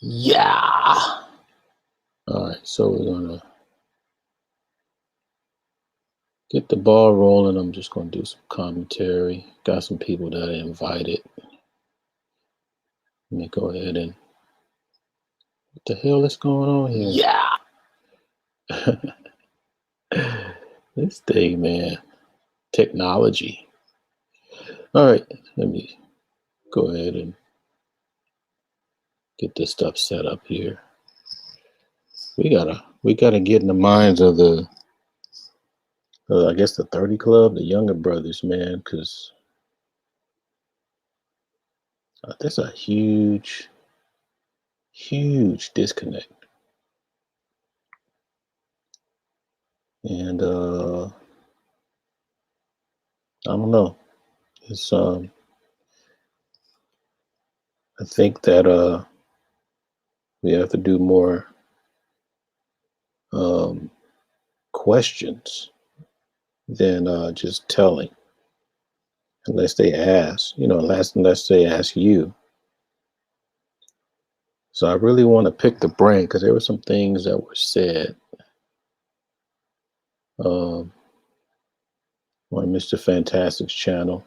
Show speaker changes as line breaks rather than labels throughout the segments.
Yeah. All right, so we're gonna get the ball rolling. I'm just gonna do some commentary. Got some people that I invited. Let me go ahead and what the hell is going on here? Yeah. This thing, man. Technology. All right, let me go ahead and get this stuff set up here. We gotta get in the minds of the I guess the 30 Club, the younger brothers, man, because there's a huge disconnect. And I don't know. It's I think that we have to do more um, questions than just telling, unless they ask, unless they ask you. So I really want to pick the brain because there were some things that were said um, on Mr. Fantastic's channel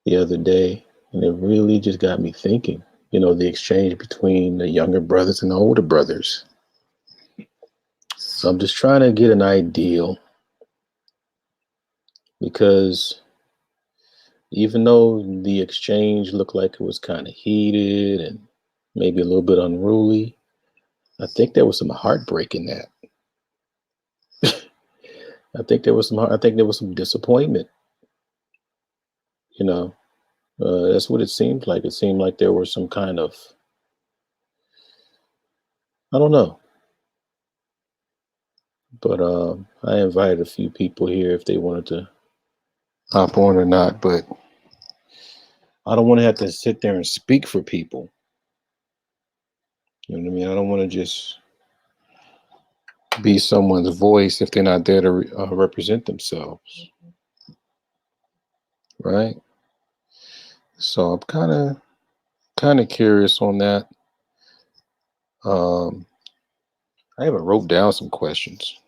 the other day, and it really just got me thinking. The exchange between the younger brothers and the older brothers. So I'm just trying to get an ideal because even though the exchange looked like it was kind of heated and maybe a little bit unruly, I think there was some heartbreak in that. I think there was some disappointment. You know, that's what it seemed like. It seemed like there was some kind of, I don't know, but I invited a few people here if they wanted to hop on or not. But I don't want to have to sit there and speak for people. You know what I mean? I don't want to just be someone's voice if they're not there to represent themselves, right? So I'm kind of curious on that. Um, I even wrote down some questions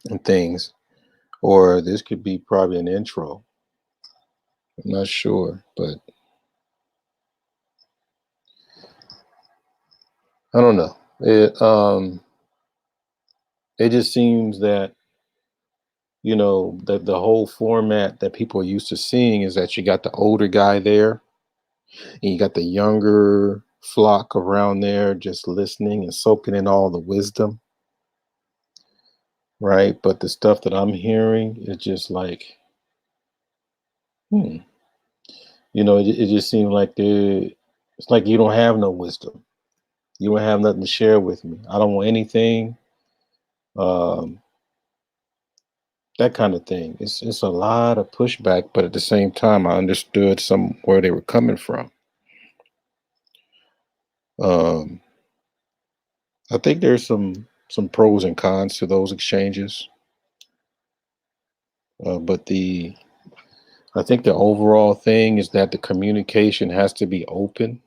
and things, or this could be probably an intro. I'm not sure, but I don't know. It just seems that that the whole format that people are used to seeing is that you got the older guy there and you got the younger flock around there just listening and soaking in all the wisdom, right? But the stuff that I'm hearing is just like, hmm, it just seems like it's like you don't have no wisdom. You don't have nothing to share with me. I don't want anything. Um, that kind of thing. It's a lot of pushback, but at the same time, I understood some where they were coming from. Um, I think there's some pros and cons to those exchanges, but the I think the overall thing is that the communication has to be open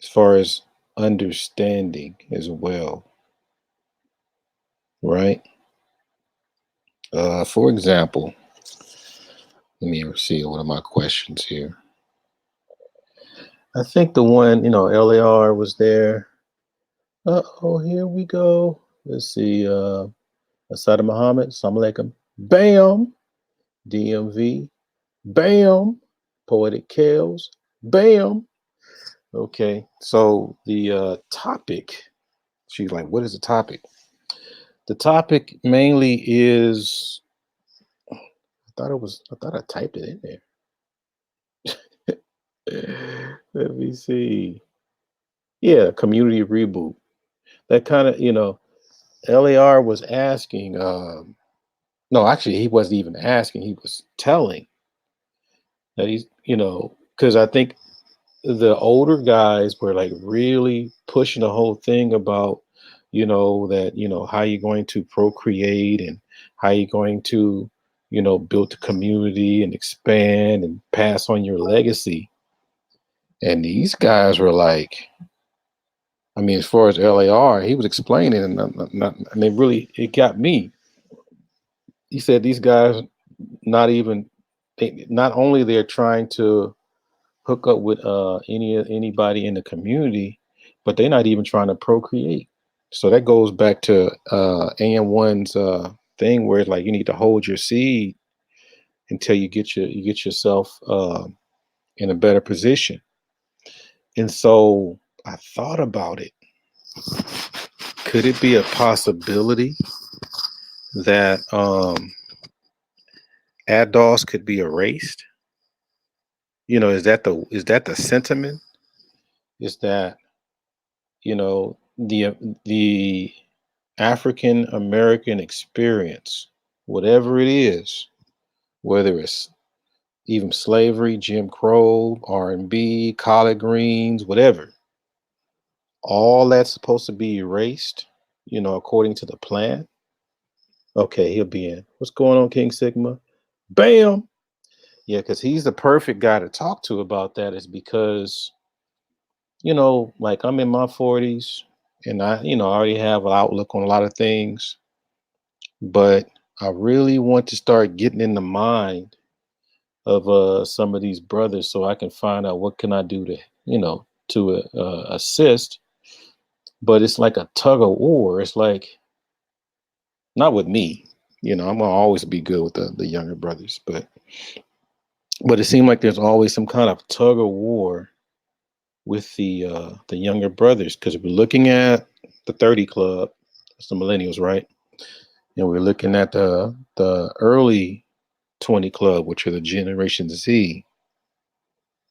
as far as understanding as well, right? For example, let me see one of my questions here. I think the one, LAR was there. Oh, here we go. Let's see. Asada Muhammad, Assalamu alaikum. Bam. DMV. Bam. Poetic Kales. Bam. Okay. So the topic, she's like, what is the topic? The topic mainly is, I thought I typed it in there. Let me see. Yeah, community reboot. That kind of, LAR was asking, no, actually, he wasn't even asking, he was telling that because I think the older guys were like really pushing the whole thing about, that, how you're going to procreate and how you're going to, build the community and expand and pass on your legacy. And these guys were like, I mean, as far as LAR, he was explaining, and and they really, it got me. He said these guys not even, not only they're trying to hook up with anybody in the community, but they're not even trying to procreate. So that goes back to AN1's thing where it's like you need to hold your seed until you get yourself in a better position. And so I thought about it. Could it be a possibility that ADOS could be erased? You know, is that the sentiment? Is that, you know, the African American experience, whatever it is, whether it's even slavery, Jim Crow, R&B, collard greens, whatever, all that's supposed to be erased, you know, according to the plan. Okay, he'll be in. What's going on, King Sigma? Bam! Yeah, because he's the perfect guy to talk to about that, is because, you know, like I'm in my 40s and I already have an outlook on a lot of things, but I really want to start getting in the mind of some of these brothers so I can find out what can I do to, to assist. But it's like a tug of war. It's like, not with me, I'm gonna always be good with the younger brothers, but it seemed like there's always some kind of tug of war with the younger brothers, because we're looking at the 30 club, that's the millennials, right? And we're looking at the early 20 club, which are the Generation Z.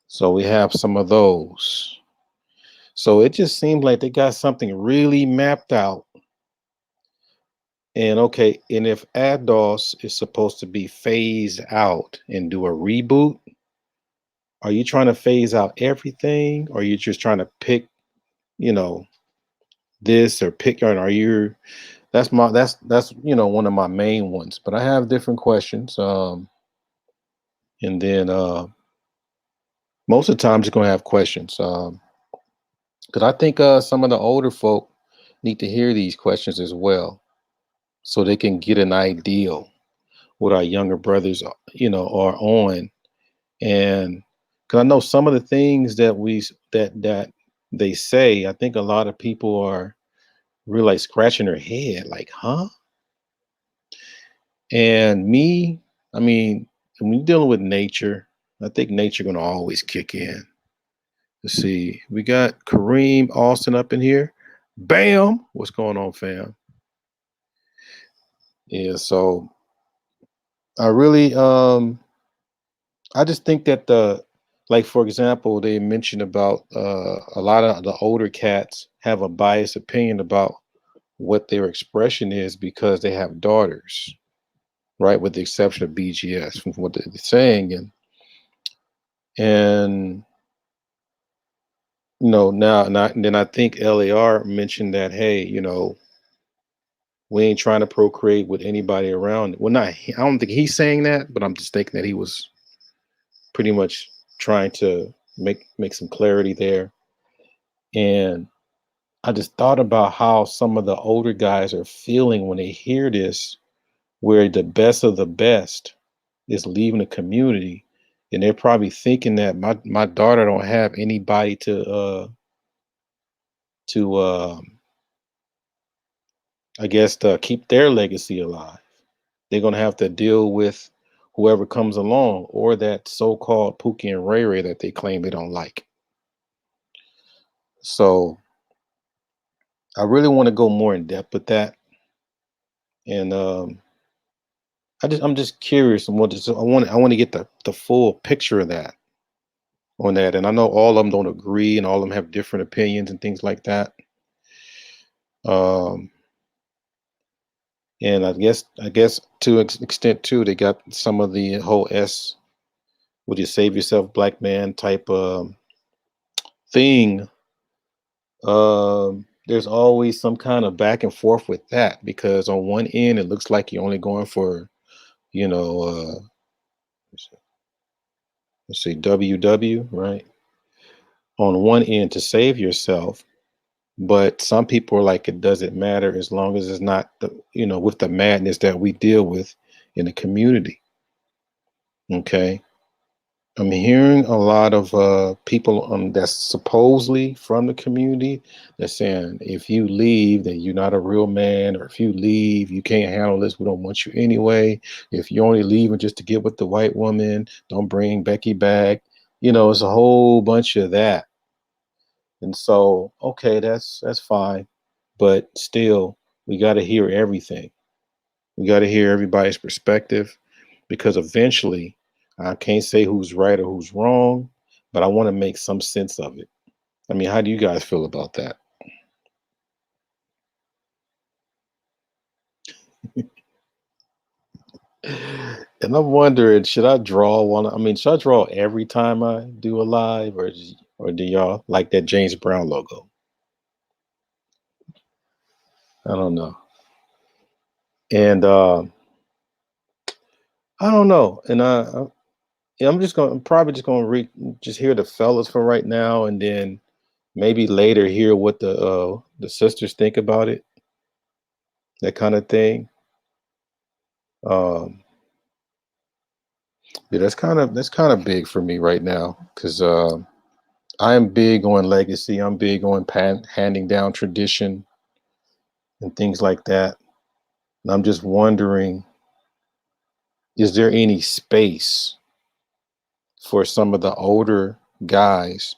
So we have some of those. So it just seems like they got something really mapped out. And okay, and if ADOS is supposed to be phased out and do a reboot, are you trying to phase out everything? Or are you just trying to pick, you know, this or pick, or are you, that's one of my main ones. But I have different questions. And then most of the time, just gonna have questions. Because I think some of the older folk need to hear these questions as well, so they can get an idea what our younger brothers, are on. And because I know some of the things that they say, I think a lot of people are really like scratching their head, like, huh? And me, I mean, when you're dealing with nature, I think nature gonna always kick in. Let's see, we got Kareem Austin up in here. Bam! What's going on, fam? Yeah, so I really I just think that like for example, they mentioned about a lot of the older cats have a biased opinion about what their expression is because they have daughters, right? With the exception of BGS, from what they're saying. And and then I think LAR mentioned that, hey, we ain't trying to procreate with anybody around. Well, I don't think he's saying that, but I'm just thinking that he was pretty much trying to make some clarity there. And I just thought about how some of the older guys are feeling when they hear this, where the best of the best is leaving the community, and they're probably thinking that my daughter don't have anybody to I guess to keep their legacy alive. They're gonna have to deal with whoever comes along, or that so-called Pookie and Ray Ray that they claim they don't like. So I really want to go more in depth with that, and I'm just curious and I want to get the full picture of that on that. And I know all of them don't agree, and all of them have different opinions and things like that. Um, and I guess to an extent too, they got some of the whole would you save yourself, black man type thing. There's always some kind of back and forth with that, because on one end it looks like you're only going for, you know, let's see, WW, right? on one end to save yourself, but some people are like it doesn't matter as long as it's not with the madness that we deal with in the community. Okay. I'm hearing a lot of people that's supposedly from the community that's saying if you leave, then you're not a real man, or if you leave, you can't handle this. We don't want you anyway. If you're only leaving just to get with the white woman, don't bring Becky back. It's a whole bunch of that. And so, okay, that's fine, but still, we got to hear everything. We got to hear everybody's perspective because eventually, I can't say who's right or who's wrong, but I want to make some sense of it. I mean, how do you guys feel about that? And I'm wondering, should I draw one? I mean, should I draw every time I do a live, or do y'all like that James Brown logo? I don't know. And I don't know. And yeah, I'm probably just gonna just hear the fellas for right now, and then maybe later hear what the sisters think about it, that kind of thing. Um, yeah, that's kind of big for me right now because I am big on legacy. I'm big on handing down tradition and things like that. And I'm just wondering, is there any space for some of the older guys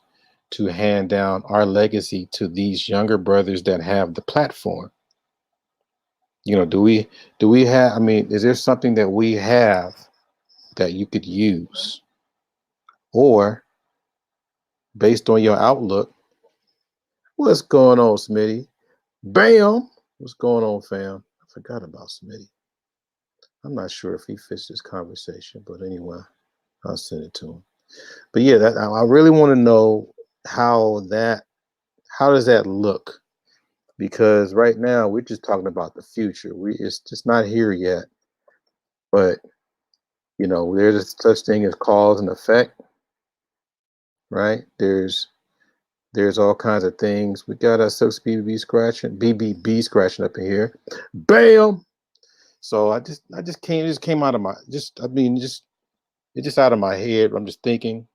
to hand down our legacy to these younger brothers that have the platform? Do we have, I mean, is there something that we have that you could use? Or based on your outlook, what's going on, Smitty? Bam! What's going on, fam? I forgot about Smitty. I'm not sure if he fits this conversation, but anyway, I'll send it to him. But yeah, I really want to know how that how does that look? Because right now we're just talking about the future. It's just not here yet. But there's a such thing as cause and effect, right? There's all kinds of things. We got a 6 BBB scratching, BBB scratching up in here. Bam! So I just came out of my just I mean just it's just out of my head. I'm just thinking.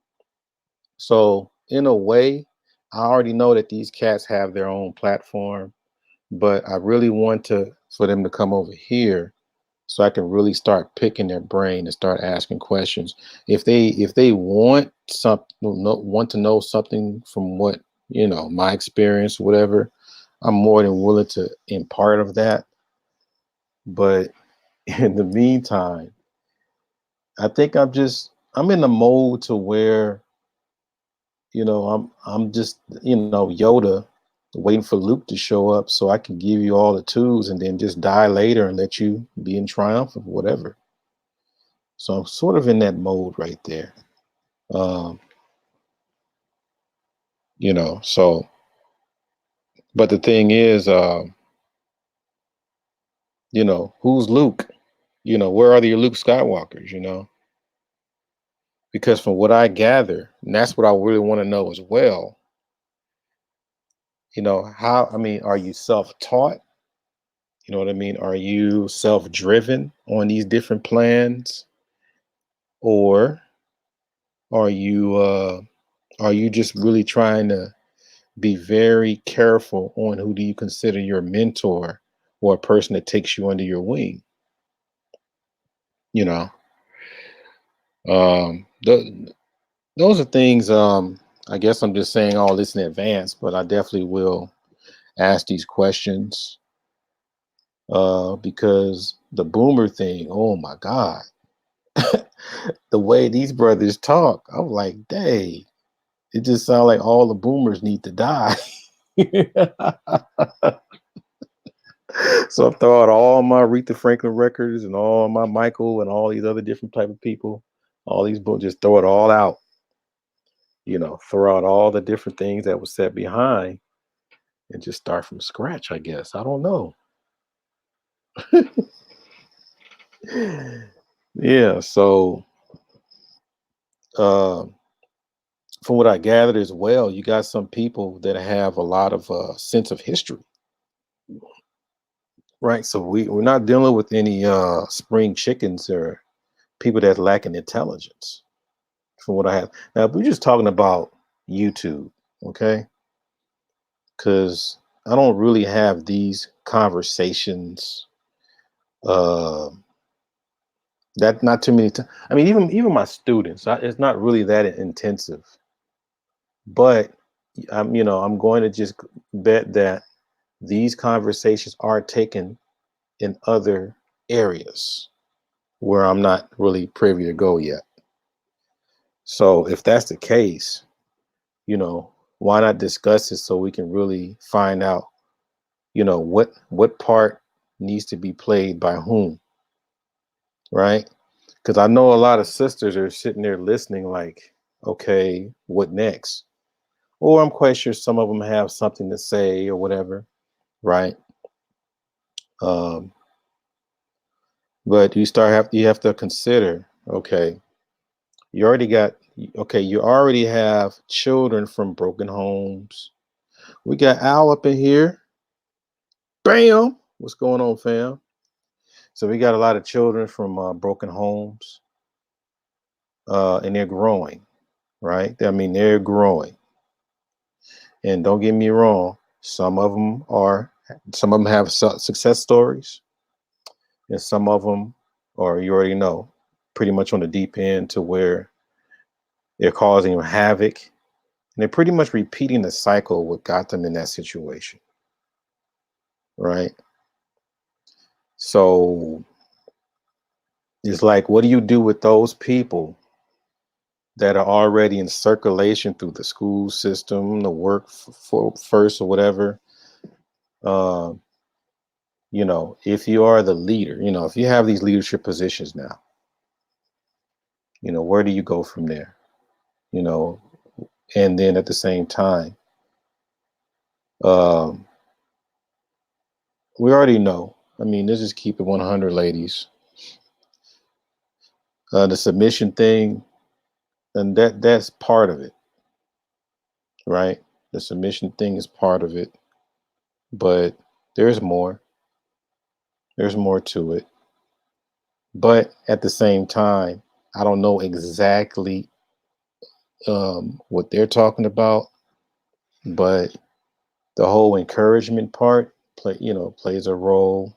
So in a way, I already know that these cats have their own platform, but I really want to for them to come over here so I can really start picking their brain and start asking questions. If they want to know something from what my experience, whatever, I'm more than willing to impart of that. But in the meantime, I think I'm in the mode to where I'm just Yoda waiting for Luke to show up so I can give you all the tools and then just die later and let you be in triumph of whatever. So I'm sort of in that mode right there. Um, so but the thing is, who's Luke? Where are the Luke Skywalkers, Because from what I gather, and that's what I really want to know as well, how I mean, are you self-taught? You know what I mean? Are you self-driven on these different plans? Or are you just really trying to be very careful on who do you consider your mentor or a person that takes you under your wing? You know, those are things. I guess I'm just saying all this in advance, but I definitely will ask these questions because the boomer thing. Oh my God, the way these brothers talk, I'm like, dang, it just sounds like all the boomers need to die. So I throw out all my Aretha Franklin records and all my Michael and all these other different type of people, all these books, just throw it all out. Throw out all the different things that was set behind and just start from scratch. I guess I don't know. Yeah. So, uh, from what I gathered as well, you got some people that have a lot of sense of history, right? So we're not dealing with any spring chickens or people that lack in intelligence. From what I have now, if we're just talking about YouTube, okay? Because I don't really have these conversations. Uh, that not too many times. I mean, even my students, it's not really that intensive. But I'm going to just bet that these conversations are taken in other areas where I'm not really privy to go yet. So if that's the case, you know, why not discuss it so we can really find out, what part needs to be played by whom, right? Because I know a lot of sisters are sitting there listening, like, okay, what next? Or I'm quite sure some of them have something to say or whatever, right? Um, but you have to consider, okay, you already got okay, you already have children from broken homes. We got Al up in here. Bam! What's going on, fam? So we got a lot of children from broken homes, and they're growing, right? I mean, they're growing. And don't get me wrong, some of them have success stories, and some of them are, you already know, pretty much on the deep end to where they're causing havoc, and they're pretty much repeating the cycle what got them in that situation, right? So it's like, what do you do with those people that are already in circulation through the school system, the work for first or whatever? Um, if you are the leader, if you have these leadership positions now, where do you go from there? You know, and then at the same time, um, we already know. I mean, let's just keep it 100, ladies. The submission thing, and that's part of it, right? The submission thing is part of it, but there's more. There's more to it. But at the same time, I don't know exactly what they're talking about, but the whole encouragement part plays a role.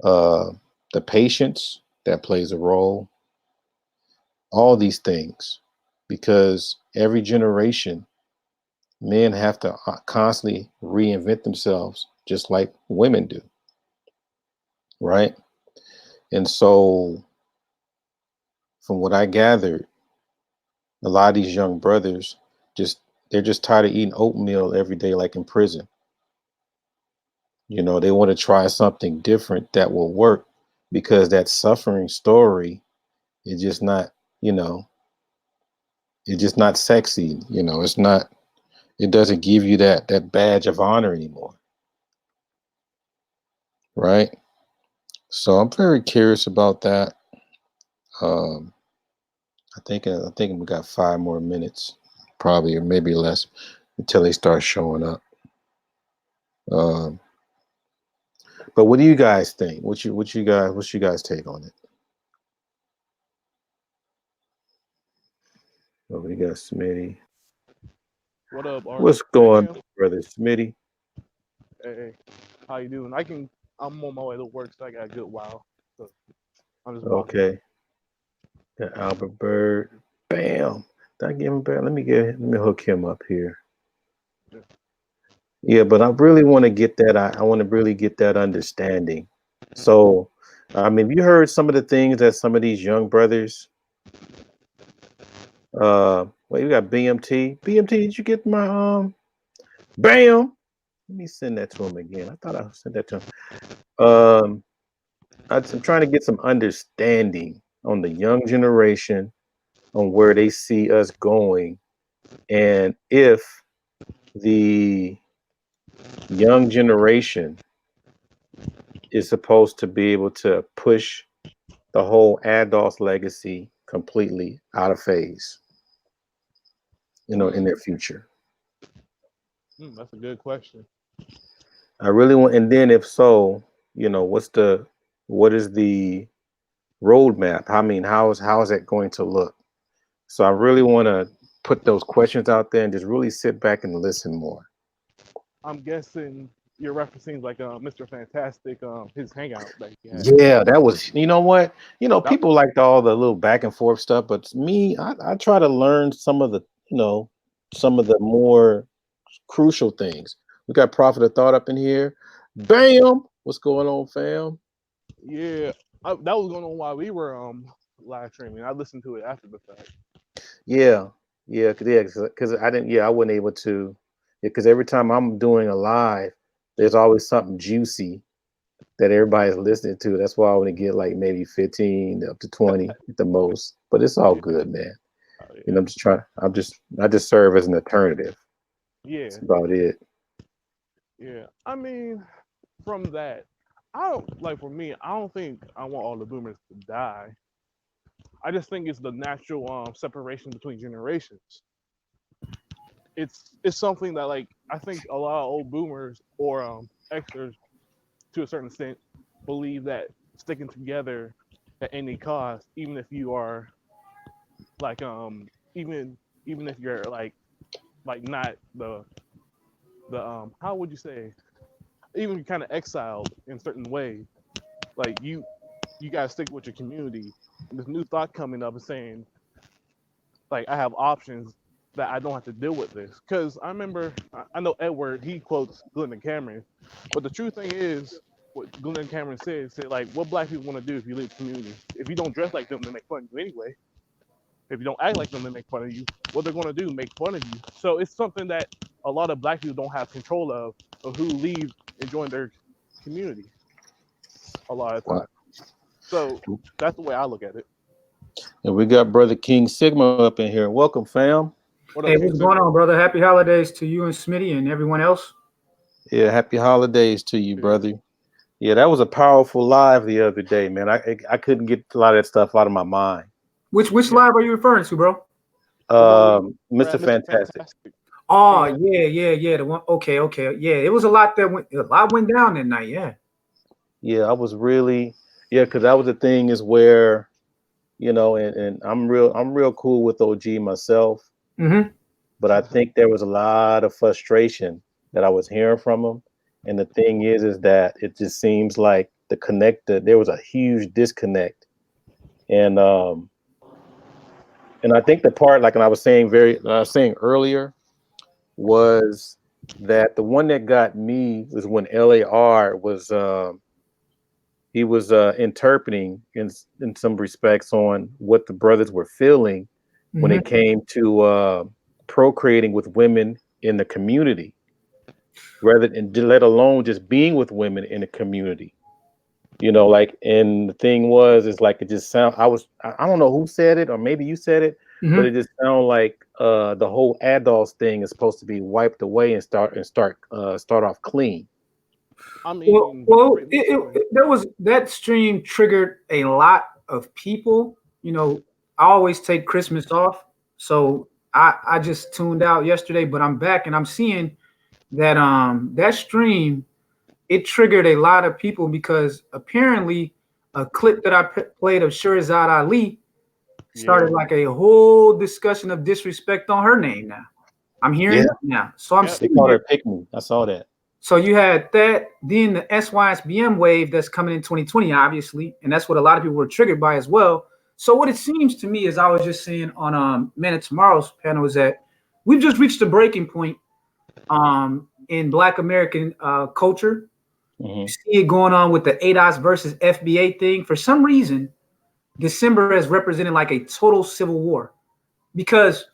Uh, the patience that plays a role. All these things, because every generation, men have to constantly reinvent themselves, just like women do, right? And so, from what I gathered, a lot of these young brothers just they're just tired of eating oatmeal every day, like in prison. They want to try something different that will work, because that suffering story is just not, you know, it's just not sexy. It's not. It doesn't give you that badge of honor anymore, right? So I'm very curious about that. Um, I think we got 5 more minutes, probably, or maybe less, until they start showing up. Um, but what do you guys think? What's you guys take on it? Oh, we got Smitty.
What up, Art?
What's
Hey,
going on,
fam.
brother Smitty?
Hey, how you doing? I'm on my way to work, so I got a good while. So I'm just walking.
Okay, got Albert Bird. Bam. Did I give him back? Let me hook him up here.
Yeah.
Yeah, but I really want to get that. I want to really get that understanding. So, I mean, have you heard some of the things that some of these young brothers? Well, you got BMT. BMT, did you get my Bam? Let me send that to him again. I thought I sent that to him. Um, I'm trying to get some understanding on the young generation, on where they see us going, and if the young generation is supposed to be able to push the whole adult's legacy completely out of phase. in
Hmm.
their future?
That's a good question.
I really want, and then if so, what is the roadmap? I mean, how is that going to look? So I really want to put those questions out there and just really sit back and listen more.
I'm guessing you're referencing like Mr. Fantastic, his hangout that he had.
Yeah, that was, you know what?
That
People liked all the little back and forth stuff, but me, I try to learn some of the, some of the more crucial things. We got Prophet of Thought up in here. Bam! What's going on, fam?
yeah, that was going on while we were live streaming. I listened to it after the fact.
Yeah, yeah, because I didn't, yeah, I wasn't able to, yeah, because every time I'm doing a live, there's always something juicy that everybody's listening to. That's why I want to get like maybe 15 up to 20 at the most. But it's all
Yeah,
good, man.
yeah,
I'm just trying. I just serve as an alternative.
yeah,
That's about it.
yeah. I mean, from that, I don't like for me. I don't think I want all the boomers to die. I just think it's the natural separation between generations. It's something that like I think a lot of old boomers or Xers to a certain extent believe that sticking together at any cost, even if you are like even if you're like not the how would you say, even kind of exiled in certain ways, like you gotta stick with your community. This new thought coming up and saying like I have options that I don't have to deal with this. Because I remember I know Edward he quotes Glenn Cameron, but the true thing is what Glenn Cameron said like what black people want to do if you leave the community. If you don't dress like them, they make fun of you anyway. If you don't act like them, they make fun of you. What they're gonna do, make fun of you. So it's something that a lot of black people don't have control of who leave and join their community a lot of
Wow.
times. So that's the way I look at it.
And we got Brother King Sigma up in here. Welcome, fam.
What
Hey,
up, King
what's going
Sigma?
on, brother? Happy holidays to you and Smitty and everyone else.
Yeah, happy holidays to you,
Yeah.
brother. Yeah, that was a powerful live the other day, man. I couldn't get a lot of that stuff out of my mind.
Which
Yeah.
live are you referring to, bro?
The one we were
Mr.
at Mr.
Fantastic.
Fantastic.
Oh,
He had
yeah. The one. Okay. Yeah, it was a lot went down that night. Yeah.
Yeah, I was really, yeah, because that was the thing is where, and I'm real cool with OG myself,
Mm-hmm.
but I think there was a lot of frustration that I was hearing from him. And the thing is that it just seems like there was a huge disconnect. And and I think the part, like, and I was saying earlier, was that the one that got me was when LAR was he was interpreting in some respects on what the brothers were feeling when it
Mm-hmm.
came to procreating with women in the community, rather than let alone just being with women in the community. Like, and the thing was, is like it just sound. I don't know who said it, or maybe you said it, but it
Mm-hmm.
just sounded like the whole adults thing is supposed to be wiped away and start off clean.
I
Well,
mean,
well,
great point.
there was that stream triggered a lot of people. I always take Christmas off, so I just tuned out yesterday, but I'm back and I'm seeing that that stream it triggered a lot of people because apparently a clip that I played of Shirazad Ali
Yeah.
started like a whole discussion of disrespect on her name now. I'm hearing
Yeah,
that now. So I'm
Yep.
they
seeing
called
it.
her pick me. I saw that.
So you had that, then the SYSBM wave that's coming in 2020, obviously, and that's what a lot of people were triggered by as well. So what it seems to me, as I was just saying on Man of Tomorrow's panel, is that we've just reached a breaking point in Black American culture. You
Hmm.
see it going on with the ADOS versus FBA thing. For some reason, December has represented like a total civil war. Because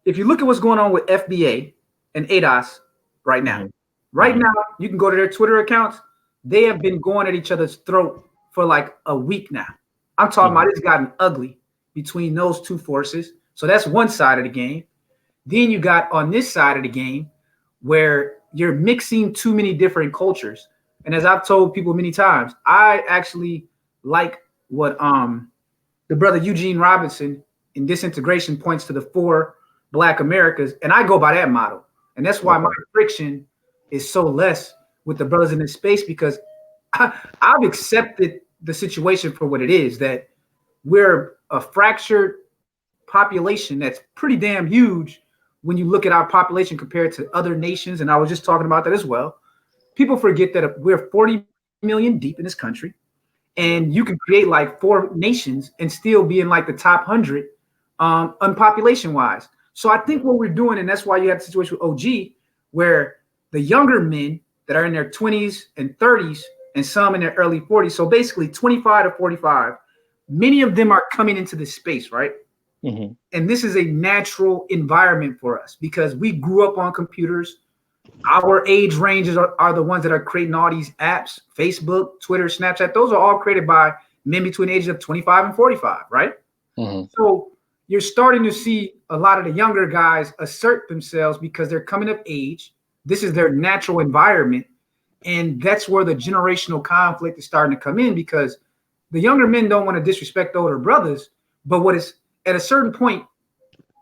if you look at what's going on with FBA and ADOS right now,
Hmm.
right
Hmm.
now, you can go to their Twitter accounts. They have been going at each other's throat for like a week now. I'm talking
Hmm.
about it's gotten ugly between those two forces. So that's one side of the game. Then you got on this side of the game where you're mixing too many different cultures. And as I've told people many times, I actually like what the brother Eugene Robinson in Disintegration points to the four Black Americas, and I go by that model, and that's why my
Okay.
friction is so less with the brothers in this space because I've accepted the situation for what it is. That we're a fractured population that's pretty damn huge when you look at our population compared to other nations. And I was just talking about that as well. People forget that we're 40 million deep in this country, and
Yep.
you can create like four nations and still be in like the top 100 on population wise. So I think
Yep.
what we're doing, and that's why you have the situation with OG, where the younger men that are in their 20s and 30s, and some in their early 40s, so basically 25 to 45, many of them are coming into this space, right?
Hmm.
And this is a natural environment for us because we grew up on computers. Our age ranges are the ones that are creating all these apps, Facebook, Twitter, Snapchat. Those are all created by men between the ages of 25 and 45, right?
Hmm.
So you're starting to see a lot of the younger guys assert themselves because they're coming of age. This is their natural environment. And that's where the generational conflict is starting to come in because the younger men don't want to disrespect the older brothers. But what is at a certain point,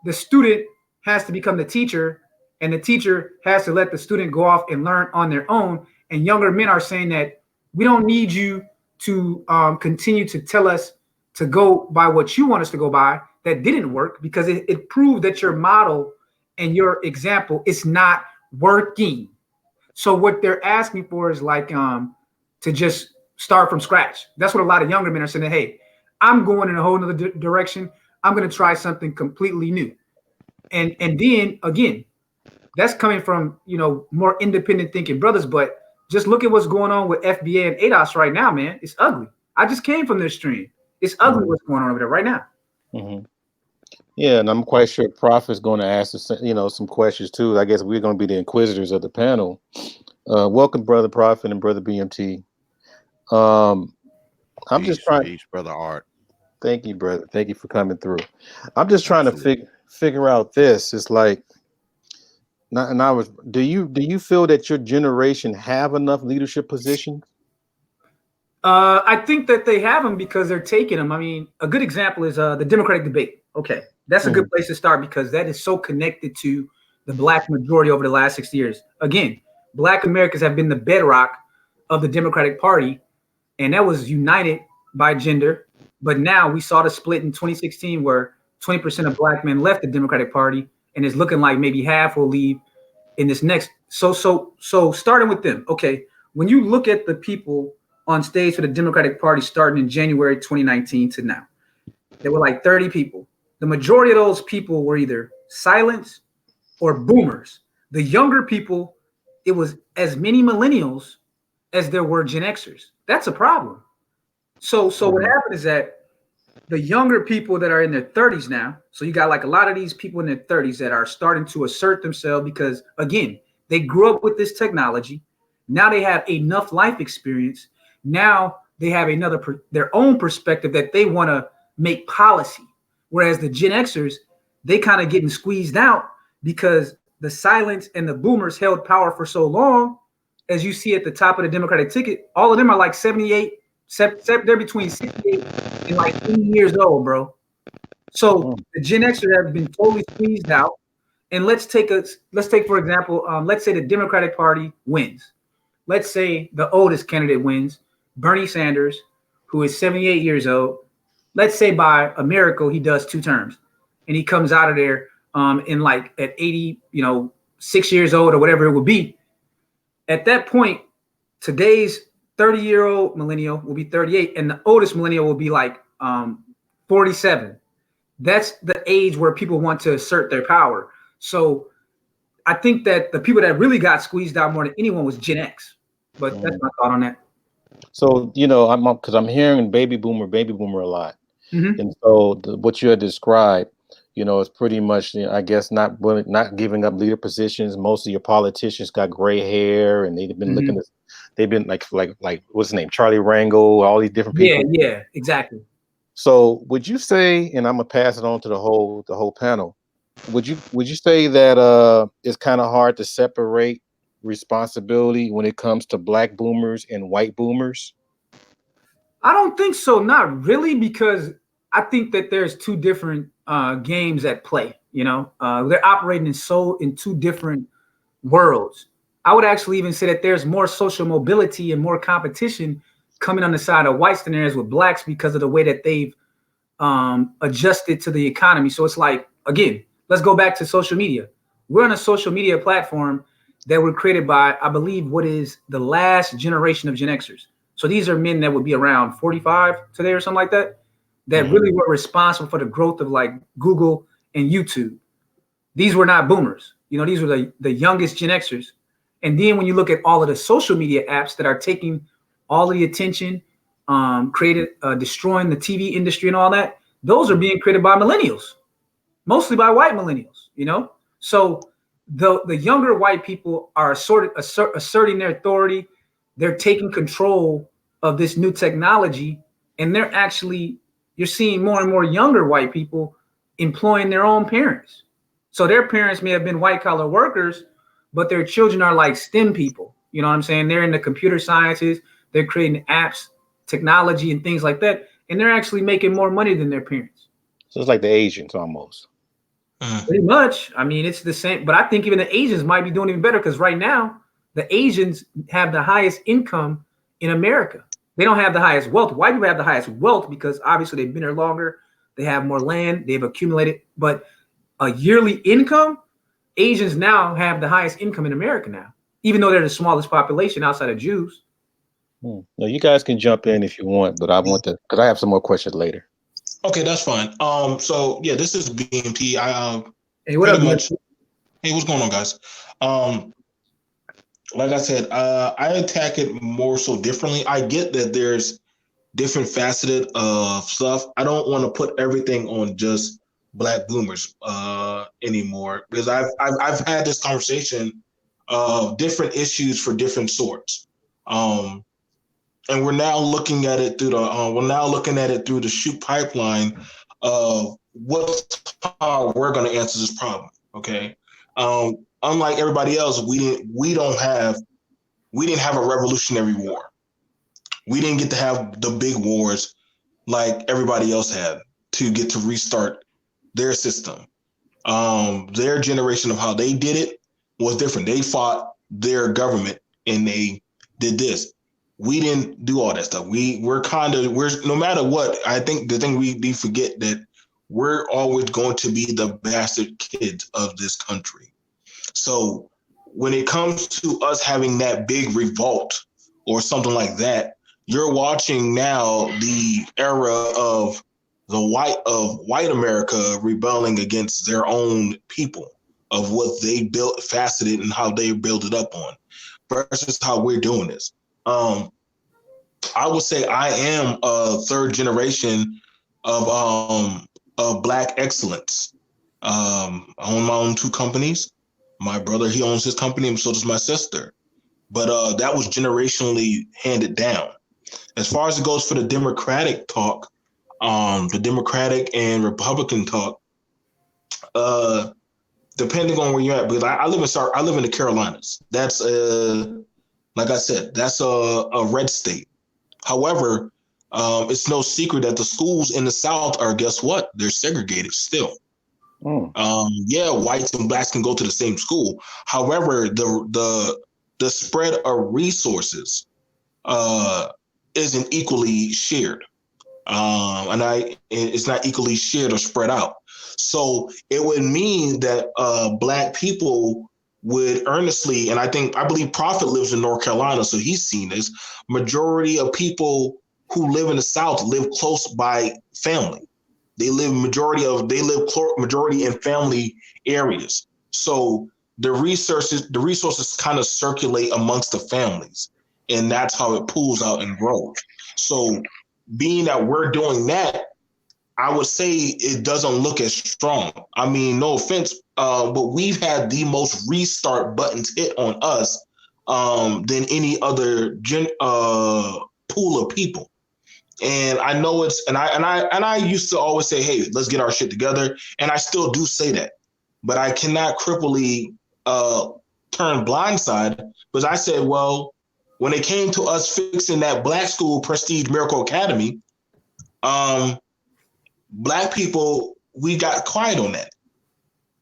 the student has to become the teacher, and the teacher has to let the student go off and learn on their own. And younger men are saying that we don't need you to continue to tell us to go by what you want us to go by. That didn't work because it proved that your model and your example is not working. So what they're asking for is like to just start from scratch. That's what a lot of younger men are saying. Hey, I'm going in a whole other direction. I'm going to try something completely new. And then again, that's coming from more independent thinking brothers. But just look at what's going on with FBA and ADOS right now, man. It's ugly. I just came from this stream. It's ugly
Hmm.
what's going on over there right now.
Hmm. Yeah, and I'm quite sure Prof is going to ask us, some questions too. I guess we're going to be the inquisitors of the panel. Welcome, brother Prophet and brother BMT. Um, I'm just
Peace,
trying.
peace, brother Art.
Thank you, brother. Thank you for coming through. I'm just trying to
Absolutely.
figure out this. It's like, not, and I was. Do you feel that your generation have enough leadership positions?
I think that they have them because they're taking them. I mean, a good example is the Democratic debate. Okay, that's a
Hmm.
good place to start because that is so connected to the Black majority over the last 60 years. Again, Black Americans have been the bedrock of the Democratic Party, and that was united by gender. But now we saw the split in 2016 where 20% of Black men left the Democratic Party, and it's looking like maybe half will leave in this next. So starting with them. Okay, when you look at the people on stage for the Democratic Party starting in January 2019 to now, there were like 30 people. The majority of those people were either silents or boomers. The younger people, it was as many millennials as there were Gen Xers. That's a problem. So what
Hmm.
happened is that the younger people that are in their 30s now, so you got like a lot of these people in their 30s that are starting to assert themselves because again, they grew up with this technology. Now they have enough life experience. Now they have their own perspective that they want to make policy. Whereas the Gen Xers, they kind of getting squeezed out because the silence and the boomers held power for so long. As you see at the top of the Democratic ticket, all of them are like 78, they're between 68 and like 80 years old, bro. So the Gen Xers have been totally squeezed out. And let's take for example, let's say the Democratic Party wins. Let's say the oldest candidate wins, Bernie Sanders, who is 78 years old. Let's say by a miracle he does 2 terms, and he comes out of there in like at 80, 6 years old or whatever it would be. At that point, today's 30-year-old millennial will be 38, and the oldest millennial will be like 47. That's the age where people want to assert their power. So I think that the people that really got squeezed out more than anyone was Gen X. But that's
Hmm.
my thought on that.
So I'm because I'm hearing baby boomer a lot.
Mm-hmm.
And so what you had described, is pretty much, I guess, not giving up leader positions. Most of your politicians got gray hair, and
Mm-hmm.
they've been like what's his name, Charlie Rango, all these different
Yeah,
people.
yeah, exactly.
So would you say, and I'm gonna pass it on to the whole panel, would you say that it's kind of hard to separate responsibility when it comes to black boomers and white boomers?
I don't think so, not really, because I think that there's two different games at play. They're operating in two different worlds. I would actually even say that there's more social mobility and more competition coming on the side of whites than there is with blacks because of the way that they've adjusted to the economy. So it's like, again, let's go back to social media. We're on a social media platform that were created by, I believe, what is the last generation of Gen Xers. So these are men that would be around 45 today or something like that, that really were responsible for the growth of like Google and YouTube. These were not boomers. These were the youngest Gen Xers. And then when you look at all of the social media apps that are taking all of the attention, destroying the TV industry and all that, those are being created by millennials, mostly by white millennials. So the younger white people are asserting their authority. They're taking control of this new technology, and you're seeing more and more younger white people employing their own parents. So their parents may have been white collar workers, but their children are like STEM people. You know what I'm saying? They're in the computer sciences. They're creating apps, technology, and things like that. And they're actually making more money than their parents.
So it's like the Asians almost.
Pretty much. I mean, it's the same. But I think even the Asians might be doing even better because right now, the Asians have the highest income in America. They don't have the highest wealth. White people have the highest wealth because obviously they've been here longer. They have more land. They've accumulated. But a yearly income, Asians now have the highest income in America now, even though they're the smallest population outside of Jews.
No, you guys can jump in if you want, but I want to, because I have some more questions later.
Okay, that's fine. So yeah, this is BMT.
Hey, what up,
Hey, what's going on, guys? Like I said, I attack it more so differently. I get that there's different faceted of stuff. I don't want to put everything on just Black boomers anymore because I've had this conversation of different issues for different sorts. And we're now looking at it through the shoot pipeline of how we're going to answer this problem. Okay. Unlike everybody else, we didn't have a revolutionary war. We didn't get to have the big wars like everybody else had to get to restart their system. Their generation of how they did it was different. They fought their government and they did this. We didn't do all that stuff. We're no matter what, I think the thing we forget that we're always going to be the bastard kids of this country. So when it comes to us having that big revolt or something like that, you're watching now the era of white America rebelling against their own people of what they built, faceted, and how they build it up on, versus how we're doing this. I would say I am a third generation of Black excellence. I own my own two companies. My brother, he owns his company, and so does my sister. But that was generationally handed down. As far as it goes for the Democratic talk, the Democratic and Republican talk, depending on where you're at, because I live in the Carolinas. That's like I said, that's a red state. However, it's no secret that the schools in the South are, guess what? They're segregated still. Yeah, whites and blacks can go to the same school. However, the spread of resources isn't equally shared. It's not equally shared or spread out. So it would mean that Black people would earnestly, and I believe Prophet lives in North Carolina, so he's seen this. Majority of people who live in the South live close by family. They live majority in family areas. So the resources kind of circulate amongst the families, and that's how it pulls out and grows. So being that we're doing that, I would say it doesn't look as strong. I mean, no offense, but we've had the most restart buttons hit on us than any other pool of people. And I know I used to always say, hey, let's get our shit together. And I still do say that, but I cannot cripply turn blindside because I said, well, when it came to us fixing that Black school, Prestige Miracle Academy, Black people, we got quiet on that.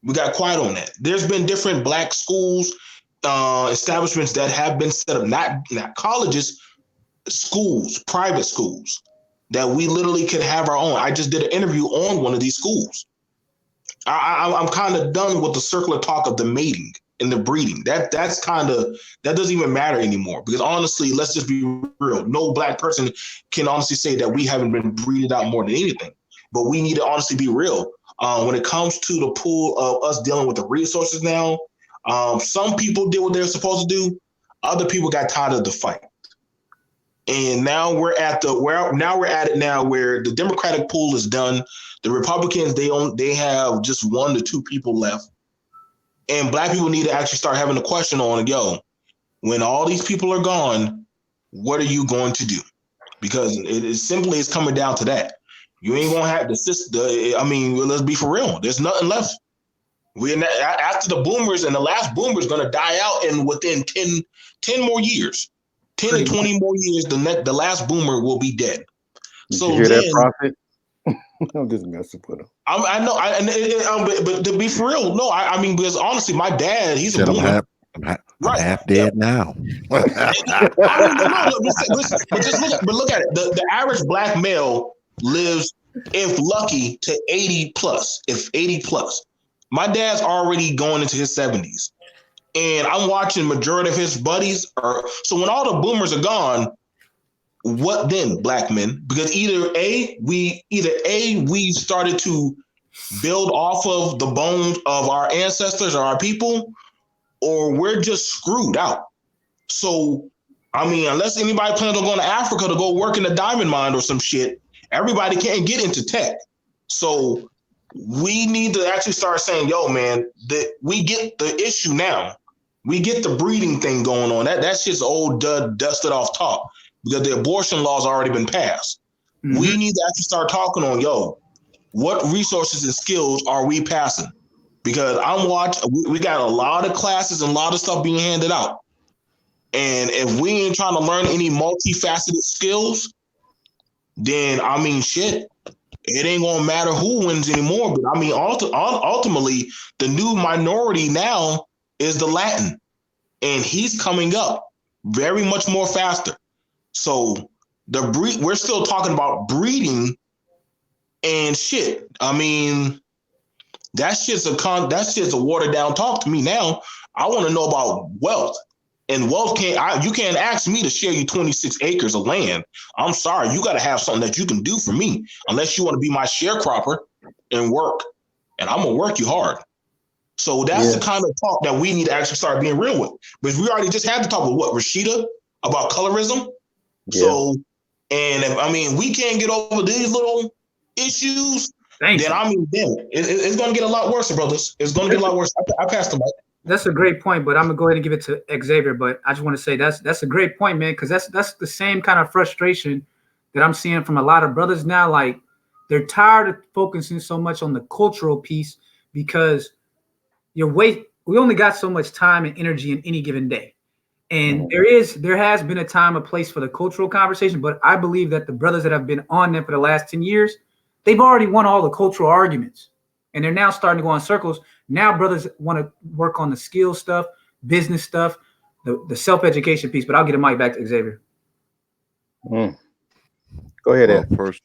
We got quiet on that. There's been different black schools, establishments that have been set up, not colleges, schools, private schools, that we literally could have our own. I just did an interview on one of these schools. I'm kind of done with the circular talk of the mating and the breeding. That doesn't even matter anymore, because honestly, let's just be real. No black person can honestly say that we haven't been breeded out more than anything. But we need to honestly be real. When it comes to the pool of us dealing with the resources now, some people did what they're supposed to do. Other people got tired of the fight. And now we're at it now where the Democratic pool is done. The Republicans, they have just 1 to 2 people left. And black people need to actually start having a question on, yo, when all these people are gone, what are you going to do? Because it simply is coming down to that. You ain't gonna have the system. I mean, let's be for real. There's nothing left. After the boomers, and the last boomer is gonna die out in within 10 more years. 10 to 20 more years, the last boomer will be dead.
Did
so
you hear
then,
that, Prophet? I'm just messing with him.
I know, but to be for real, no, I mean, because honestly, my dad, he's a boomer.
I'm half dead now.
I mean, but look at it. The average black male lives, if lucky, to 80 plus. If 80 plus, my dad's already going into his 70s. And I'm watching majority of his buddies so when all the boomers are gone, what then, black men? Because either we started to build off of the bones of our ancestors or our people, or we're just screwed out. So, I mean, unless anybody plans on going to Africa to go work in a diamond mine or some shit, everybody can't get into tech. So we need to actually start saying, yo, man, we get the issue now. We get the breeding thing going on. That's just old dusted off talk, because the abortion law's already been passed. Mm-hmm. We need to actually start talking on, yo, what resources and skills are we passing? Because we got a lot of classes and a lot of stuff being handed out. And if we ain't trying to learn any multifaceted skills, then, I mean, shit, it ain't going to matter who wins anymore. But I mean, ultimately, the new minority now is the Latin, and he's coming up very much more faster. So we're still talking about breeding and shit. I mean, that's just a watered down talk to me now. I want to know about wealth, and wealth you can't ask me to share you 26 acres of land. I'm sorry, you got to have something that you can do for me, unless you want to be my sharecropper and work, and I'm gonna work you hard. So that's the kind of talk that we need to actually start being real with. Because we already just had to talk with Rashida about colorism. Yeah. So, and we can't get over these little issues, it's going to get a lot worse, brothers. It's going to get a lot worse. I passed the mic.
That's a great point, but I'm going to go ahead and give it to Xavier. But I just want to say that's a great point, man, because that's the same kind of frustration that I'm seeing from a lot of brothers now. Like, they're tired of focusing so much on the cultural piece, because we only got so much time and energy in any given day. And there has been a time, a place for the cultural conversation, but I believe that the brothers that have been on there for the last 10 years, they've already won all the cultural arguments, and they're now starting to go in circles. Now brothers want to work on the skill stuff, business stuff, the self-education piece, but I'll get a mic back to Xavier.
Go ahead, Ed.
First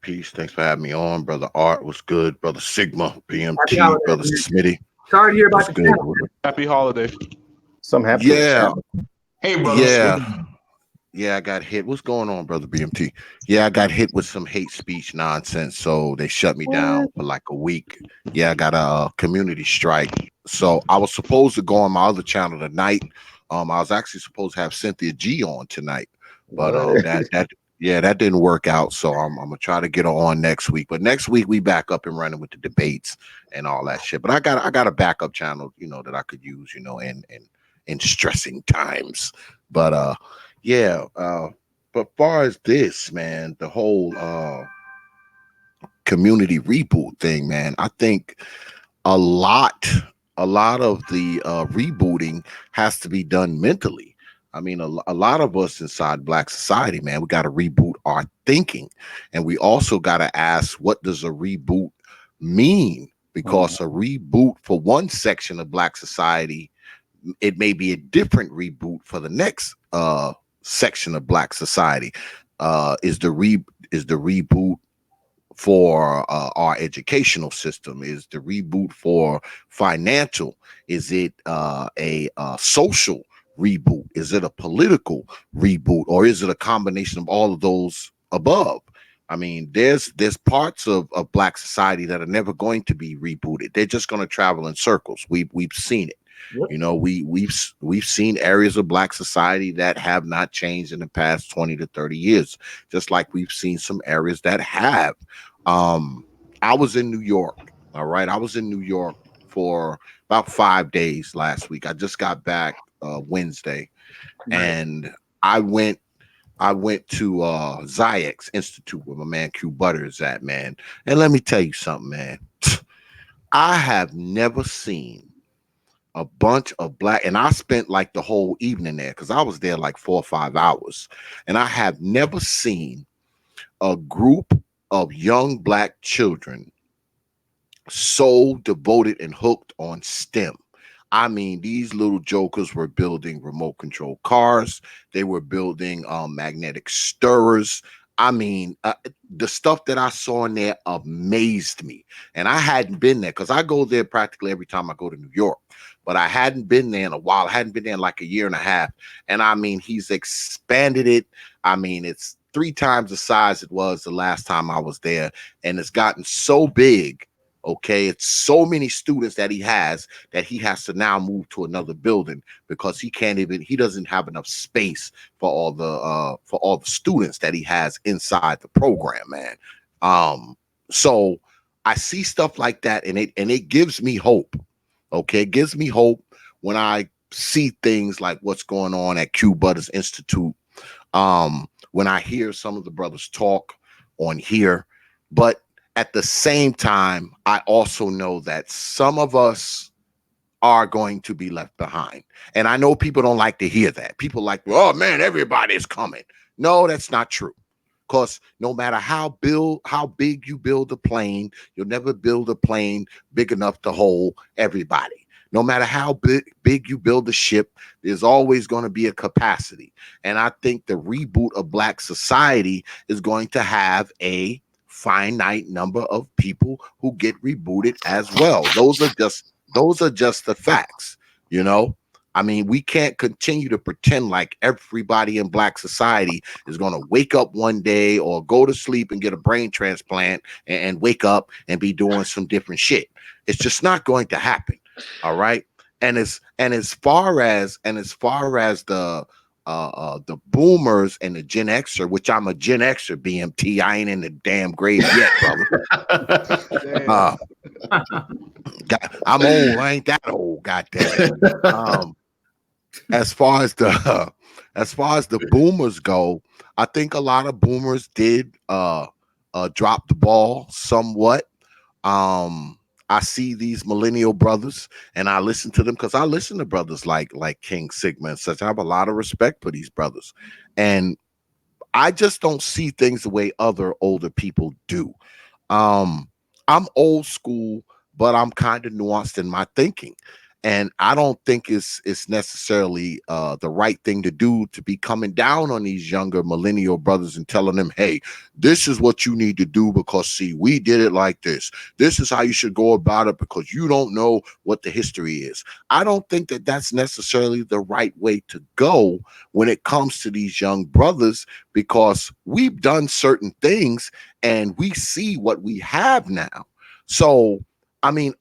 piece. Thanks for having me on. Brother Art was good. Brother Sigma, BMT, Brother Smitty.
Sorry to hear about the channel.
Happy holiday.
Some happy.
Yeah.
Hey, brother.
Yeah. Yeah, I got hit. What's going on, Brother BMT? Yeah, I got hit with some hate speech nonsense, so they shut me down for like a week. Yeah, I got a community strike. So I was supposed to go on my other channel tonight. I was actually supposed to have Cynthia G on tonight, but that didn't work out. So I'm gonna try to get her on next week. But next week we back up and running with the debates and all that shit. But I got a backup channel, that I could use, in stressing times. But but far as this, man, the whole community reboot thing, man, I think a lot of the rebooting has to be done mentally. I mean, a lot of us inside Black society, man, we got to reboot our thinking, and we also got to ask, what does a reboot mean? because a reboot for one section of black society, it may be a different reboot for the next section of black society. Is the reboot for our educational system? Is the reboot for financial? Is it a social reboot? Is it a political reboot, or is it a combination of all of those above? I mean, there's parts of black society that are never going to be rebooted. They're just going to travel in circles. We've seen it.
Yep.
You know, we've seen areas of black society that have not changed in the past 20 to 30 years, just like we've seen some areas that have. Um, I was in New York. All right. I was in New York for about 5 days last week. I just got back Wednesday,
Right.
and I went I went to Zayek's Institute where my man Q Butter is at, man. And let me tell you something, man. I have never seen a bunch of black, and I spent like the whole evening there because I was there like 4 or 5 hours, and I have never seen a group of young black children so devoted and hooked on STEM. I mean, these little jokers were building remote control cars. They were building magnetic stirrers. I mean, the stuff that I saw in there amazed me. And I hadn't been there because I go there practically every time I go to New York. But I hadn't been there in a while. I hadn't been there in like a year and a half. And I mean, he's expanded it. I mean, it's 3 times the size it was the last time I was there. And it's gotten so big. Okay, it's so many students that he has to now move to another building because he doesn't have enough space for all the students that he has inside the program, man. So I see stuff like that, and it gives me hope. Okay, it gives me hope when I see things like what's going on at Q Butters Institute. When I hear some of the brothers talk on here, but at the same time, I also know that some of us are going to be left behind. And I know people don't like to hear that. People like, oh man, everybody's coming. No, that's not true. Because no matter how big you build a plane, you'll never build a plane big enough to hold everybody. No matter how big you build a ship, there's always going to be a capacity. And I think the reboot of black society is going to have a finite number of people who get rebooted as well. Those are just the facts, you know. I mean, we can't continue to pretend like everybody in black society is going to wake up one day or go to sleep and get a brain transplant and wake up and be doing some different shit. It's just not going to happen. All right. And as far as the boomers and the Gen Xer, which I'm a Gen Xer, BMT. I ain't in the damn grave yet, brother.
Damn.
I'm old. I ain't that old. Goddamn it. As far as the boomers go, I think a lot of boomers did drop the ball somewhat. I see these millennial brothers and I listen to them because I listen to brothers like King Sigma and such. I have a lot of respect for these brothers. And I just don't see things the way other older people do. I'm old school, but I'm kind of nuanced in my thinking. And I don't think it's necessarily the right thing to do to be coming down on these younger millennial brothers and telling them, hey, this is what you need to do because, see, we did it like this. This is how you should go about it because you don't know what the history is. I don't think that that's necessarily the right way to go when it comes to these young brothers because we've done certain things and we see what we have now. So, I mean,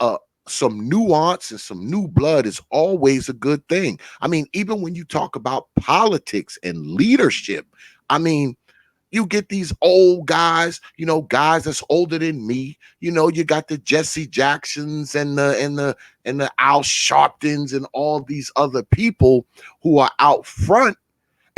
some nuance and some new blood is always a good thing. I mean, even when you talk about politics and leadership, I mean, you get these old guys, guys that's older than me. You got the Jesse Jacksons and the Al Sharptons and all these other people who are out front.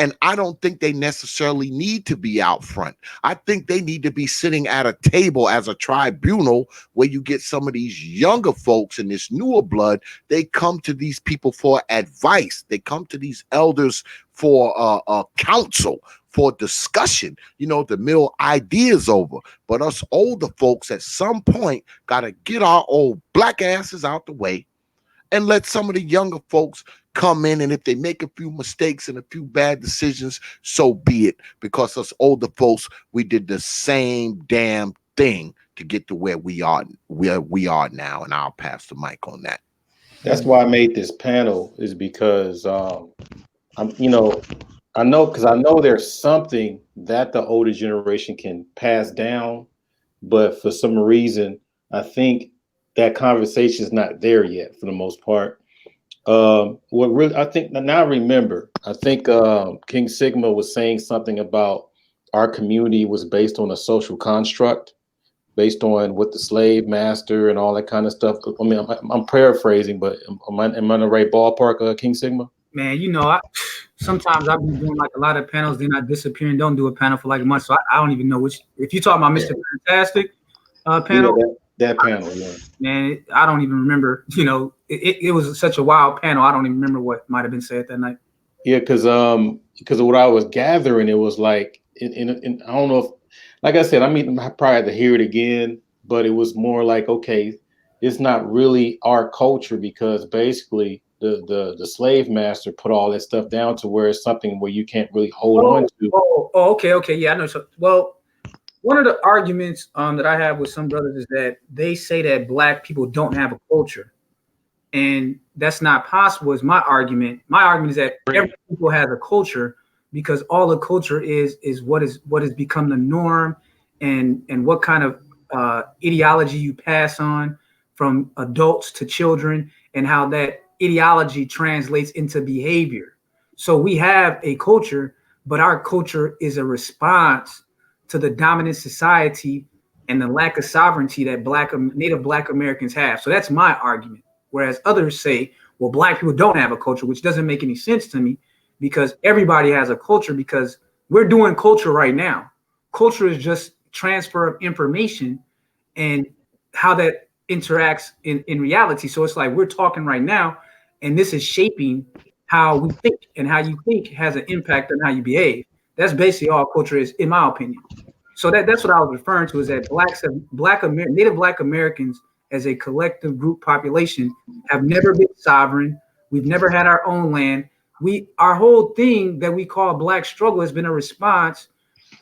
And I don't think they necessarily need to be out front. I think they need to be sitting at a table as a tribunal where you get some of these younger folks and this newer blood. They come to these people for advice. They come to these elders for counsel, for discussion, to mill ideas over. But us older folks at some point got to get our old black asses out the way and let some of the younger folks come in. And if they make a few mistakes and a few bad decisions, so be it. Because us older folks, we did the same damn thing to get to where we are now. And I'll pass the mic on that.
That's why I made this panel, is because I know there's something that the older generation can pass down, but for some reason, I think that conversation is not there yet for the most part. I think now I remember, I think King Sigma was saying something about our community was based on a social construct, based on what the slave master and all that kind of stuff. I mean, I'm paraphrasing, but am I in the right ballpark, King Sigma?
Man, sometimes I've been doing like a lot of panels, then I disappear and don't do a panel for like a month. So I don't even know which. If you talk about Mr. Fantastic panel,
that panel, yeah.
Man, I don't even remember. It was such a wild panel. I don't even remember what might have been said that night.
Yeah, because of what I was gathering, it was like, I don't know if, like I said, I probably had to hear it again, but it was more like, okay, it's not really our culture, because basically the slave master put all that stuff down to where it's something where you can't really hold on to.
Okay, yeah, I know. So, well, one of the arguments that I have with some brothers is that they say that Black people don't have a culture, and that's not possible. Is my argument. My argument is that every people has a culture, because all the culture is what has become the norm, and what kind of ideology you pass on from adults to children, and how that ideology translates into behavior. So we have a culture, but our culture is a response to the dominant society and the lack of sovereignty that Native Black Americans have. So that's my argument. Whereas others say, well, Black people don't have a culture, which doesn't make any sense to me, because everybody has a culture, because we're doing culture right now. Culture is just transfer of information and how that interacts in reality. So it's like we're talking right now, and this is shaping how we think, and how you think has an impact on how you behave. That's basically all culture is, in my opinion. So that's what I was referring to, is that Native Black Americans as a collective group population have never been sovereign. We've never had our own land. Our whole thing that we call Black struggle has been a response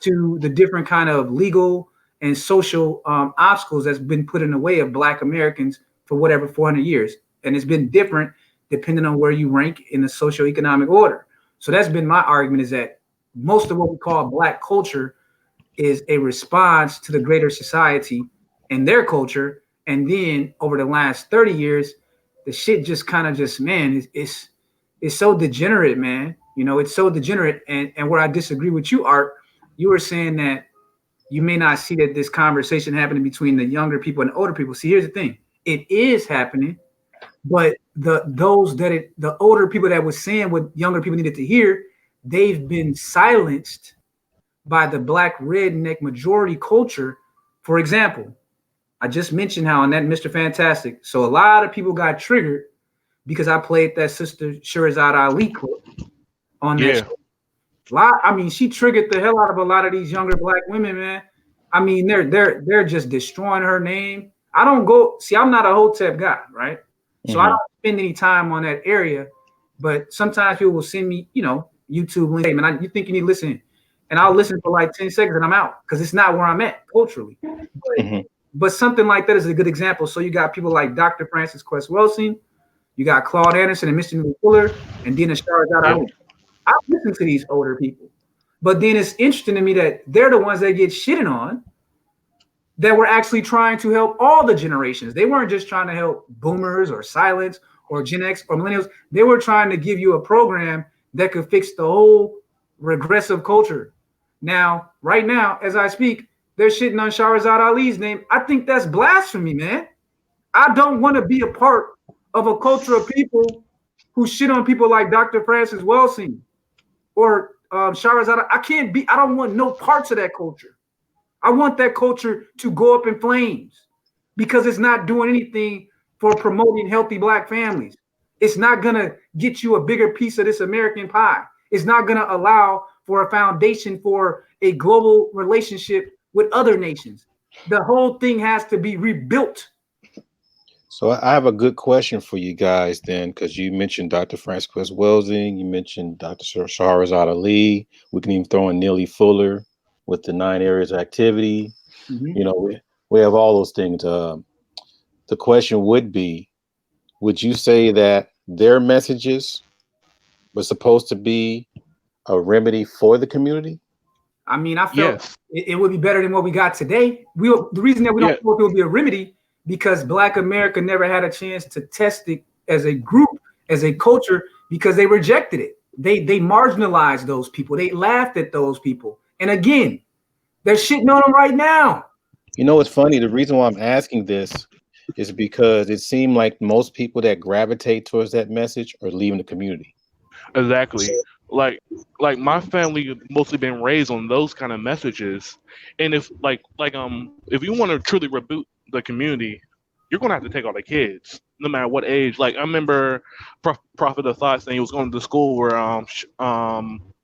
to the different kind of legal and social obstacles that's been put in the way of Black Americans for whatever 400 years. And it's been different depending on where you rank in the socioeconomic order. So that's been my argument, is that most of what we call Black culture is a response to the greater society and their culture. And then over the last 30 years, the shit just kind of man, it's so degenerate, man. It's so degenerate. And where I disagree with you, Art, you were saying that you may not see that this conversation happening between the younger people and the older people. See, here's the thing. It is happening, but the older people that was saying what younger people needed to hear, they've been silenced by the Black redneck majority culture. For example, I just mentioned how on that Mr. Fantastic, so a lot of people got triggered because I played that Sister Shirazad Ali clip on that show. She triggered the hell out of a lot of these younger Black women, man. I mean, they're just destroying her name. I'm not a Hotep guy, right? So I don't spend any time on that area, but sometimes people will send me, YouTube links, man, you think you need to listen, and I'll listen for like 10 seconds and I'm out, because it's not where I'm at culturally. But something like that is a good example. So you got people like Dr. Francis Quest Welsing, you got Claude Anderson and Mr. Newton Fuller, and Dina Sharazad Ali. I listen to these older people, but then it's interesting to me that they're the ones that get shitted on, that were actually trying to help all the generations. They weren't just trying to help boomers or silents or Gen X or millennials. They were trying to give you a program that could fix the whole regressive culture. Now, right now, as I speak, they're shitting on Shahrazad Ali's name. I think that's blasphemy, man. I don't want to be a part of a culture of people who shit on people like Dr. Francis Welsing or Shahrazad, I don't want no parts of that culture. I want that culture to go up in flames because it's not doing anything for promoting healthy black families. It's not going to get you a bigger piece of this American pie. It's not going to allow for a foundation for a global relationship with other nations. The whole thing has to be rebuilt.
So I have a good question for you guys then, because you mentioned Dr. Francis Welsing, you mentioned Dr. Shahrazad Ali. We can even throw in Neely Fuller with the 9 areas of activity.
Mhm.
You know, we have all those things. The question would be, would you say that their messages were supposed to be a remedy for the community?
I mean, I felt
Yes.
it would be better than what we got today. The reason that we don't
Yeah.
know if it would be a remedy because Black America never had a chance to test it as a group, as a culture, because they rejected it. They marginalized those people. They laughed at those people. And again, they're shitting on them right now.
You know, it's funny. The reason why I'm asking this is because it seemed like most people that gravitate towards that message are leaving the community.
Exactly. Like my family mostly been raised on those kind of messages. And if if you want to truly reboot the community, you're gonna have to take all the kids, no matter what age. Like I remember Prophet of Thought saying he was going to the school where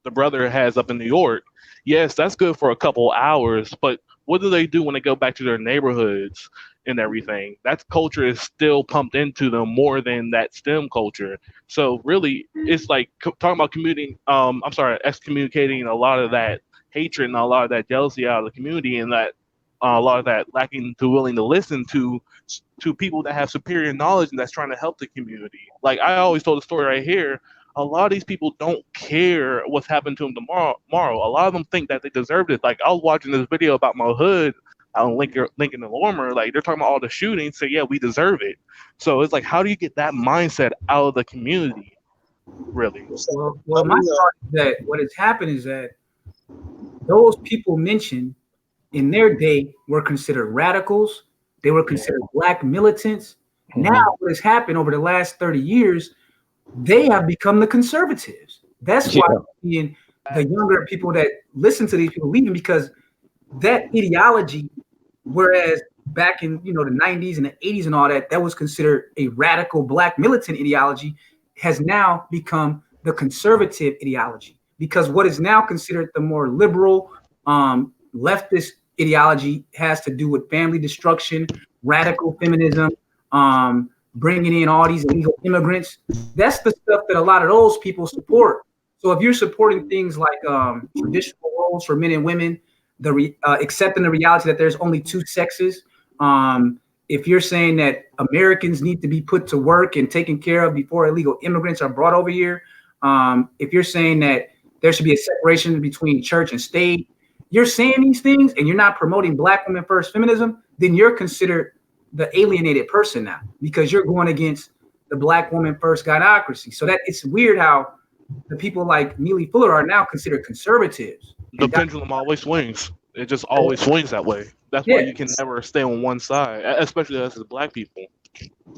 the brother has up in New York. Yes, that's good for a couple hours, but what do they do when they go back to their neighborhoods and everything? That culture is still pumped into them more than that STEM culture. So really, it's like talking about commuting. I'm sorry, excommunicating a lot of that hatred and a lot of that jealousy out of the community, and that a lot of that lacking to willing to listen to people that have superior knowledge and that's trying to help the community. Like I always told the story right here. A lot of these people don't care what's happened to them tomorrow. A lot of them think that they deserved it. Like I was watching this video about my hood on Lincoln and Lorimer. Like they're talking about all the shootings. So yeah, we deserve it. So it's like, how do you get that mindset out of the community? Really?
Well, my thought is that what has happened is that those people mentioned in their day were considered radicals. They were considered black militants. Now, what has happened over the last 30 years, they have become the conservatives. That's why being the younger people that listen to these people leaving because that ideology, whereas back in the 90s and the 80s and all that, that was considered a radical black militant ideology, has now become the conservative ideology. Because what is now considered the more liberal leftist ideology has to do with family destruction, radical feminism, bringing in all these illegal immigrants. That's the stuff that a lot of those people support. So if you're supporting things like traditional roles for men and women, accepting the reality that there's only 2 sexes, if you're saying that Americans need to be put to work and taken care of before illegal immigrants are brought over here, if you're saying that there should be a separation between church and state, you're saying these things and you're not promoting Black women first feminism, then you're considered the alienated person now because you're going against the Black woman first gynocracy. So that it's weird how the people like Neely Fuller are now considered conservatives.
The pendulum always swings. It just always swings that way. That's why you can never stay on one side, especially us as Black people.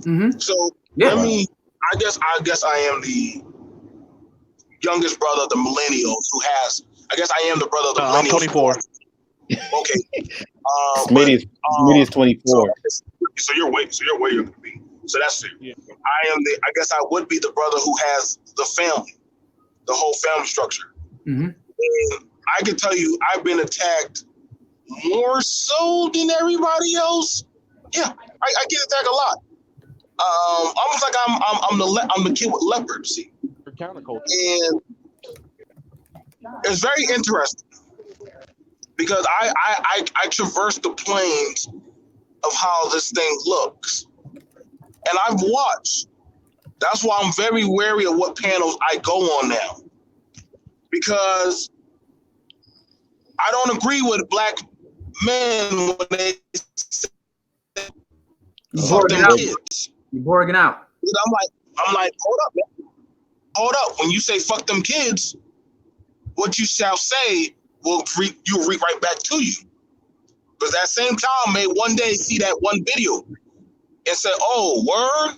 Mm-hmm.
So I guess I am the youngest brother of the millennials who has. I guess I am the brother of the millennials.
I'm 24.
Okay.
Smitty is 24.
So you're way younger than me. So that's it.
Yeah.
I guess I would be the brother who has the family, the whole family structure.
Mm-hmm.
And I can tell you, I've been attacked more so than everybody else. Yeah, I get attacked a lot. Almost like I'm the kid with leprosy.
Counterculture.
And it's very interesting because I traverse the planes of how this thing looks, and I've watched. That's why I'm very wary of what panels I go on now, because I don't agree with Black men when they fuck them kids.
You're boring out.
I'm like, hold up, man. Hold up. When you say fuck them kids, what you shall say will read right back to you. Because that same child may one day see that one video and say, oh, word?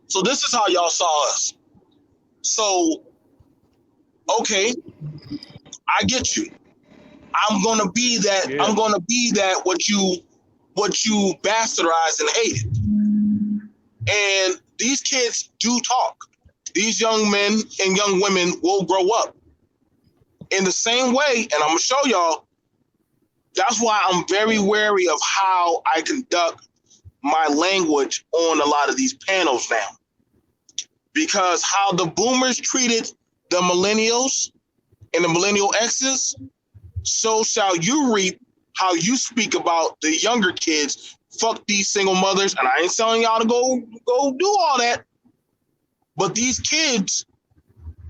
So this is how y'all saw us. So, okay. I get you. I'm gonna be that.
Yeah.
I'm gonna be that what you bastardized and hated. And these kids do talk. These young men and young women will grow up in the same way. And I'm gonna show y'all. That's why I'm very wary of how I conduct my language on a lot of these panels now. Because how the boomers treated the millennials and the millennial X's, so shall you reap how you speak about the younger kids. Fuck these single mothers. And I ain't telling y'all to go do all that. But these kids,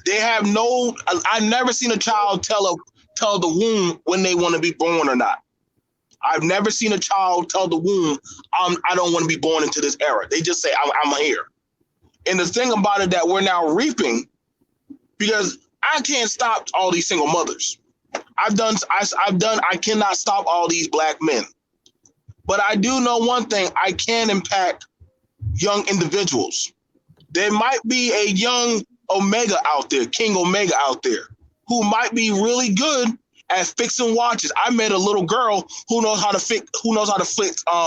they have no, I've never seen a child tell the womb when they want to be born or not. I've never seen a child tell the womb, I don't want to be born into this era. They just say, I'm here. And the thing about it that we're now reaping, because I can't stop all these single mothers. I cannot stop all these black men. But I do know one thing, I can impact young individuals. There might be a young Omega out there, King Omega out there, who might be really good at fixing watches. I met a little girl who knows how to fix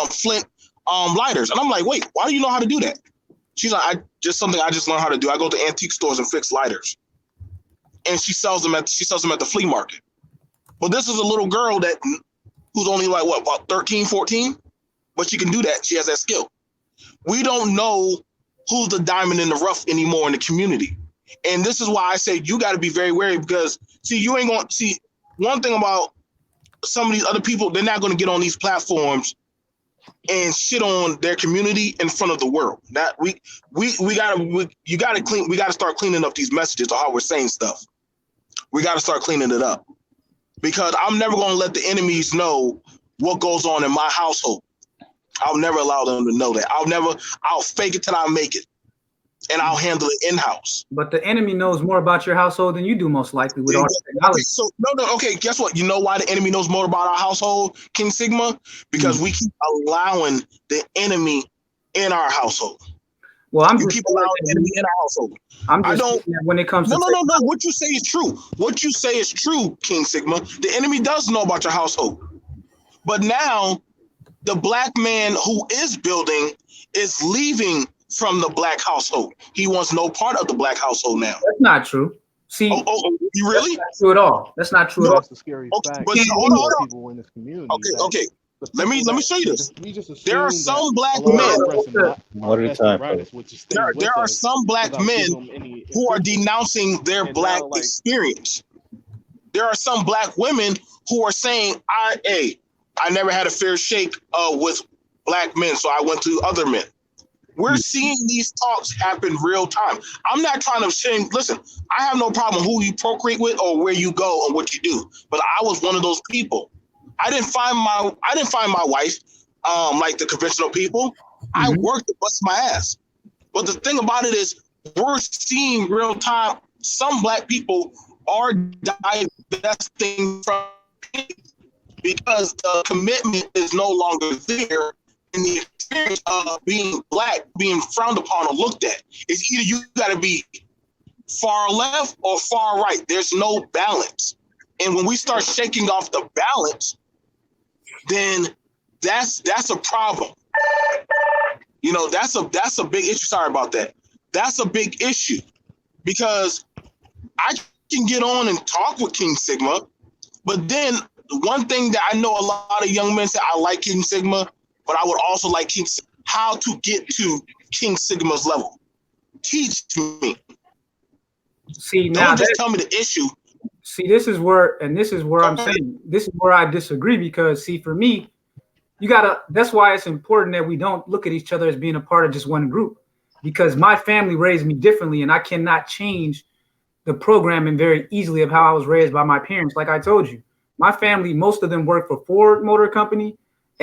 flint lighters. And I'm like, wait, why do you know how to do that? She's like, something I just learned how to do. I go to antique stores and fix lighters. And she sells them at the flea market. But this is a little girl who's only like about 13, 14, but she can do that. She has that skill. We don't know who's the diamond in the rough anymore in the community. And this is why I say you got to be very wary, because you ain't going to see one thing about some of these other people. They're not going to get on these platforms and shit on their community in front of the world. That you got to start cleaning up these messages of how we're saying stuff. We got to start cleaning it up, because I'm never going to let the enemies know what goes on in my household. I'll never allow them to know that. I'll fake it till I make it, and I'll handle it in-house.
But the enemy knows more about your household than you do, most likely, with all the technology.
Okay, guess what? You know why the enemy knows more about our household, King Sigma? Because we keep allowing the enemy in our household.
Well, I'm
you
just
keep allowing the enemy in our household.
I don't. When it comes to
no. What you say is true. What you say is true, King Sigma. The enemy does know about your household, but now the black man who is building is leaving from the black household. He wants no part of the black household now.
That's not true. See,
you really?
That's not true at all. That's not true at all.
That's the scary fact.
But hold on.
People in this community.
Okay. Let me show you this. There are some black
men.
One at a time.
There are some black men who are denouncing their black experience. There are some black women who are saying, I never had a fair shake with black men, so I went to other men. We're seeing these talks happen real time. I'm not trying to shame. Listen, I have no problem who you procreate with or where you go or what you do. But I was one of those people. I didn't find my wife like the conventional people. I worked to bust my ass. But the thing about it is, we're seeing real time. Some black people are divesting from it because the commitment is no longer there, and the experience of being black being frowned upon or looked at. It's either you got to be far left or far right. There's no balance. And when we start shaking off the balance, then that's a problem. You know, that's a big issue. Sorry about that. That's a big issue, because I can get on and talk with King Sigma, but then one thing that I know a lot of young men say, I like King Sigma, but I would also like King Sigma. How to get to King Sigma's level? Teach me.
See, now
don't just tell me the issue.
See, this is where I'm saying, this is where I disagree, because see, for me, that's why it's important that we don't look at each other as being a part of just one group, because my family raised me differently, and I cannot change the programming very easily of how I was raised by my parents. Like I told you, my family, most of them work for Ford Motor Company,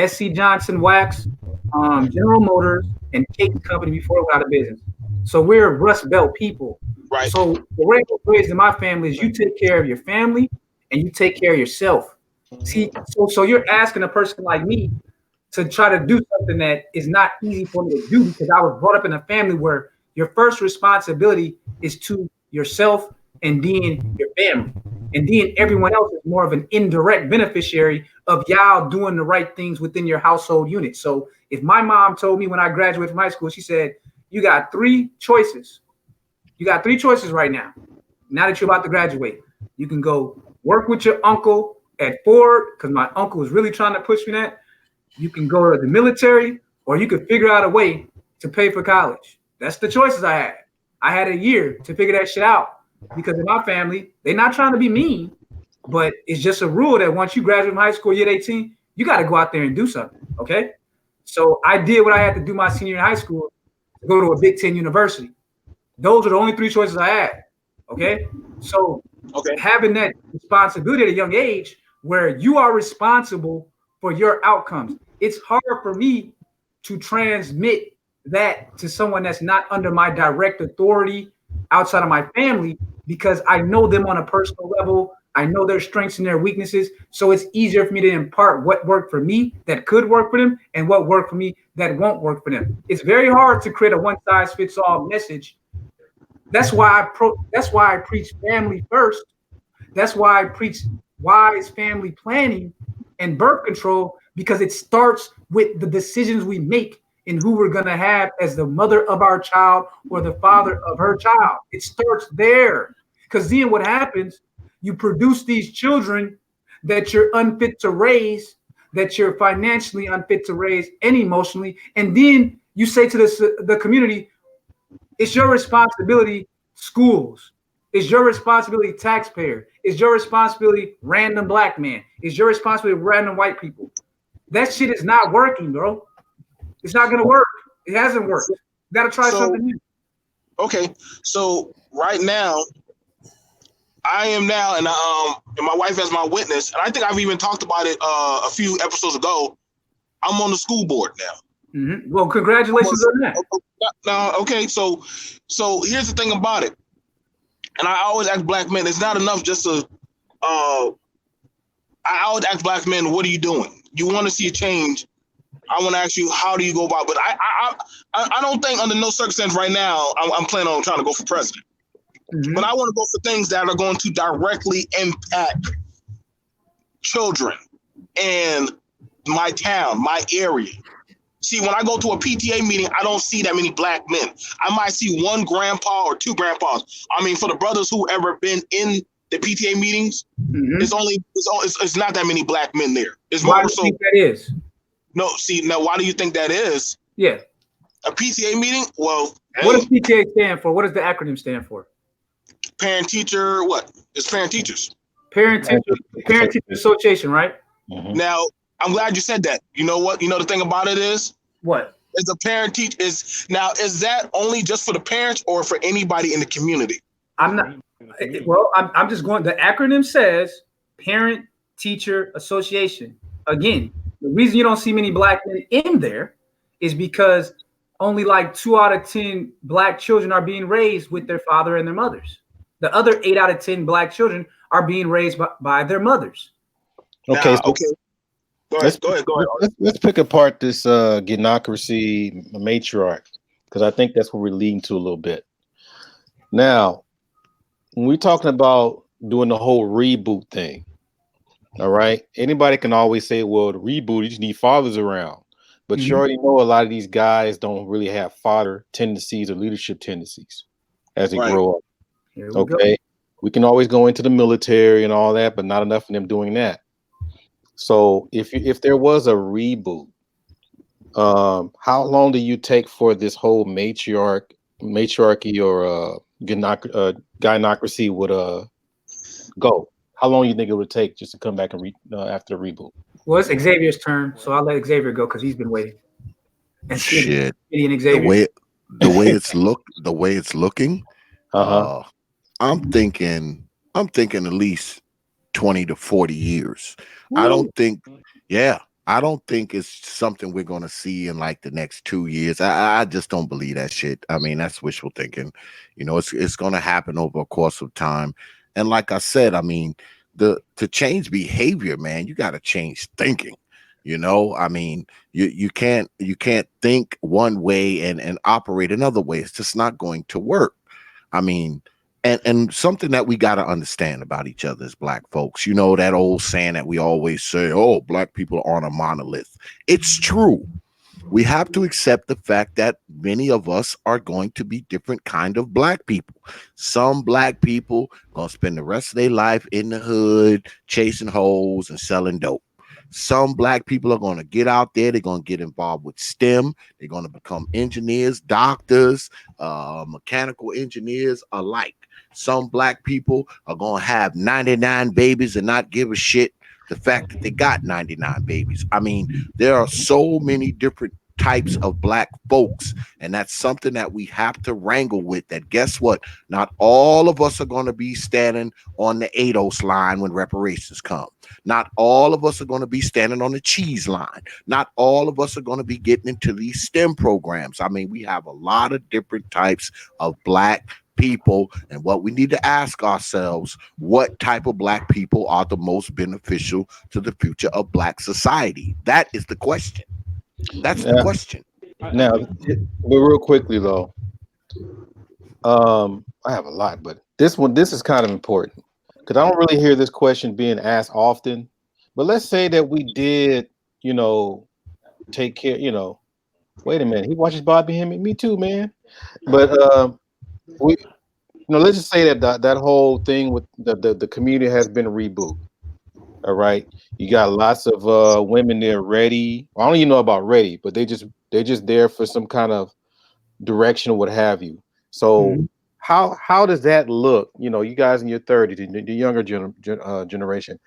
SC Johnson Wax, General Motors, and Cake Company before we got out of business. So we're Rust Belt people.
Right.
So the way it's raised in my family is you take care of your family and you take care of yourself. See, so you're asking a person like me to try to do something that is not easy for me to do, because I was brought up in a family where your first responsibility is to yourself and then your family. And then everyone else is more of an indirect beneficiary of y'all doing the right things within your household unit. So if my mom told me when I graduated from high school, she said, you got three choices. You got three choices right now. Now that you're about to graduate, you can go work with your uncle at Ford, because my uncle was really trying to push me that. You can go to the military, or you could figure out a way to pay for college. That's the choices I had. I had a year to figure that shit out because in my family, they're not trying to be mean, but it's just a rule that once you graduate from high school, you're 18, you got to go out there and do something. Okay. So I did what I had to do my senior year in high school to go to a Big Ten university. Those are the only three choices I had. Okay. So having that responsibility at a young age where you are responsible for your outcomes, it's hard for me to transmit that to someone that's not under my direct authority outside of my family, because I know them on a personal level. I know their strengths and their weaknesses. So it's easier for me to impart what worked for me that could work for them and what worked for me that won't work for them. It's very hard to create a one-size-fits-all message. That's why I preach family first. That's why I preach wise family planning and birth control, because it starts with the decisions we make and who we're going to have as the mother of our child or the father of her child. It starts there, because then what happens, you produce these children that you're unfit to raise, that you're financially unfit to raise and emotionally. And then you say to the community, it's your responsibility, schools. It's your responsibility, taxpayer. It's your responsibility, random black man. It's your responsibility, random white people. That shit is not working, bro. It's not going to work. It hasn't worked. You got to try something new.
Okay, so right now, I am now, and my wife as my witness, and I think I've even talked about it a few episodes ago. I'm on the school board now.
Mm-hmm. Well, congratulations on that.
Now, okay, so here's the thing about it, and I always ask black men, it's not enough just to. I always ask black men, what are you doing? You want to see a change? I want to ask you, how do you go about? But I don't think under no circumstance right now I'm planning on trying to go for president. Mm-hmm. But I want to go for things that are going to directly impact children and my town, my area. See, when I go to a PTA meeting, I don't see that many black men. I might see one grandpa or two grandpas. I mean, for the brothers who ever been in the PTA meetings, mm-hmm. it's not that many black men there. It's
why do you think that is?
No, see, now why do you think that is?
Yeah.
A PTA meeting? Well,
what does PTA stand for? What does the acronym stand for?
Parent teacher, what? It's parent teachers.
Parent teacher association, right?
Mm-hmm. Now, I'm glad you said that. You know what? You know the thing about it is?
What?
Is a parent teach is that only just for the parents or for anybody in the community?
I'm not. Well, I'm just going. The acronym says Parent Teacher Association. Again, the reason you don't see many black men in there is because only like 2 out of 10 black children are being raised with their father and their mothers. The other 8 out of 10 black children are being raised by their mothers.
Okay.
Now, okay. Go ahead.
Let's pick apart this gynocracy matriarch, because I think that's what we're leading to a little bit. Now, when we're talking about doing the whole reboot thing, all right, anybody can always say, well, the reboot, you just need fathers around. But you already know a lot of these guys don't really have father tendencies or leadership tendencies as they grow up. Okay. We can always go into the military and all that, but not enough of them doing that. So if there was a reboot, how long do you take for this whole matriarchy or gynocracy would go? How long do you think it would take just to come back and after the reboot?
Well, it's Xavier's turn, so I'll let Xavier go because he's been waiting.
And shit,
Xavier.
the way it's looking, I'm thinking at least 20 to 40 years. Woo. I don't think it's something we're going to see in like the next 2 years. I just don't believe that shit. I mean, that's wishful thinking. You know, it's going to happen over a course of time. And like I said, I mean, to change behavior, man, you got to change thinking. You know, I mean, you can't think one way and operate another way. It's just not going to work. I mean, And something that we got to understand about each other as black folks, you know, that old saying that we always say, oh, black people aren't a monolith. It's true. We have to accept the fact that many of us are going to be different kind of black people. Some black people gonna spend the rest of their life in the hood chasing hoes and selling dope. Some black people are going to get out there. They're going to get involved with STEM. They're going to become engineers, doctors, mechanical engineers alike. Some black people are going to have 99 babies and not give a shit the fact that they got 99 babies. I mean, there are so many different types of black folks, and that's something that we have to wrangle with. That guess what? Not all of us are going to be standing on the ADOS line when reparations come. Not all of us are going to be standing on the cheese line. Not all of us are going to be getting into these STEM programs. I mean, we have a lot of different types of black people, and what we need to ask ourselves, what type of black people are the most beneficial to the future of black society? That is the question. That's the
Now,
question.
I
now,
think
but real quickly though, I have a lot, but this is kind of important because I don't really hear this question being asked often. But let's say that we did, you know, take care. Wait a minute, he watches Bobby Hemming. Me too, man. But we, let's just say that that whole thing with the community has been reboot. All right, you got lots of women there ready. I don't even know about ready, but they just there for some kind of direction or what have you. So
Mhm.
how does that look? You guys in your 30s, the younger generation.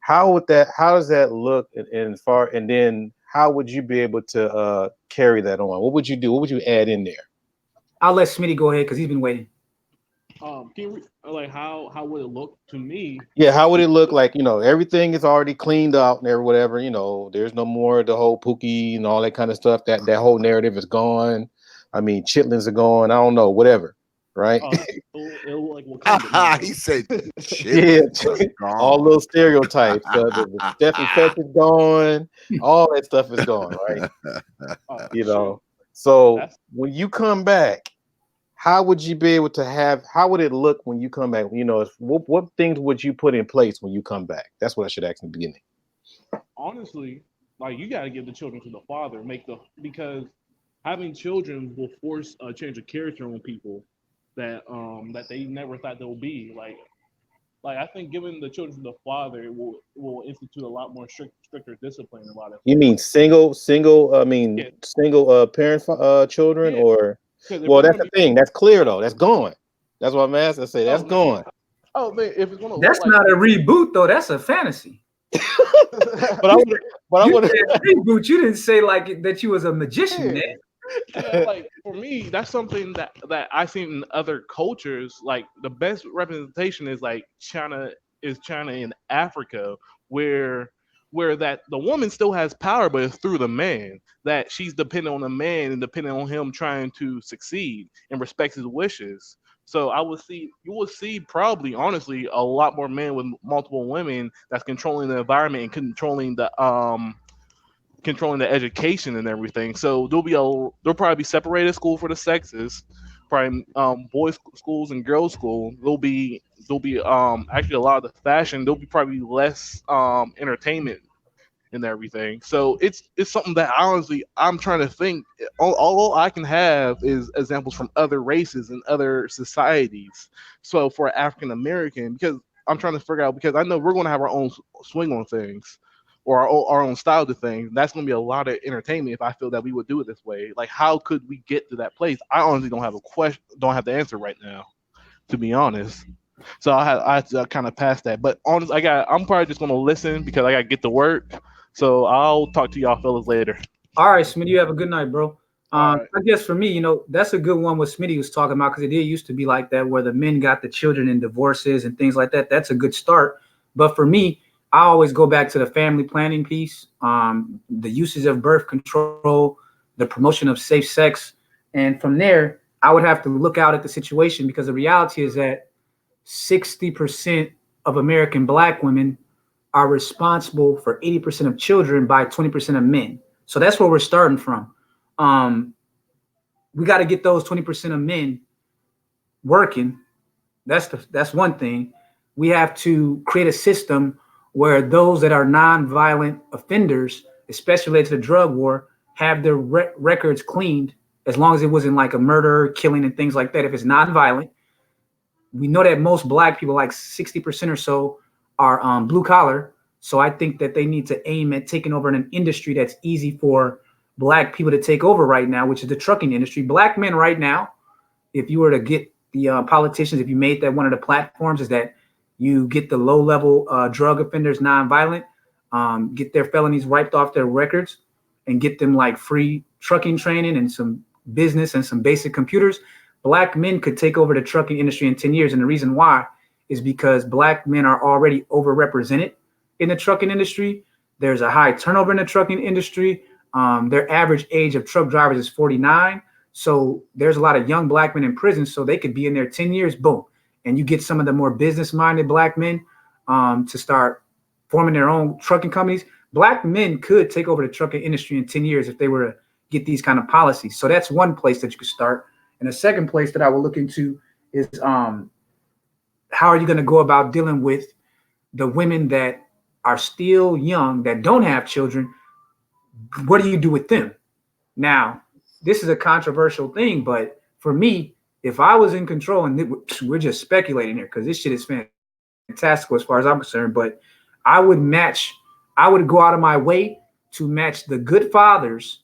How does that look and then how would you be able to carry that on? What would you do? What would you add in there?
I'll let Smitty go ahead because he's been waiting.
can you like how would it look to me?
Yeah, how would it look like? Everything is already cleaned out and whatever. There's no more the whole Pookie and all that kind of stuff. That whole narrative is gone. I mean, chitlins are gone. I don't know, whatever, right?
It'll like Wakanda now.
He said
Yeah,
chitlins are
all
gone.
those stereotypes. The Steph and Fetch is gone. All that stuff is gone, right? You
Shoot,
know. So
that's
when you come back, how would you be able to have? How would it look when you come back? What things would you put in place when you come back? That's what I should ask in the beginning.
honestly like you got to give the children to the father, because having children will force a change of character on people that they never thought they'll be. Like I think giving the children to the father will institute a lot more stricter discipline in a lot of
You mean
ways.
single? I mean
Yeah,
single parent children,
yeah.
or
Because if
well,
it's
that's
gonna
the
be
thing. That's clear though. That's gone. That's what I'm asking. I say that's
oh no,
gone.
oh man, if it's gonna look
That's
like
not a reboot though. That's a fantasy.
But I
You
would.
said,
But I
you
would.
said reboot. You didn't say like that you was a magician,
yeah.
man.
Yeah, like for me, that's something that I've seen in other cultures. Like the best representation is like China in Africa, where that the woman still has power, but it's through the man. That she's dependent on the man and dependent on him trying to succeed and respect his wishes. So you will see probably honestly a lot more men with multiple women that's controlling the environment and controlling the education and everything. So there'll probably be separated school for the sexes, probably boys schools and girls school. There'll be actually a lot of the fashion. There'll be probably less entertainment and everything. So it's something that honestly I'm trying to think. All I can have is examples from other races and other societies. So for African American, because I'm trying to figure out because I know we're going to have our own swing on things. Or our own style to things. That's going to be a lot of entertainment if I feel that we would do it this way. Like, how could we get to that place? I honestly don't have a question, don't have the answer right now, to be honest. So I have to kind of pass that. But honestly, I'm probably just gonna listen because I gotta get to work. So I'll talk to y'all fellas later.
All right, Smitty, you have a good night, bro.
All right.
I guess for me, that's a good one what Smitty was talking about because it did used to be like that where the men got the children in divorces and things like that. That's a good start. But for me, I always go back to the family planning piece, the uses of birth control, the promotion of safe sex. And from there, I would have to look out at the situation because the reality is that 60% of American black women are responsible for 80% of children by 20% of men. So that's where we're starting from. Um, we got to get those 20% of men working, That's one thing. We have to create a system where those that are non-violent offenders, especially related to the drug war, have their records cleaned as long as it wasn't like a murder, killing, and things like that. If it's non-violent, we know that most black people, like 60% or so, are blue collar. So I think that they need to aim at taking over an industry that's easy for black people to take over right now, which is the trucking industry. Black men right now, if you were to get the politicians, if you made that one of the platforms, is that you get the low level drug offenders nonviolent, get their felonies wiped off their records, and get them like free trucking training and some business and some basic computers. Black men could take over the trucking industry in 10 years. And the reason why is because black men are already overrepresented in the trucking industry. There's a high turnover in the trucking industry. Their average age of truck drivers is 49. So there's a lot of young black men in prison. So they could be in there 10 years, boom. And you get some of the more business-minded black men to start forming their own trucking companies. Black men could take over the trucking industry in 10 years if they were to get these kind of policies. So that's one place that you could start. And the second place that I will look into is how are you going to go about dealing with the women that are still young, that don't have children? What do you do with them? Now, this is a controversial thing, but for me, if I was in control, and we're just speculating here because this shit is fantastical as far as I'm concerned, but I would go out of my way to match the good fathers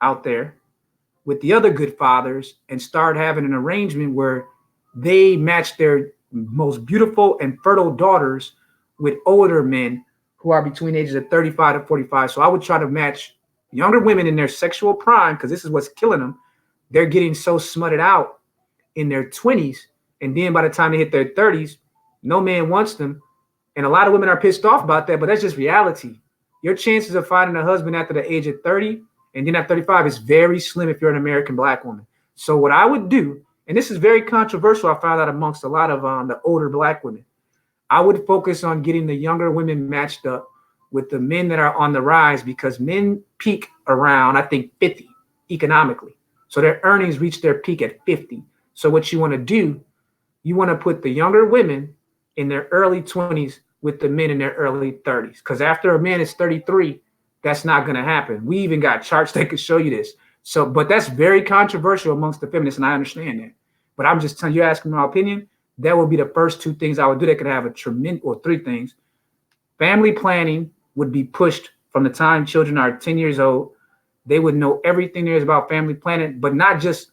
out there with the other good fathers and start having an arrangement where they match their most beautiful and fertile daughters with older men who are between ages of 35 to 45. So I would try to match younger women in their sexual prime, because this is what's killing them. They're getting so smutted out in their 20s. And then by the time they hit their 30s, no man wants them. And a lot of women are pissed off about that, but that's just reality. Your chances of finding a husband after the age of 30 and then at 35 is very slim if you're an American black woman. So what I would do, and this is very controversial, I found out amongst a lot of the older black women, I would focus on getting the younger women matched up with the men that are on the rise, because men peak around, I think, 50 economically. So their earnings reach their peak at 50. So what you want to do, you want to put the younger women in their early 20s with the men in their early 30s. Because after a man is 33, that's not going to happen. We even got charts that could show you this. So, but that's very controversial amongst the feminists, and I understand that. But I'm just telling you, asking my opinion, that would be the first two things I would do that could have a tremendous, or three things. Family planning would be pushed from the time children are 10 years old. They would know everything there is about family planning, but not just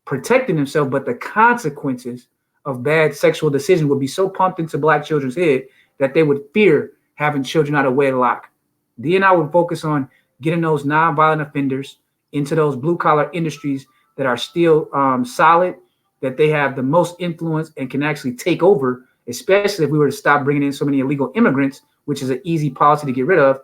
protecting themselves, but the consequences of bad sexual decisions would be so pumped into black children's head that they would fear having children out of wedlock. Then I would focus on getting those nonviolent offenders into those blue collar industries that are still solid, that they have the most influence and can actually take over, especially if we were to stop bringing in so many illegal immigrants, which is an easy policy to get rid of.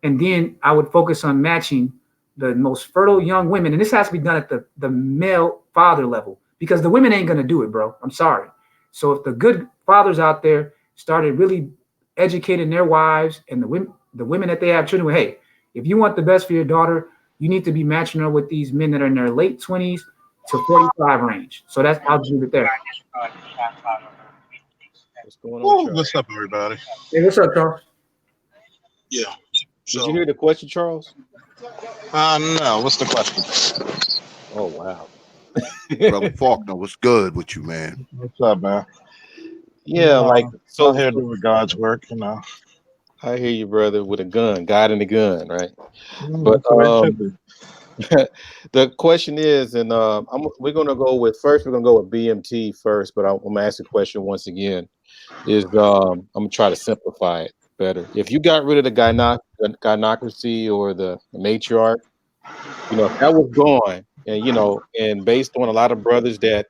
And then I would focus on matching the most fertile young women. And this has to be done at the male father level, because the women ain't going to do it, bro. I'm sorry. So if the good fathers out there started really educating their wives and the women that they have children with, hey, if you want the best for your daughter, you need to be matching her with these men that are in their late 20s to 45 range. So that's, I'll leave it there.
What's going on, Charles?
What's up, everybody?
Hey, what's up, Charles?
Yeah.
Did you hear the question, Charles?
No. What's the question?
Oh, wow.
Brother Faulkner, what's good with you, man?
What's up, man?
Yeah, like,
so here doing God's work, you know.
I hear you, brother, with a gun, God and a gun, right? But
That's the way it should be.
the question is, and we're gonna go with BMT first, but I'm gonna ask the question once again. Is I'm gonna try to simplify it better. If you got rid of the gynocracy or the matriarch, you know, if that was gone, and you know, and based on a lot of brothers that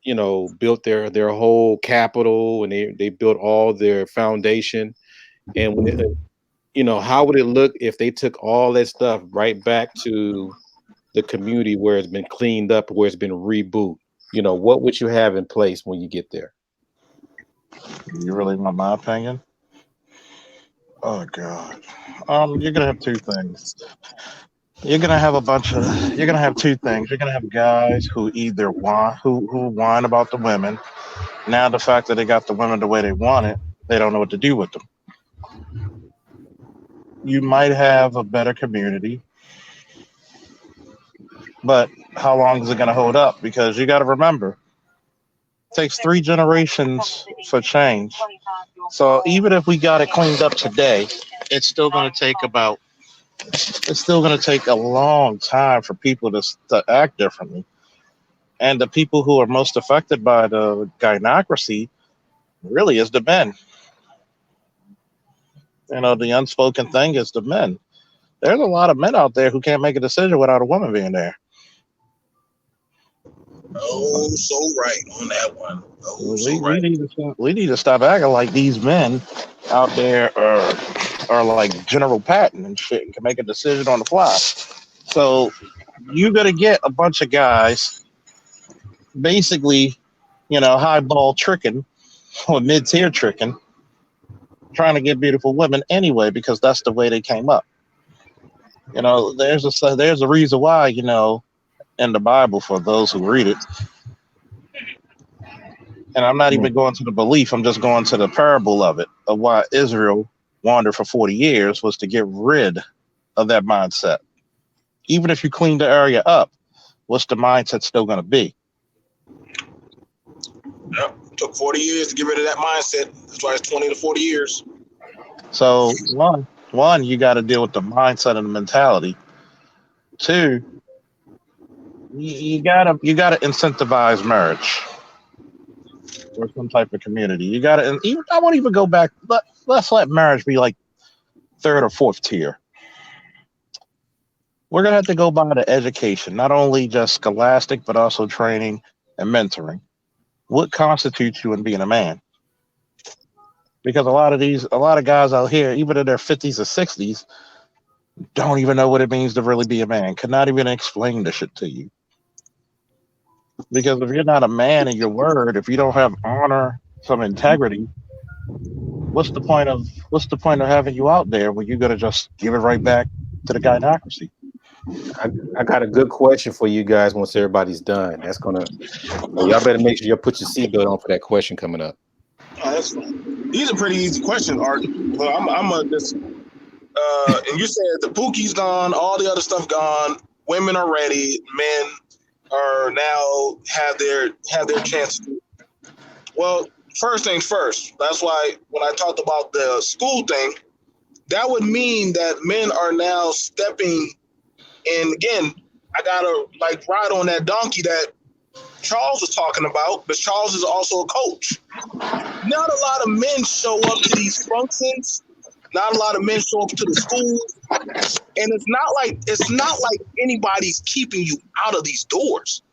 you know built their whole capital, and they built all their foundation, and when you know, how would it look if they took all that stuff right back to the community where it's been cleaned up, where it's been reboot? You know, what would you have in place when you get there?
You really want my opinion? Oh God. You're gonna have two things. you're gonna have a bunch of you're gonna have two things. You're gonna have guys who either who whine about the women. Now the fact that they got the women the way they want it, they don't know what to do with them. You might have a better community, but how long is it gonna hold up? Because you gotta remember, it takes 3 generations for change. So even if we got it cleaned up today, it's still gonna take about it's still gonna take a long time for people to act differently. And the people who are most affected by the gynocracy really is the men. The unspoken thing is the men. There's a lot of men out there who can't make a decision without a woman being there.
Oh, so right on that one. Oh, so
We
right.
need to stop acting like these men out there are like General Patton and shit and can make a decision on the fly. So you're gonna get a bunch of guys basically, highball tricking or mid tier tricking, trying to get beautiful women anyway because that's the way they came up. There's a reason why in the Bible for those who read it. And I'm not even going to the belief, I'm just going to the parable of it, of why Israel wandered for 40 years was to get rid of that mindset. Even if you clean the area up, what's the mindset still going to be?
Yep. Took 40 years to get rid of that mindset. That's why it's 20 to 40 years.
So one, you got to deal with the mindset and the mentality. Two, you gotta incentivize marriage or some type of community. You gotta, and even I won't even go back. Let's let marriage be like third or fourth tier. We're gonna have to go by the education, not only just scholastic, but also training and mentoring. What constitutes you in being a man? Because a lot of guys out here, even in their 50s or 60s, don't even know what it means to really be a man. Could not even explain the shit to you. Because if you're not a man in your word, if you don't have honor, some integrity, what's the point of having you out there when you're gonna just give it right back to the gynocracy?
I got a good question for you guys once everybody's done. That's gonna y'all better make sure you put your seatbelt on for that question coming up.
Oh, that's fine. These are pretty easy questions, Art. Well, I'm a just and you said the Pookie's gone, all the other stuff gone. Women are ready. Men are now have their chance. Well, first things first. That's why when I talked about the school thing, that would mean that men are now stepping. And again, I gotta like ride on that donkey that Charles was talking about, but Charles is also a coach. Not a lot of men show up to these functions. Not a lot of men show up to the schools, and it's not like anybody's keeping you out of these doors.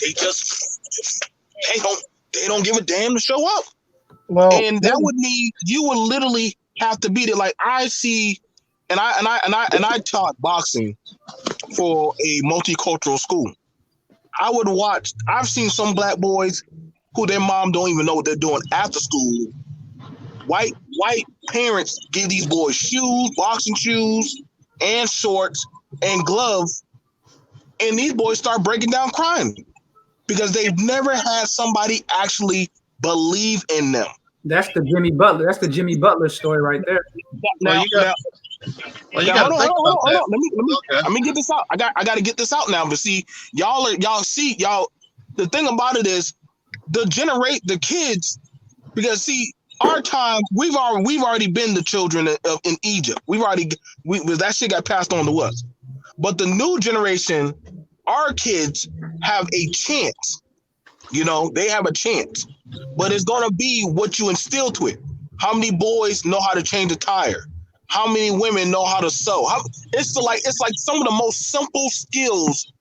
They just they don't give a damn to show up,
Well,
and that would mean you would literally have to be there. Like I see, and I taught boxing for a multicultural school. I would watch. I've seen some black boys who their mom don't even know what they're doing after school. White parents give these boys shoes, boxing shoes, and shorts and gloves, and these boys start breaking down crying because they've never had somebody actually believe in them.
That's the Jimmy Butler. That's the Jimmy Butler story right there.
well,
Now,
you got,
now,
well, you
now,
got to think about
hold
that.
on.
Okay.
Let me get this out. I got to get this out now. But see, y'all see y'all. The thing about it is the kids, because see, our time we've already been the children in Egypt. That shit got passed on to us. But the new generation, our kids have a chance. They have a chance, but it's gonna be what you instill to it. How many boys know how to change a tire? How many women know how to sew? It's like some of the most simple skills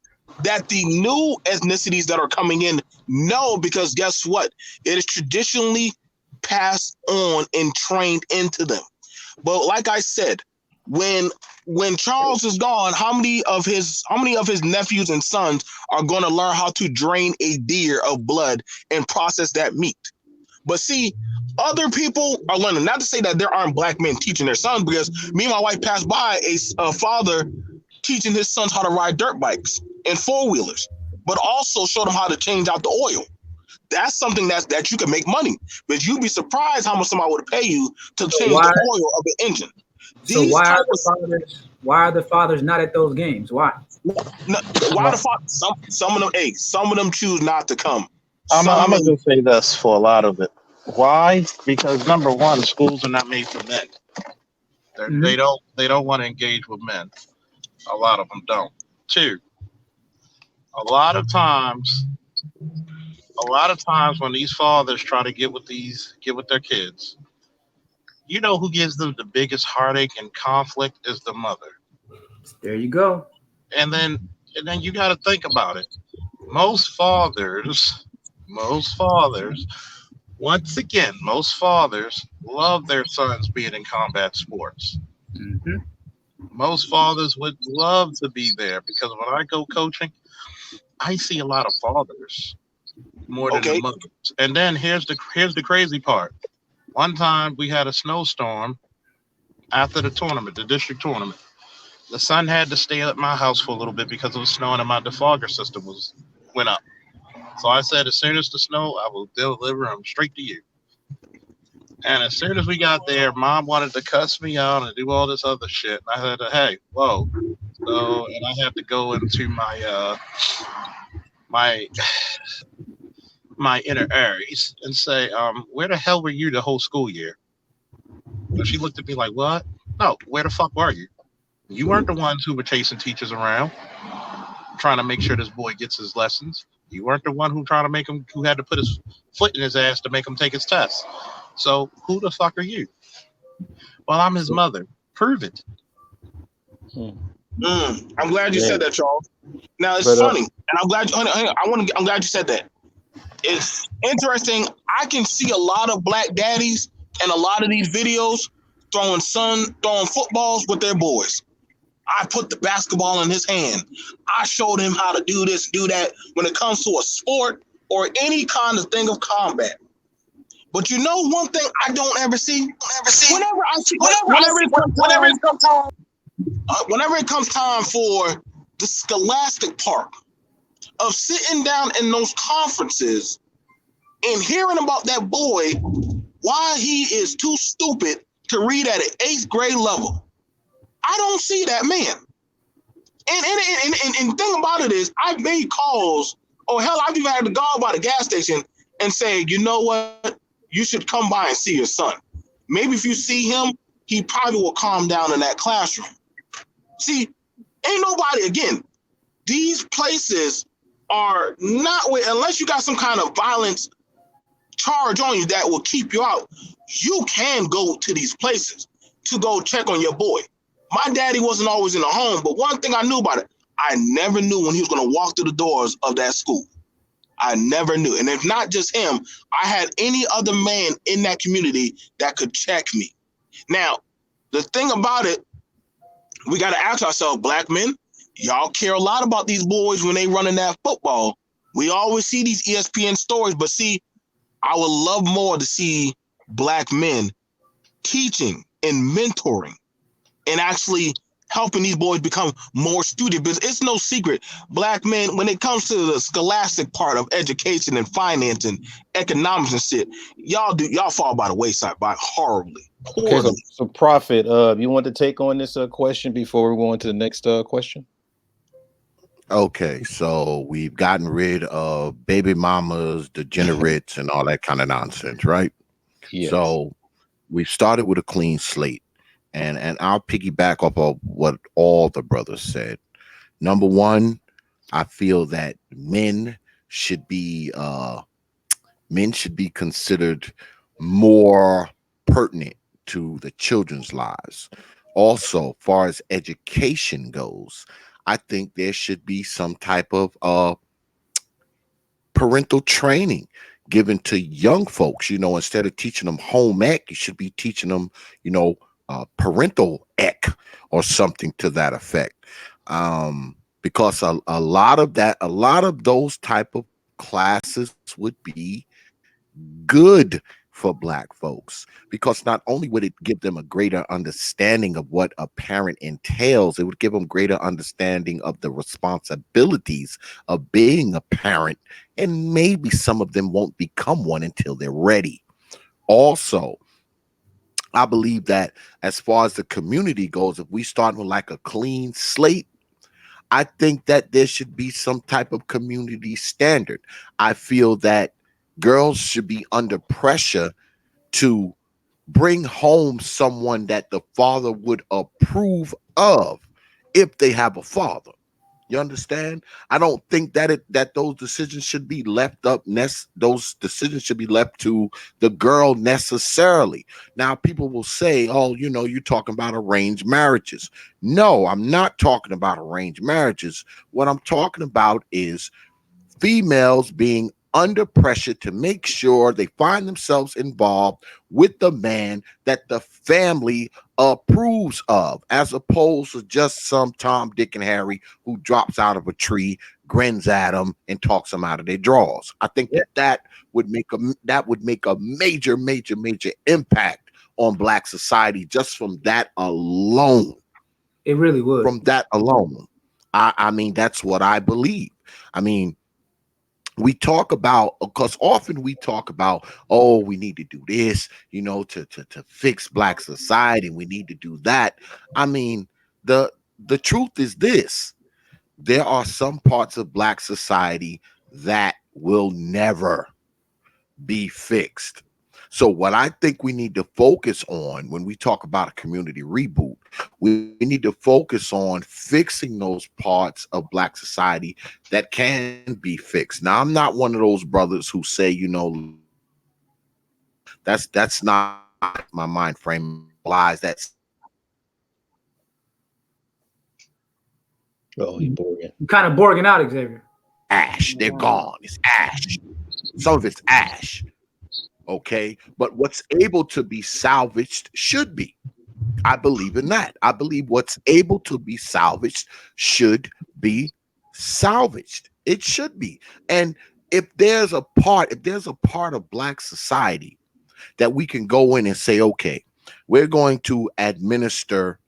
that the new ethnicities that are coming in know, because guess what? It is traditionally passed on and trained into them. But like I said, when Charles is gone, how many of his nephews and sons are going to learn how to drain a deer of blood and process that meat? But see, other people are learning. Not to say that there aren't black men teaching their sons, because me and my wife passed by a father teaching his sons how to ride dirt bikes and four wheelers, but also showed them how to change out the oil. That's something that you can make money, but you'd be surprised how much somebody would pay you to
So
change the
why
oil of an engine.
so
These
why
type
are
of
the fathers not at those games? Why?
no, why the fuck some of them some of them choose not to come.
I'm
Some
gonna
may
just say this for a lot of it. Why? Because number one, schools are not made for men.
Hmm.
They don't want to engage with men. A lot of them don't. Two, a lot of times, when these fathers try to get with their kids, you know who gives them the biggest heartache and conflict is the mother.
There you go.
And then you got to think about it. Most fathers, most fathers, once again, most fathers love their sons being in combat sports.
Hmm.
Most fathers would love to be there because when I go coaching, I see a lot of fathers more than the
okay.
mothers. And then here's the crazy part. One time we had a snowstorm after the tournament, the district tournament. The son had to stay at my house for a little bit because it was snowing and my defogger system was went up. So I said, as soon as the snow, I will deliver them straight to you. And as soon as we got there, mom wanted to cuss me out and do all this other shit. I said, hey, whoa. So, and I had to go into my my inner Aries and say, where the hell were you the whole school year? And she looked at me like, what? No, where the fuck were you? You weren't the ones who were chasing teachers around, trying to make sure this boy gets his lessons. You weren't the one who had to put his foot in his ass to make him take his test. So who the fuck are you? Well, I'm his
So,
mother. Prove it.
hmm,
I'm glad you
yeah,
said that, Charles. Now it's
but
funny, and I'm glad you. I'm glad you said that. It's interesting. I can see a lot of black daddies and a lot of these videos throwing footballs with their boys. I put the basketball in his hand. I showed him how to do this, do that when it comes to a sport or any kind of thing of combat. But you know one thing I don't ever see? Whenever it comes time for the scholastic part of sitting down in those conferences and hearing about that boy, why he is too stupid to read at an eighth grade level. I don't see that man. And thing about it is, I've made calls, or hell, I've even had to go by the gas station and say, you know what, you should come by and see your son. Maybe if you see him, he probably will calm down in that classroom. See, ain't nobody, again, these places are not, unless you got some kind of violence charge on you that will keep you out, you can go to these places to go check on your boy. My daddy wasn't always in the home, but one thing I knew about it, I never knew when he was going to walk through the doors of that school. I never knew. And if not just him, I had any other man in that community that could check me. Now, the thing about it, we got to ask ourselves, black men, y'all care a lot about these boys when they running that football. We always see these ESPN stories, but see, I would love more to see black men teaching and mentoring and actually helping these boys become more student. Because it's no secret, black men, when it comes to the scholastic part of education and finance and economics and shit, y'all fall by the wayside by horribly,
okay. So,
poorly.
so Prophet, you want to take on this question before we go on to the next question?
Okay, so we've gotten rid of baby mamas, degenerates, and all that kind of nonsense, right?
Yes.
So we've started with a clean slate, and I'll piggyback off of what all the brothers said. Number one, I feel that men should be considered more pertinent to the children's lives. Also, far as education goes, I think there should be some type of parental training given to young folks. Instead of teaching them home ec, you should be teaching them, parental ec or something to that effect. Because a lot of those type of classes would be good for black folks, because not only would it give them a greater understanding of what a parent entails, it would give them greater understanding of the responsibilities of being a parent, and maybe some of them won't become one until they're ready. Also, I believe that as far as the community goes, if we start with like a clean slate, I think that there should be some type of community standard. I feel that girls should be under pressure to bring home someone that the father would approve of if they have a father. You understand? I don't think that those decisions should be left those decisions should be left to the girl necessarily. Now people will say, "Oh, you're talking about arranged marriages." No, I'm not talking about arranged marriages. What I'm talking about is females being under pressure to make sure they find themselves involved with the man that the family approves of, as opposed to just some Tom, Dick, and Harry who drops out of a tree, grins at them, and talks them out of their drawers. I think
Yeah,
that would make a major, major, major impact on black society just from that alone.
it really would.
From that alone, I mean, that's what I believe. I mean, we talk about, because often we talk about, oh, we need to do this, to fix black society, we need to do that. I mean, the truth is this: there are some parts of black society that will never be fixed. So what I think we need to focus on when we talk about a community reboot, we need to focus on fixing those parts of black society that can be fixed. Now, I'm not one of those brothers who say, that's not my mind frame of lies.
Oh, he boring.
I'm kind of borging out, Xavier.
Ash. They're gone. It's ash. Some of it's ash. Okay. But what's able to be salvaged should be. I believe in that. I believe what's able to be salvaged should be salvaged. It should be. And if there's a part of black society that we can go in and say, okay, we're going to administer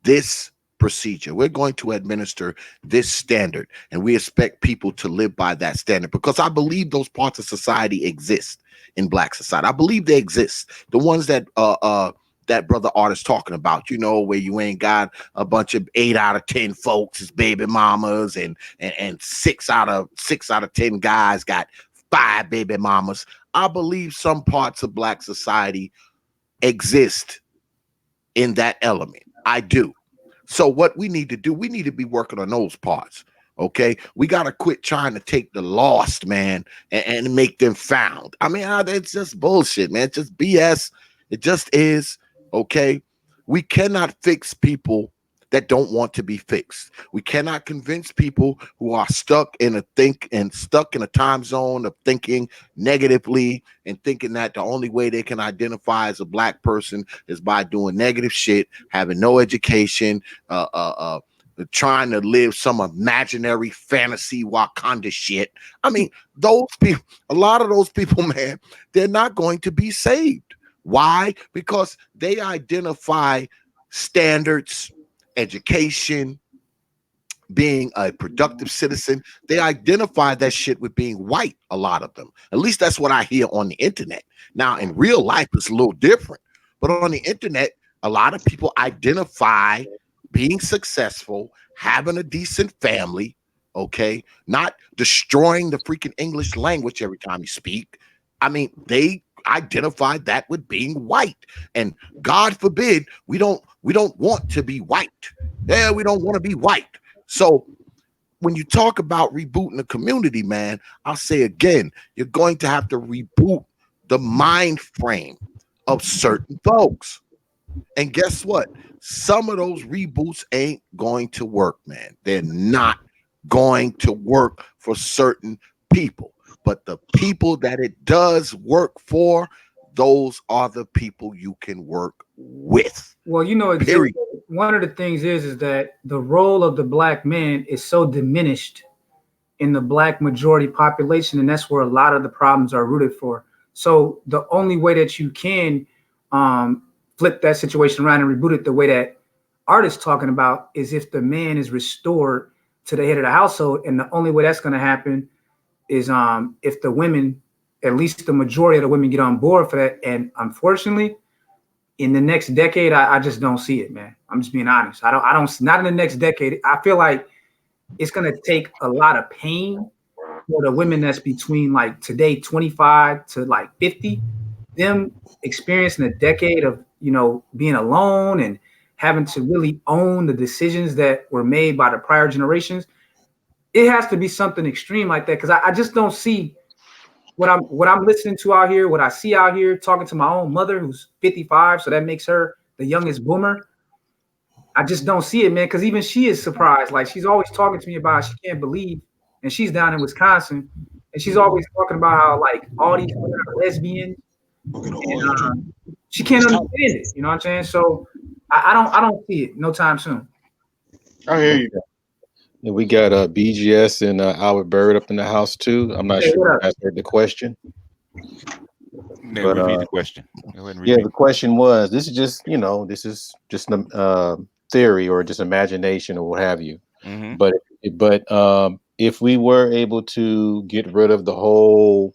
this procedure. We're going to administer this standard, and we expect people to live by that standard, because I believe those parts of society exist in black society. I believe they exist. The ones that brother artist talking about, where you ain't got a bunch of 8 out of 10 folks as baby mamas, and 6 out of 10 guys got 5 baby mamas. I believe some parts of black society exist in that element. I do. So what we need to do, we need to be working on those parts. Okay, we got to quit trying to take the lost, man, and make them found. I mean, it's just bullshit, man. It's just BS. It just is. Okay, we cannot fix people that don't want to be fixed. We cannot convince people who are stuck in a time zone of thinking negatively, and thinking that the only way they can identify as a black person is by doing negative shit, having no education, trying to live some imaginary fantasy Wakanda shit. I mean, those people, a lot of those people, man, they're not going to be saved. Why? Because they identify standards, education, being a productive citizen. They identify that shit with being white, a lot of them. At least that's what I hear on the internet. Now, in real life, it's a little different. But on the internet, a lot of people identify being successful, having a decent family, okay, not destroying the freaking English language every time you speak. I mean, they identify that with being white. And God forbid, we don't want to be white. Yeah, we don't want to be white. So when you talk about rebooting the community, man, I'll say again, you're going to have to reboot the mind frame of certain folks. And guess what? Some of those reboots ain't going to work, man. They're not going to work for certain people. But the people that it does work for, those are the people you can work with.
Well, Xavier,
Period.
one of the things is that the role of the black man is so diminished in the black majority population, and that's where a lot of the problems are rooted for. So the only way that you can flip that situation around and reboot it the way that Art is talking about is if the man is restored to the head of the household. And the only way that's going to happen is if the women, at least the majority of the women, get on board for that. And unfortunately, in the next decade, I just don't see it, man. I'm just being honest. I don't, not in the next decade. I feel like it's going to take a lot of pain for the women that's between like today 25 to like 50, them experiencing a decade of, you know, being alone and having to really own the decisions that were made by the prior generations. It has to be something extreme like that, because I just don't see what I'm listening to out here, what I see out here, talking to my own mother who's 55, so that makes her the youngest boomer. I just don't see it, man, because even she is surprised. Like, she's always talking to me about how she can't believe, and she's down in Wisconsin, and she's always talking about how like all these women are lesbians, and she can't understand it. You know what I'm saying? So I don't see it no time soon.
I hear you.
And we got BGS and Albert Bird up in the house too. I'm not
Hey,
sure
what
if
up?
you guys heard the question.
Now
But,
repeat the question. Go ahead and
Yeah,
repeat.
the question was, this is just, you know, this is just a theory or just imagination or what have you.
Mhm.
But if we were able to get rid of the whole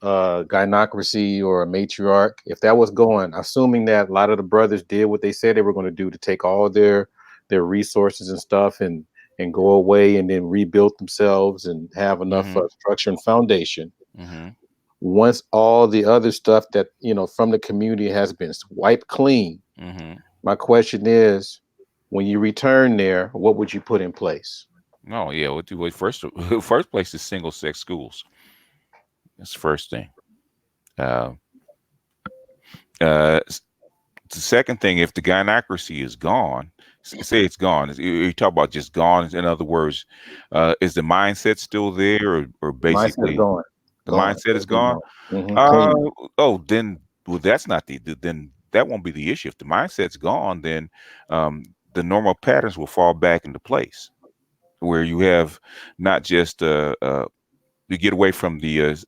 gynocracy or a matriarch, if that was going, assuming that a lot of the brothers did what they said they were going to do, to take all their resources and stuff and go away and then rebuild themselves and have enough
Mhm.
structure and foundation.
Mhm.
Once all the other stuff that, you know, from the community has been wiped clean,
Mhm.
my question is, when you return there, what would you put in place?
Oh yeah. What do first? First place is single sex schools. That's the first thing. Uh, s- the second thing, if the gynocracy is gone, say it's gone. You talk about just gone. In other words, is the mindset still there, or
Mindset
basically
gone,
the
gone,
mindset is
totally
gone?
gone. Clean.
Oh, then well, that's not then that won't be the issue. If the mindset's gone, then the normal patterns will fall back into place, where you have not just you get away from the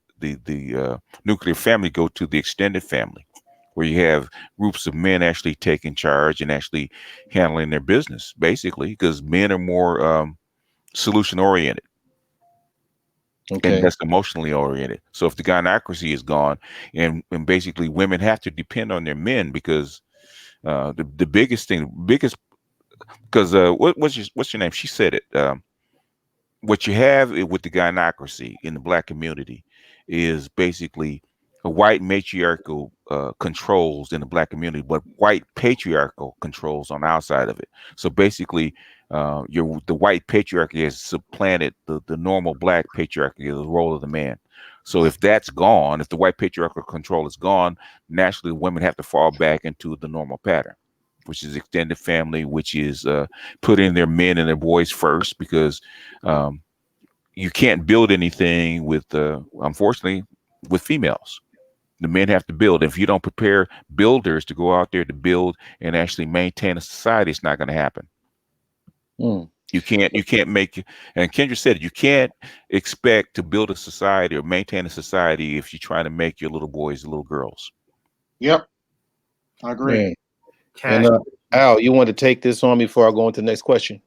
nuclear family, go to the extended family, where you have groups of men actually taking charge and actually handling their business, basically, because men are more solution oriented and
Okay.
less emotionally oriented. So if the gynocracy is gone, and basically women have to depend on their men, because the biggest because what's your name? She said it. What you have with the gynocracy in the black community is basically a white matriarchal controls in the black community, but white patriarchal controls on the outside of it. So basically, the white patriarchy has supplanted the normal black patriarchy, the role of the man. So if that's gone, if the white patriarchal control is gone, naturally women have to fall back into the normal pattern, which is extended family, which is putting their men and their boys first, because um, you can't build anything with, unfortunately, with females. The men have to build. If you don't prepare builders to go out there to build and actually maintain a society, it's not going to happen.
Mm.
You can't make, and Kendra said it, you can't expect to build a society or maintain a society if you're trying to make your little boys little girls.
Yep, I agree.
Man.
Cash.
And Al, you want to take this on before I go into the next question?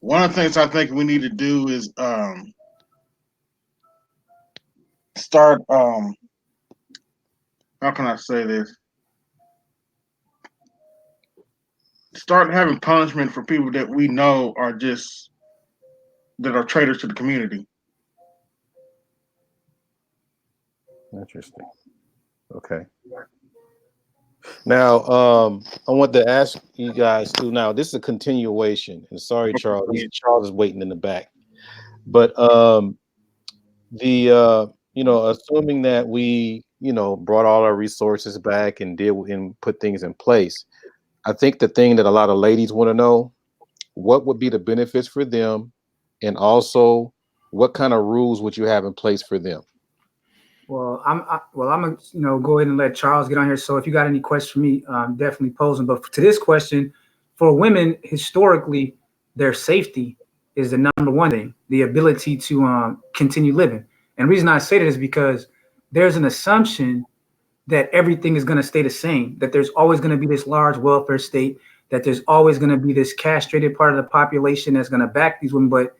One of the things I think we need to do is start how can I say this? Start having punishment for people that we know are just that are traitors to the community.
Interesting. Okay. Now, I want to ask you guys too. Now, this is a continuation, and sorry, Charles. Charles is waiting in the back. But you know, assuming that we, you know, brought all our resources back and did and put things in place, I think the thing that a lot of ladies want to know, what would be the benefits for them, and also what kind of rules would you have in place for them?
Well, I'm gonna go ahead and let Charles get on here. So if you got any questions for me, definitely pose them. But to this question, for women, historically, their safety is the number one thing, the ability to continue living. And the reason I say that is because there's an assumption that everything is going to stay the same, that there's always going to be this large welfare state, that there's always going to be this castrated part of the population that's going to back these women. But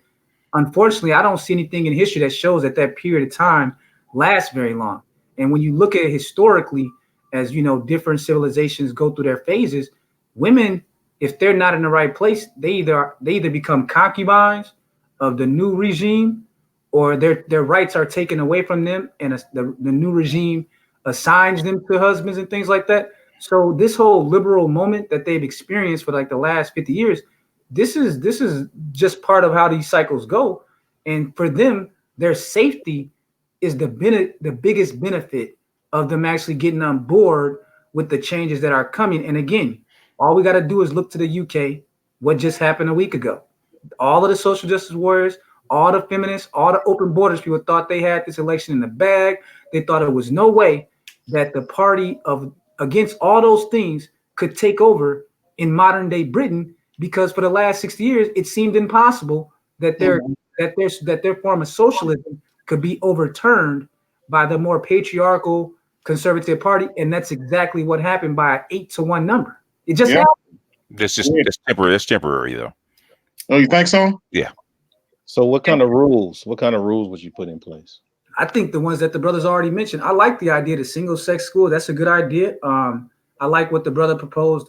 unfortunately, I don't see anything in history that shows that that period of time lasts very long. And when you look at it historically, as you know, different civilizations go through their phases, women, if they're not in the right place, they either become concubines of the new regime, or their rights are taken away from them, and the new regime assigns them to husbands and things like that. So this whole liberal moment that they've experienced for like the last 50 years, this is just part of how these cycles go. And for them, their safety is the biggest benefit of them actually getting on board with the changes that are coming. And again, all we got to do is look to the UK, what just happened a week ago. All of the social justice warriors, all the feminists, all the open borders people thought they had this election in the bag. They thought there was no way that the party of against all those things could take over in modern day Britain, because for the last 60 years it seemed impossible that their form of socialism could be overturned by the more patriarchal conservative party. And that's exactly what happened by an 8-1 number. It just happened.
That's temporary. That's temporary though.
Oh, you think so?
Yeah.
So what kind of rules would you put in place?
I think the ones that the brothers already mentioned. I like the idea of single sex school. That's a good idea. I like what the brother proposed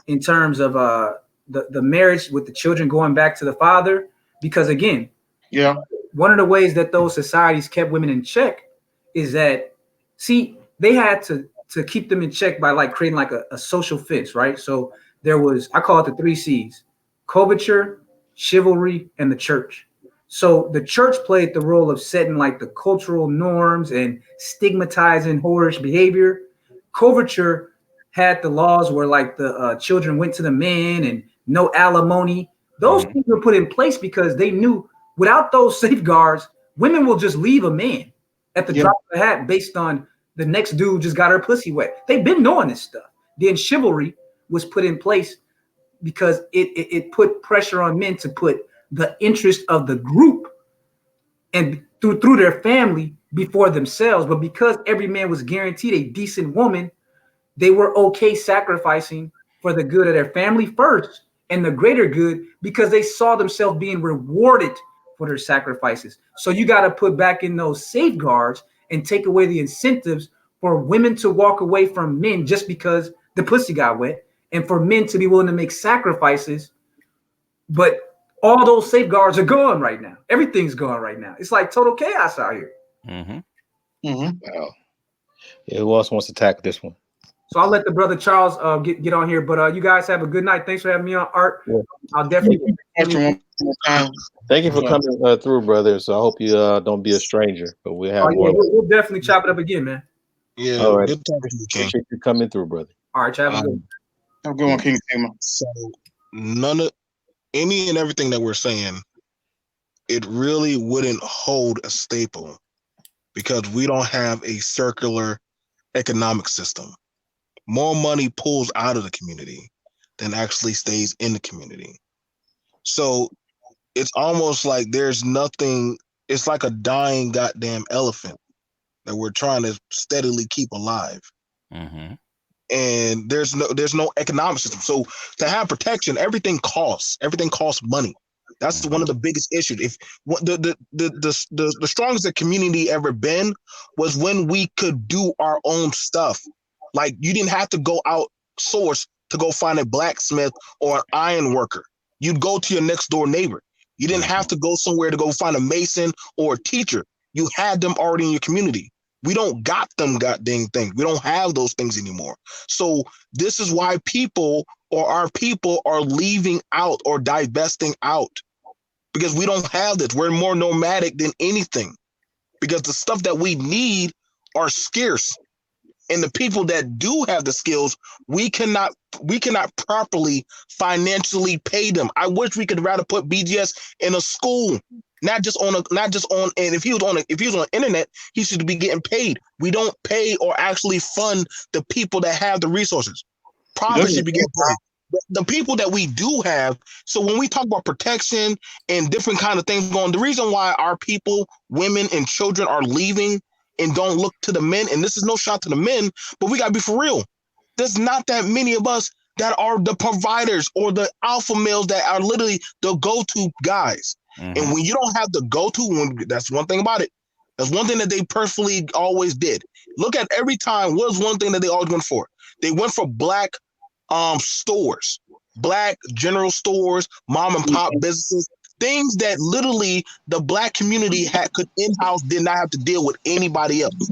in terms of the marriage with the children going back to the father, because again, one of the ways that those societies kept women in check is that, see, they had to keep them in check by like creating like a social fence, right? So there was, I call it the 3 C's: coverture, chivalry, and the church. So the church played the role of setting like the cultural norms and stigmatizing whorish behavior. Coverture had the laws where like the children went to the men and no alimony. Those things were put in place because they knew without those safeguards, women will just leave a man at the drop of a hat based on the next dude just got her pussy wet. They've been knowing this stuff. Then chivalry was put in place because it put pressure on men to put the interest of the group and through their family before themselves. But because every man was guaranteed a decent woman, they were okay sacrificing for the good of their family first and the greater good, because they saw themselves being rewarded for their sacrifices. So you got to put back in those safeguards and take away the incentives for women to walk away from men just because the pussy got wet, and for men to be willing to make sacrifices. But all those safeguards are gone right now. Everything's gone right now. It's like total chaos out here.
Wow. Yeah, who else wants to tackle this one?
So I'll let the brother Charles get on here. But you guys have a good night. Thanks for having me on, Art. Yeah. I'll definitely.
Thank you for coming through, brother. So I hope you don't be a stranger. But we'll have more.
We'll definitely chop it up again, man.
Yeah.
All right.
Good talking to you, King.
Appreciate you coming through, brother.
All right, have a good one.
Have a good one, King.
So none of any and everything that we're saying, it really wouldn't hold a staple because we don't have a circular economic system. More money pulls out of the community than actually stays in the community. So it's almost like there's nothing, it's like a dying goddamn elephant that we're trying to steadily keep alive. And there's no economic system. So to have protection, everything costs money. That's one of the biggest issues. If the strongest the community ever been was when we could do our own stuff. Like you didn't have to go outsource to go find a blacksmith or an iron worker. You'd go to your next door neighbor. You didn't have to go somewhere to go find a mason or a teacher. You had them already in your community. We don't got them goddamn things. We don't have those things anymore. So this is why our people are leaving out or divesting out, because we don't have this. We're more nomadic than anything because the stuff that we need are scarce. And the people that do have the skills, we cannot properly financially pay them. I wish we could rather put BGS in a school, not just on. And if he was on the internet, he should be getting paid. We don't pay or actually fund the people that have the resources. Profit should be getting paid. the people that we do have. So when we talk about protection and different kind of things going, the reason why our people, women and children are leaving and don't look to the men, and this is no shot to the men, but we gotta be for real. There's not that many of us that are the providers or the alpha males that are literally the go-to guys. And when you don't have the go-to, that's one thing about it. That's one thing that they personally always did. Look at every time. What was one thing that they always went for? They went for black stores, black general stores, mom and pop businesses, things that literally the black community could in-house, did not have to deal with anybody else.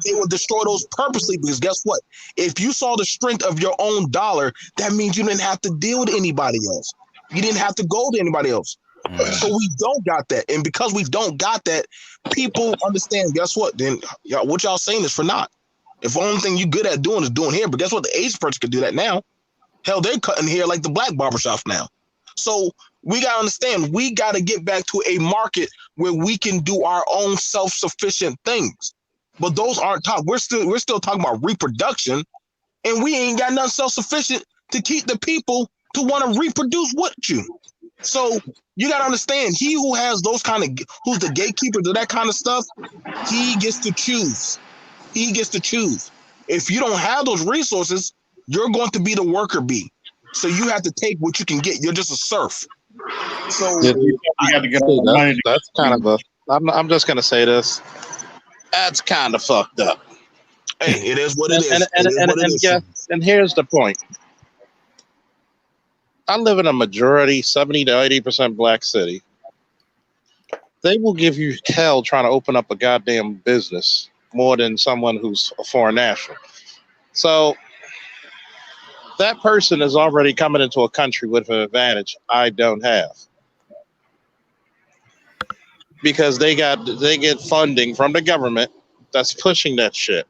They would destroy those purposely because guess what? If you saw the strength of your own dollar, that means you didn't have to deal with anybody else. You didn't have to go to anybody else. So we don't got that. And because we don't got that, people understand, guess what? Then what y'all saying is for naught. If the only thing you good at doing is doing hair, but guess what? The Asian person could do that now. Hell, they're cutting hair like the black barbershops now. So we got to understand, we got to get back to a market where we can do our own self-sufficient things. But those aren't talk. We're still talking about reproduction, and we ain't got nothing self-sufficient to keep the people to want to reproduce with you. So you got to understand, he who has those kind of, who's the gatekeeper to that kind of stuff, he gets to choose. He gets to choose. If you don't have those resources, you're going to be the worker bee. So you have to take what you can get. You're just a serf. So
You got to get all the money.
That's kind of a. I'm just gonna say this. That's kind of fucked up.
Hey, it is what it is.
And here's the point. I live in a majority 70 to 80% black city. They will give you hell trying to open up a goddamn business more than someone who's a foreign national. So that person is already coming into a country with an advantage I don't have. Because they get funding from the government that's pushing that shit.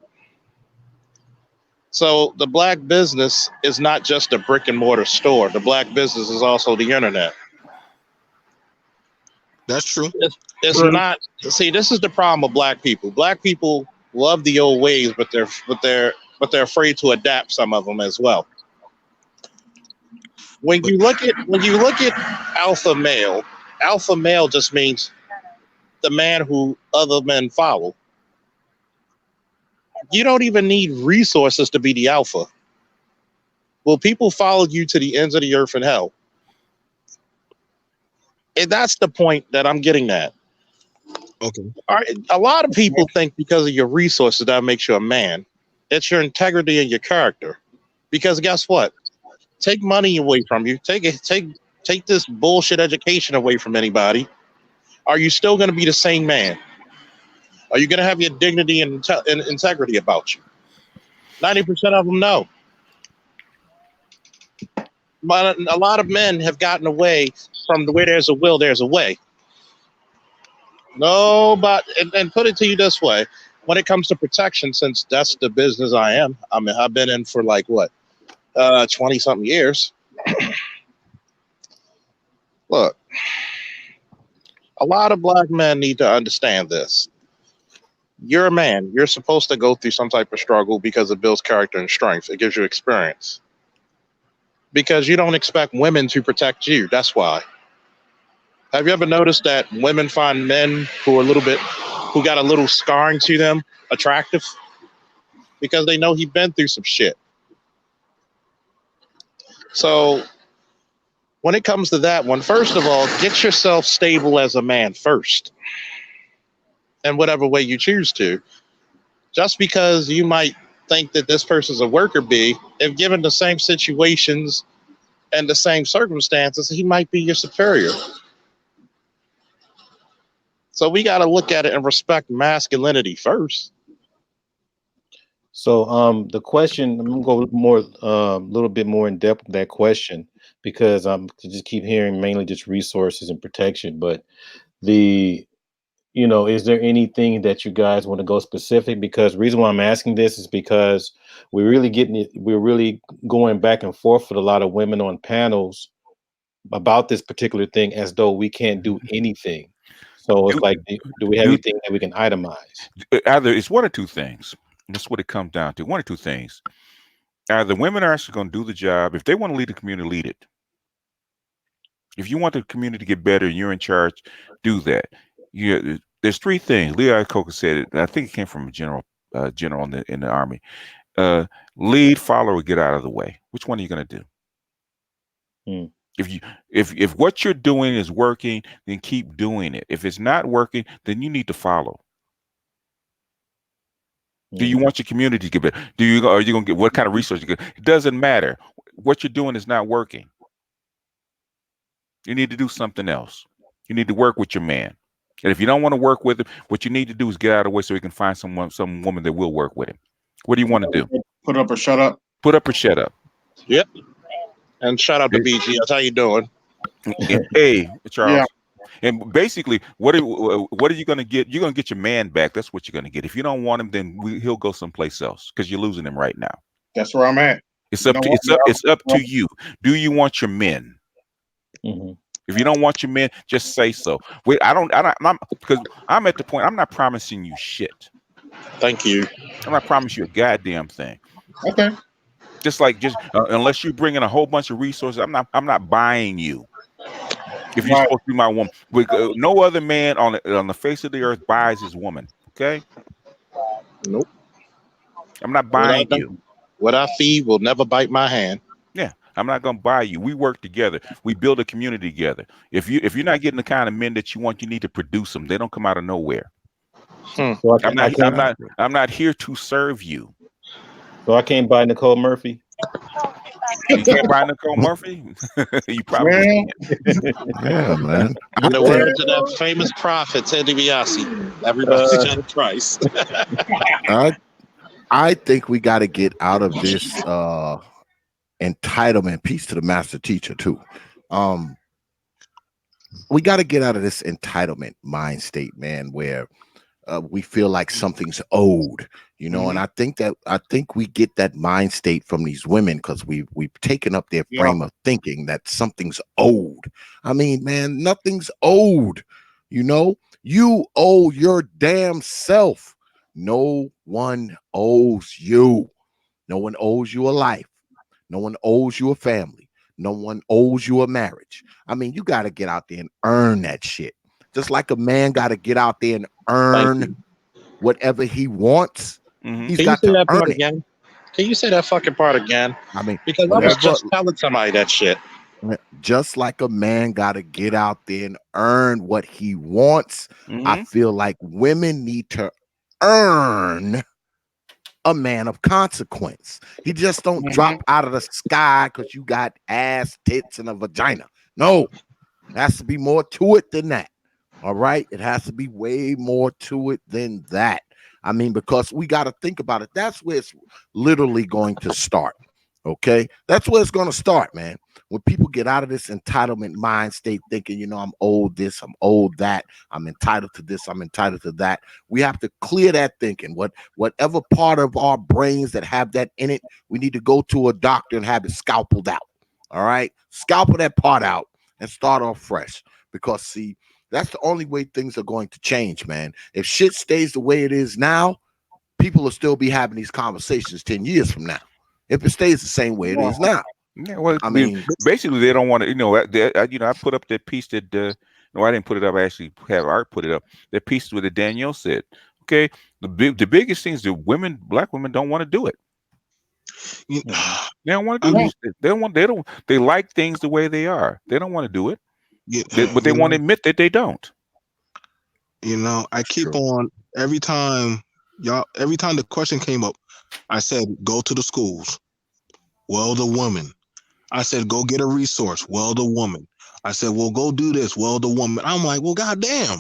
So the black business is not just a brick and mortar store. The black business is also the internet.
That's true.
It's not. See, this is the problem with black people. Black people love the old ways, but they're afraid to adapt some of them as well. When you look at alpha male just means the man who other men follow. You don't even need resources to be the alpha. Well, people follow you to the ends of the earth and hell. And that's the point that I'm getting at.
Okay.
All right, a lot of people think because of your resources that makes you a man. It's your integrity and your character. Because guess what? Take money away from you. Take this bullshit education away from anybody. Are you still going to be the same man? Are you going to have your dignity and integrity about you? 90% of them no. But a lot of men have gotten away from the way there's a will, there's a way. No, but and put it to you this way: when it comes to protection, since that's the business I am, I mean, I've been in for like what, 20 something years. Look, a lot of black men need to understand this. You're a man. You're supposed to go through some type of struggle because it builds character and strength. It gives you experience. Because you don't expect women to protect you. That's why. Have you ever noticed that women find men who got a little scarring to them attractive? Because they know he's been through some shit. So when it comes to that one, first of all, get yourself stable as a man first. In whatever way you choose to. Just because you might think that this person's a worker bee, if given the same situations and the same circumstances, he might be your superior. So we got to look at it and respect masculinity first.
So the question, I'm gonna go more a little bit more in depth with that question because I'm to just keep hearing mainly just resources and protection. But the is there anything that you guys want to go specific? Because the reason why I'm asking this is because we're really going back and forth with a lot of women on panels about this particular thing as though we can't do anything. So it's
Do,
like, do we have
do
anything that we can itemize?
either it's one or two things. That's what it comes down to. One or two things. Either women are actually going to do the job. If they want to lead the community, lead it. If you want the community to get better, you're in charge. Do that. There's three things. Lee Iacocca said it. And I think it came from a general in the army. Lead, follow, or get out of the way. Which one are you going to do?
Hmm.
If what you're doing is working, then keep doing it. If it's not working, then you need to follow. Do you want your community to get better? Are you going to get what kind of resources you get? It doesn't matter. What you're doing is not working. You need to do something else. You need to work with your man. And if you don't want to work with him, what you need to do is get out of the way so he can find some woman that will work with him. What do you want to do?
Put up or shut up.
Put up or shut up.
Yep. And shout out to BG. That's how you doing?
Hey, Charles.
Yeah.
And basically, what are you going to get? You're going to get your man back. That's what you're going to get. If you don't want him, then he'll go someplace else because you're losing him right now.
That's where I'm at.
It's up to you. Do you want your men?
Mm-hmm.
If you don't want your men, just say so. Wait, I'm because I'm at the point. I'm not promising you shit.
Thank you.
I'm not promising you a goddamn thing.
Okay.
Just unless you bring in a whole bunch of resources, I'm not buying you. If you're supposed to be my woman, no other man on the face of the earth buys his woman. Okay.
Nope.
I'm not buying you.
What I feed will never bite my hand.
Yeah, I'm not gonna buy you. We work together. We build a community together. If you're not getting the kind of men that you want, you need to produce them. They don't come out of nowhere.
So
I'm not here to serve you.
So I can't buy Nicole Murphy.
You can't buy Nicole Murphy. You probably
can't. Yeah, man.
In the words of that famous prophet Ted DiBiase, everybody's got a price.
I think we got to get out of this entitlement piece to the master teacher too. We got to get out of this entitlement mind state, man, where we feel like something's owed, and I think we get that mind state from these women because we've taken up their frame of thinking that something's owed. I mean, man, nothing's owed. You owe your damn self. No one owes you. No one owes you a life. No one owes you a family. No one owes you a marriage. I mean, you got to get out there and earn that shit. Just like a man got to get out there and earn whatever he wants.
Mm-hmm.
He's got to earn it.
Again? Can you say that fucking part again?
I mean,
because I was just telling somebody that shit.
Just like a man got to get out there and earn what he wants, I feel like women need to earn a man of consequence. He just don't drop out of the sky because you got ass, tits, and a vagina. No, it has to be more to it than that. All right. It has to be way more to it than that. I mean, because we got to think about it. That's where it's literally going to start. Okay. That's where it's going to start, man. When people get out of this entitlement mind state thinking, I'm owed this, I'm owed that, I'm entitled to this, I'm entitled to that. We have to clear that thinking. Whatever part of our brains that have that in it, we need to go to a doctor and have it scalpeled out. All right. Scalpel that part out and start off fresh. Because see, that's the only way things are going to change, man. If shit stays the way it is now, people will still be having these conversations 10 years from now. If it stays the same way it is now.
Yeah, well, I mean, basically, they don't want to. I put up that piece that. No, I didn't put it up. I actually have Art put it up. That piece where Danielle said, "Okay, the biggest thing is that black women don't want to do it. They don't want to do it. They like things the way they are. They don't want to do it. But they want to admit that they don't.
I keep on every time the question came up, I said, go to the schools. Well, the woman. I said, go get a resource. Well, the woman. I said, well, go do this. Well, the woman. I'm like, well, goddamn.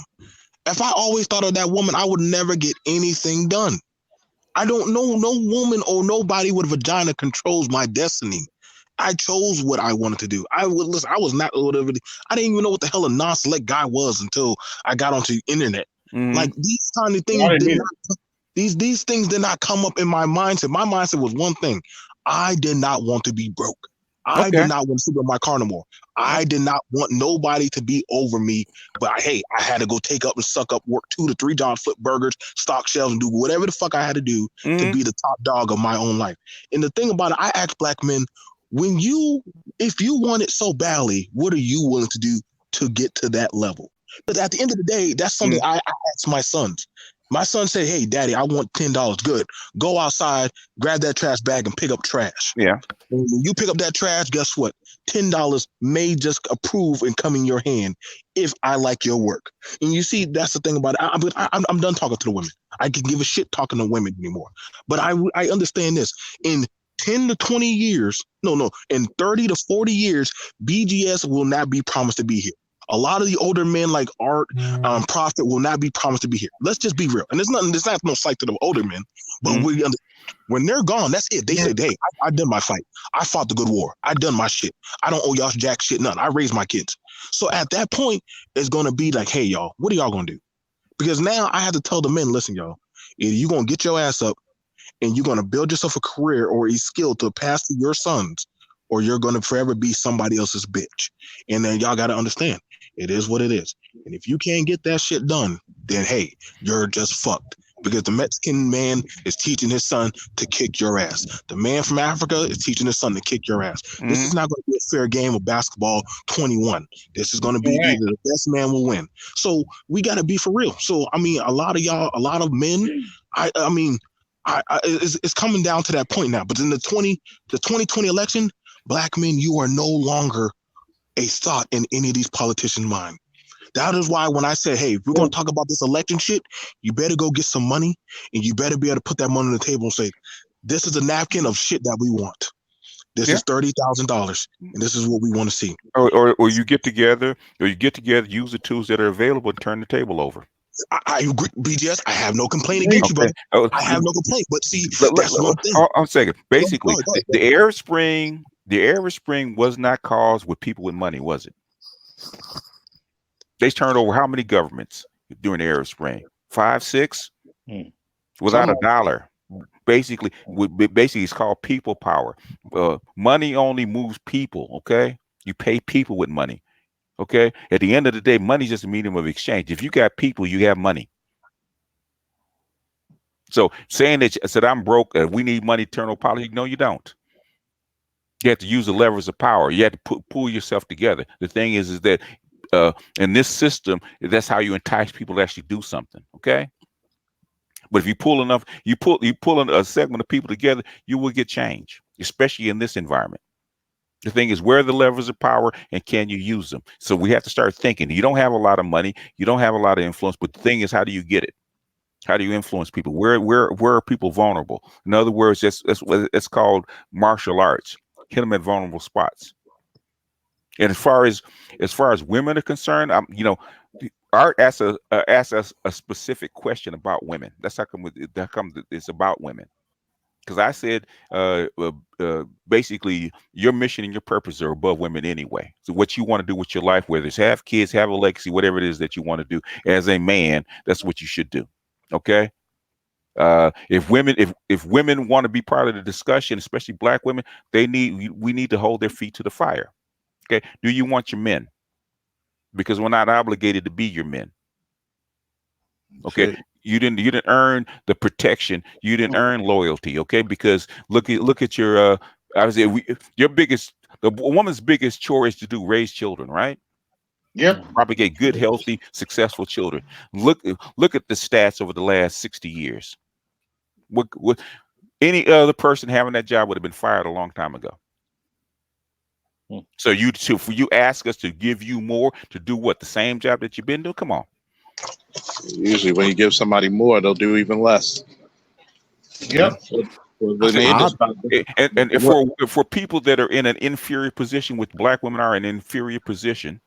If I always thought of that woman, I would never get anything done. I don't know. No woman or nobody with a vagina controls my destiny. I chose what I wanted to do. I was not whatever. I didn't even know what the hell a non-select guy was until I got onto the internet. Like these kind of things these things did not come up in my mindset. My mindset was one thing. I did not want to be broke. I did not want to sleep in my car no more. I did not want nobody to be over me. But hey, I had to go take up and suck up, work 2 to 3 jobs, flip burgers, stock shelves, and do whatever the fuck I had to do to be the top dog of my own life. And the thing about it, I ask black men, if you want it so badly, what are you willing to do to get to that level? But at the end of the day, that's something I ask my sons. My son said, hey, daddy, I want $10. Good. Go outside, grab that trash bag, and pick up trash.
Yeah.
When you pick up that trash, guess what? $10 may just approve and come in your hand if I like your work. And you see, that's the thing about it. I'm done talking to the women. I can give a shit talking to women anymore. But I understand this. In 10 to 20 years, in 30 to 40 years, BGS will not be promised to be here. A lot of the older men like Art, Prophet will not be promised to be here. Let's just be real. And there's not no slight to the older men, but when they're gone, that's it. They said, hey, I done my fight. I fought the good war. I done my shit. I don't owe y'all jack shit, none. I raised my kids. So at that point, it's going to be like, hey, y'all, what are y'all going to do? Because now I have to tell the men, listen, y'all, either you're going to get your ass up and you're going to build yourself a career or a skill to pass to your sons, or you're going to forever be somebody else's bitch. And then y'all got to understand, it is what it is. And if you can't get that shit done, then hey, you're just fucked. Because the Mexican man is teaching his son to kick your ass. The man from Africa is teaching his son to kick your ass. This is not going to be a fair game of basketball 21. This is going to be either the best man will win. So we got to be for real. So, I mean, a lot of men, it's coming down to that point now. But in the 2020 election, black men, you are no longer a thought in any of these politicians' mind. That is why when I said, hey, if we're going to talk about this election shit, you better go get some money and you better be able to put that money on the table and say, this is a napkin of shit that we want. This is $30,000 and this is what we want to see.
Or you get together, use the tools that are available and turn the table over.
I agree, BGS. I have no complaint against you, brother. I have no complaint. But see, that's one thing.
I'm saying, basically, the Arab Spring was not caused with people with money, was it? They turned over how many governments during the Arab Spring? 5, 6, without a dollar. Basically, it's called people power. Money only moves people. Okay, you pay people with money. Okay, at the end of the day, money is just a medium of exchange. If you got people, you have money. So saying that I said I'm broke, we need money to turn on policy. No, you don't. You have to use the levers of power. You have to pull yourself together. The thing is that in this system, that's how you entice people to actually do something. Okay. But if you pull a segment of people together, you will get change, especially in this environment. The thing is, where are the levers of power and can you use them? So we have to start thinking. You don't have a lot of money. You don't have a lot of influence. But the thing is, how do you get it? How do you influence people? Where are people vulnerable? In other words, it's called martial arts. Hit them at vulnerable spots. And as far as women are concerned, Art asks us a specific question about women. That's how come it's about women. Because I said, basically, your mission and your purpose are above women anyway. So what you want to do with your life, whether it's have kids, have a legacy, whatever it is that you want to do as a man, that's what you should do. Okay. If women want to be part of the discussion, especially black women, we need to hold their feet to the fire. Okay. Do you want your men? Because we're not obligated to be your men. Okay. You didn't earn the protection. You didn't earn loyalty. Okay. Because look at your, the woman's biggest chore is to raise children, right?
Yep.
Propagate good, healthy, successful children. Look at the stats over the last 60 years. What any other person having that job would have been fired a long time ago. So for you ask us to give you more to do what? The same job that you've been doing? Come on.
Usually when you give somebody more, they'll do even less.
Yep.
And for people that are in an inferior position, which black women are in an inferior position,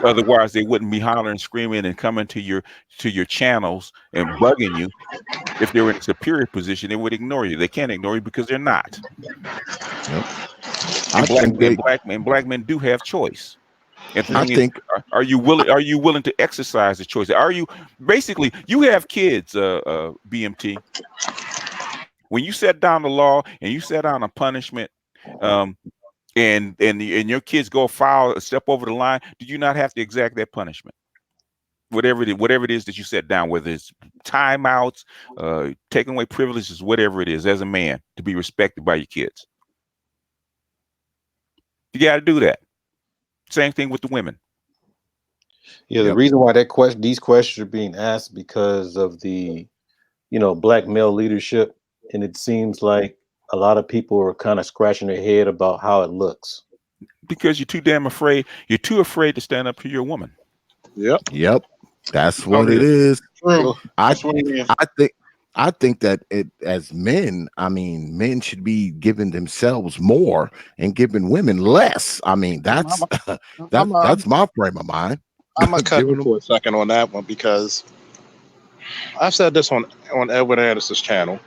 otherwise they wouldn't be hollering and screaming and coming to your channels and bugging you. If they were in a superior position, they would ignore you. They can't ignore you because they're not.
Yep.
And black men do have choice. And I think, are you willing to exercise the choice? You have kids, BMT. When you set down the law and you set down a punishment, um, and your kids go foul, step over the line, do you not have to exact that punishment? Whatever it is that you set down, whether it's timeouts, taking away privileges, whatever it is, as a man, to be respected by your kids. You got to do that. Same thing with the women.
Yeah, the reason why these questions are being asked because of the, black male leadership, and it seems like a lot of people are kind of scratching their head about how it looks.
Because you're too damn afraid. You're too afraid to stand up to your woman.
Yep. That's
Oh,
what it
yeah.
is.
True.
I
That's what it is.
I think that as men, I mean, men should be giving themselves more and giving women less. I mean, that's that's my frame of mind.
I'm gonna cut
Giving
you
them-
for a second on that one because I've said this on Edward Anderson's channel.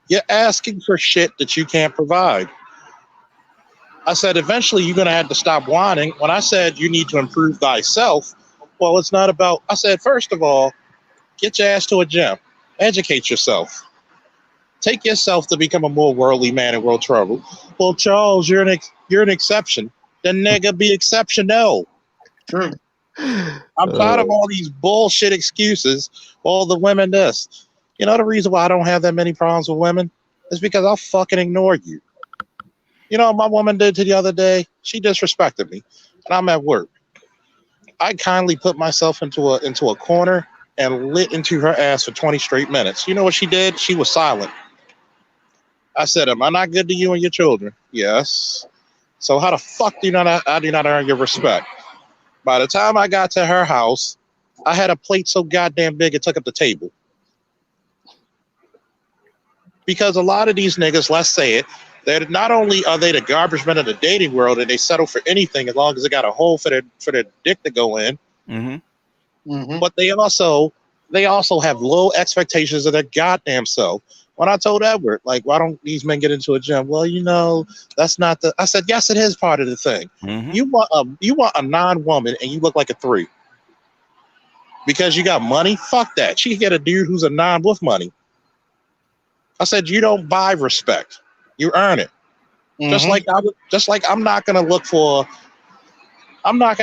You're asking for shit that you can't provide. I said eventually you're gonna have to stop whining. When I said you need to improve thyself, well, it's not about. I said first of all, get your ass to a gym, educate yourself, take yourself to become a more worldly man in world trouble. Well, Charles, you're an exception. Then nigga, be exceptional.
True.
I'm tired of all these bullshit excuses. All the women this. You know the reason why I don't have that many problems with women is because I'll fucking ignore you. You know what my woman did to the other day? She disrespected me, and I'm at work. I kindly put myself into a corner and lit into her ass for 20 straight minutes. You know what she did? She was silent. I said, "Am I not good to you and your children?" Yes. So how the fuck do I do not earn your respect? By the time I got to her house, I had a plate so goddamn big it took up the table. Because a lot of these niggas, let's say it, they're not only are they the garbage men of the dating world and they settle for anything as long as they got a hole for their dick to go in, but they also have low expectations of their goddamn self. When I told Edward, like, why don't these men get into a gym? Well, that's not the. I said, yes, it is part of the thing. You want a non-woman and you look like a 3 because you got money. Fuck that. She can get a dude who's a non with money. I said, you don't buy respect, you earn it. Just like I'm not gonna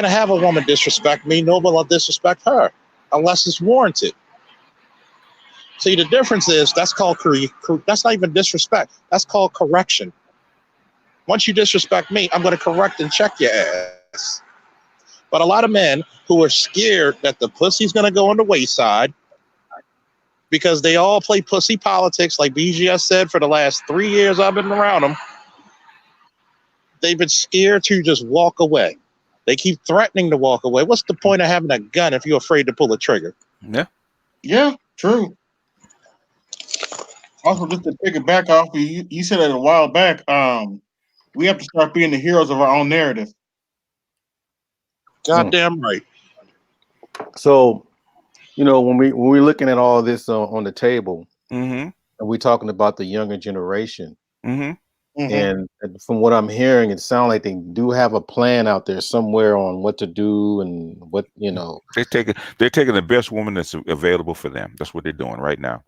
have a woman disrespect me, nor will I disrespect her unless it's warranted. See, the difference is that's called that's not even disrespect. That's called correction. Once you disrespect me, I'm going to correct and check your ass. But a lot of men who are scared that the pussy's going to go on the wayside because they all play pussy politics, like BGS said, for the last 3 years I've been around them. They've been scared to just walk away. They keep threatening to walk away. What's the point of having a gun if you're afraid to pull a trigger?
Yeah.
Yeah, true. Also, just to pick it back off, you said it a while back. We have to start being the heroes of our own narrative.
Goddamn right.
So, when we're looking at all this on the table,
Mm-hmm.
and we're talking about the younger generation,
Mm-hmm.
and from what I'm hearing, it sounds like they do have a plan out there somewhere on what to do and what.
They're taking the best woman that's available for them. That's what they're doing right now.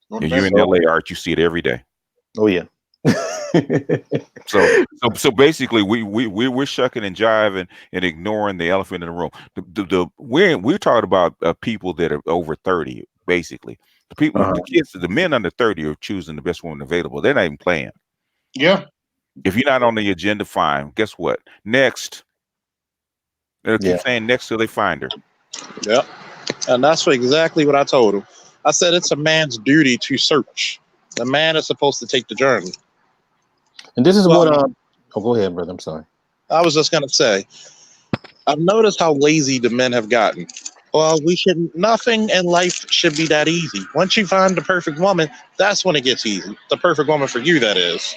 Well,
And you in
that's-
LA, Art, you see it every day.
Oh yeah.
So basically, we're shucking and jiving and ignoring the elephant in the room. We're talking about people that are over 30. Basically, the people, the kids, the men under 30 are choosing the best woman available. They're not even playing.
Yeah.
If you're not on the agenda, fine. Guess what? Next. They'll keep saying next till they find her.
Yep. And that's exactly what I told him. I said it's a man's duty to search. The man is supposed to take the journey.
And this is what. Oh, go ahead, brother. I'm sorry.
I was just gonna say, I've noticed how lazy the men have gotten. Well, nothing in life should be that easy. Once you find the perfect woman, that's when it gets easy. The perfect woman for you, that is.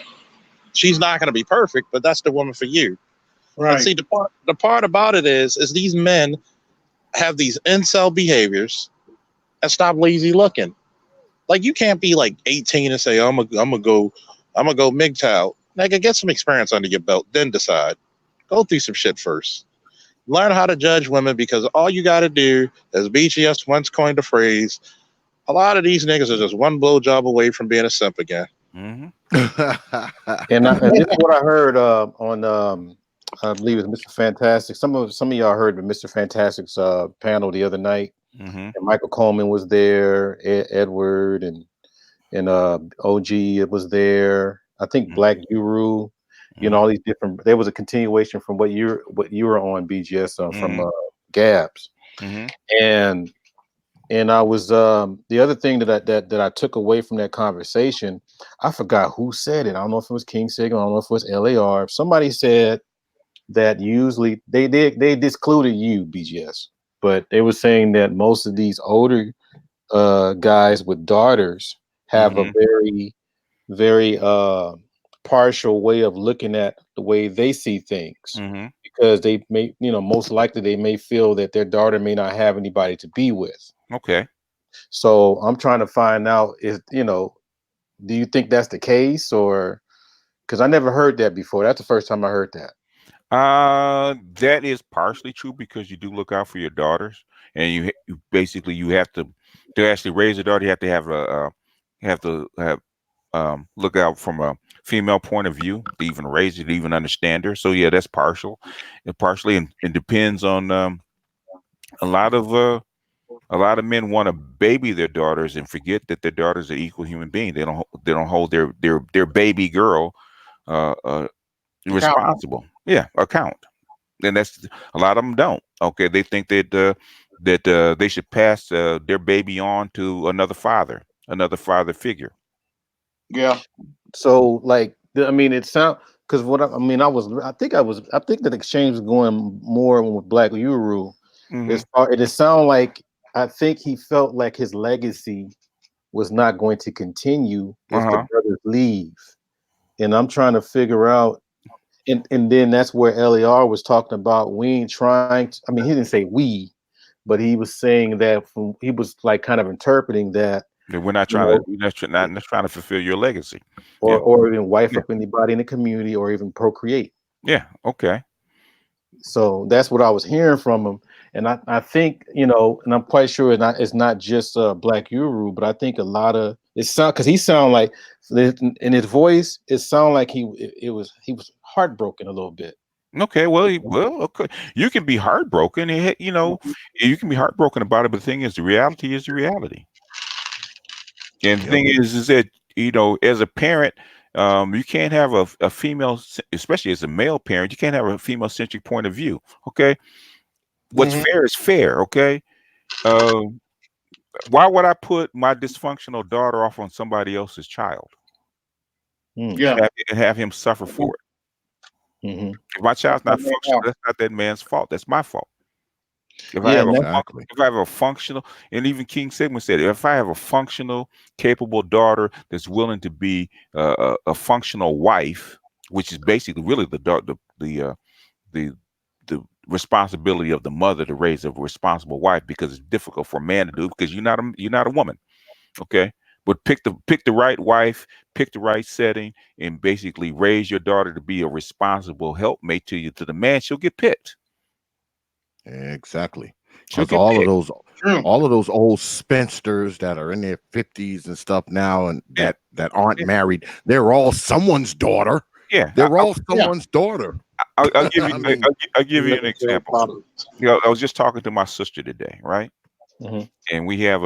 She's not gonna be perfect, but that's the woman for you.
Right.
And see, the part about it is these men have these incel behaviors and stop lazy looking. Like, you can't be like 18 and say, I'm gonna go MGTOW. Nigga, get some experience under your belt, then decide. Go through some shit first. Learn how to judge women, because all you got to do, as BGS once coined the phrase, a lot of these niggas are just one blowjob away from being a simp again.
Hmm.
And this is what I heard on I believe it's Mr. Fantastic. Some of y'all heard the Mr. Fantastic's panel the other night.
Hmm.
And Michael Coleman was there, Edward and OG it was there. I think Black Guru. You know,
Hmm.
all these different. There was a continuation from what you were on BGS from
Hmm.
Gabs,
Hmm.
and I was the other thing that I took away from that conversation. I forgot who said it. I don't know if it was King Signal. I don't know if it was LAR. Somebody said that usually they discluded you BGS, but they were saying that most of these older guys with daughters have a
Hmm.
very partial way of looking at the way they see things,
Hmm.
because they may, most likely they may feel that their daughter may not have anybody to be with.
Okay.
So I'm trying to find out, is do you think that's the case? Or because I never heard that before, that's the first time I heard that.
That is partially true because you do look out for your daughters, and you basically you have to actually raise a daughter. You have to have look out from a female point of view to even raise it, to even understand her. So yeah, that's partial, and partially, and it depends on a lot of uh, a lot of men want to baby their daughters and forget that their daughters are equal human beings. They don't hold their baby girl uh, uh,
Account.
responsible. Yeah, account. And that's a lot of them don't. Okay, they think that they should pass their baby on to another father figure.
Yeah.
So like I mean it sound, because I mean I think that exchange was going more with Black Uru
Hmm.
as far, and it sounded like I think he felt like his legacy was not going to continue
Uh
if the
huh.
brothers leave. And I'm trying to figure out, and then that's where LAR was talking about, we ain't trying to, I mean, he didn't say we, but he was saying that he was like kind of interpreting that,
We're not
you
trying
know,
to not trying to fulfill your legacy. Yeah.
or even wife
Yeah.
up anybody in the community or even procreate.
Yeah. Okay.
So that's what I was hearing from him. And I think, and I'm quite sure it's not just Black Uru, but I think a lot of it sound, because he sound like in his voice, it sounded like he was heartbroken a little bit.
Okay. Well, okay. You can be heartbroken. You can be heartbroken about it. But the thing is, the reality is the reality. And the
Yep.
thing is that as a parent, you can't have a especially as a male parent, you can't have a female centric point of view. Okay, what's
Hmm.
fair is fair. Okay, um, why would I put my dysfunctional daughter off on somebody else's child
Mm,
Yeah.
and have him suffer for it?
hmm
If my child's not functional,
Yeah.
that's not that man's fault. That's my fault. If I
Yeah,
have
and
Exactly.
if I have a functional, and even King Sigmund said, if I have a functional, capable daughter that's willing to be a functional wife, which is basically really the the responsibility of the mother to raise a responsible wife, because it's difficult for a man to do because you're not a woman, okay? But pick the right wife, pick the right setting, and basically raise your daughter to be a responsible helpmate to the man. She'll get picked.
Exactly.
She'll
Because
get picked.
True.
all of those old spinsters that are in their 50s and stuff now and
Yeah,
that aren't
yeah,
married, they're all someone's daughter.
yeah.
They're all
Yeah.
someone's daughter.
I'll give you
I mean,
I'll give you an
Looking for a
example.
product.
I was just talking to my sister today, right?
hmm
And we have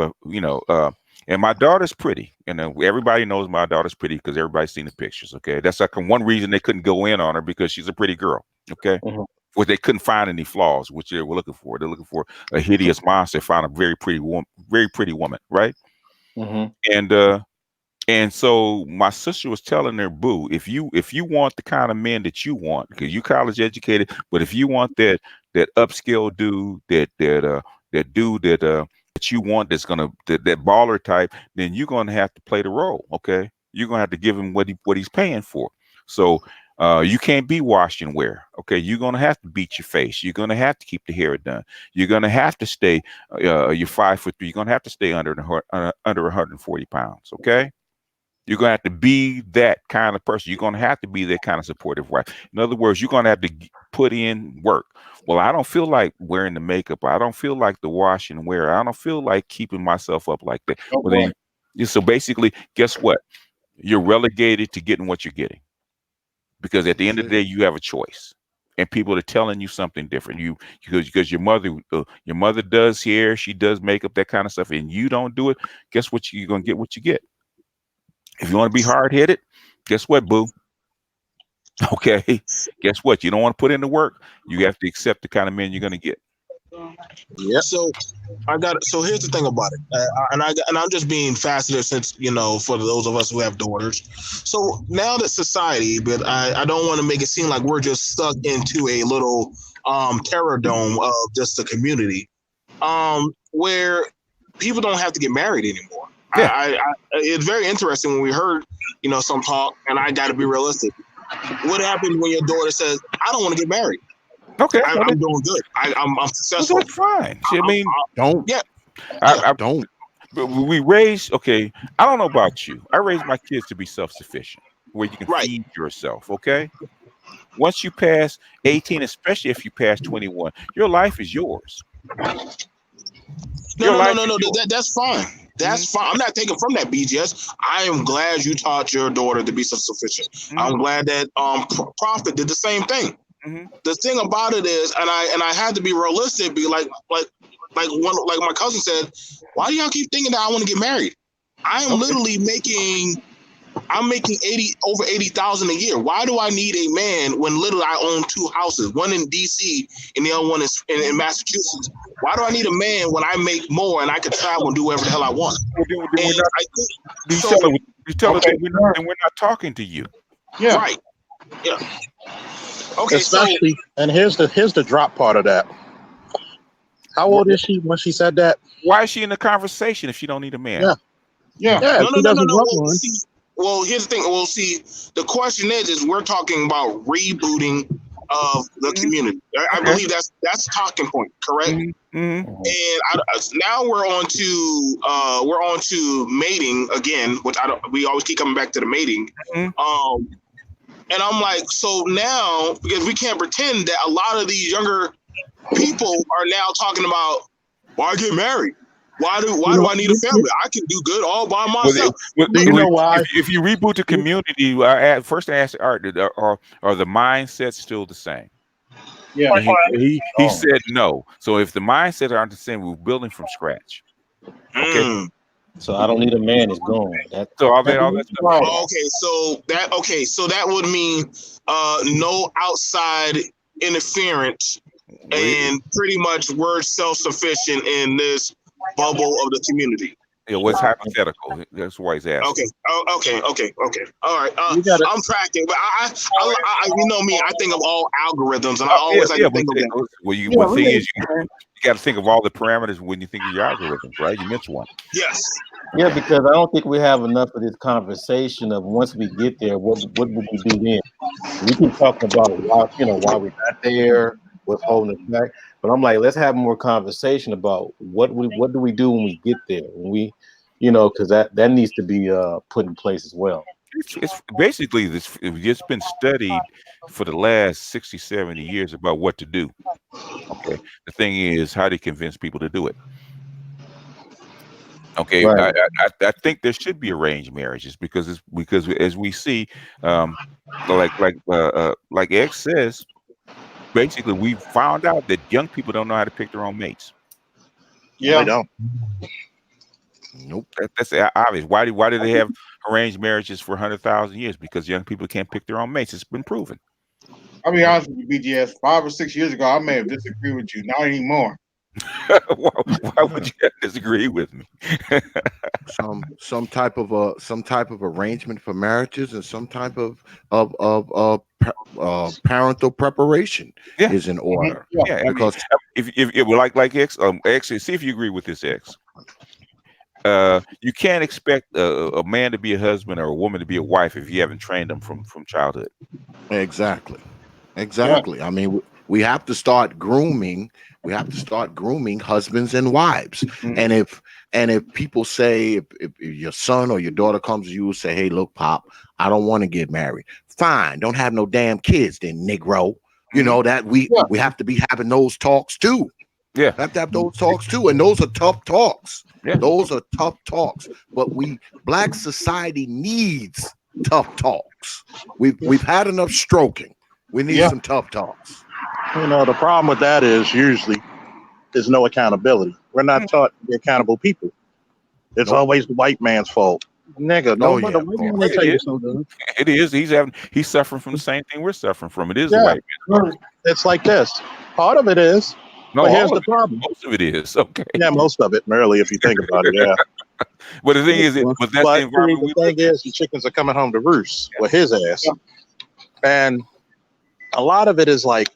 and my daughter's pretty, and everybody knows my daughter's pretty because everybody's seen the pictures. Okay, that's like one reason they couldn't go in on her, because she's a pretty girl. Okay,
hmm
well, they couldn't find any flaws, which they were looking for. They're looking for a hideous monster. Found a very pretty woman, right?
hmm
And so my sister was telling her, boo, if you want the kind of men that you want, because you college educated, but if you want that upscale dude, that dude that you want, that baller type, then you're gonna have to play the role. Okay, you're gonna have to give him what he's paying for. So you can't be wash and wear. Okay, you're gonna have to beat your face. You're gonna have to keep the hair done. You're gonna have to stay. You're 5'3". You're gonna have to stay under 140 pounds. Okay, you're gonna have to be that kind of person. You're gonna have to be that kind of supportive wife. In other words, you're gonna have to put in work. Well, I don't feel like wearing the makeup. I don't feel like the wash and wear. I don't feel like keeping myself up like that.
Oh
Well,
boy.
then, so basically, guess what? you're relegated to getting what you're getting, because at the
That's
end of the
it.
day, you have a choice, and people are telling you something different. You because your mother does hair, she does makeup, that kind of stuff, and you don't do it. Guess what? You're gonna get what you get. If you want to be hard headed, guess what, boo? Okay, guess what? You don't want to put in the work. You have to accept the kind of men you're gonna get.
Yep.
So so here's the thing about it, and I'm just being facile since for those of us who have daughters. So now that society, but I don't want to make it seem like we're just stuck into a little terror dome of just the community, where people don't have to get married anymore.
Yeah.
It's very interesting when we heard some talk, and I got to be realistic. What happens when your daughter says, "I don't want to get married.
Okay,
I'm doing good. I'm successful."
that's fine. See, I mean,
Don't
Yeah, yeah.
I
don't.
but we raised, okay, I don't know about you. I raised my kids to be self-sufficient, where you can
Right.
feed yourself, okay? Once you pass 18, especially if you pass 21, your life is yours.
No,
Your
no, no,
life
no,
is
no.
yours.
That's fine. That's fine. I'm not taking from that, BGS. I am glad you taught your daughter to be self-sufficient. I'm glad that Prophet did the same thing.
Mhm.
The thing about it is, and I had to be realistic, be like my cousin said, why do y'all keep thinking that I want to get married? I am
Okay.
literally I'm making over 80,000 a year. Why do I need a man when literally I own two houses, one in DC and the other one is in Massachusetts? Why do I need a man when I make more and I can travel and do whatever the hell I want?
Well, then we're
And
not.
I think
You
so.
tell her
Okay,
that we're not talking to you.
yeah.
Right. Yeah. Okay. So
Especially, and here's the drop part of that. How old is she when she said that?
Why is she in the conversation if she don't need a man?
Yeah.
Yeah.
Yeah, if
no, no,
she
no, no,
doesn't
no.
want
Well,
one.
see, here's the thing. Well, see, the question is we're talking about rebooting of the
Mhm.
community. I
Okay.
believe that's talking point, correct?
Mm-hmm.
And now we're on to mating again, which I don't. We always keep coming back to the mating.
Mm-hmm.
And I'm like, so now because we can't pretend that a lot of these younger people are now talking about why get married? Why do I need a family? I can do good all by myself.
Do you know why?
If you reboot the community, first I asked Art, are the mindsets still the same?
Yeah.
And he said no. So if the mindsets aren't the same, we're building from scratch. Okay.
Mm.
So I don't need a man is gone.
So all that
That-
stuff.
Right.
Okay, so that would mean no outside interference, and pretty much we're self-sufficient in this bubble of the community.
It was hypothetical. That's why he's asking.
Okay. Oh, okay. All right.
You gotta
I'm tracking, but you know me. I think of all algorithms, and I
Yeah,
always like to
but
think of them.
well, the thing is, you got to think of all the parameters when you think of your algorithms, right? You mentioned one.
Yes.
Yeah, because I don't think we have enough of this conversation of once we get there, what would we do then? We keep talking about why we got there, what's holding us back. But I'm like, let's have more conversation about what do we do when we get there? When we, because that needs to be put in place as well.
It's basically this. It's been studied for the last 60, 70 years about what to do. Okay. The thing is, how to convince people to do it. Okay,
Right.
I think there should be arranged marriages because as we see, like X says, basically we found out that young people don't know how to pick their own mates.
They
Yeah.
don't.
Nope.
That's obvious. Why do they have arranged marriages for 100,000 years? Because young people can't pick their own mates. It's been proven.
I'll be honest with you, BGS. 5 or 6 years ago, I may have disagreed with you. Not anymore.
Why would you disagree with me?
Some type of arrangement for marriages and some type of parental preparation
Yeah.
is in order.
Yeah, I mean,
Because
if like X, see if you agree with this, X. You can't expect a man to be a husband or a woman to be a wife if you haven't trained them from childhood.
exactly. I mean, we have to start grooming. We have to start grooming husbands and wives.
Mhm.
And if people say if your son or your daughter comes to you and say, "Hey, look, Pop, I don't want to get married." Fine, don't have no damn kids, then, Negro. You know that we have to be having those talks too.
Yeah.
Have to have those talks too, and those are tough talks.
Yeah.
Those are tough talks. But black society needs tough talks. We've had enough stroking. We need
Yeah.
some tough talks.
The problem with that is usually there's no accountability. We're not taught to be accountable people. It's
Nope.
always the white man's fault. Nigga,
Oh
nobody,
yeah,
the
of
white man
course.
ain't
It
tell you
is.
so, dude.
It is. He's suffering from the same thing we're suffering from. It is the
Yeah,
white man's fault.
it's like this. Part of it is,
No,
but here's
all
the
of it.
problem.
Most of it is okay.
Yeah, most of it, really, if you think about it, yeah.
But the thing is, but that's the
But see,
environment
the
we live
thing
in.
is, the chickens are coming home to roost with his ass.
Yeah.
And a lot of it is like,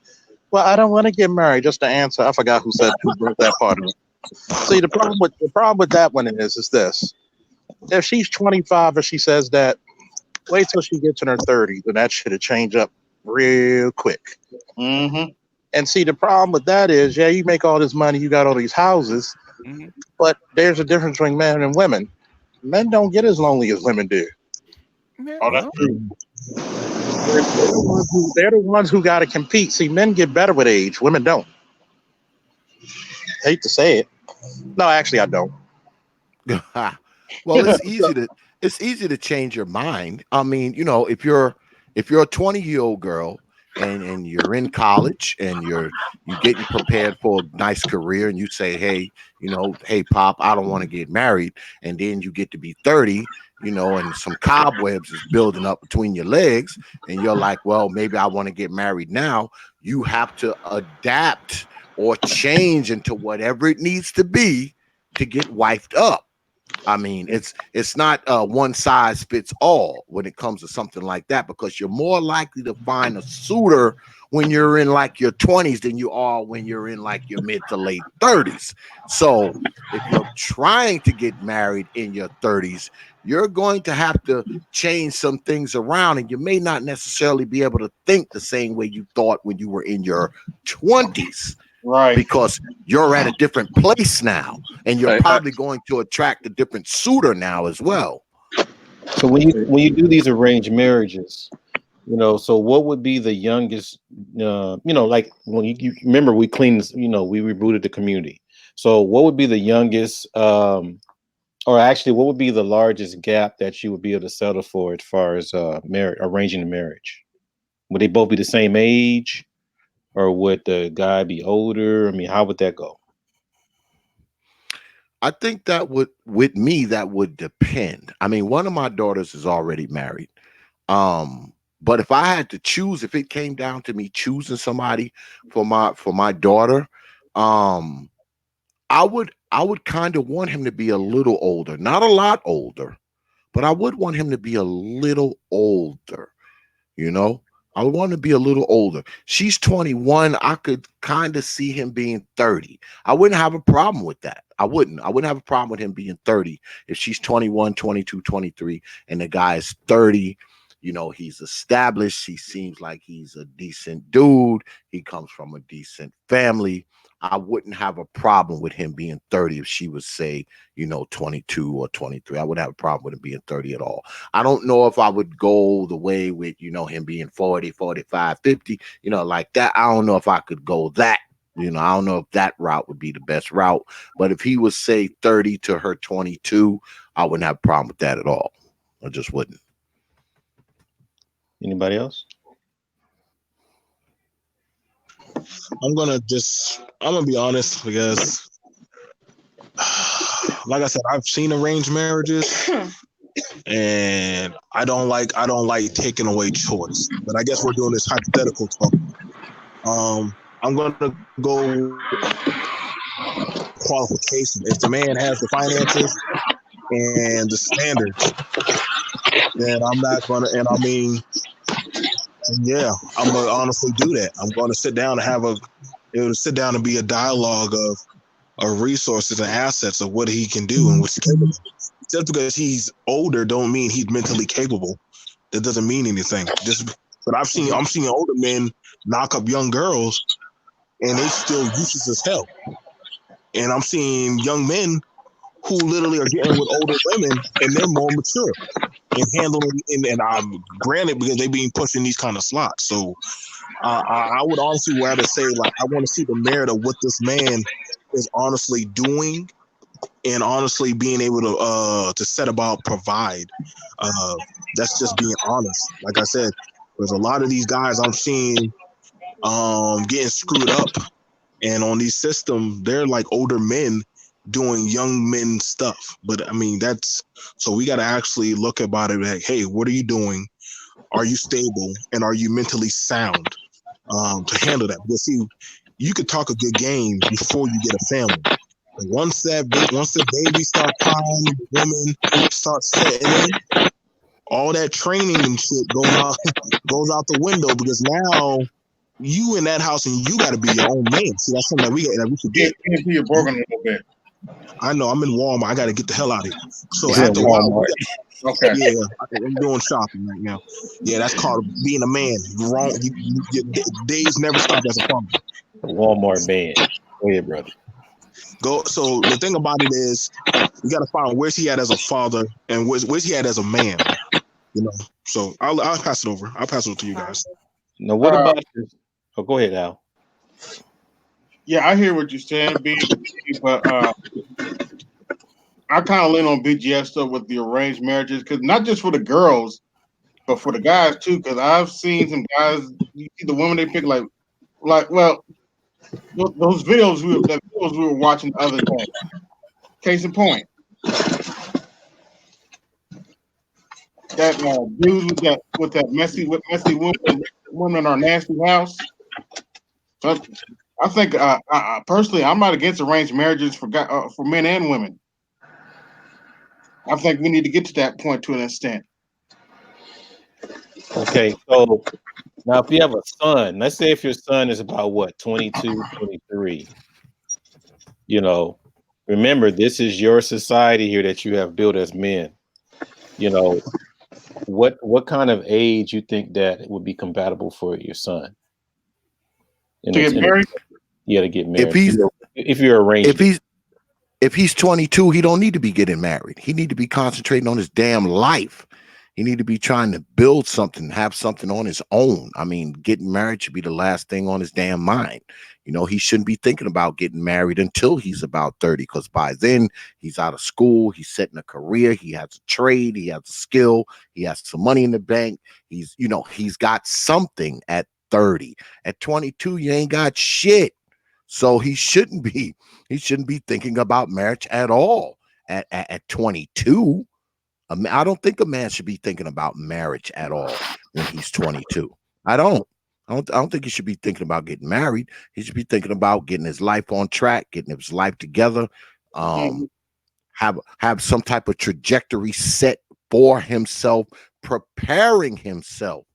well, I don't want to get married. Just to answer, I forgot who broke that part of it. See, the problem with that one is this: if she's 25 and she says that, wait till she gets in her 30s, and that should have changed up real quick.
Mm-hmm.
And see, the problem with that is, yeah, you make all this money, you got all these houses,
Mhm.
but there's a difference between men and women. Men don't get as lonely as women do.
Yeah,
Oh, that's
well,
true.
They're the ones who got to compete. See, men get better with age, women don't. Hate to say it. No, actually, I don't.
Well, it's easy to change your mind. I mean, if you're a 20-year-old girl and you're in college and you're getting prepared for a nice career and you say, hey, hey pop, I don't want to get married, and then you get to be 30, and some cobwebs is building up between your legs, and you're like, well, maybe I want to get married now. You have to adapt or change into whatever it needs to be to get wifed up. I mean, it's not one size fits all when it comes to something like that, because you're more likely to find a suitor when you're in like your 20s than you are when you're in like your mid to late 30s. So if you're trying to get married in your 30s, you're going to have to change some things around, and you may not necessarily be able to think the same way you thought when you were in your 20s,
Right.
because you're at a different place now, and you're
Hey,
probably going to attract a different suitor now as well.
So when you do these arranged marriages, so what would be the youngest? Like when you remember we cleaned, we rebooted the community. So what would be the youngest, or actually, what would be the largest gap that you would be able to settle for as far as arranging the marriage? Would they both be the same age, or would the guy be older? I mean, how would that go?
I think with me, that would depend. I mean, one of my daughters is already married. But if I had to choose, if it came down to me choosing somebody for my daughter, um, I would kind of want him to be a little older, not a lot older, but I would want him to be a little older. You know, I want to be a little older. She's 21. I could kind of see him being 30. I wouldn't have a problem with that. I wouldn't have a problem with him being 30 if she's 21, 22, 23, and the guy is 30. He's established. He seems like he's a decent dude. He comes from a decent family. I wouldn't have a problem with him being 30 if she was, say, 22 or 23. I wouldn't have a problem with him being 30 at all. I don't know if I would go the way with, him being 40, 45, 50, like that. I don't know if I could go that. I don't know if that route would be the best route. But if he was, say, 30 to her 22, I wouldn't have a problem with that at all. I just wouldn't.
Anybody else?
I'm gonna be honest, because like I said, I've seen arranged marriages, and I don't like taking away choice. But I guess we're doing this hypothetical talk. I'm gonna go qualification. If the man has the finances and the standards, then I'm not gonna. And I mean, yeah, I'm gonna honestly do that. I'm gonna sit down and it'll sit down and be a dialogue of resources and assets of what he can do and what's capable. Just because he's older don't mean he's mentally capable. That doesn't mean anything. But I'm seeing older men knock up young girls, and they still useless as hell. And I'm seeing young men who literally are getting with older women, and they're more mature and handling. And I'm granted, because they being pushed in these kind of slots. So I would honestly rather say, like, I want to see the merit of what this man is honestly doing and honestly being able to set about provide. Uh, that's just being honest. Like I said, there's a lot of these guys I'm seeing getting screwed up, and on these systems, they're like older men doing young men stuff. But I mean, that's so we got to actually look about it like, hey, what are you doing? Are you stable and are you mentally sound to handle that? Because see, you could talk a good game before you get a family. But once the baby start crying, the woman starts setting in, all that training and shit goes out the window because now you in that house and you got to be your own man. See, that's something that we forget.
You're broken a little bit.
I know I'm in Walmart. I got to get the hell out of here. So
He's in
after a while,
Walmart.
Okay.
yeah, I'm doing shopping right now. Yeah, that's called being a man. You're wrong. Your days never stop as a father.
The Walmart man. Go ahead, brother.
Go. So the thing about it is, we got to find where's he at as a father and where's he at as a man. You know. So I'll pass it over. I'll pass it over to you guys.
Now, what about this? Oh, go ahead, Al.
Yeah, I hear what you're saying, B, but I kind of lean on BGS stuff with the arranged marriages because not just for the girls, but for the guys too. Because I've seen some guys, you see the women they pick well, those videos we were watching the other day. Case in point, that dude with that messy woman in our nasty house. So I think personally, I'm not against arranged marriages for men and women. I think we need to get to that point to an extent.
Okay, so now if you have a son, let's say if your son is about what, 22, 23, you know, remember this is your society here that you have built as men. You know, what kind of age you think that would be compatible for your son?
To get married?
Yeah, to get
If
married. If you're arranged.
If he's 22, he don't need to be getting married. He need to be concentrating on his damn life. He need to be trying to build something, have something on his own. I mean, getting married should be the last thing on his damn mind. You know, he shouldn't be thinking about getting married until he's about 30, because by then he's out of school, he's setting a career, he has a trade, he has a skill, he has some money in the bank. He's got something at 30. At 22, you ain't got shit. So he shouldn't be thinking about marriage at all at 22. I don't think a man should be thinking about marriage at all when he's 22. I don't think he should be thinking about getting married. He should be thinking about getting his life on track, getting his life together, have some type of trajectory set for himself, preparing himself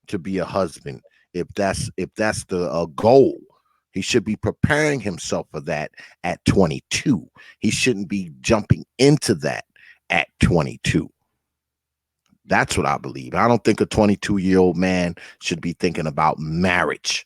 to be a husband. If that's the goal, he should be preparing himself for that at 22. He shouldn't be jumping into that at 22. That's what I believe. I don't think a 22-year-old man should be thinking about marriage.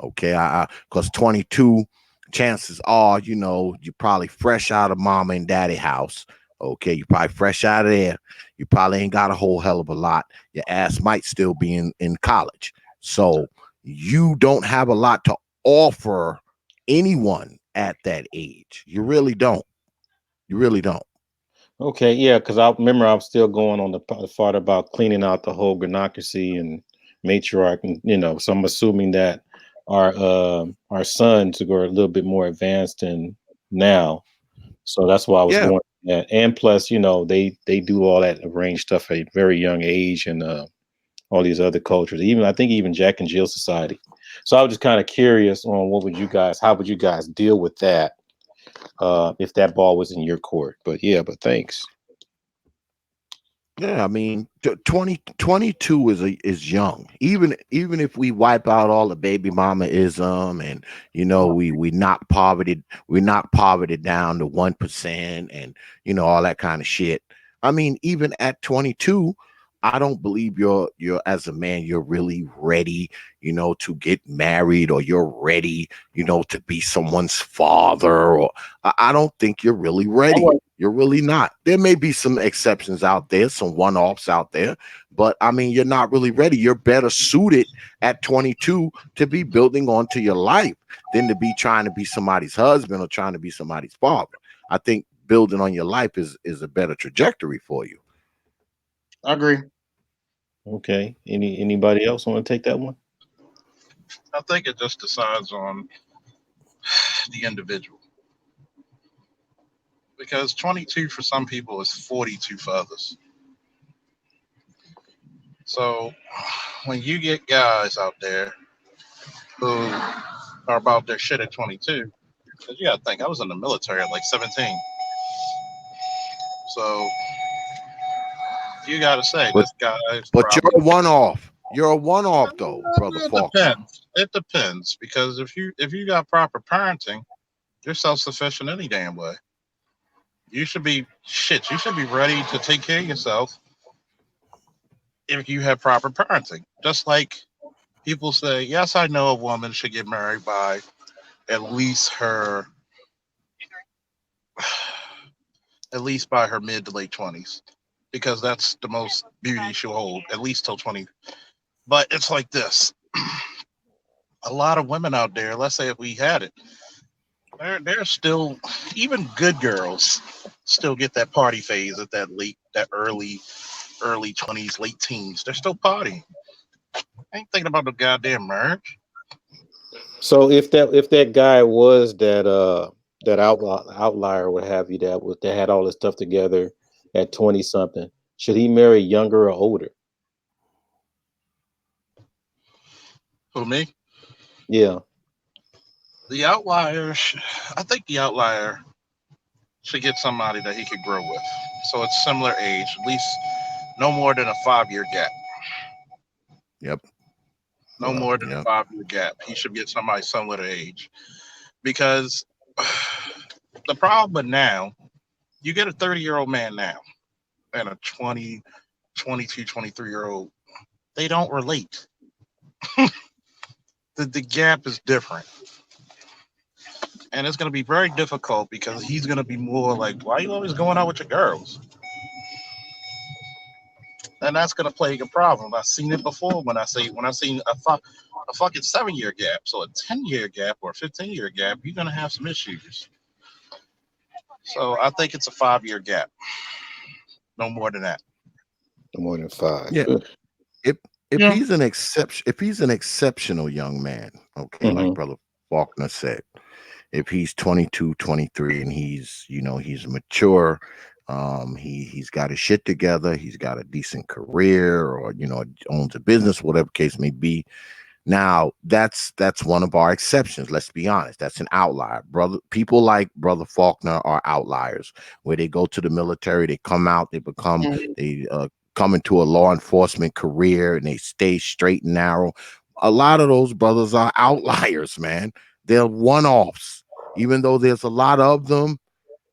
Okay, because 22, chances are, you're probably fresh out of mama and daddy house. Okay, you're probably fresh out of there. You probably ain't got a whole hell of a lot. Your ass might still be in college. So you don't have a lot to offer anyone at that age. You really don't. You really don't.
Okay, yeah, because I remember I'm still going on the part about cleaning out the whole granocracy and matriarch, and so I'm assuming that our sons are a little bit more advanced than now, so that's why I was going that. And plus, they do all that arranged stuff at a very young age, and all these other cultures, I think even Jack and Jill society. So I was just kind of curious on how would you guys deal with that? If that ball was in your court. But thanks.
Yeah, I mean, 22 is young. Even if we wipe out all the baby mama-ism and we knock poverty down to 1% and all that kind of shit. I mean, even at 22, I don't believe you're as a man, you're really ready, to get married, or you're ready, to be someone's father, or I don't think you're really
I
ready.
was.
You're really not. There may be some exceptions out there, some one-offs out there, but I mean, you're not really ready. You're better suited at 22 to be building onto your life than to be trying to be somebody's husband or trying to be somebody's father. I think building on your life is a better trajectory for you.
I agree.
Okay. Anybody else want to take that one?
I think it just decides on the individual because 22 for some people is 42 for others. So when you get guys out there who are about their shit at 22, because you got to think, I was in the military at like 17. So you got to say,
But
this guy's
but you're
probably.
a one-off. You're a one-off though, brother
It
Faulkner.
depends. It depends because if you got proper parenting, you're self sufficient any damn way. You should be shit. You should be ready to take care of yourself if you have proper parenting. Just like people say, yes, I know a woman should get married by at least her, at least by her mid to late 20s, because that's the most beauty she'll hold, at least till 20. But it's like this: a lot of women out there. Let's say if we had it, they're still, even good girls still get that party phase at that early 20s, late teens. They're still partying. I ain't thinking about the goddamn marriage.
So if that guy was that outlier, what have you, that had all his stuff together at 20 something, should he marry younger or older?
For me,
Yeah.
the outlier, I think the outlier should get somebody that he could grow with. So it's similar age, at least no more than a 5 year gap.
Yep.
No
Yep.
more than a
Yep.
5 year gap. He should get somebody similar to age. Because the problem with now, you get a 30-year-old man now and a 20, 22, 23-year old, they don't relate. The gap is different. And it's going to be very difficult because he's going to be more like, why are you always going out with your girls? And that's going to plague a problem. I've seen it before when I seen a fucking 7 year gap. So a 10 year gap or a 15 year gap, you're going to have some issues. So I think it's a 5 year gap. No more than that.
More than five.
Yeah.
Ugh.
If if
Yeah.
he's an exception, if he's an exceptional young man, okay, like
Mhm.
brother Faulkner said, if he's 22, 23, and he's mature, he's got his shit together, he's got a decent career, or owns a business, whatever case may be. Now that's one of our exceptions. Let's be honest. That's an outlier. Brother, people like brother Faulkner are outliers. Where they go to the military, they come out, they come into a law enforcement career, and they stay straight and narrow. A lot of those brothers are outliers, man. They're one-offs. Even though there's a lot of them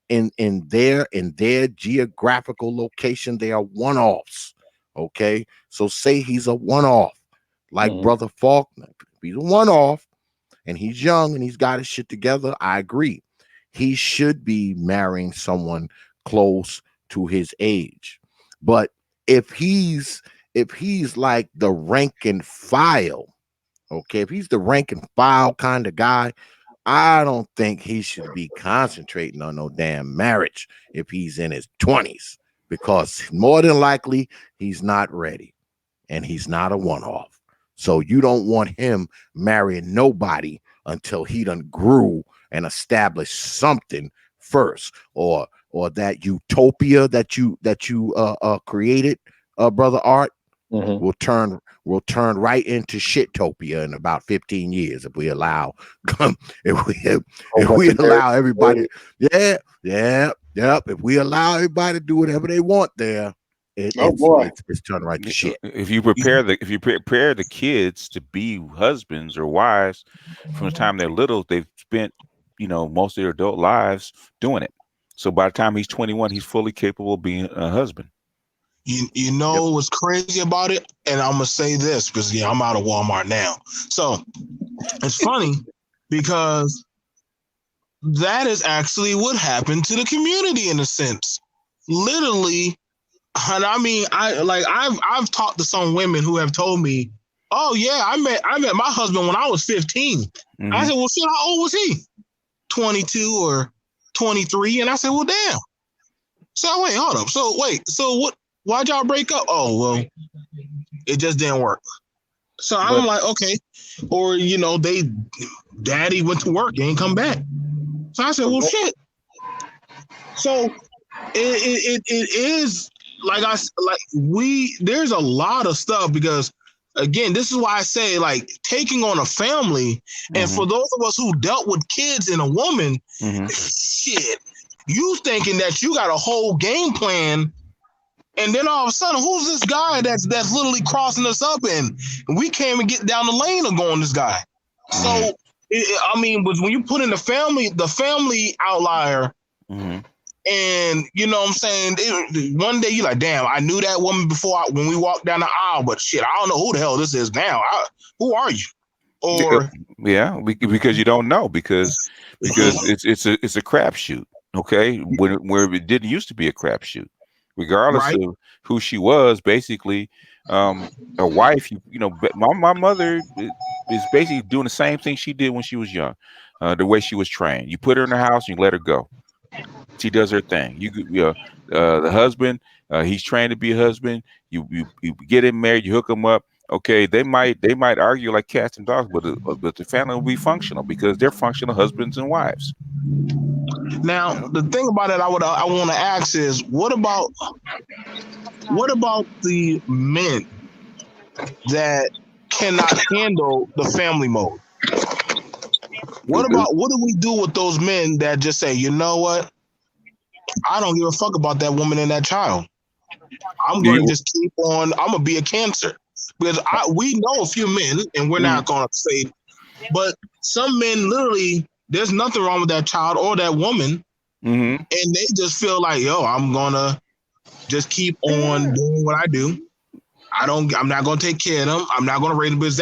in their geographical location, they are one-offs. Okay, so say he's a one-off like
Mhm.
brother Faulkner. If he's a one-off and he's young and he's got his shit together, I agree. He should be marrying someone close to his age. But if he's like the rank and file, okay, if he's the rank and file kind of guy, I don't think he should be concentrating on no damn marriage if he's in his 20s, because more than likely he's not ready and he's not a one-off. So you don't want him marrying nobody until he done grew and established something first, or that utopia that you created, brother Art,
Mhm.
will turn right into shitopia in about 15 years if we allow if we
Whole
if
bunch
we
of married
allow everybody.
people.
Yeah, yeah, yep, if we allow everybody to do whatever they want there, it,
Oh
it's
boy.
it's it's turned right to shit.
If you prepare the kids to be husbands or wives from the time they're little, they've spent most of their adult lives doing it. So by the time he's 21, he's fully capable of being a husband.
You know what's crazy about it? And I'm gonna say this because I'm out of Walmart now. So it's funny because that is actually what happened to the community in a sense. Literally, and I mean, I've talked to some women who have told me, "Oh yeah, I met my husband when I was 15." I said, "Well, shit, how old was he? 22 or 23?" And I said, "Well, damn." So wait, hold up. So what? Why'd y'all break up? Oh well, it just didn't work. So I'm
But
like, okay, or daddy went to work, ain't come back. So I said, well, shit. So it is there's a lot of stuff because again, this is why I say like taking on a family, and for those of us who dealt with kids and a woman, shit, you thinking that you got a whole game plan, and then all of a sudden, who's this guy that's literally crossing us up, and we can't even get down the lane of going this guy. So I mean, but when you put in the family outlier. And you know what I'm saying? One day you're like, damn, I knew that woman before when we walked down the aisle, but shit, I don't know who the hell this is now. Who are you? Or
yeah, because you don't know because it's a crapshoot. Okay, where it didn't used to be a crapshoot, regardless
right.
of who she was. Basically, a wife. My mother is basically doing the same thing she did when she was young, the way she was trained. You put her in the house, and you let her go. She does her thing. The husband, he's trained to be a husband. You get him married, you hook him up. Okay, they might argue like cats and dogs, but the family will be functional because they're functional husbands and wives.
Now the thing about it, I want to ask is, what about the men that cannot handle the family mode? What do we do with those men that just say, you know what? I don't give a fuck about that woman and that child. I'm going to just keep on. I'm going to be a cancer because we know a few men, and we're not going to say, but some men literally, there's nothing wrong with that child or that woman, and they just feel like, yo, I'm going to just keep on doing what I do. I'm not going to take care of them. I'm not going to raise them. Because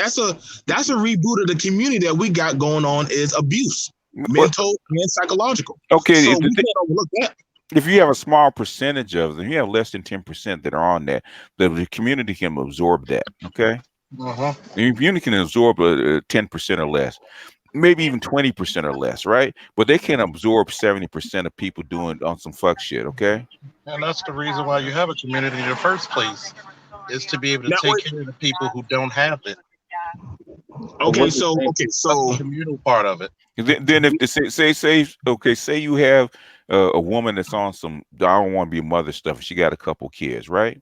that's a reboot of the community that we got going on is abuse, mental and psychological.
Okay,
so we can't overlook that.
If you have a small percentage of them, you have less than 10% that are on that, the community can absorb that. Okay, the community can absorb 10% or less, maybe even 20% or less, right? But they can't absorb 70% of people doing on some fuck shit. Okay,
And that's the reason why you have a community in the first place, is to be able to take care of the people who don't have it.
Okay, so
that's the communal part of it.
Then if say you have a woman that's on some I don't want to be a mother stuff, she got a couple kids, right?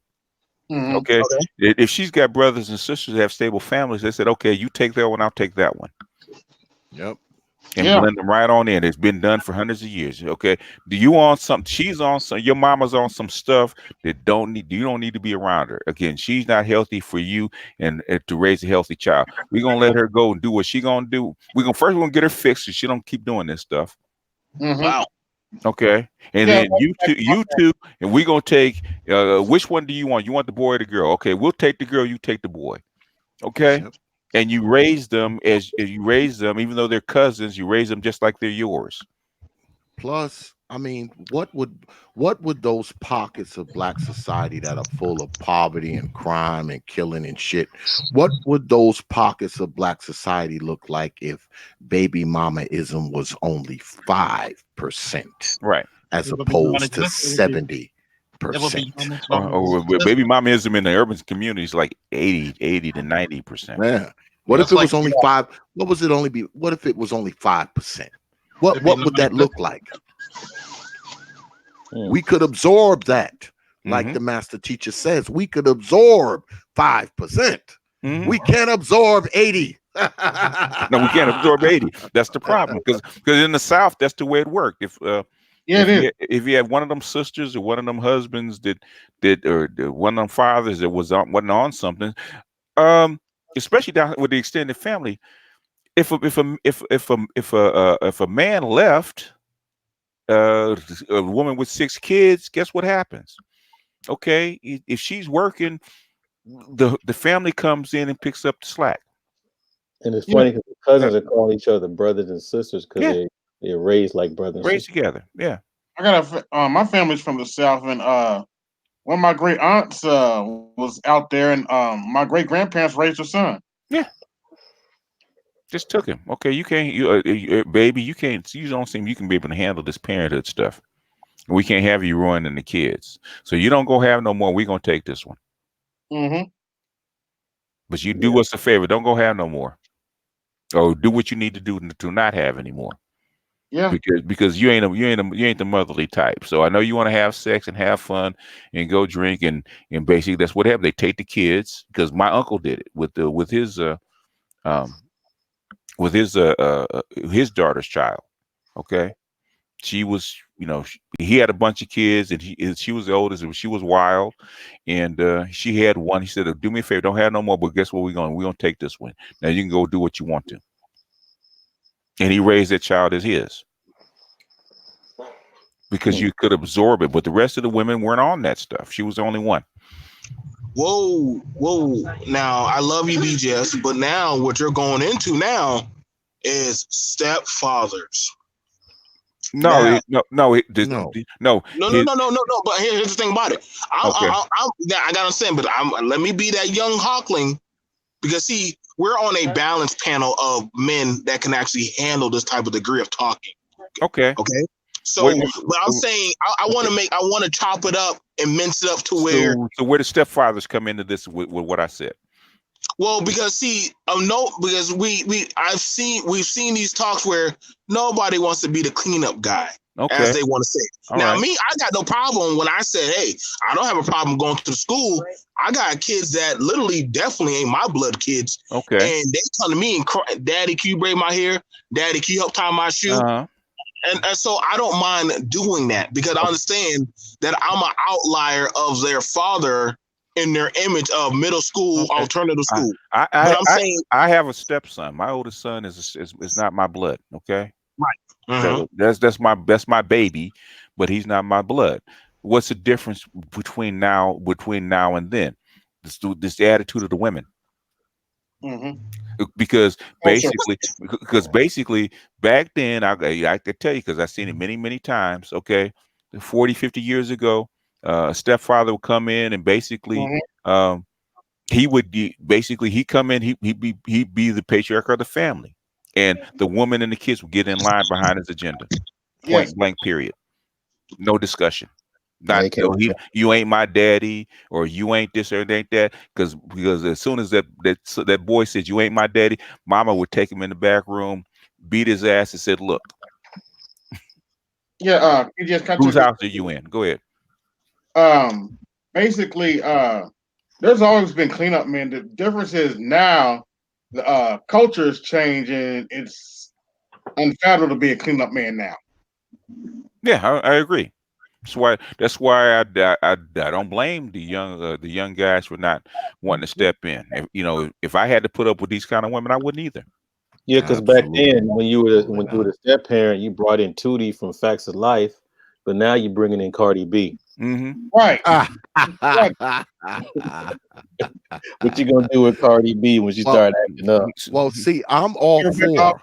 Okay. If she's got brothers and sisters that have stable families, they said, okay, you take that one, I'll take that one.
Yep.
And blend them right on in. It's been done for hundreds of years. Okay. Do you on something? She's on some. Your mama's on some stuff that you don't need to be around her. Again, she's not healthy for you and to raise a healthy child. We're gonna let her go and do what she gonna do. We're gonna get her fixed so she don't keep doing this stuff.
Wow.
Okay. And then you two, and we're gonna take which one do you want? You want the boy or the girl? Okay, we'll take the girl, you take the boy. Okay. Yep. And you raise them as you raise them, even though they're cousins, you raise them just like they're yours.
Plus, I mean, what would those pockets of black society that are full of poverty and crime and killing and shit, what would those pockets of black society look like if baby mamaism was only 5%?
Right.
As opposed to 70%.
Baby mamaism in the urban communities like 80 to 90%.
Yeah. What if it was only 5? What was it only be? What if it was only 5%? What would that look like? We could absorb that. Like the master teacher says, we could absorb 5%. We can't absorb 80.
No, we can't absorb 80. That's the problem. Because in the South, that's the way it worked. If you had one of them sisters or one of them husbands that or one of them fathers that wasn't on something, especially down with the extended family, if a man left a woman with 6 kids, guess what happens? Okay, if she's working, the family comes in and picks up the slack.
And it's
Yeah,
funny because the cousins are calling each other brothers and sisters because
Yeah,
they're raised like brothers and
raised
sisters.
together. Yeah,
I got my family's from the South, and one of my great aunts was out there, and my great grandparents raised her son.
yeah. Just took him. Okay, you can't, baby, you can't. You don't seem you can be able to handle this parenthood stuff. We can't have you ruining the kids. So you don't go have no more. We're gonna take this one.
Hmm.
But you
Yeah.
do us a favor. Don't go have no more. Or do what you need to do to not have anymore.
Yeah,
Because you ain't the motherly type. So I know you want to have sex and have fun and go drink and basically that's what happened. They take the kids because my uncle did it um his daughter's child. Okay, she was he had a bunch of kids and she was the oldest and she was wild and she had one. He said, "Do me a favor, don't have no more. But guess what? We're gonna take this one. Now you can go do what you want to." And he raised that child as his because
Hmm.
you could absorb it. But the rest of the women weren't on that stuff. She was the only one.
Whoa, whoa. Now, I love you, BJS, but now what you're going into now is stepfathers.
No,
Now,
No.
no.
no. But here's the thing about it.
Okay,
I gotta say, but let me be that young Hawkling because see, we're on a balanced panel of men that can actually handle this type of degree of talking.
okay.
Okay.
What,
So, but I'm saying I want to chop it up and mince it up to where,
so where the stepfathers come into this with what I said?
well, because see, no, because we've seen these talks where nobody wants to be the cleanup guy, as
Okay,
they want to say.
all
Now,
right.
me, I got no problem when I said, hey, I don't have a problem going to school. I got kids that literally definitely ain't my blood kids,
Okay.
and they come to me and cry, Daddy, can you braid my hair? Daddy, can you help tie my shoe?
Uh-huh.
And so I don't mind doing that because I understand that I'm an outlier of their father in their image of middle school,
Okay.
alternative
I
school.
I
But
I
I'm
I,
saying,
I have a stepson. My oldest son is not my blood. Okay.
right.
So that's my baby, but he's not my blood. What's the difference between now and then? This attitude of the women.
hmm.
Because
Culture.
basically back then I could tell you because I've seen it many times. Okay, 40, 50 years ago, a stepfather would come in and basically
Hmm.
um, basically he come in he'd be the patriarch of the family, and the woman and the kids would get in line behind his agenda.
Yes.
Point blank. Period. No discussion.
Now
Not
they can't.
you ain't my daddy or you ain't this or it ain't that because as soon as that boy said you ain't my daddy, mama would take him in the back room, beat his ass, and said, "Look,
Yeah. You just cut
whose
to
house are you in? Go ahead."
basically there's always been cleanup men. The difference is now the culture is changing. It's unfathomable to be a cleanup man now.
Yeah, I agree. That's why I don't blame the young guys for not wanting to step in. If I had to put up with these kind of women, I wouldn't either.
Yeah, because back
Absolutely.
then when you were
Not.
the step parent, you brought in Tootie from Facts of Life, but now you're bringing in Cardi B.
Hmm.
Right. Right.
What you gonna do with Cardi B when she
well,
start acting up?
well, see, I'm all
You're big dog.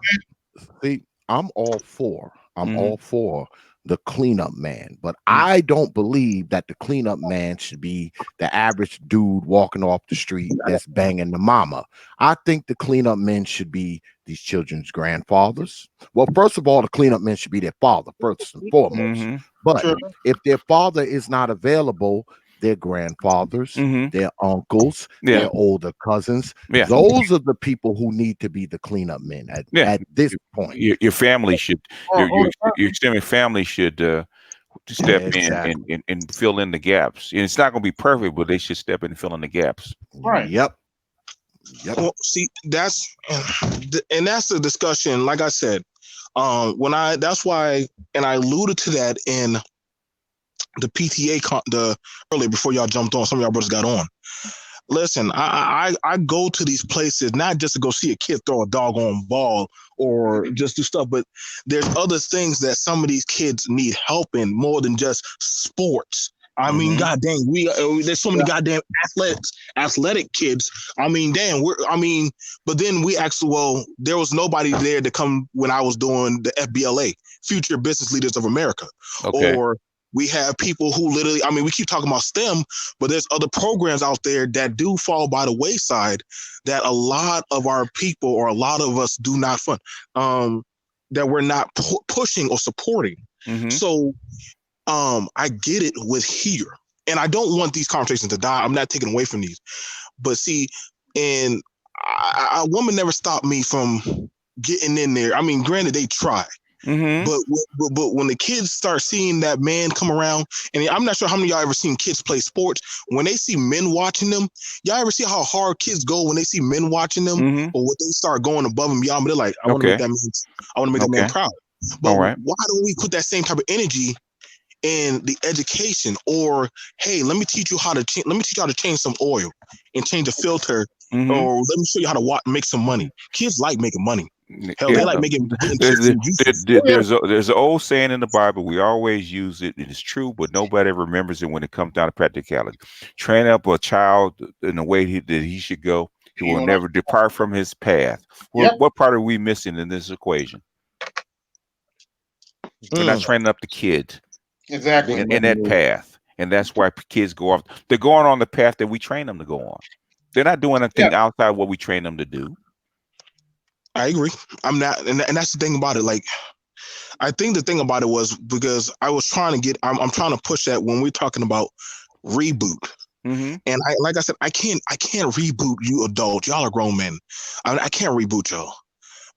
for. See, I'm all for. I'm
Hmm.
all for the cleanup man, but
Mm.
I don't believe that the cleanup man should be the average dude walking off the street that's banging the mama. I think the cleanup men should be these children's grandfathers. Well, first of all, the cleanup men should be their father first and foremost.
Hmm.
But
Sure.
if their father is not available, their grandfathers,
Hmm.
their uncles,
Yeah.
their older cousins,
Yeah.
those are the people who need to be the cleanup men
Yeah.
at this point.
Your family should
Or
your extended family should to step in
Exactly.
and fill in the gaps. And it's not going to be perfect, but they should step in and fill in the gaps.
right.
Yep. Yep.
Well, see, that's the discussion. Like I said, that's why, and I alluded to that in the PTA the earlier before y'all jumped on. Some of y'all brothers got on. Listen, I go to these places not just to go see a kid throw a doggone ball or just do stuff, but there's other things that some of these kids need help in more than just sports. I mean,
Mm-hmm.
god dang, there's so many goddamn athletic kids. I mean, damn, but then we actually, well, there was nobody there to come when I was doing the FBLA, Future Business Leaders of America,
Okay.
or we have people who literally, I mean, we keep talking about STEM, but there's other programs out there that do fall by the wayside that a lot of our people or a lot of us do not fund, that we're not pushing or supporting.
Mm-hmm.
So I get it with here. And I don't want these conversations to die. I'm not taking away from these. But see, and a woman never stopped me from getting in there. I mean, granted, they try.
Mm-hmm.
But when the kids start seeing that man come around, and I'm not sure how many of y'all ever seen kids play sports. When they see men watching them, y'all ever see how hard kids go when they see men watching them,
Mm-hmm.
or when they start going above and beyond? But they're like, I want to make
Okay.
that man proud. But
All right.
why don't we put that same type of energy in the education? Or hey, let me teach you how to change some oil and change a filter,
Mm-hmm.
or let me show you how to make some money. Kids like making money. Hell, they
Yeah.
like getting
There's,
chips and juices.
there's an old saying in the Bible. We always use it. It is true, but nobody remembers it when it comes down to practicality. Train up a child in the way that he should go. He will never depart from his path. Well,
Yep.
what part are we missing in this equation? We're not training up the kid
Exactly.
in that path. And that's why kids go off. They're going on the path that we train them to go on. They're not doing anything outside what we train them to do.
I agree. I'm not, and that's the thing about it. Like, I think the thing about it was because I was trying to I'm trying to push that when we're talking about reboot.
Mm-hmm.
And like I said, I can't reboot you adults. Y'all are grown men. I can't reboot y'all.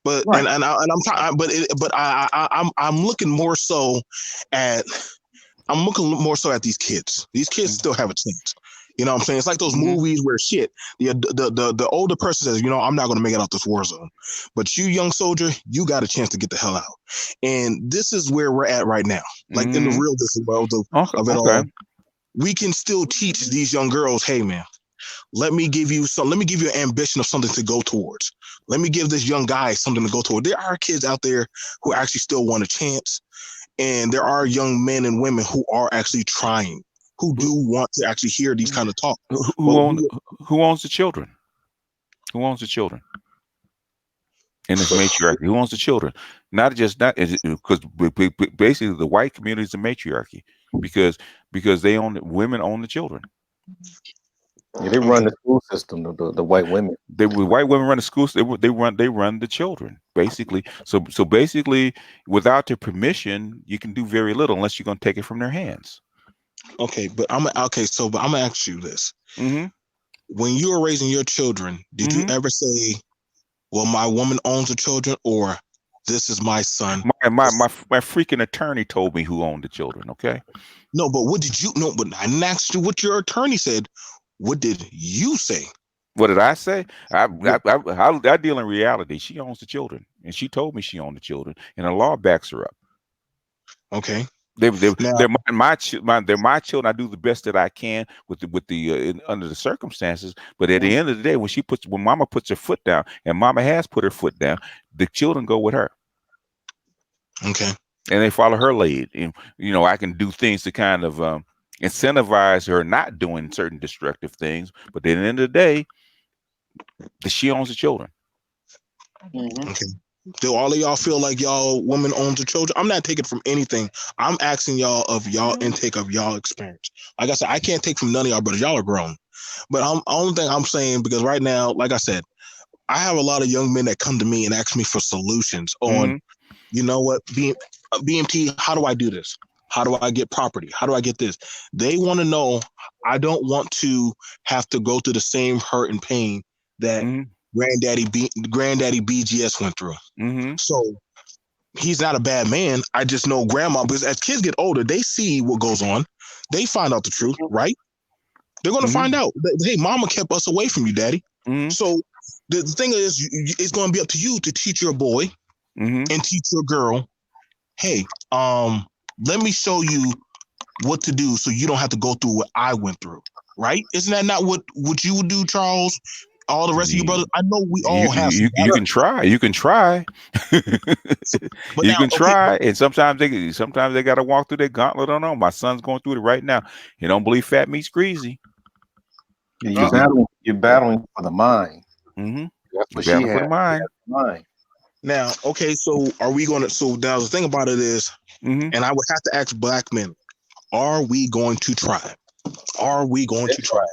But
Right.
and I'm trying, I'm looking more so at these kids. These kids still have a chance. You know what I'm saying? It's like those movies where the older person says, you know, I'm not going to make it out this war zone. But you, young soldier, you got a chance to get the hell out. And this is where we're at right now. Like in the real world of it all, we can still teach these young girls, hey, man, let me give you an ambition of something to go towards. Let me give this young guy something to go toward. There are kids out there who actually still want a chance. And there are young men and women who are actually trying, who do want to actually hear these kind of talk.
Who owns the children? Who owns the children? In this matriarchy, who owns the children? Not because basically the white community is a matriarchy because women own the children.
Yeah, they run the school system. The white women.
White women run the schools. They run the children basically. So basically, without their permission, you can do very little unless you're going to take it from their hands.
Okay, but I'm gonna ask you this: when you were raising your children, did you ever say, "Well, my woman owns the children," or "This is my son"?
My freaking attorney told me who owned the children. Okay.
No, but what did you? No, but I didn't ask you what your attorney said. What did you say?
What did I say? I deal in reality. She owns the children, and she told me she owned the children, and the law backs her up.
Okay.
They're my children. I do the best that I can with the under the circumstances. But at the end of the day, when Mama puts her foot down, and Mama has put her foot down, the children go with her.
Okay.
And they follow her lead. And I can do things to kind of incentivize her not doing certain destructive things. But at the end of the day, she owns the children.
Okay. Do all of y'all feel like y'all woman owns the children? I'm not taking from anything. I'm asking y'all of y'all intake of y'all experience. Like I said, I can't take from none of y'all brothers. Y'all are grown. But only thing I'm saying, because right now, like I said, I have a lot of young men that come to me and ask me for solutions on, you know what, BMT, how do I do this? How do I get property? How do I get this? They want to know. I don't want to have to go through the same hurt and pain that Granddaddy BGS went through. So he's not a bad man. I just know grandma, because as kids get older, they see what goes on. They find out the truth, right? They're going to find out that, hey, mama kept us away from you, daddy. So the thing is, it's going to be up to you to teach your boy and teach your girl, hey, let me show you what to do so you don't have to go through what I went through, right? Isn't that not what you would do, Charles? All the rest of you brothers, I know we all have some
You
bad
can try. You can try.
but
You
now,
can
okay,
try, and sometimes they got to walk through that gauntlet. I don't know. My son's going through it right now. He don't believe fat meat's greasy.
You're
Because he,
battling. You're battling for the mind.
mm-hmm.
That's
You're
what she
battling for
had.
the
She
mind.
had the mind.
now, okay, so are we gonna so now the thing about it is,
Mm-hmm.
and I would have to ask black men, are we going to try? Are we going to try?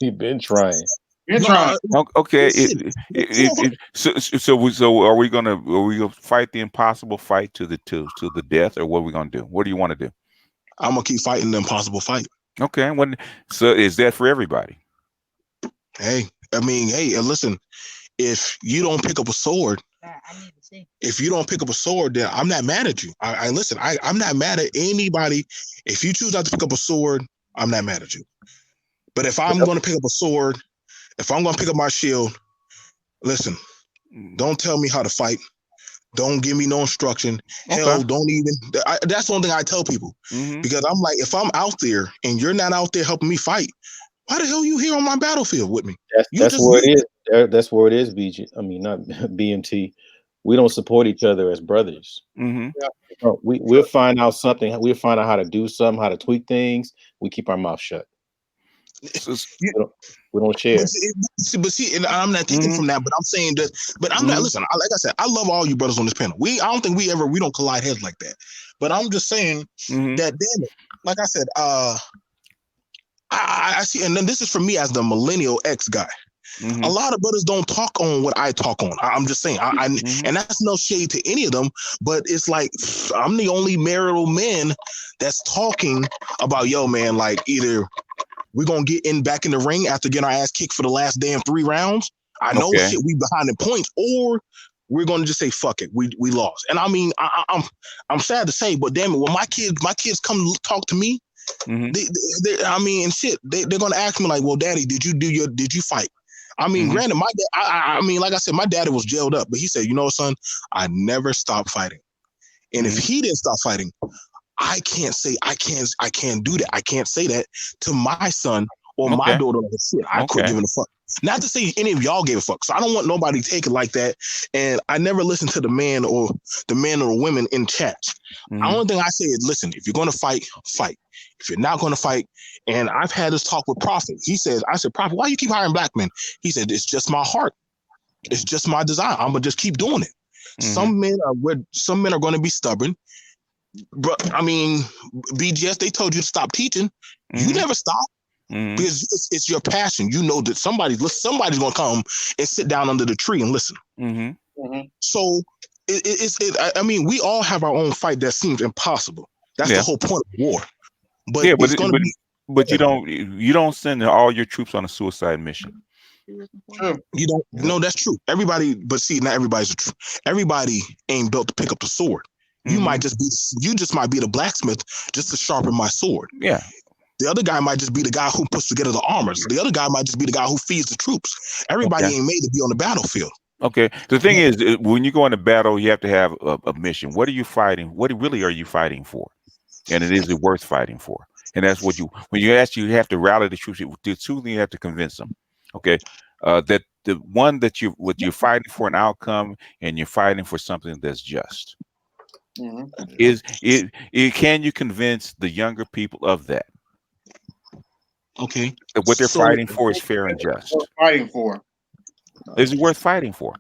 We've been trying.
You're
No,
trying.
Okay.
shit.
So are we gonna fight the impossible fight to the death, or what are we gonna do? What do you want to do?
I'm gonna keep fighting the impossible fight.
Okay. So is that for everybody?
Hey, I mean, hey, listen, if you don't pick up a sword, if you don't pick up a sword, then I'm not mad at you. I listen, I'm not mad at anybody. If you choose not to pick up a sword, I'm not mad at you. But if I'm gonna pick up a sword, if I'm gonna pick up my shield, listen, don't tell me how to fight. Don't give me no instruction.
Okay.
Hell, don't even. That's one thing I tell people,
Mm-hmm.
because I'm like, if I'm out there and you're not out there helping me fight, why the hell you here on my battlefield with me? You
That's
just
where
you.
it is. That's where it is. BG. I mean, not BMT. We don't support each other as brothers.
Mm-hmm.
We'll find out something. We'll find out how to do something, how to tweak things. We keep our mouth shut.
So,
you
We don't share.
but see, and I'm not taking
mm-hmm.
from that, but I'm saying that. But I'm not.
Mm-hmm.
Listen, like I said, I love all you brothers on this panel. I don't think we don't collide heads like that. But I'm just saying
Mm-hmm.
that, damn it, like I said, I see, and then this is for me as the millennial X guy. A
Mm-hmm.
lot of brothers don't talk on what I talk on. I'm just saying,
Mm-hmm.
and that's no shade to any of them, but it's like I'm the only marital man that's talking about, yo, man, like either we're gonna get in back in the ring after getting our ass kicked for the last damn 3 rounds. I know
Okay.
shit, we behind in points, or we're gonna just say fuck it, we lost. And I mean, I'm sad to say, but damn it, when my kids come talk to me,
Mm-hmm.
I mean, and shit, they're gonna ask me like, well, daddy, did you fight? I mean,
Mm-hmm.
granted, my dad, I mean, like I said, my daddy was jailed up, but he said, you know, son, I never stopped fighting. And if
Mm-hmm.
he didn't stop fighting, I can't do that. I can't say that to my son or my
Okay.
daughter. Like, shit, I quit
Okay.
giving a fuck. Not to say any of y'all gave a fuck. So I don't want nobody to take it like that. And I never listen to the men or the women in chats. The
Mm-hmm.
only thing I say is, listen, if you're going to fight, fight. If you're not going to fight, and I've had this talk with Prophet. I said, Prophet, why you keep hiring black men? He said, it's just my heart. It's just my desire. I'm gonna just keep doing it.
Mm-hmm.
Some men are going to be stubborn. But I mean, BGS, they told you to stop teaching. You
Mm-hmm.
never stop,
Mm-hmm.
because it's your passion. You know that somebody's going to come and sit down under the tree and listen.
Mm-hmm.
So I mean, we all have our own fight that seems impossible. That's the
Yeah.
whole point of war. But
Yeah,
it's going to be.
but you don't send all your troops on a suicide mission.
True.
You don't.
You know?
No, that's true. Everybody, but see, not everybody's true. Everybody ain't built to pick up the sword. You
Mm-hmm.
just might be the blacksmith just to sharpen my sword.
Yeah.
The other guy might just be the guy who puts together the armors. The other guy might just be the guy who feeds the troops. Everybody
Okay.
ain't made to be on the battlefield.
Okay. The thing is, when you go into battle, you have to have a mission. What are you fighting? What really are you fighting for? And is it worth fighting for? And that's what when you have to rally the troops. The two things you have to convince them. Okay. That the one that you're fighting for an outcome, and you're fighting for something that's just.
Mm-hmm.
Is it can you convince the younger people of that?
Okay.
That what they're
So
fighting for is fair and just?
Fighting for.
Is it worth fighting for?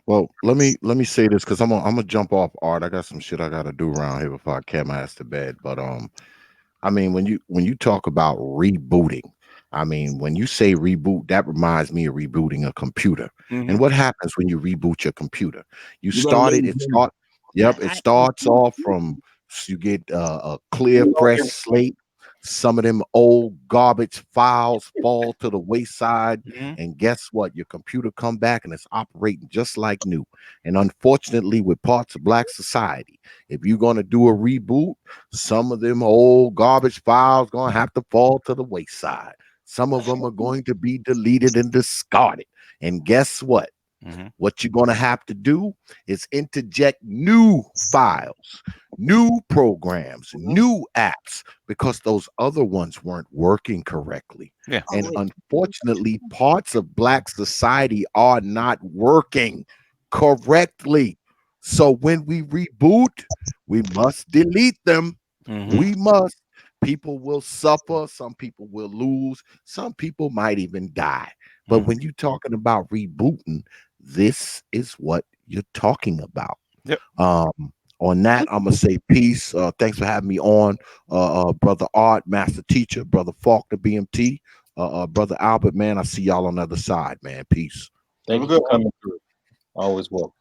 Well, let me say this, because I'm gonna jump off, Art. I got some shit I gotta do around here before I cat my ass to bed. But I mean, when you talk about rebooting, I mean, when you say reboot, that reminds me of rebooting a computer.
Mm-hmm.
And what happens when you reboot your computer? You
you're gonna
start
let
it. It start. Yep. It starts off from you get a clear, fresh slate. Some of them old garbage files fall to the wayside,
Mm-hmm.
and guess what? Your computer come back and it's operating just like new. And unfortunately, with parts of Black society, if you're gonna do a reboot, some of them old garbage files gonna have to fall to the wayside. Some of them are going to be deleted and discarded. And guess what?
Mhm.
What you're going to have to do is interject new files, new programs, new apps, because those other ones weren't working correctly.
Yeah.
And unfortunately, parts of Black society are not working correctly. So when we reboot, we must delete them.
Mhm.
We must. People will suffer. Some people will lose. Some people might even die. But
Mhm.
when you're talking about rebooting, this is what you're talking about.
Yep.
On that, I'm gonna say peace. Thanks for having me on, brother Art, master teacher, brother Faulkner, BMT, brother Albert. Man, I see y'all on the other side, man. Peace.
Thank
Have
you
a
for
good one.
coming through. Always welcome.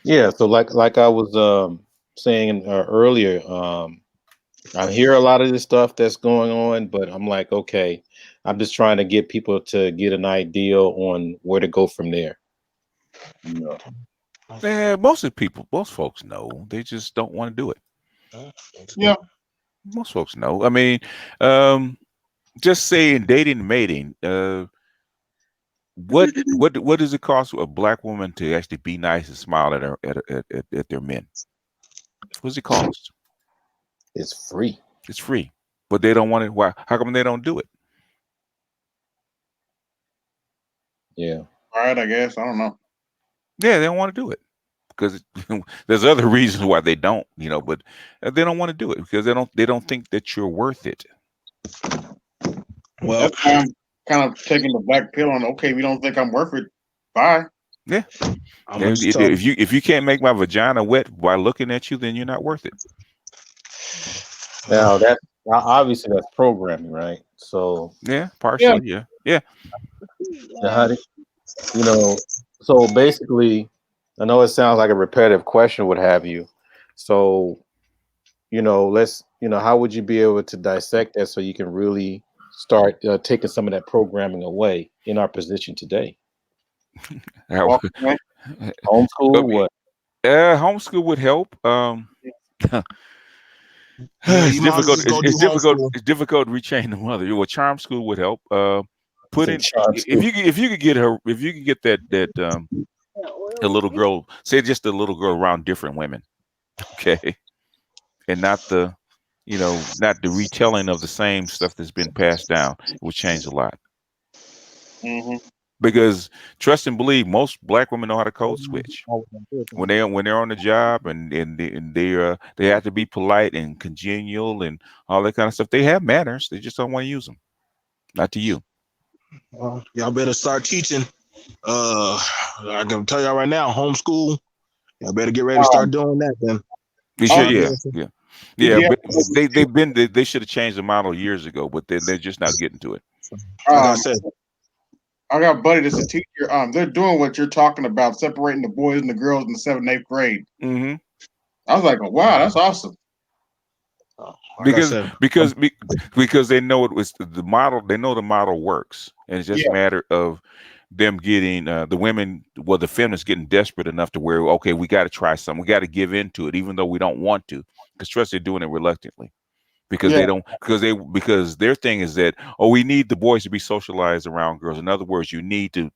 Yeah. So like I was saying earlier, I hear a lot of this stuff that's going on, but I'm like, okay, I'm just trying to get people to get an idea on where to go from there. You know.
Yeah, most of the people, most folks know. They just don't want to do it.
Yeah.
Most folks know. I mean, um, just saying dating and mating. What does it cost a black woman to actually be nice and smile at at their men? What does it cost?
It's free.
It's free, but they don't want it. Why? How come they don't do it?
Yeah.
All right, I guess. I don't know.
Yeah, they don't want to do it because there's other reasons why they don't. But they don't want to do it because they don't think that you're worth it.
Well,
That's why I'm kind of taking the black pill on. Okay, we don't think I'm worth it. Bye.
Yeah.
I'm
Yeah,
gonna just talk.
if you can't make my vagina wet by looking at you, then you're not worth it.
Now obviously that's programming, right? So
Yeah,
Yeah.
partially. Yeah, yeah.
how do you know? So basically, I know it sounds like a repetitive question, what have you. So let's how would you be able to dissect that so you can really start taking some of that programming away in our position today?
How-
Walk away.
Homeschool, what?
Homeschool would help.
Yeah,
It's
you might as well
difficult.
just go do homeschool.
It's difficult to retrain the mother. Well, charm school would help. Put
Say
in
charm school.
if you could get her if you could get that a little girl, say just a little girl around different women, okay, and not the retelling of the same stuff that's been passed down. It would change a lot
Mm-hmm.
because trust and believe most black women know how to code switch when they're on the job and they have to be polite and congenial and all that kind of stuff. They have manners. They just don't want to use them. Not to you.
Well, y'all better start teaching. I can tell y'all right now, homeschool. Y'all better get ready to start doing that then.
You
Oh,
should, yeah.
yeah.
But they should have changed the model years ago, but they're just not getting to it.
Like I
Um,
said,
I got a buddy that's a teacher. They're doing what you're talking about, separating the boys and the girls in the 7th and 8th grade.
Hmm.
I was like, oh, wow, that's awesome.
like I
Because
said,
because be- because they know it was the model. They know the model works, and it's just a
Yeah.
matter of them getting the women, well, the feminists getting desperate enough to where okay, we got to try something. We got to give into it, even though we don't want to, because trust they're doing it reluctantly. Because
Yeah.
they don't because their thing is that we need the boys to be socialized around girls. In other words, you need to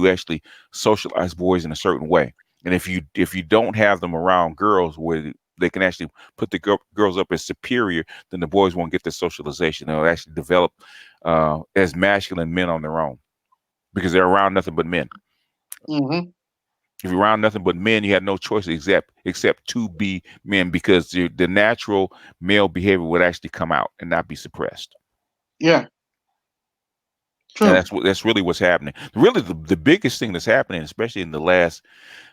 actually socialize boys in a certain way. And if you don't have them around girls where they can actually put the girls up as superior, then the boys won't get the socialization. They'll actually develop as masculine men on their own because they're around nothing but men.
Mm-hmm.
If you're around nothing but men, you have no choice except to be men because the natural male behavior would actually come out and not be suppressed.
Yeah.
And
True.
that's really what's happening. Really, the biggest thing that's happening, especially in the last,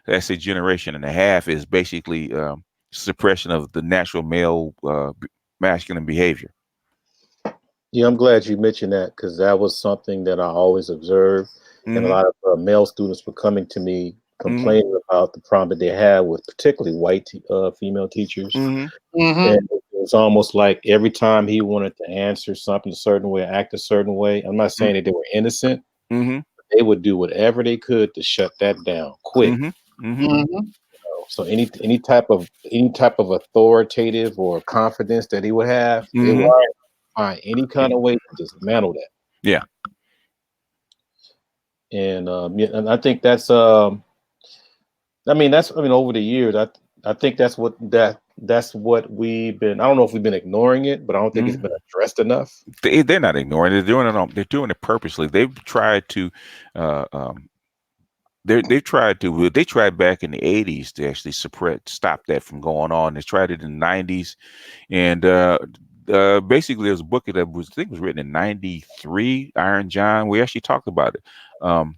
let's say, generation and a half, is basically suppression of the natural male masculine behavior.
Yeah, I'm glad you mentioned that because that was something that I always observed, and a
Hmm.
lot of male students were coming to me
Hmm.
complaining about the problem that they had with particularly white female teachers,
Hmm.
Mm-hmm.
and it was almost like every time he wanted to answer something a certain way, act a certain way. I'm not saying that they were innocent.
Hmm.
They would do whatever they could to shut that down quick.
Hmm. Hmm.
Mm-hmm.
So any type of authoritative or confidence that he would have, they would
Hmm.
find any kind of way to dismantle that.
Yeah.
And yeah, and I think that's I mean over the years I think that's what we've been. I don't know if we've been ignoring it, but I don't think it's
Mhm.
been addressed enough.
They're not ignoring it. They're doing it they're doing it purposely. They've tried to uh, um, they tried back in the 80s to actually stop that from going on. They tried it in the 90s, and basically there was a book that was I think was written in 93, Iron John. We actually talked about it. um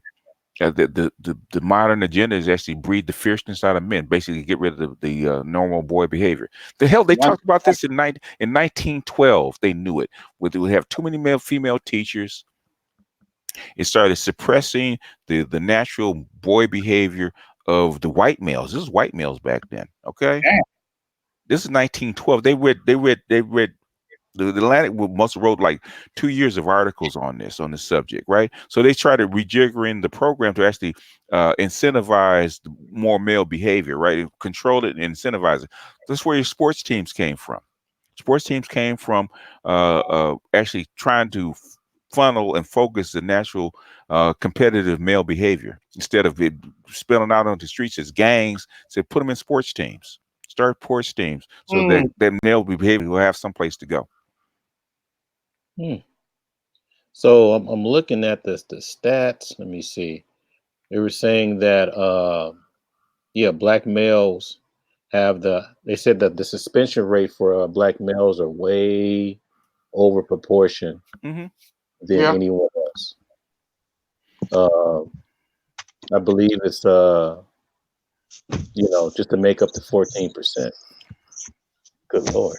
the modern agenda is actually breed the fierceness out of men, basically get rid of the normal boy behavior. The hell, they
Right.
talked about this in 1912. They knew it. We have too many male female teachers. It started suppressing the natural boy behavior of the white males. This is white males back then. Okay,
Damn.
this is 1912. They read the Atlantic must have wrote like 2 years of articles on this subject, right? So they try to rejiggering the program to actually incentivize more male behavior, right? Control it and incentivize it. That's where your sports teams came from. Sports teams came from actually trying to funnel and focus the natural competitive male behavior instead of it spilling out onto the streets as gangs. So put them in sports teams, start sports teams, so that
Mm.
that male behavior will have some place to go.
Hmm. So I'm looking at the stats. Let me see. They were saying that yeah, black males they said that the suspension rate for black males are way over proportion
Hmm.
than
Yeah.
anyone else. Uh, I believe it's just to make up to 14%. Good lord.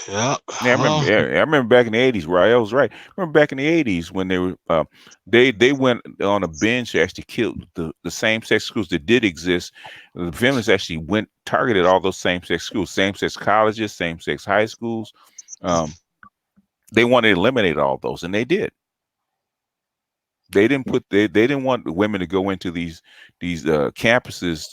Yeah.
Yeah, I remember. Yeah, I remember back in the 80s. Rael was right. I remember back in the 80s when they were they went on a binge to actually kill the same sex schools that did exist. The feminists actually went targeted all those same sex schools, same sex colleges, same sex high schools. Um, they wanted to eliminate all those, and they did. They didn't want the women to go into these campuses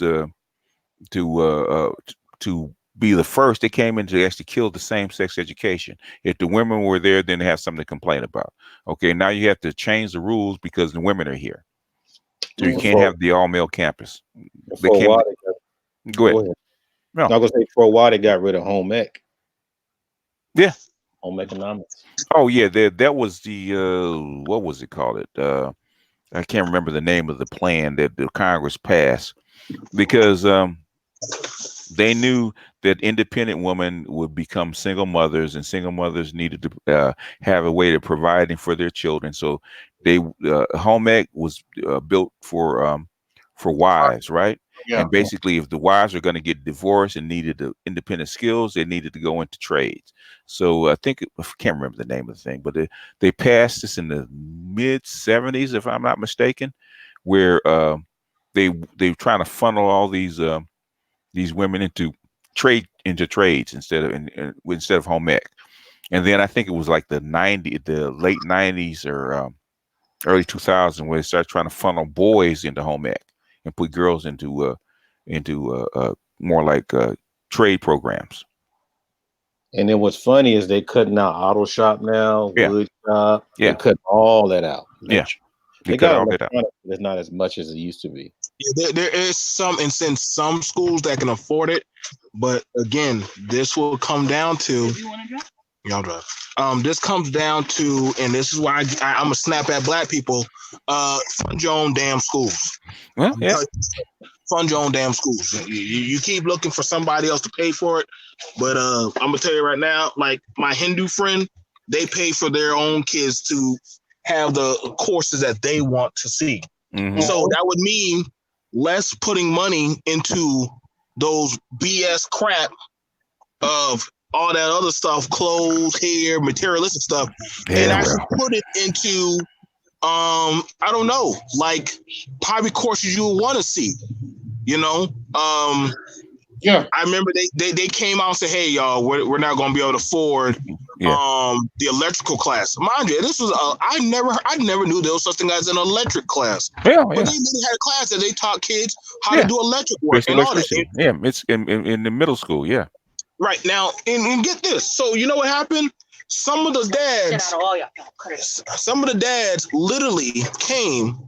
to be the first. They came in to actually kill the same sex education. If the women were there, then they have something to complain about. Okay, now you have to change the rules because the women are here, so you
And
Mm.
can't
for
have the all male campus.
and
They
for a
came.
while,
Go ahead.
go ahead.
No.
I was gonna say for a while they got rid of home ec,
Yeah.
home economics.
Oh yeah. That was the what was it called? I can't remember the name of the plan that the Congress passed because they knew that independent women would become single mothers, and single mothers needed to have a way of providing for their children. So they home ec was built for wives, right?
Yeah.
And basically, if the wives are going to get divorced and needed the independent skills, they needed to go into trades. So I think I can't remember the name of the thing, but they passed this in the mid '70s, if I'm not mistaken, where they trying to funnel all these women into trades instead of home ec. And then I think it was like the late '90s or early 2000s where they started trying to funnel boys into home ec and put girls into more like trade programs.
And then what's funny is they cutting out auto shop now,
Yeah,
wood shop. They
yeah,
cut all that out.
yeah. They
They
cut
got
all that out.
electronics, but it's not as much as it used to be.
Yeah, there is some in some schools that can afford it, but again, this will come down to y'all drive. This comes down to, and this is why I'm gonna snap at black people. Fund your own damn schools.
Well, yeah,
Fund your own damn schools. You keep looking for somebody else to pay for it, but I'm gonna tell you right now, like my Hindu friend, they pay for their own kids to have the courses that they want to see.
hmm
So that would mean less putting money into those BS crap of all that other stuff, clothes, hair, materialistic stuff, and
yeah.
actually
Well,
put it into I don't know, like probably courses you would want to see. You know,
Yeah.
I remember they came out and said, "Hey, y'all, we're not going to be able to afford
yeah,
the electrical class." Mind you, this was I never knew there was such thing as an electric class,
yeah,
but
yeah,
they really had a class that they taught kids how to
yeah.
do electric work
Basic
and all that.
electricity. Yeah, it's in the middle school. Yeah.
Right now, and get this. So you know what happened? some of the dads literally came.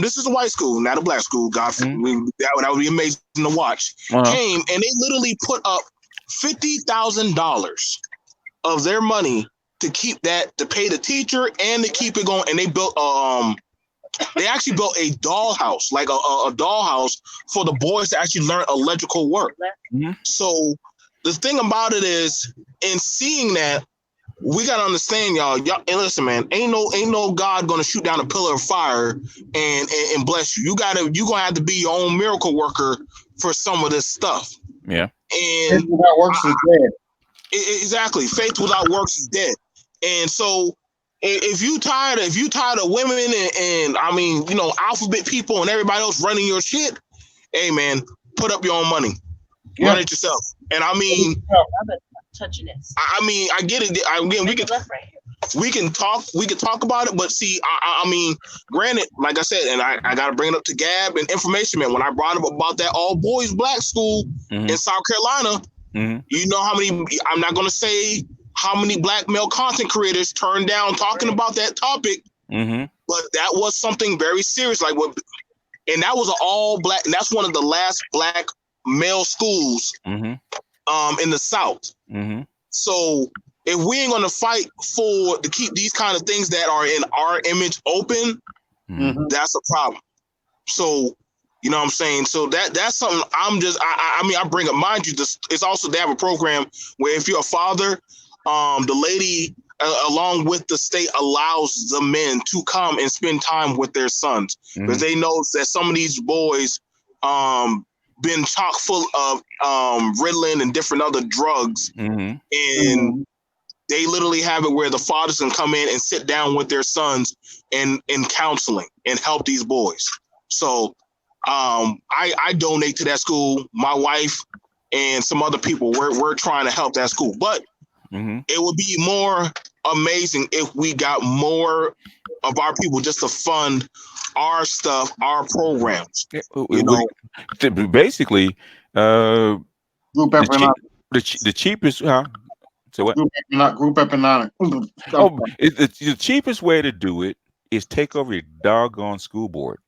This is a white school, not a black school. God, that would be amazing to watch. Came and they literally put up $50,000 of their money to keep that, to pay the teacher and to keep it going. And they built they actually built a dollhouse, like a dollhouse for the boys to actually learn electrical work. So the thing about it is, in seeing that, we gotta understand, y'all. And listen, man, ain't no God gonna shoot down a pillar of fire and bless you. You gonna have to be your own miracle worker for some of this stuff.
Yeah.
And faith without works is dead.
Exactly. Faith without works is dead. And so if you tired of women and I mean, alphabet people and everybody else running your shit, hey man, put up your own money. Yeah. Run it yourself. And I mean, I mean, I get it. Again, we can talk about it, but see, I mean, granted, like I said, and I got to bring it up to Gab and Information Man. When I brought up about that all boys black school in South Carolina, you know how many? I'm not going to say how many black male content creators turned down talking about that topic, but that was something very serious. Like what, and that was an all black, and that's one of the last black male schools in the South. So if we ain't gonna fight to keep these kind of things that are in our image open, that's a problem. So you know what I'm saying? So that's something I mean, I bring up, mind you, it's also, they have a program where if you're a father, the lady along with the state allows the men to come and spend time with their sons, because they know that some of these boys been chock full of Ritalin and different other drugs, and they literally have it where the fathers can come in and sit down with their sons in counseling and help these boys. So I donate to that school. My wife and some other people, we're trying to help that school, but it would be more amazing if we got more of our people just to fund our stuff, our programs.
Basically,
Group
the cheapest, so what?
Group economic.
The cheapest way to do it is take over your doggone school board.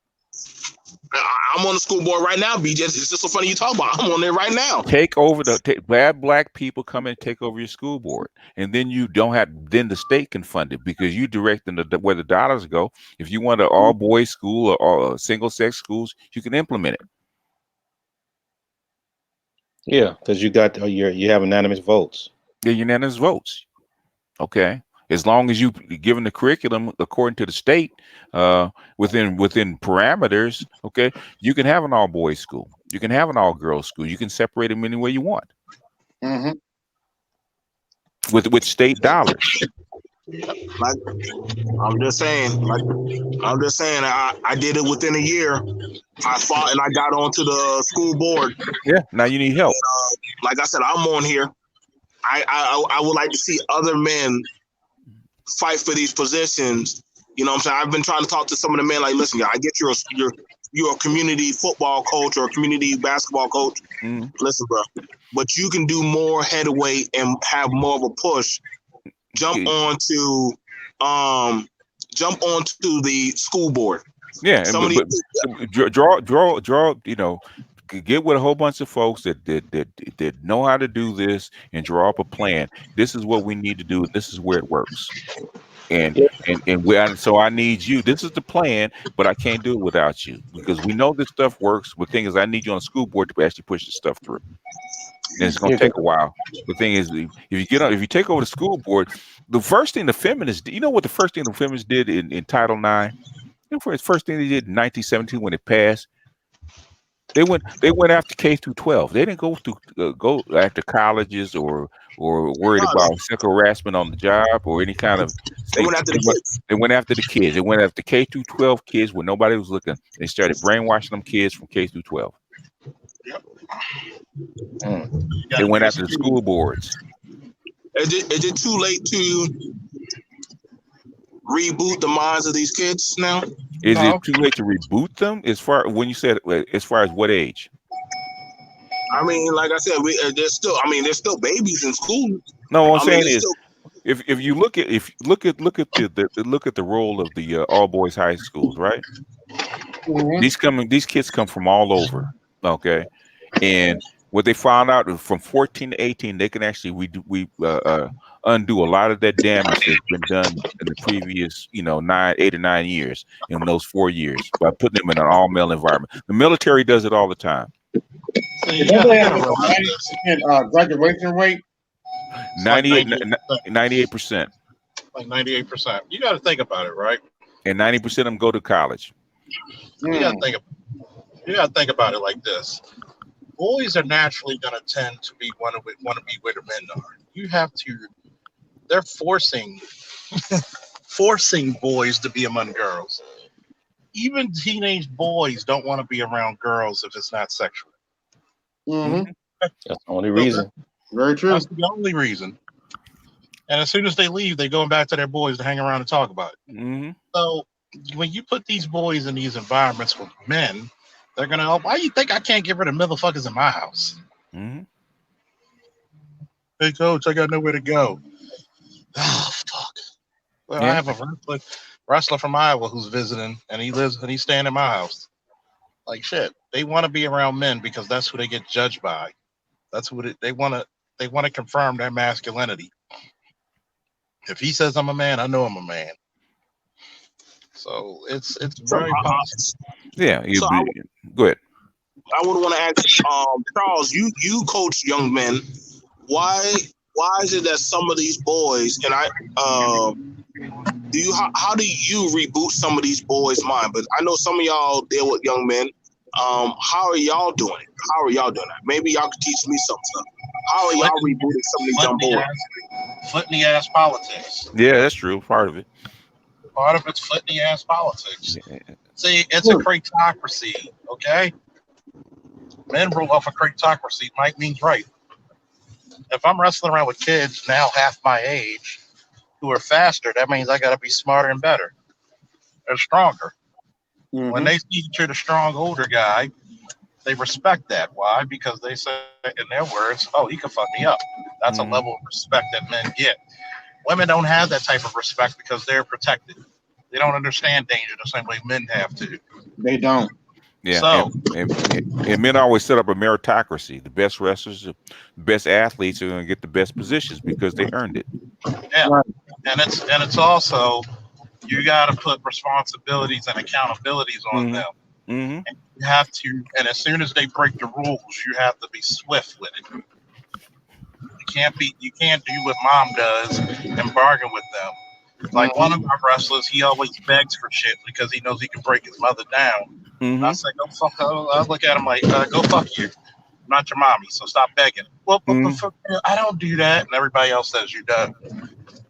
I'm on the school board right now, BJ. It's just so funny you talk about. I'm on there right now.
Take over bad black people come and take over your school board, and then you don't have. Then the state can fund it because you directing where the dollars go. If you want an all boys school or single sex schools, you can implement it.
Yeah, because you have unanimous votes.
Yeah, unanimous votes. Okay. As long as you given the curriculum according to the state, within parameters, okay, you can have an all boys school, you can have an all girls school, you can separate them any way you want, with state dollars.
Like I'm just saying, I did it within a year. I fought and I got onto the school board.
Yeah, now you need help.
And, like I said, I'm on here. I would like to see other men fight for these positions. You know what I'm saying? I've been trying to talk to some of the men, like, listen, I get you're a community football coach or a community basketball coach. Listen, bro, but you can do more headway and have more of a push. Jump onto the school board.
Yeah, draw. You know, get with a whole bunch of folks that know how to do this and draw up a plan. This is what we need to do. This is where it works. So I need you. This is the plan, but I can't do it without you because we know this stuff works. The thing is, I need you on the school board to actually push this stuff through. And it's going to take a while. The thing is, if you take over the school board, the first thing the feminists did, you know what the first thing the feminists did in Title IX? You know, the first thing they did in 1917 when it passed, they went after K through 12. They didn't go after colleges or worried about sexual harassment on the job or any kind of.
They went after the kids.
They went after the kids. They went after K through 12 kids when nobody was looking. They started brainwashing them kids from K through 12.
Yep.
They went after the school boards.
Is it too late to reboot the minds of these kids now?
Is it too late to reboot them? As far as what age?
I mean, like I said, they're still babies in school.
No, what I'm saying is, if you look at the role of the all boys high schools, right? These kids come from all over, okay, and what they found out is from 14 to 18, they can actually undo a lot of that damage that's been done in the previous 8 or 9 years in those 4 years by putting them in an all male environment. The military does it all the time.
So
Don't
you got
they have
to
like
realize
a
this.
90% graduation rate?
It's like
98%,
like 98%. You got to think about it, right?
and 90% of them go to college.
You got to think. You got to think about it like this. Boys are naturally going to tend to want to be where the men are. You have to. They're forcing boys to be among girls. Even teenage boys don't want to be around girls if it's not sexual.
Mm-hmm.
That's the only reason.
Very true.
That's the only reason. And as soon as they leave, they're going back to their boys to hang around and talk about it.
Mm-hmm.
So when you put these boys in these environments with men, they're gonna. Why you think I can't get rid of motherfuckers in my house?
Mm-hmm.
Hey coach, I got nowhere to go. Oh fuck. Well, I
Yeah.
have a wrestler from Iowa who's visiting, and he's staying in my house. Like shit, they want to be around men because that's who they get judged by. That's what they want to. They want to confirm their masculinity. If he says I'm a man, I know I'm a man. So it's very possible.
Yeah.
So
Go ahead.
I would want to ask Charles, you coach young men. Why is it that some of these boys and how do you reboot some of these boys' mind? But I know some of y'all deal with young men. How are y'all doing it? How are y'all doing that? Maybe y'all could teach me some stuff. How are y'all rebooting some of these young boys?
Foot in the ass politics.
Yeah, that's true. Part of it.
Part of it's foot in the ass politics.
Yeah.
See, it's a cratocracy, okay? Men rule off a cratocracy. Mike means right. If I'm wrestling around with kids now half my age who are faster, that means I got to be smarter and better and stronger.
Mm-hmm.
When they see that you're the strong older guy, they respect that. Why? Because they say, in their words, oh, he can fuck me up. That's a level of respect that men get. Women don't have that type of respect because they're protected. They don't understand danger the same way men have to.
They don't.
Yeah.
So,
and men always set up a meritocracy. The best wrestlers, the best athletes are going to get the best positions because they earned it.
yeah.
Right.
And it's also, you got to put responsibilities and accountabilities on them.
Mm-hmm.
And you have to, and as soon as they break the rules, you have to be swift with it. You can't do what mom does and bargain with them. Like one of our wrestlers, he always begs for shit because he knows he can break his mother down.
Mm-hmm.
I say, go fuck. I look at him like, go fuck you. I'm not your mommy, so stop begging. Well, I don't do that, and everybody else says you're done.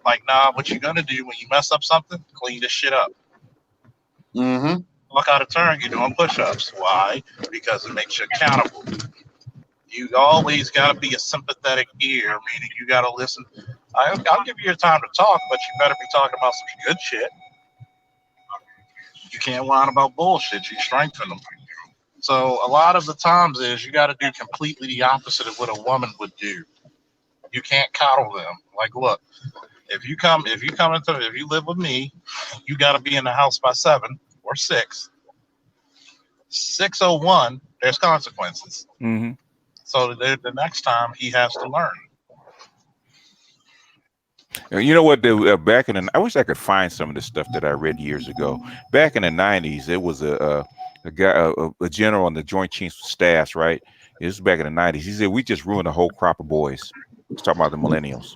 Like, nah, what you gonna do when you mess up something? Clean this shit up.
Mm-hmm.
Look out of turn, you're doing push-ups. Why? Because it makes you accountable. You always got to be a sympathetic ear, meaning you got to listen. I'll give you your time to talk, but you better be talking about some good shit. You can't whine about bullshit. You strengthen them. So a lot of the times is you got to do completely the opposite of what a woman would do. You can't coddle them. Like, look, if you live with me, you got to be in the house by 7 or 6. 6:01, there's consequences.
Mm-hmm.
So the next time he has to learn.
You know what? Back in I wish I could find some of the stuff that I read years ago. Back in the 90s, there was a guy, a general in the Joint Chiefs of Staffs, right? This was back in the 90s. He said, we just ruined a whole crop of boys. He's talking about the millennials.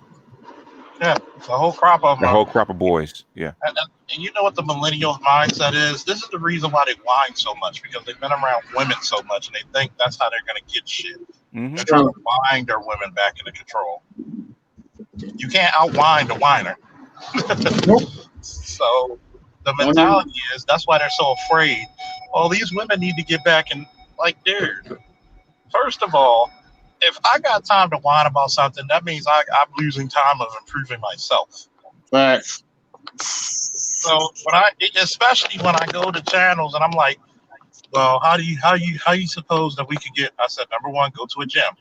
Yeah, the whole crop of them.
The whole crop of boys, yeah.
And you know what the millennial mindset is? This is the reason why they whine so much, because they've been around women so much, and they think that's how they're going to get shit.
Mm-hmm.
They're trying to wind their women back into control. You can't outwind a whiner. So the mentality is, that's why they're so afraid. Well, these women need to get back and, like, dude, first of all, if I got time to whine about something, that means I'm losing time of improving myself.
Right.
So especially when I go to channels and I'm like, well, how you suppose that we could get? I said, number one, go to a gym.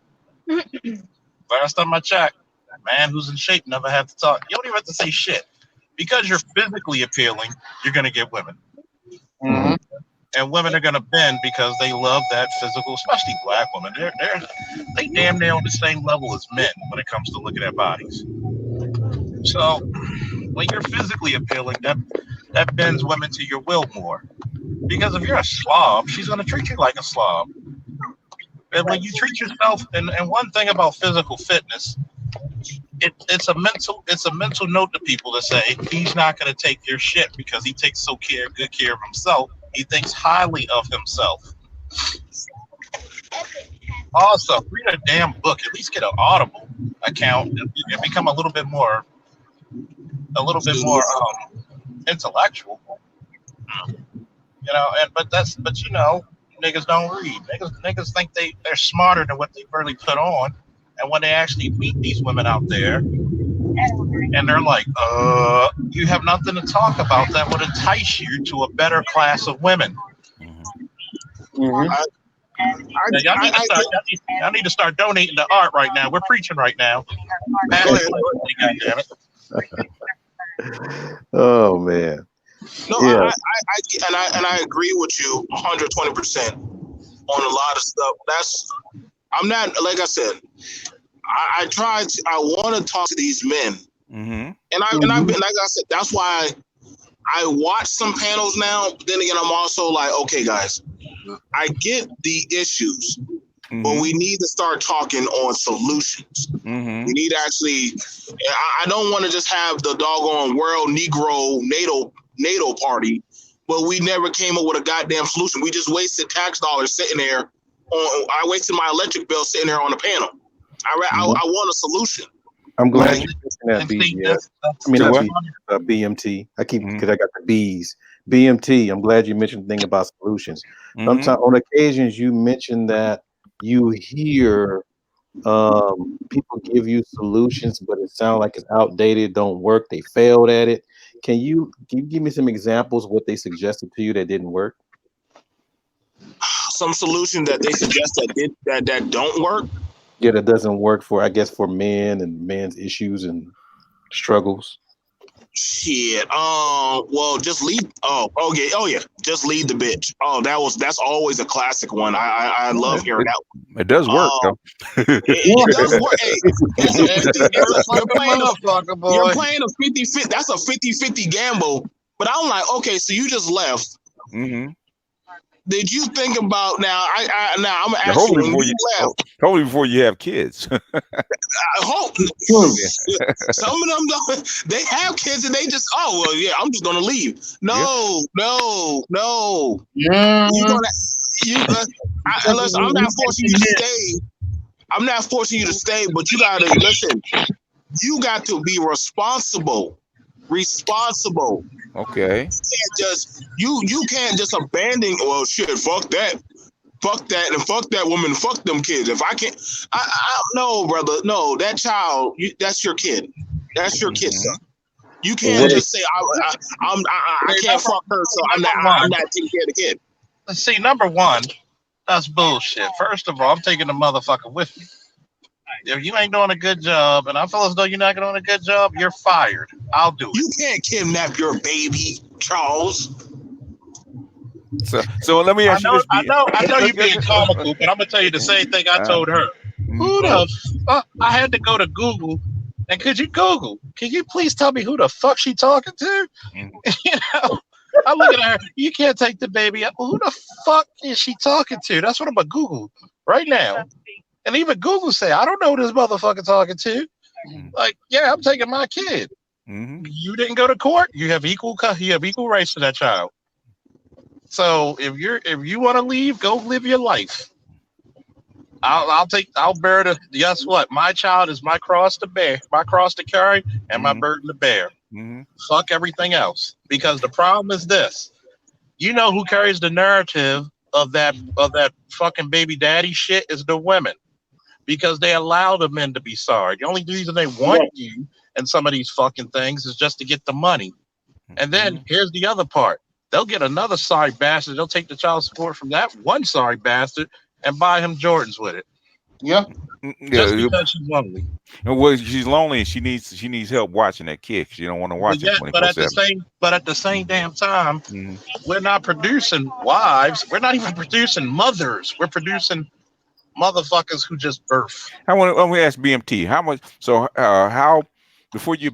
Last time I checked, A man who's in shape never have to talk. You don't even have to say shit. Because you're physically appealing, you're gonna get women.
Mhm.
And women are gonna bend because they love that physical, especially black women. They damn near on the same level as men when it comes to looking at bodies. So when you're physically appealing, that bends women to your will more. Because if you're a slob, she's gonna treat you like a slob. And when you treat yourself, and one thing about physical fitness, it's a mental note to people to say he's not going to take your shit because he takes good care of himself. He thinks highly of himself. Also, read a damn book. At least get an Audible account and become a little bit more intellectual. But niggas don't read. Niggas think they're smarter than what they really put on. And when they actually meet these women out there, and they're like, you have nothing to talk about that would entice you to a better class of women.
Mhm.
Now, y'all need to start donating to art right now. We're preaching right now.
Go ahead.
God damn it.
Oh man.
No,
Yeah.
I agree with you 120% on a lot of stuff. I'm not, like I said, I want to talk to these men,
Mm-hmm.
and I've been, like I said, that's why I watch some panels now. But then again, I'm also like, okay, guys, I get the issues, but we need to start talking on solutions.
Mm-hmm.
We need to actually. I don't want to just have the doggone World Negro NATO party, but we never came up with a goddamn solution. We just wasted tax dollars sitting there. I wasted my electric bill sitting there on a panel. I want a solution.
I'm glad
Right.
you mentioned that, BGS. BMT. I keep
Mhm.
because I got the B's. BMT. I'm glad you mentioned the thing about solutions.
Mhm.
Sometimes, on occasions, you mention that you hear people give you solutions, but it sounds like it's outdated, don't work, they failed at it. Can you give me some examples of what they suggested to you that didn't work?
Some solution that they suggest that don't work.
Yeah, that doesn't work for, I guess, for men and men's issues and struggles.
Shit. Well, just lead. Oh yeah. Just lead the bitch. Oh, that's always a classic one. I love hearing that one.
It does work, though.
It does work. Hey, you're playing
Motherfucker, boy.
you're playing a 50-50. That's a 50-50 gamble. But I'm like, okay, so you just left.
Mm-hmm.
Did you think about now? I'm gonna ask you
Hopefully
when
before
you left.
hopefully before you have kids.
I hope some of them don't. They have kids and they just I'm just gonna leave. No.
Yeah.
Listen, I'm not forcing you to stay. I'm not forcing you to stay, but you gotta listen. You got to be responsible.
Okay.
You can't just abandon. Well, shit, fuck that, and fuck that woman, fuck them kids. If I can't, no, brother, no, that child, that's your kid. That's your kid, son. You can't just say I can't fuck her, so I'm not taking care of the kid.
See, number one, that's bullshit. First of all, I'm taking the motherfucker with me. If you ain't doing a good job, and I feel as though you're not doing a good job, you're fired. I'll do it.
You can't kidnap your baby, Charles.
So let me ask you this.
I know you're being comical, but I'm gonna tell you the same thing I told her. Who the fuck? I had to go to Google, and could you Google? Can you please tell me who the fuck she talking to? I'm looking at her. You can't take the baby up. Well, who the fuck is she talking to? That's what I'm gonna Google right now. And even Google say, I don't know who this motherfucker talking to. Like, yeah, I'm taking my kid. You didn't go to court. You have equal rights to that child. So if you want to leave, go live your life. I'll bear the. Guess what? My child is my cross to bear, my cross to carry, and my burden to bear. Fuck everything else. Because the problem is this: you know who carries the narrative of that fucking baby daddy shit is the women, because they allow the men to be sorry. The only reason they want you and some of these fucking things is just to get the money. And then here's the other part: they'll get another sorry bastard. They'll take the child support from that one sorry bastard and buy him Jordans with it.
Yeah.
Just
Yeah,
because she's lonely.
well, she's lonely and she needs help watching that kid. She don't want to watch him
But at the
24/7.
same damn time,
Mhm.
we're not producing wives. We're not even producing mothers. We're producing motherfuckers who just birth.
I want to ask BMT how much. So how before you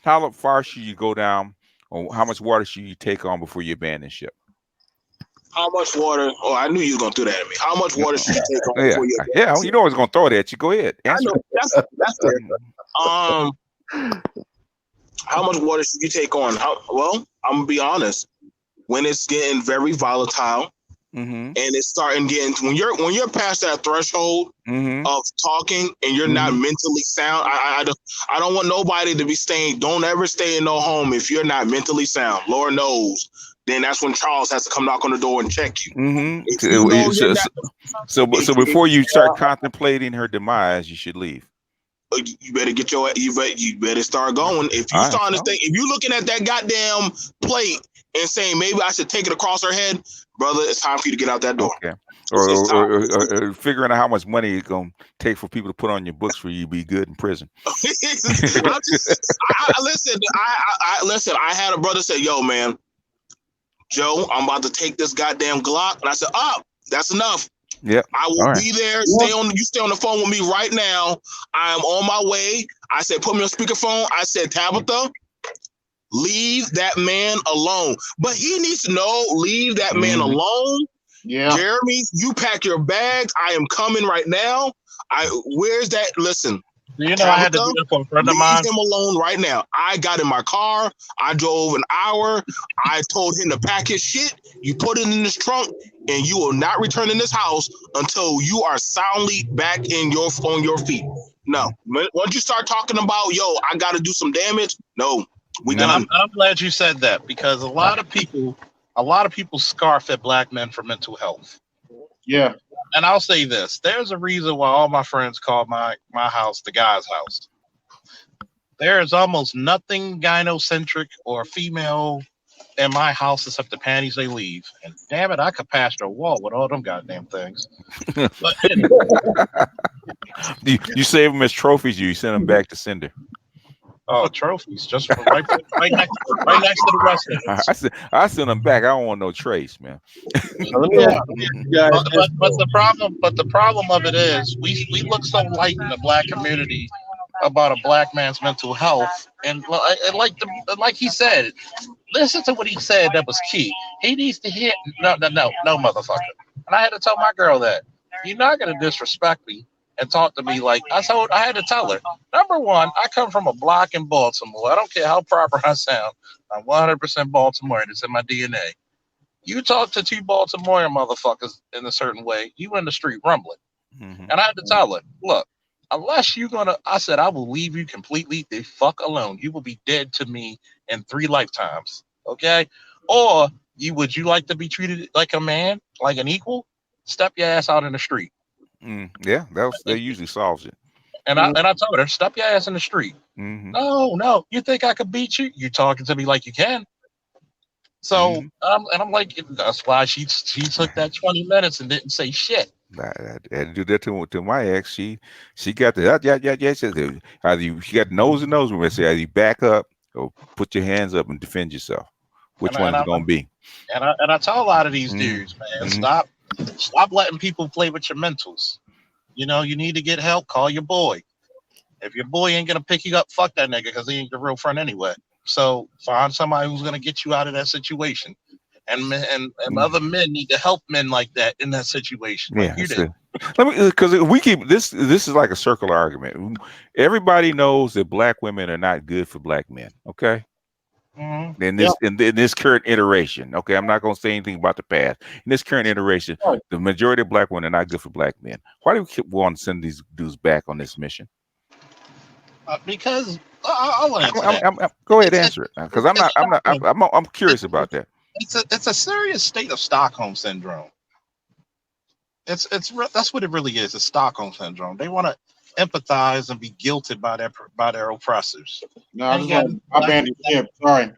how far should you go down, or how much water should you take on before you abandon ship?
How much water? Oh, I knew you was gonna throw that at me. How much water should you take on
Yeah,
before you?
yeah. You know I was gonna throw it at you. Go ahead,
I
answer
know
it.
that's fair. Um, how much water should you take on? Well, I'm gonna be honest. When it's getting very volatile
Mm-hmm.
and it's starting getting when you're past that threshold
Mm-hmm.
of talking and you're not mentally sound, I don't want nobody to be staying. Don't ever stay in no home if you're not mentally sound. Lord knows. Then that's when Charles has to come knock on the door and check you.
Mm-hmm.
If you know you're not,
So before you start contemplating her demise, you should leave.
you better get you better start going. If you
All right,
starting to
so-
think, if you looking at that goddamn plate and saying maybe I should take it across her head, brother, it's time for you to get out that door.
Okay.
It's time.
Or figuring out how much money it's gonna take for people to put on your books for you to be good in prison.
Listen. Listen. I had a brother say, "Yo, man, Joe, I'm about to take this goddamn Glock," and I said, "Oh, that's enough.
Yep.
I will
All right.
be there. You stay on the phone with me right now. I am on my way." I said, "Put me on speakerphone." I said, "Tabitha, leave that man alone." But he needs to know, leave that man alone.
Yeah.
Jeremy, you pack your bags. I am coming right now. Where's that? Listen.
You know, I had to do that for a friend of mine.
Leave him alone right now. I got in my car. I drove an hour. I told him to pack his shit. You put it in this trunk, and you will not return in this house until you are soundly back on your feet. No. Once you start talking about, yo, I got to do some damage. No, we done.
I'm glad you said that, because a lot of people scarf at black men for mental health.
Yeah.
And I'll say this: there's a reason why all my friends call my house the guy's house. There is almost nothing gynocentric or female in my house except the panties they leave. And damn it, I could patch the wall with all them goddamn things. But anyway.
You save them as trophies. You send them back to Cinder.
Oh, trophies, just right next to the rest of it.
I send them back. I don't want no trace, man.
Yeah. But the problem of it is we look so light in the black community about a black man's mental health, and like he said, listen to what he said. That was key. He needs to hear no, motherfucker. And I had to tell my girl that you're not gonna disrespect me and talk to me like I had to tell her. Number one, I come from a block in Baltimore. I don't care how proper I sound. I'm 100% Baltimorean. It's in my DNA. You talk to two Baltimorean motherfuckers in a certain way, you in the street rumbling. And I had to tell her, look, unless I said, I will leave you completely the fuck alone. You will be dead to me in 3 lifetimes. Okay? Or would you like to be treated like a man, like an equal? Step your ass out in the street.
Yeah, that usually solves it.
And I told her, step your ass in the street. No, you think I could beat you? You talking to me like you can. So I'm like, that's why she took that 20 minutes and didn't say shit.
I had to do that to my ex. She got the either she got nose to nose with me. Say either you back up or put your hands up and defend yourself. Which one is it gonna be?
And I tell a lot of these dudes, man, stop letting people play with your mentals. You know, you need to get help. Call your boy. If your boy ain't gonna pick you up, fuck that nigga, because he ain't your real friend anyway. So find somebody who's gonna get you out of that situation. And other men need to help men like that in that situation. Like you did.
Because we keep this is like a circular argument. Everybody knows that black women are not good for black men. Okay. In this current iteration, okay, I'm not going to say anything about the past. In this current iteration, the majority of black women are not good for black men. Why do we keep wanting to send these dudes back on this mission?
Because I'll answer that.
Go ahead, answer it, because I'm curious about that.
It's a serious state of Stockholm syndrome. That's what it really is. It's Stockholm syndrome. They want to empathize and be guilted by their oppressors.
No, I banned it. Sorry.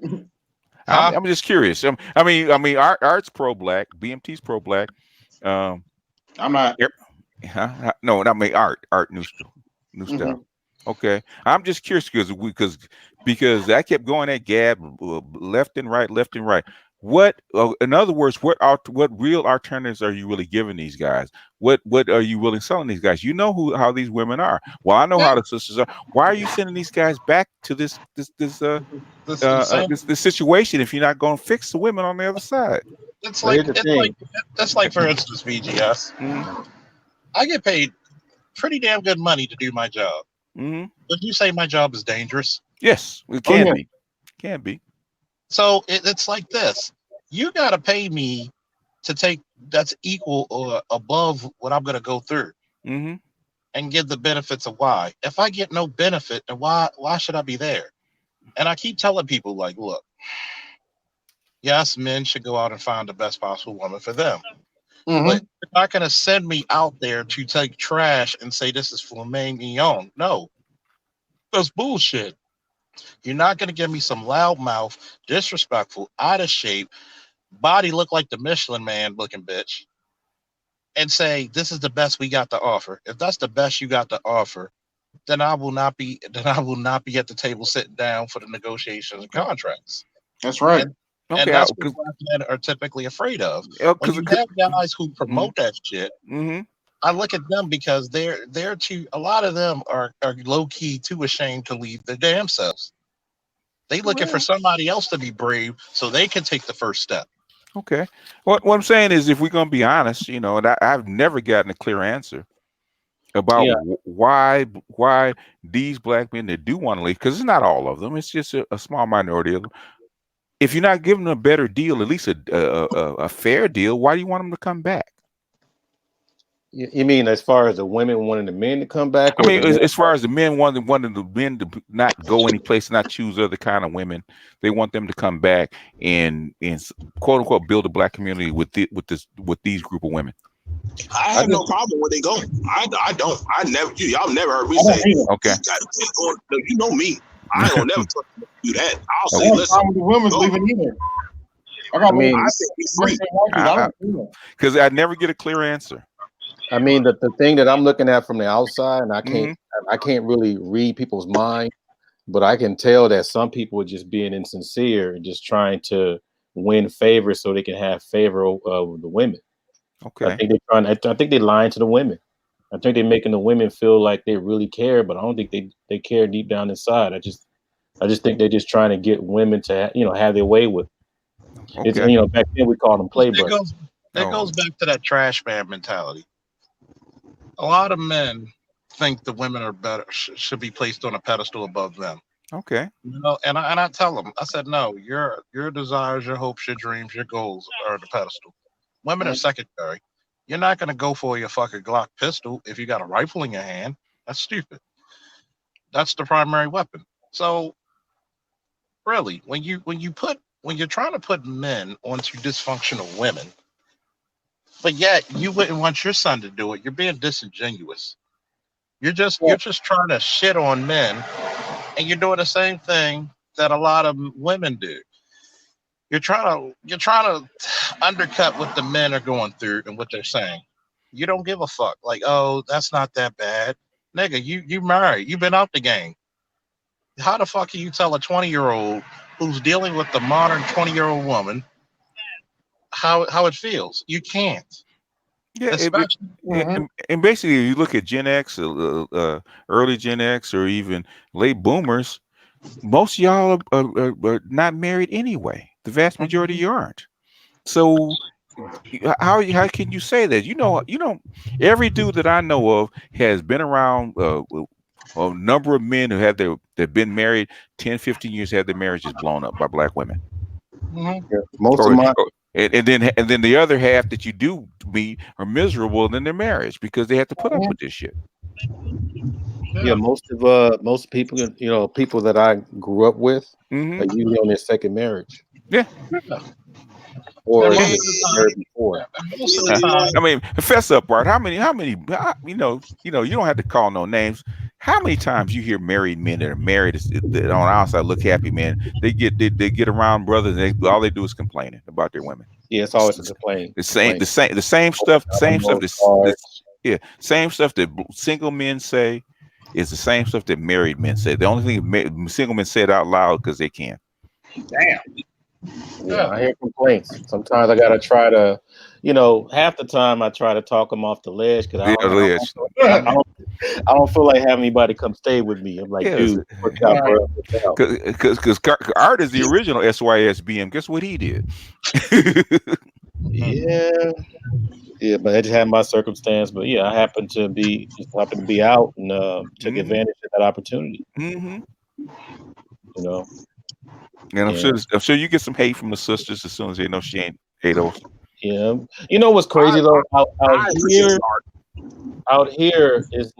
I'm just curious. I mean, Art's pro-black, BMT's pro-black.
I'm not.
Huh? No, not make art, new stuff.
Mhm.
Okay, I'm just curious because I kept going at Gab left and right, left and right. What, in other words, what real alternatives are you really giving these guys? What are you really selling these guys? You know how these women are. Well, I know
Yeah,
how the sisters are. Why are you sending these guys back to
this insane.
this situation if you're not going to fix the women on the other side?
It's
But
like
here's the
it's like
thing.
it's like for instance, VGS.
Hmm.
I get paid pretty damn good money to do my job.
Hmm.
Would you say my job is dangerous?
Yes, it
Oh
can
yeah.
be, can be.
So it's like this. You got to pay me to take that's equal or above what I'm going to go through
Hmm.
and give the benefits of why. If I get no benefit, then why should I be there? And I keep telling people like, look, yes, men should go out and find the best possible woman for them. But
Mm-hmm.
you're not going to send me out there to take trash and say this is for me mignon. No, that's bullshit. You're not going to give me some loudmouth, disrespectful, out of shape, body look like the Michelin man looking bitch and say this is the best we got to offer. If that's the best you got to offer, then I will not be at the table sitting down for the negotiations and contracts.
That's right.
And
Okay,
that's what black men are typically afraid of. When
because
you have guys who promote that shit,
hmm
I look at them because they're too a lot of them are low key too ashamed to leave their damn selves. They looking for
well,
somebody else to be brave so they can take the first step.
okay. What I'm saying is, if we're gonna be honest, and I've never gotten a clear answer about
Yeah,
why these black men that do want to leave, because it's not all of them, it's just a small minority of them. If you're not giving them a better deal, at least a fair deal, why do you want them to come back?
you mean as far as the women wanting the men to come back,
I
or the
mean,
men?
as far as the men wanting the men to not go any place, not choose other kind of women, they want them to come back and quote unquote build a black community with these group of women.
I
I
have
just
no problem where they go. I don't. Y'all never heard me
I don't
say
either.
Okay,
you got to keep going. No, you know me. I ain't gonna never tell you to do that. I'll
I
say,
okay,
don't
listen,
problem with the women's
go.
leaving either. I
I
got women
mean
I say be free.
I don't do that.
because I never get a clear answer.
the thing that I'm looking at from the outside, and
Hmm.
I can't really read people's mind, but I can tell that some people are just being insincere and just trying to win favor so they can have favor of the women. I
Okay,
think they're trying. I think they're lying to the women. I think they're making the women feel like they really care, but I don't think they care deep down inside. I just think they're just trying to get women to have their way with. It's
okay.
back then we called them play
It
brothers.
goes it
Oh,
goes back to that trash man mentality. A lot of men think the women are better should be placed on a pedestal above them.
okay.
And I tell them, I said, no, your desires, your hopes, your dreams, your goals are the pedestal. Women are
Mhm.
secondary. You're not gonna go for your fucking Glock pistol if you got a rifle in your hand. That's stupid. That's the primary weapon. So really, when you're trying to put men onto dysfunctional women, but yet you wouldn't want your son to do it, you're being disingenuous.
Yeah.
You're just trying to shit on men, and you're doing the same thing that a lot of women do. You're trying to undercut what the men are going through and what they're saying. You don't give a fuck. Like, oh, that's not that bad, nigga. You married. You've been out the game. How the fuck can you tell a 20-year-old who's dealing with the modern 20-year-old woman how it feels? You can't,
Yeah,
especially.
Mhm.
and basically, if you look at Gen X, early Gen X, or even late Boomers, most of y'all are not married anyway. The vast majority of you aren't. So how can you say that? Every dude that I know of has been around a number of men who have they've been married 10, 15 years, had their marriages blown up by black women.
Mhm.
Yeah, most of
Or,
my
and then the other half that you do meet are miserable in their marriage because they have to put up
Mhm.
with this shit.
yeah,
Yeah.
most people, people that I grew up with
Hmm.
are usually on their second marriage
Yeah.
Yeah. And
or
most
they
of the
were
time,
married before.
and most of the
Uh,
time,
I mean, fess up, Bart. You don't have to call no names. How many times you hear married men that are married that on the outside look happy, man? They get around brothers, and all they do is complaining about their women.
Yeah, it's
It's,
always a
it's
complaint.
the same
Complaint.
the same the same stuff. The same stuff.
Animals, cars.
Yeah, same stuff that single men say is the same stuff that married men say. The only thing single men say it out loud because they can.
Damn.
Yeah, I hear complaints. Sometimes I gotta try to, half the time I try to talk them off the ledge because
Yeah, Liz.
I don't feel like having anybody come stay with me. I'm like,
Yes,
dude, work out,
Right.
bro. Work out.
because Art is the original SYSBM. Guess what he did?
Yeah, yeah, but I just had my circumstance. But yeah, I happened to be out and took
Mhm.
advantage of that opportunity.
Hmm.
You know,
And
yeah,
I'm sure you get some hate from the sisters as soon as they know she ain't Ados.
yeah. You know what's crazy though?
I appreciate Art.
Out here is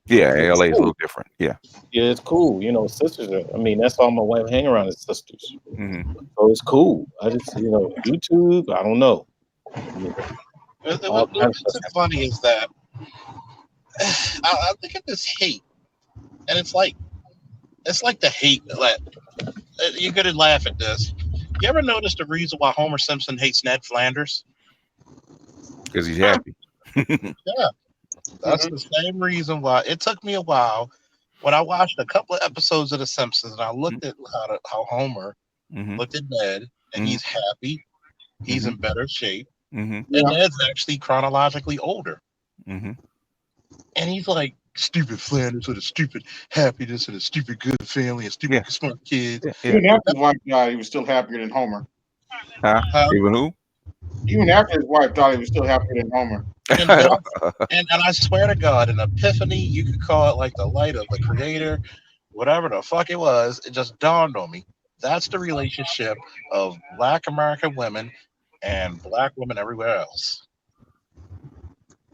Yeah,
it's
LA is a
cool.
little different. Yeah.
Yeah, it's cool. Sisters are. I mean, that's all my wife hang around is sisters.
Hmm.
So it's cool. I just YouTube. I don't know. All kinds of
What's
stuff.
so funny is that I look at this hate, and it's like the hate. Like you're gonna laugh at this. You ever notice the reason why Homer Simpson hates Ned Flanders?
Because he's happy.
Yeah, that's
Mhm.
the same reason why. It took me a while when I watched a couple of episodes of The Simpsons, and I looked at how Homer
Hmm.
looked at Ned, and
Hmm.
he's happy. He's
Hmm.
in better shape,
Hmm.
and
Yeah.
Ned's actually chronologically older.
Hmm.
And he's like, stupid Flanders with a stupid happiness and a stupid good family and
Yeah.
stupid smart kids.
Yeah. Yeah.
Even after his wife died, he was still happier than Homer.
Huh?
Huh?
Even who?
Even after his wife died, he was still happier than Homer.
And I swear to God, an epiphany, you could call it like the light of the creator, whatever the fuck it was, it just dawned on me. That's the relationship of black American women and black women everywhere else.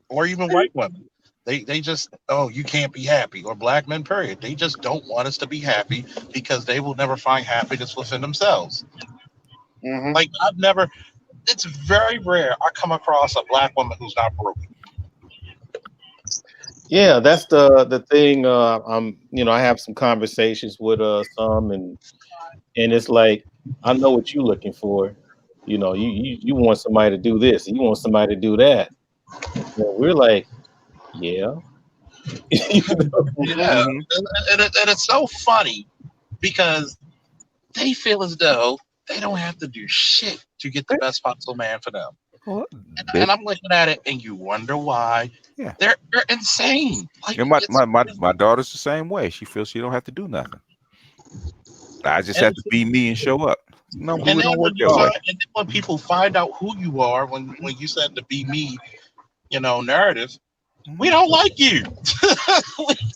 Or even white women. They just, oh, you can't be happy. Or black men, period. They just don't want us to be happy because they will never find happiness within themselves.
Hmm.
Like it's very rare I come across a black woman who's not broke.
Yeah, that's the thing. I have some conversations with some, and it's like I know what you're looking for. You want somebody to do this, you want somebody to do that. We're like, yeah, you know?
Yeah,
Hmm.
and it's so funny because they feel as though they don't have to do shit to get the best possible man for them.
Well,
And I'm looking at it, and you wonder why
yeah.
they're insane. Like
And my,
it's
my my my daughter's the same way. She feels she don't have to do nothing. I just
and
have to
it's,
be me and show up. No,
and
boo, it
then
don't work
when you
that way.
find and then when people find out who you are, when you said to be me, narrative, we
Mhm.
don't like you.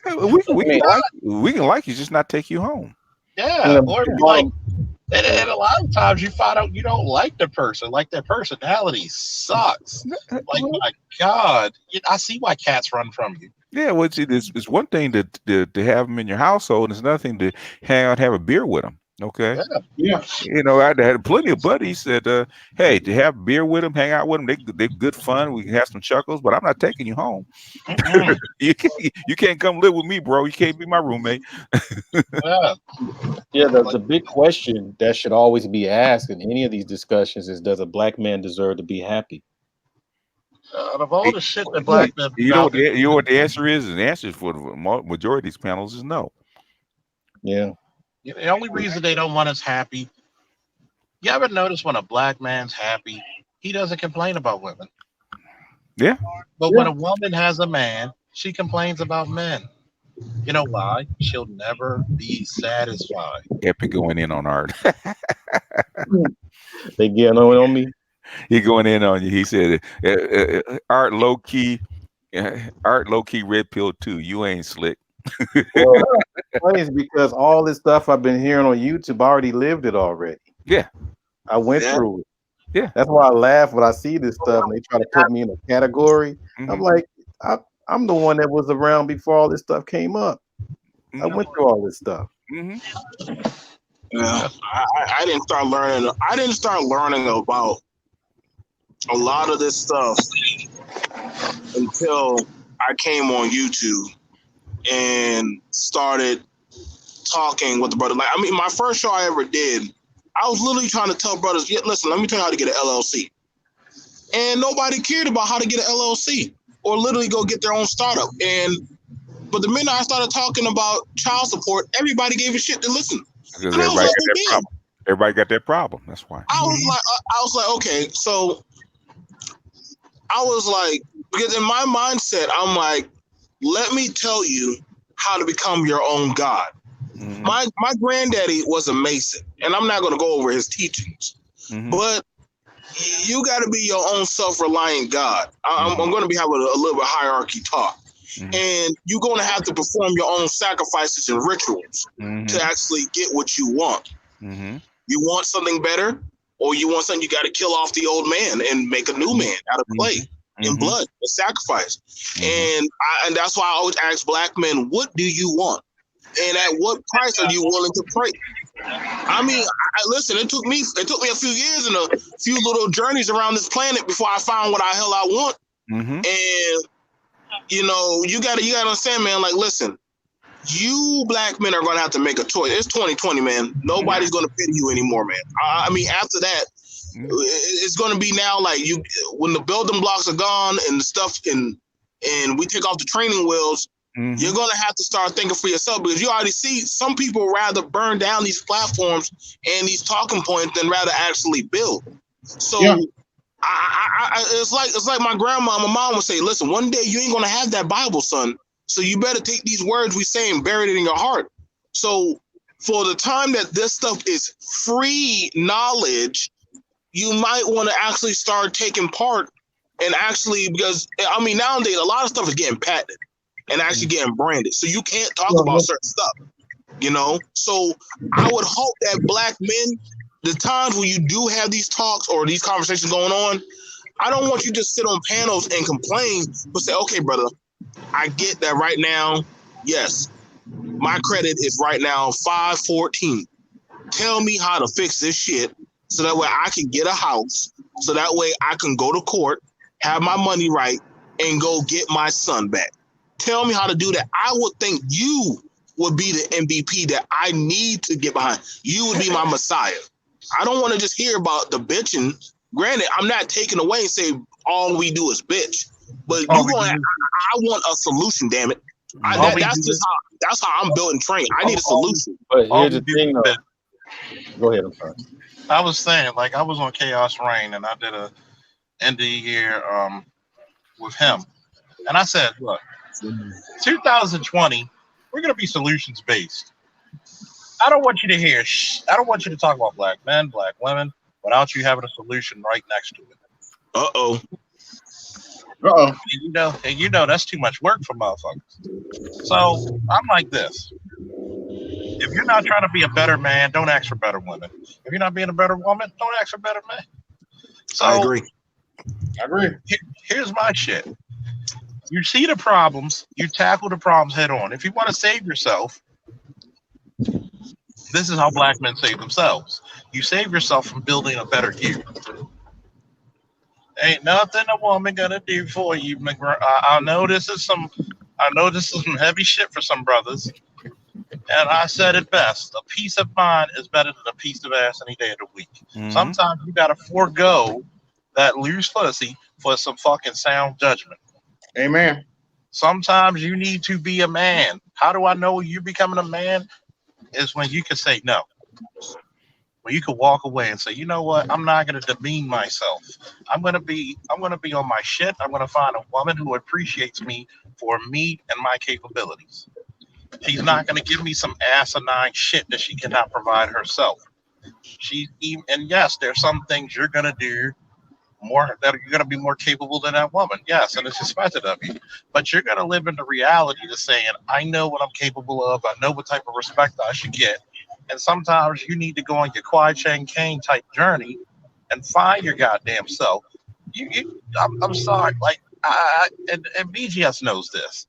Hey, we
I mean,
we can like you, just not take you home.
Yeah, or
the
be like,
bottom.
and a lot of times you find out you don't like the person, like their personality sucks. Like
Well,
my God, I see why cats run from you.
yeah, well, it's one thing to have them in your household, and it's another thing to hang out, and have a beer with them. Okay,
Yeah,
Yeah.
I had plenty of buddies that, hey, to have beer with them, hang out with them, they good fun. We can have some chuckles, but I'm not taking you home.
mm-mm.
You can't come live with me, bro. You can't be my roommate.
Yeah.
Yeah, the
Like
big question that should always be asked in any of these discussions is, does a black man deserve to be happy?
out of all the shit that
Well,
black men
you
put
know
out
what
there,
the answer is, and the answer for the majority of these panels is no.
Yeah.
the only reason they don't want us happy. You ever notice when a black man's happy, he doesn't complain about women.
Yeah,
But when
Yeah.
a woman has a man, she complains about men. You know why? She'll never be satisfied.
Epic going in on Art.
They getting on me.
He going in on you. He said, Art low key, Art low key red pill too. You ain't slick.
Well, funny is because all this stuff I've been hearing on YouTube, I already lived it already.
Yeah,
I went
Yeah.
through it.
yeah.
That's why I laugh when I see this stuff and they try to put me in a category. I'm
Hmm.
like, I'm the one that was around before all this stuff came up. I
Hmm.
went through all this stuff.
Hmm.
Yeah. I didn't start learning. I didn't start learning about a lot of this stuff until I came on YouTube and started talking with the brother. Like, I mean, my first show I ever did, I was literally trying to tell brothers, listen, let me tell you how to get an LLC. And nobody cared about how to get an LLC. or literally go get their own startup. But the minute I started talking about child support, everybody gave a shit to listen.
Because
And I was
everybody
like,
got that
damn.
problem. Everybody got that problem. That's why.
I was like, okay, so I was like, because in my mindset, I'm like, let me tell you how to become your own God.
Mm-hmm.
My granddaddy was a Mason, and I'm not going to go over his teachings, but you got to be your own self-reliant God. I'm going to be having a little bit hierarchy talk, and you're going to have to perform your own sacrifices and rituals to actually get what you want. You want something better, or you want something, you got to kill off the old man and make a new man out of clay and blood, a sacrifice. And that's why I always ask black men, what do you want? And at what price are you willing to pay? I mean, listen, it took me a few years and a few little journeys around this planet before I found what the hell I want. And you know, you gotta understand, man, like, listen, you black men are gonna have to make a choice. It's 2020, man. Nobody's gonna pity you anymore, man. I mean, after that, it's gonna be now like when the building blocks are gone and the stuff and we take off the training wheels. You're going to have to start thinking for yourself, because you already see some people rather burn down these platforms and these talking points than rather actually build. So it's like my mom would say, listen, one day you ain't going to have that Bible, son. So you better take these words we say and bury it in your heart. So for the time that this stuff is free knowledge, you might want to actually start taking part and actually, because I mean, nowadays a lot of stuff is getting patented and actually getting branded. So you can't talk about certain stuff, you know? So I would hope that black men, the times when you do have these talks or these conversations going on, I don't want you to just sit on panels and complain, but say, okay, brother, I get that right now. Yes, my credit is right now 514. Tell me how to fix this shit so that way I can get a house, so that way I can go to court, have my money right, and go get my son back. Tell me how to do that. I would think you would be the MVP that I need to get behind. You would be my Messiah. I don't want to just hear about the bitching. Granted, I'm not taking away and say all we do is bitch, but I want a solution. Damn it! That's how I'm built and trained. I need a solution.
But here's the thing, though. Go ahead. I'm sorry.
I was saying, like, I was on Chaos Reign and I did a end of the year with him, and I said, look, 2020, we're going to be solutions based. I don't want you to hear I don't want you to talk about black men, black women without you having a solution right next to it. And you know that's too much work for motherfuckers. So I'm like this. If you're not trying to be a better man, don't ask for better women. If you're not being a better woman, don't ask for better men. So
I agree.
Here's my shit. You see the problems, you tackle the problems head on. If you want to save yourself, this is how black men save themselves. You save yourself from building a better you. Ain't nothing a woman gonna do for you, McGraw. I know this is some heavy shit for some brothers. And I said it best: a piece of mind is better than a piece of ass any day of the week. Sometimes you gotta forego that loose pussy for some fucking sound judgment.
Amen.
Sometimes you need to be a man. How do I know you're becoming a man? Is when you can say no. When you can walk away and say, you know what, I'm not gonna demean myself. I'm gonna be on my shit. I'm gonna find a woman who appreciates me for me and my capabilities. She's not gonna give me some asinine shit that she cannot provide herself. And yes, there's some things you're gonna do more that you're going to be more capable than that woman. Yes, and it's expected of you. But you're going to live in the reality of saying, I know what I'm capable of. I know what type of respect I should get. And sometimes you need to go on your Kwai Chang Caine type journey and find your goddamn self. I'm sorry. Like, and BGS knows this.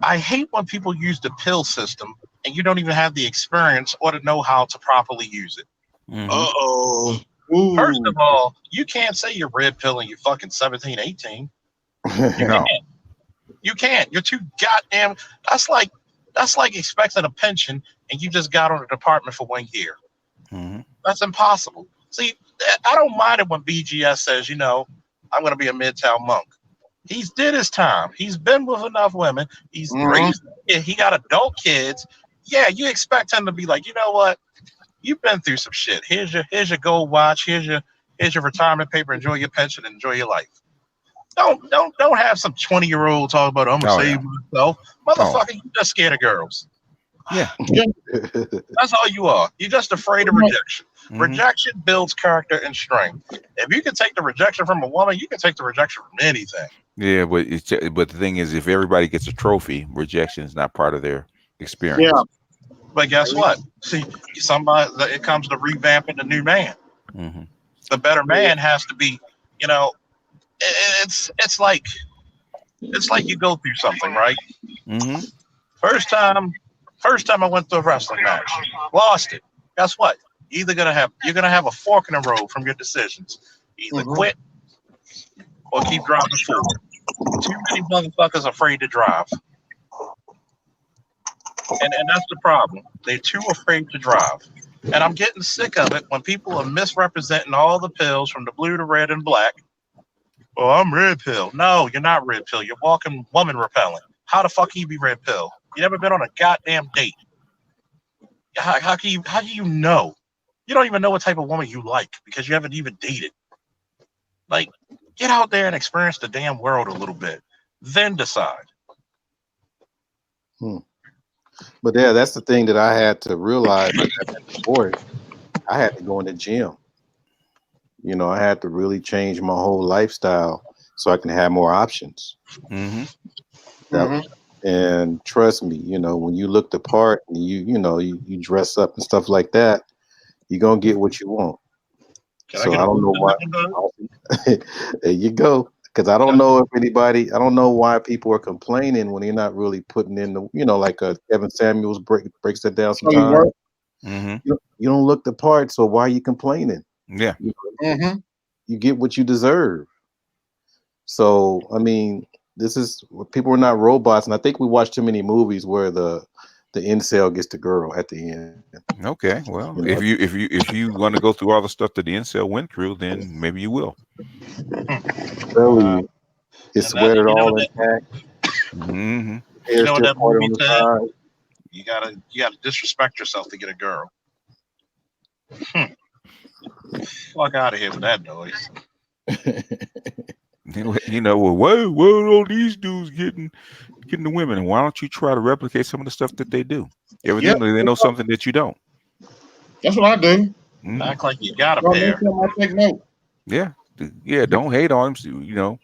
I hate when people use the pill system and you don't even have the experience or the know-how to properly use it. First of all, you can't say you're red pilling you fucking 17, 18. You can't. You're too goddamn. That's like expecting a pension and you just got on a department for 1 year. That's impossible. See, I don't mind it when BGS says, you know, I'm going to be a Midtown monk. He's did his time. He's been with enough women. He's raised. He got adult kids. Yeah, you expect him to be like, you know what? You've been through some shit. Here's your gold watch. Here's your retirement paper. Enjoy your pension. Enjoy your life. Don't have some 20-year-old talk about I'm gonna save myself. Motherfucker, you just scared of girls.
Yeah.
That's all you are. You're just afraid of rejection. Rejection builds character and strength. If you can take the rejection from a woman, you can take the rejection from anything.
Yeah, but the thing is, if everybody gets a trophy, rejection is not part of their experience.
Yeah.
But guess what? See, it comes to revamping the new man. The better man has to be, you know, it's like you go through something, right? First time I went to a wrestling match, lost it. Guess what? You're gonna have a fork in the road from your decisions. Either quit or keep driving forward. Too many motherfuckers afraid to drive. And that's the problem. They're too afraid to drive. And I'm getting sick of it when people are misrepresenting all the pills from the blue to red and black. Oh, I'm red pill. No, you're not red pill. You're walking woman repellent. How the fuck can you be red pill? You never been on a goddamn date. How can you know? You don't even know what type of woman you like because you haven't even dated. Like, get out there and experience the damn world a little bit. Then decide.
But yeah, that's the thing that I had to realize before. I had to go in the gym. You know, I had to really change my whole lifestyle so I can have more options. And trust me, you know, when you look the part and you dress up and stuff like that, you're gonna get what you want. I don't know why. There you go. Because I don't know why people are complaining when they're not really putting in the, like Kevin Samuels breaks that down sometimes. You don't look the part, so why are you complaining?
Yeah.
You get what you deserve. So, I mean, people are not robots, and I think we watch too many movies where the incel gets the girl at the end.
Okay, well, if you want to go through all the stuff that the incel went through, then maybe you will.
It's sweated all intact.
You know what that movie said? You gotta disrespect yourself to get a girl. Fuck out of here with that noise.
Well, why are all these dudes getting the women? And why don't you try to replicate some of the stuff that they do? Evidently, they know something that you don't.
That's what I do.
Act like you got a pair.
Yeah. Don't hate on him. You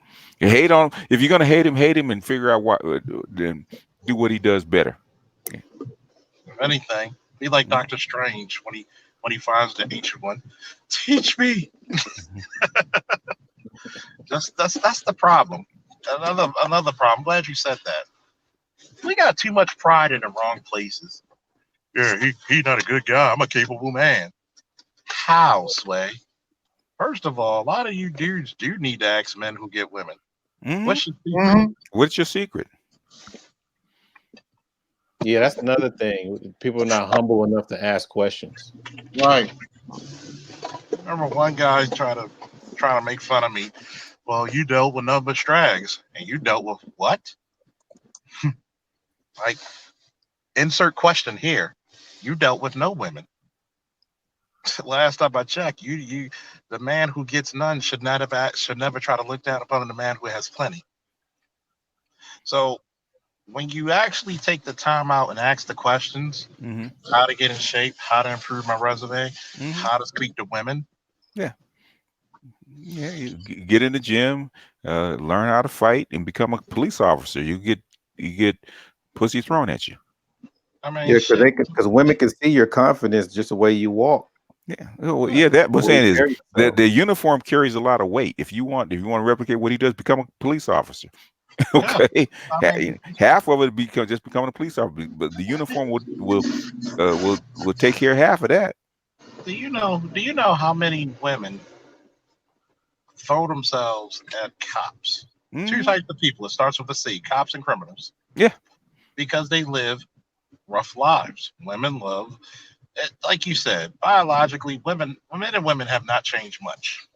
hate on him. If you're gonna hate him, and figure out why. Then do what he does better.
If anything, be like Dr. Strange when he finds the ancient one. Teach me. That's the problem. Another problem. Glad you said that. We got too much pride in the wrong places. Yeah, he's not a good guy. I'm a capable man. How, Sway? First of all, a lot of you dudes do need to ask men who get women. What's your secret?
What's your secret?
Yeah, that's another thing. People are not humble enough to ask questions.
Right.
Remember one guy trying to make fun of me. Well, you dealt with nothing but strags, and you dealt with what? Like, insert question here. You dealt with no women. Last time I checked, the man who gets none should never try to look down upon the man who has plenty. So when you actually take the time out and ask the questions, how to get in shape, how to improve my resume, how to speak to women.
Yeah, you get in the gym, learn how to fight, and become a police officer. You get pussy thrown at you.
I mean,
because women can see your confidence just the way you walk.
Yeah, that. What I'm saying is that the uniform carries a lot of weight. If you want to replicate what he does, become a police officer. Okay, half of it becoming a police officer, but the uniform will take care of half of that.
Do you know how many women throw themselves at cops? Two types of people. It starts with a C: cops and criminals.
Yeah, because
they live rough lives. Women love. Like you said, biologically, men and women have not changed much,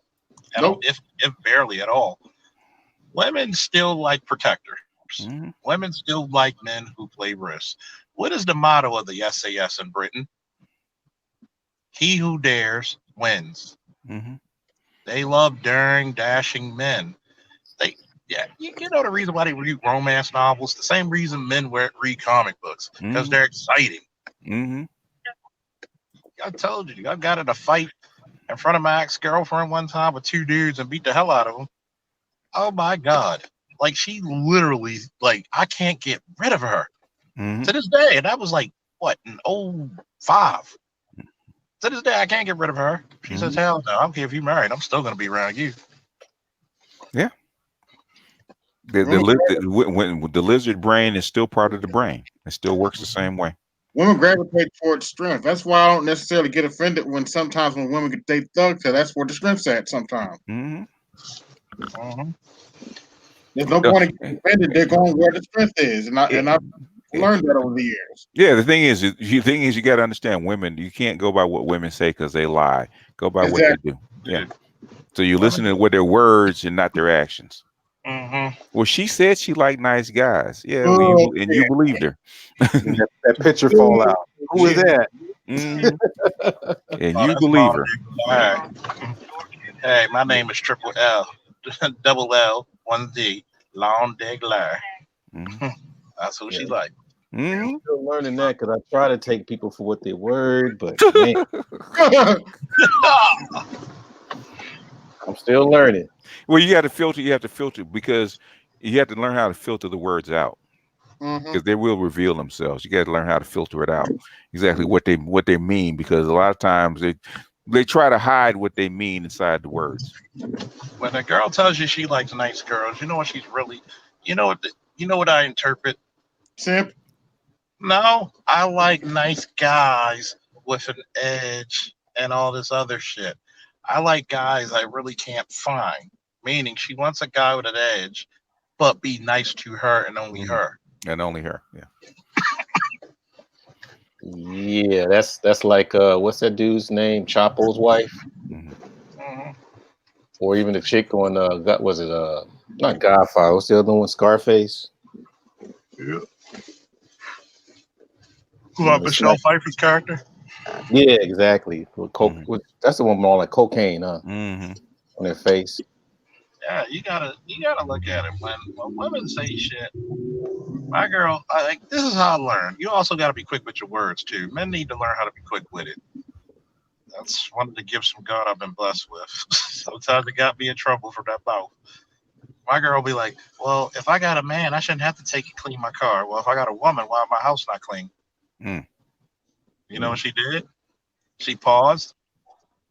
if barely at all. Women still like protectors.
Mhm.
Women still like men who play risk. What is the motto of the SAS in Britain? He who dares wins.
Mhm.
They love daring, dashing men. They, yeah, you know the reason why they read romance novels? The same reason men read comic books, because
Mhm.
they're exciting.
Mhm.
I told you, I got in a fight in front of my ex-girlfriend one time with two dudes and beat the hell out of them. Oh my God. Like she literally, like, I can't get rid of her to
Mhm.
this day. And that was like, what, in '05. To this day, I can't get rid of her. She says,
Mhm.
hell no, I don't care if you married. I'm still going to be around you.
Yeah. When the lizard brain is still part of the brain. It still works the same way.
Women gravitate towards strength. That's why I don't necessarily get offended when sometimes when women get they thug to. That's where the strength's at. Sometimes
Mhm.
Mhm.
there's no
No,
point in getting offended. They're going where the strength is, and I
yeah.
learned that over the years.
Yeah, the thing is, you got to understand women. You can't go by what women say because they lie. Go by what they
Exactly.
do. Yeah. So you
Women
listen to what their words and not their actions.
Mhm.
Well, she said she liked nice guys. Yeah, well,
Oh,
and
yeah.
you believed her.
And that picture fall out. Who is
Yeah.
that?
Mhm. And
Oh,
you
that's
believe
long
her.
dick lag. Hey, my name is Triple L, double L, one D, long dick lag.
Mhm.
That's who
Yeah,
she like.
I'm
Mhm.
still learning that because I try to take people for what they word, but man, I'm still learning.
Well, you got to filter. You have to filter because you have to learn how to filter the words out
hmm
because they will reveal themselves. You got to learn how to filter it out exactly what they mean because a lot of times they try to hide what they mean inside the words.
When a girl tells you she likes nice girls, you know what she's really, you know what I interpret.
Simp.
No, I like nice guys with an edge and all this other shit. I like guys I really can't find. Meaning, she wants a guy with an edge, but be nice to her and only
Mhm.
her.
And only her. Yeah.
Yeah, that's like what's that dude's name? Chapo's wife,
Mhm.
Mhm.
or even the chick on was it not Godfather? What's the other one? Scarface.
Yeah. Who
You know,
about
the
Michelle
sniper.
Pfeiffer's character?
Yeah, exactly. With coke,
Mhm.
that's the one more like cocaine, huh?
Mhm.
On their face.
Yeah, you gotta look at it. When women say shit, my girl, like this is how I learned. You also gotta be quick with your words too. Men need to learn how to be quick with it. That's one of the gifts from God I've been blessed with. Sometimes it got me in trouble from that mouth. My girl will be like, "Well, if I got a man, I shouldn't have to take and clean my car. Well, if I got a woman, why my house not clean?"
Mm.
You know what she did? She paused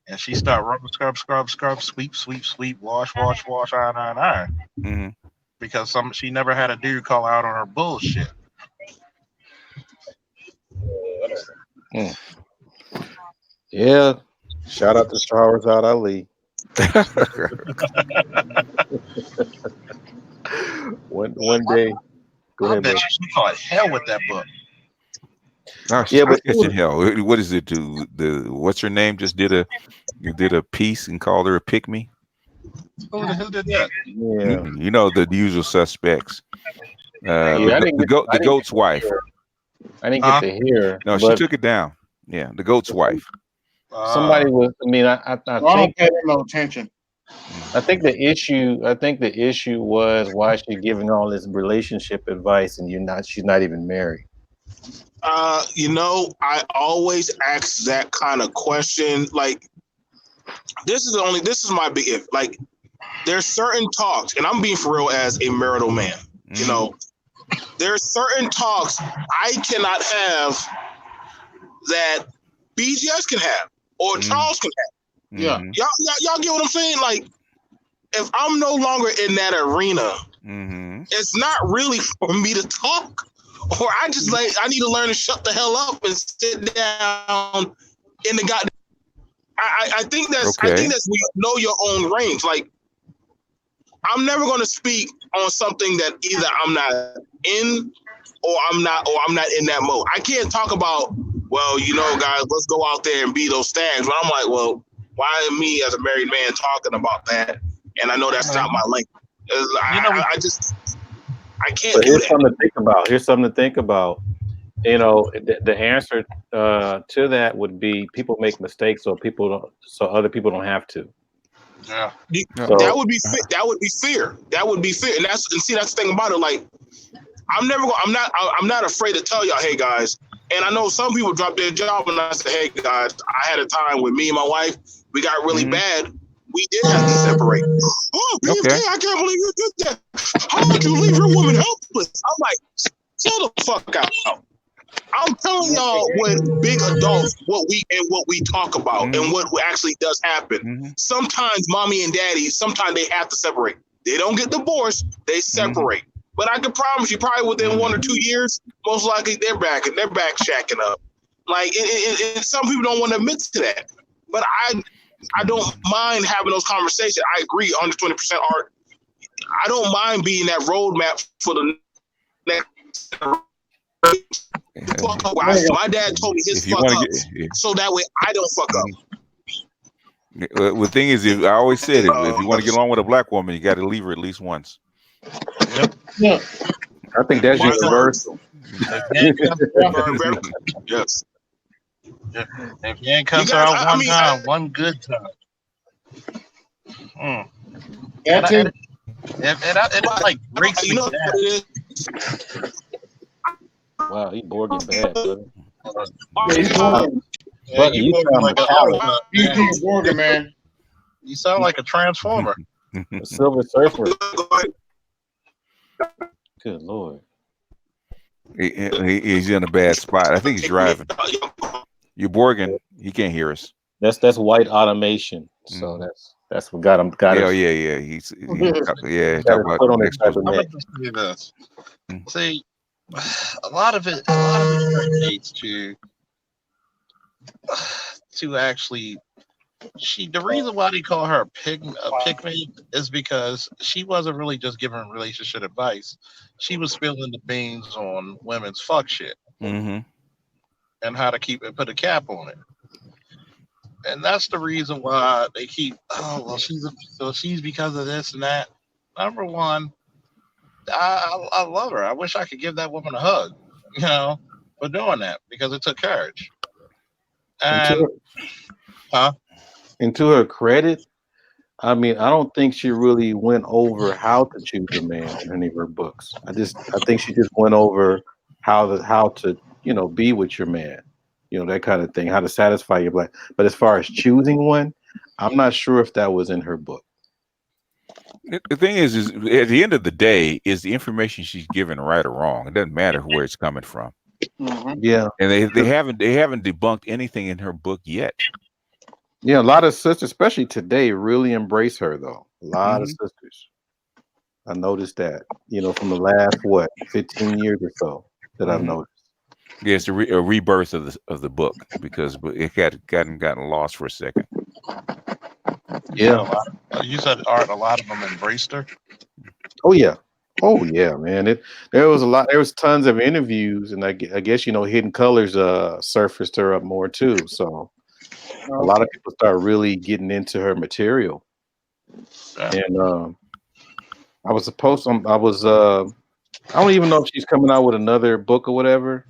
and she started rubbing, scrub, sweep, sweep, sweep, wash, wash, wash, iron, iron, iron.
Mhm.
Because she never had a dude call her out on her bullshit.
Mm. Yeah. Shout out to Shahrazad Ali. One day. Go
I
ahead,
bet
bro.
you she caught hell with that book.
Oh,
Yeah,
I
but
guess in hell. What is it? To the what's her name? Just did a piece and called her a pick me.
Who did that?
yeah,
You know the usual suspects.
yeah.
The goat's wife.
I didn't get
Huh?
to hear,
No, she
but
took it down. Yeah, the goat's wife.
Uh,
somebody was. I mean, I
Well, I
think
don't pay them no attention.
Mhm.
I think the issue was why she giving all this relationship advice and she's not even married.
I always ask that kind of question. Like, this is my big if. Like, there's certain talks, and I'm being for real as a marital man. You
Mhm.
know, there's certain talks I cannot have that BGS can have or
Mhm.
Charles can have.
Yeah.
Mhm.
Y'all get what I'm saying? Like, if I'm no longer in that arena,
Mhm.
it's not really for me to talk. Or I need to learn to shut the hell up and sit down in the goddamn. I think
Okay.
that's when you know your own range. Like, I'm never going to speak on something that either I'm not in or I'm not in that mode. I can't talk about, well, guys, let's go out there and be those stags. But I'm like, well, why am me as a married man talking about that? And I know that's not my language. I just can't
But
do
here's
that.
something to think about. Here's something to think about. The answer to that would be people make mistakes, so other people don't have to.
Yeah.
So
That would be fair. That would be fair, and that's the thing about it. Like, I'm not afraid to tell y'all, hey guys. And I know some people drop their job, and I say, hey guys, I had a time with me and my wife, we got really bad. We did have to separate. Oh, BFK,
Okay.
I can't believe you did that. How would you leave your woman helpless? I'm like, chill the fuck out. I'm telling y'all what big adults, what we talk about, and what actually does happen. Sometimes mommy and daddy, sometimes they have to separate. They don't get divorced, they separate. But I can promise you, probably within 1 or 2 years, most likely they're back shacking up. Like, some people don't want to admit to that. But I don't mind having those conversations. I agree, 120% Art. I don't mind being that roadmap for the next. My dad told me his fuck ups, so that way I don't fuck up.
The thing is, I always said, if you want to get along with a black woman, you got to leave her at least once.
Yeah.
I think that's universal.
Yes.
If you ain't cuss her out one time, one good time.
That too.
It like breaks me down.
Wow, he Borging bad, brother.
Yeah,
You sound metallic.
he's Morgan, man.
You sound like a transformer.
A Silver Surfer. Good Lord.
He's in a bad spot. I think he's driving. You're Borgin. He can't hear us.
That's white automation. So that's what got him.
Yeah. He's talk about
put on his
I'm gonna just say this. See, a lot of it relates to actually. The reason why they call her a pygmy is because she wasn't really just giving relationship advice. She was spilling the beans on women's fuck shit and how to keep it, put a cap on it. And that's the reason why they keep. Oh well, she's because of this and that. Number one, I love her. I wish I could give that woman a hug, for doing that because it took courage. And
to her credit, I mean, I don't think she really went over how to choose a man in any of her books. I think she just went over how to be with your man, that kind of thing, how to satisfy your black. But as far as choosing one, I'm not sure if that was in her book.
The thing is at the end of the day, is the information she's given right or wrong? It doesn't matter where it's coming from.
Yeah,
and they haven't debunked anything in her book yet.
Yeah, a lot of sisters, especially today, really embrace her though. A lot of sisters. I noticed that, from the last 15 years or so that I've noticed.
Yeah, it's a rebirth of the book because it had gotten lost for a second.
Yeah,
you said Art. A lot of them embraced her.
Oh yeah, man. There was tons of interviews, and I guess Hidden Colors surfaced her up more too. So a lot of people start really getting into her material. And I was supposed to. I don't even know if she's coming out with another book or whatever,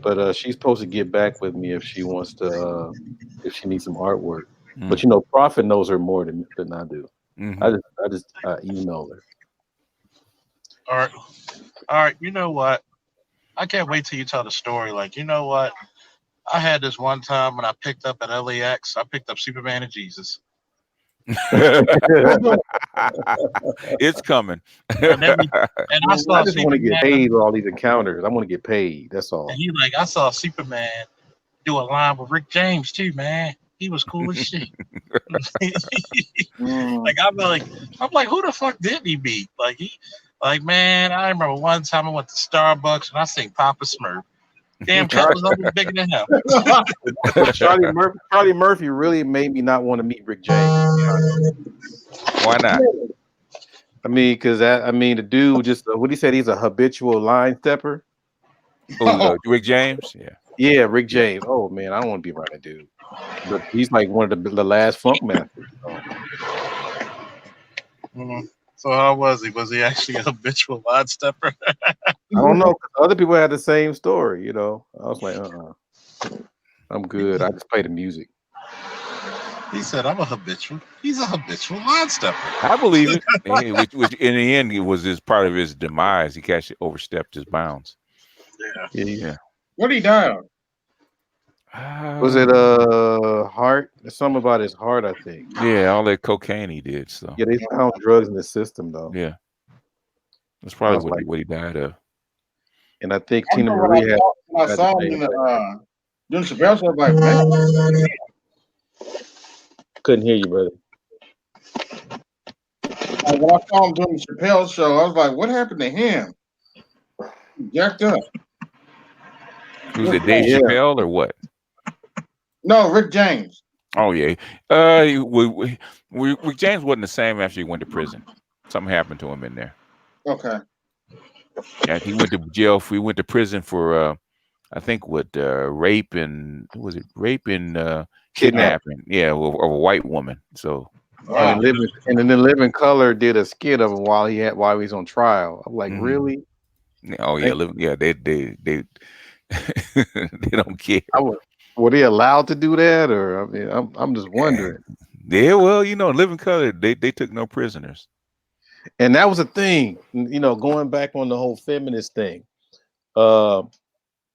but she's supposed to get back with me if she wants to, if she needs some artwork. But Prophet knows her more than I do. I just email her.
All right. You know what? I can't wait till you tell the story. Like, you know what? I had this one time when I picked up at LAX. I picked up Superman and Jesus.
It's coming.
And I saw
I just want to get paid with all these encounters. I want to get paid. That's all.
And I saw Superman do a line with Rick James too, man. He was cool as shit. I'm like, who the fuck did he beat? Man, I remember one time I went to Starbucks and I seen Papa Smurf. Damn, cat was always bigger than him.
Charlie Murphy really made me not want to meet Rick James.
Why not?
I mean, because the dude just what he said, he's a habitual line stepper.
Rick James,
yeah, Rick James. Oh man, I don't want to be around that dude. But he's like one of the last funk masters.
So how was he? Was he actually a habitual line stepper?
I don't know. 'Cause other people had the same story. You know, I was like, I'm good. I just play the music.
He said, "I'm a habitual." He's a habitual line stepper.
I believe it. Which in the end, it was just part of his demise. He actually overstepped his bounds.
Yeah.
Yeah.
What did he die of?
Was it heart? There's something about his heart, I think.
Yeah, all that cocaine he did. So
Yeah, they found drugs in the system though.
yeah, that's
I
probably
was like,
what he died of.
and I think
I
Tina
remember
Marie had
when I
the
saw him
same
in
way.
the doing Chappelle show. I was like, man,
Couldn't hear you, brother.
when I saw him doing the Chappelle show, I was like, what happened to him? He jacked up.
Who's it, Dave
Yeah.
Chappelle or what?
No, Rick James.
Oh yeah. Rick James wasn't the same after he went to prison. Something happened to him in there.
Okay.
Yeah, he went to jail. He went to prison for I think rape and was it rape and kidnapping? Yeah, of a white woman. So
Wow.
And then Living Color did a skit of him while he was on trial. I'm like,
Mhm.
really?
Oh yeah, they they don't care.
Were they allowed to do that, or I mean, I'm just wondering.
Yeah, well, Living Color, they took no prisoners.
And that was a thing, going back on the whole feminist thing. Uh,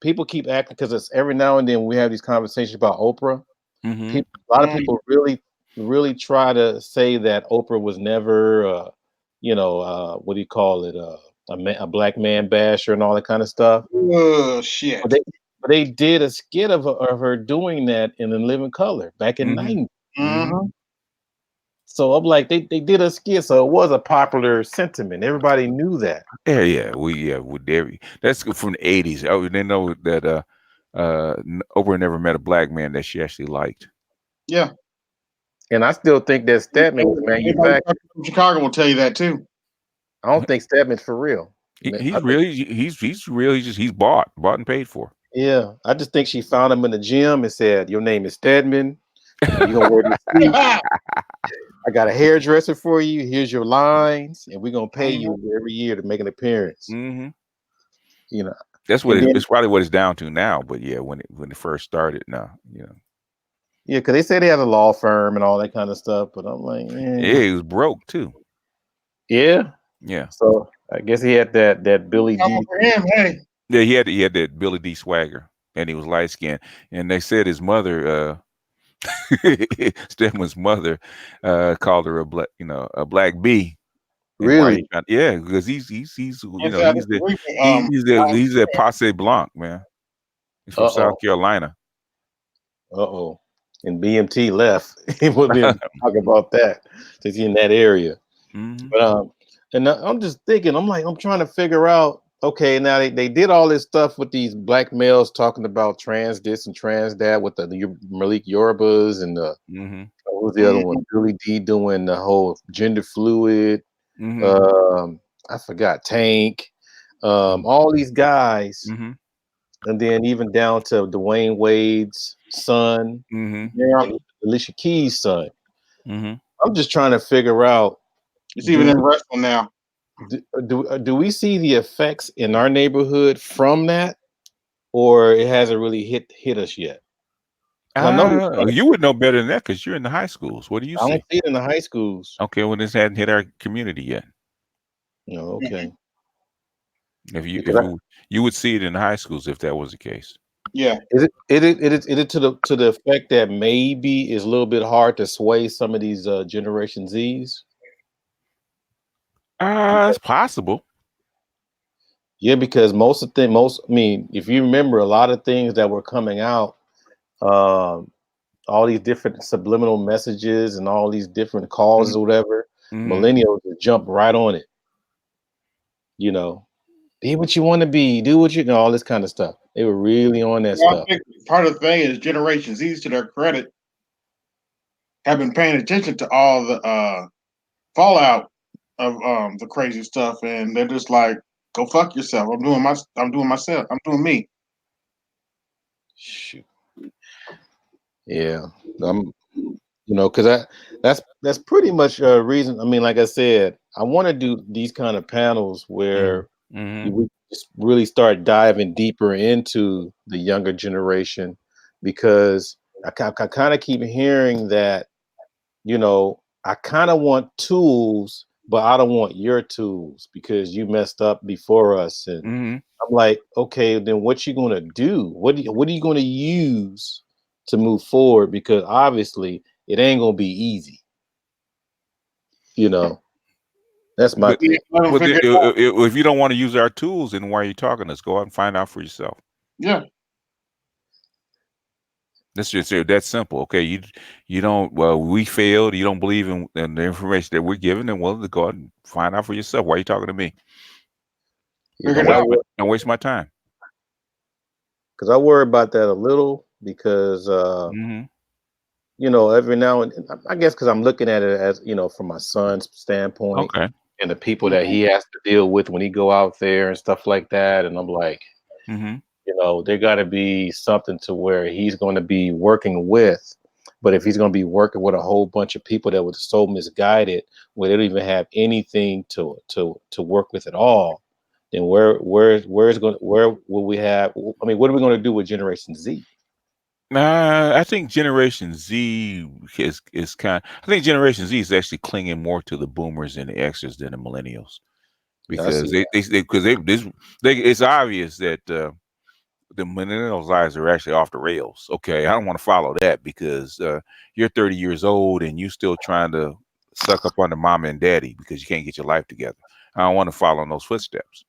people keep acting because it's every now and then we have these conversations about Oprah.
Mm-hmm.
A lot of people really try to say that Oprah was never, what do you call it, a black man basher and all that kind of stuff.
Oh shit.
But they did a skit of her doing that in The Living Color back in
Mhm.
'90.
Mm-hmm.
So I'm like, they did a skit, so it was a popular sentiment. Everybody knew that.
That's from the '80s. Oh, they know that Oprah never met a black man that she actually liked.
Yeah.
And I still think that Stedman was
Everybody
manufactured.
from Chicago will tell you that too.
I don't think Stedman's for real.
He's real. He's bought and paid for.
Yeah, I just think she found him in the gym and said, "Your name is Stedman. You're gonna wear this suit. I got a hairdresser for you. Here's your lines, and we're gonna pay you every year to make an appearance."
Mm-hmm.
That's
it's probably what it's down to now. But yeah, when it first started, no,
yeah, because they say they have a law firm and all that kind of stuff. But I'm like,
yeah, he was broke too.
Yeah. So I guess he had that Billy D.
For him, hey.
Yeah, he had that Billy D swagger, and he was light skinned. And they said his mother, Stedman's mother, called her a black bee. And
Really?
Yeah, because he's a passe blanc, man. He's from South Carolina.
Uh-oh. And BMT left. He wouldn't even talk about that since he's in that area.
Mm-hmm.
But and I'm just thinking, I'm trying to figure out, okay, now they did all this stuff with these black males talking about trans this and trans that with the Malik Yorubas and what was the other one? Billy D doing the whole gender fluid. I forgot Tank. All these guys. And then even down to Dwayne Wade's son, Alicia Keys' son. I'm just trying to figure out.
It's even in wrestling now.
Do we see the effects in our neighborhood from that, or it hasn't really hit us yet?
I know you would know better than that because you're in the high schools. What do you see?
I don't see it in the high schools.
Okay, well, this hadn't hit our community yet.
No, okay.
If you would see it in the high schools if that was the case.
Yeah.
Is it to the effect that maybe it's a little bit hard to sway some of these Generation Zs?
It's possible.
Yeah, because if you remember a lot of things that were coming out, all these different subliminal messages and all these different causes or whatever, millennials jump right on it. Be what you want to be, do what all this kind of stuff. They were really on that stuff.
I think part of the thing is Generation Z's, to their credit, have been paying attention to all the fallout of the crazy stuff, and they're just like, "Go fuck yourself. I'm doing myself. I'm doing me."
Shoot. Yeah. because that's pretty much a reason. I mean, like I said, I want to do these kind of panels where
Mm-hmm.
we just really start diving deeper into the younger generation, because I kind of keep hearing that, I kind of want tools, but I don't want your tools because you messed up before us. And
Mm-hmm.
I'm like, okay, then what you gonna do? What are you gonna use to move forward? Because obviously it ain't gonna be easy. You know, that's my
But
take.
Let them
but
figure it out.
if you don't want to use our tools, then why are you talking to us? Go out and find out for yourself.
Yeah.
That's just that simple. Okay, you don't. Well, we failed. You don't believe in the information that we're giving, then well, go out and find out for yourself. Why are you talking to me?
Yeah,
Figure
Don't
it
waste
out.
don't waste my time.
because I worry about that a little because
Mm-hmm.
every now and I guess because I'm looking at it as from my son's standpoint
Okay.
and the people that
Mhm.
he has to deal with when he go out there and stuff like that, and I'm like,
Mm-hmm.
there got to be something to where he's going to be working with. But if he's going to be working with a whole bunch of people that were so misguided, where they don't even have anything to work with at all, then where will we have? I mean, what are we going to do with Generation Z?
I think Generation Z is kind. I think Generation Z is actually clinging more to the boomers and the Xers than the millennials
Yeah, I
because
see.
it's obvious that the millennials' lives are actually off the rails. Okay, I don't want to follow that because you're 30 years old and you still trying to suck up under mama and daddy because you can't get your life together. I don't want to follow in those footsteps.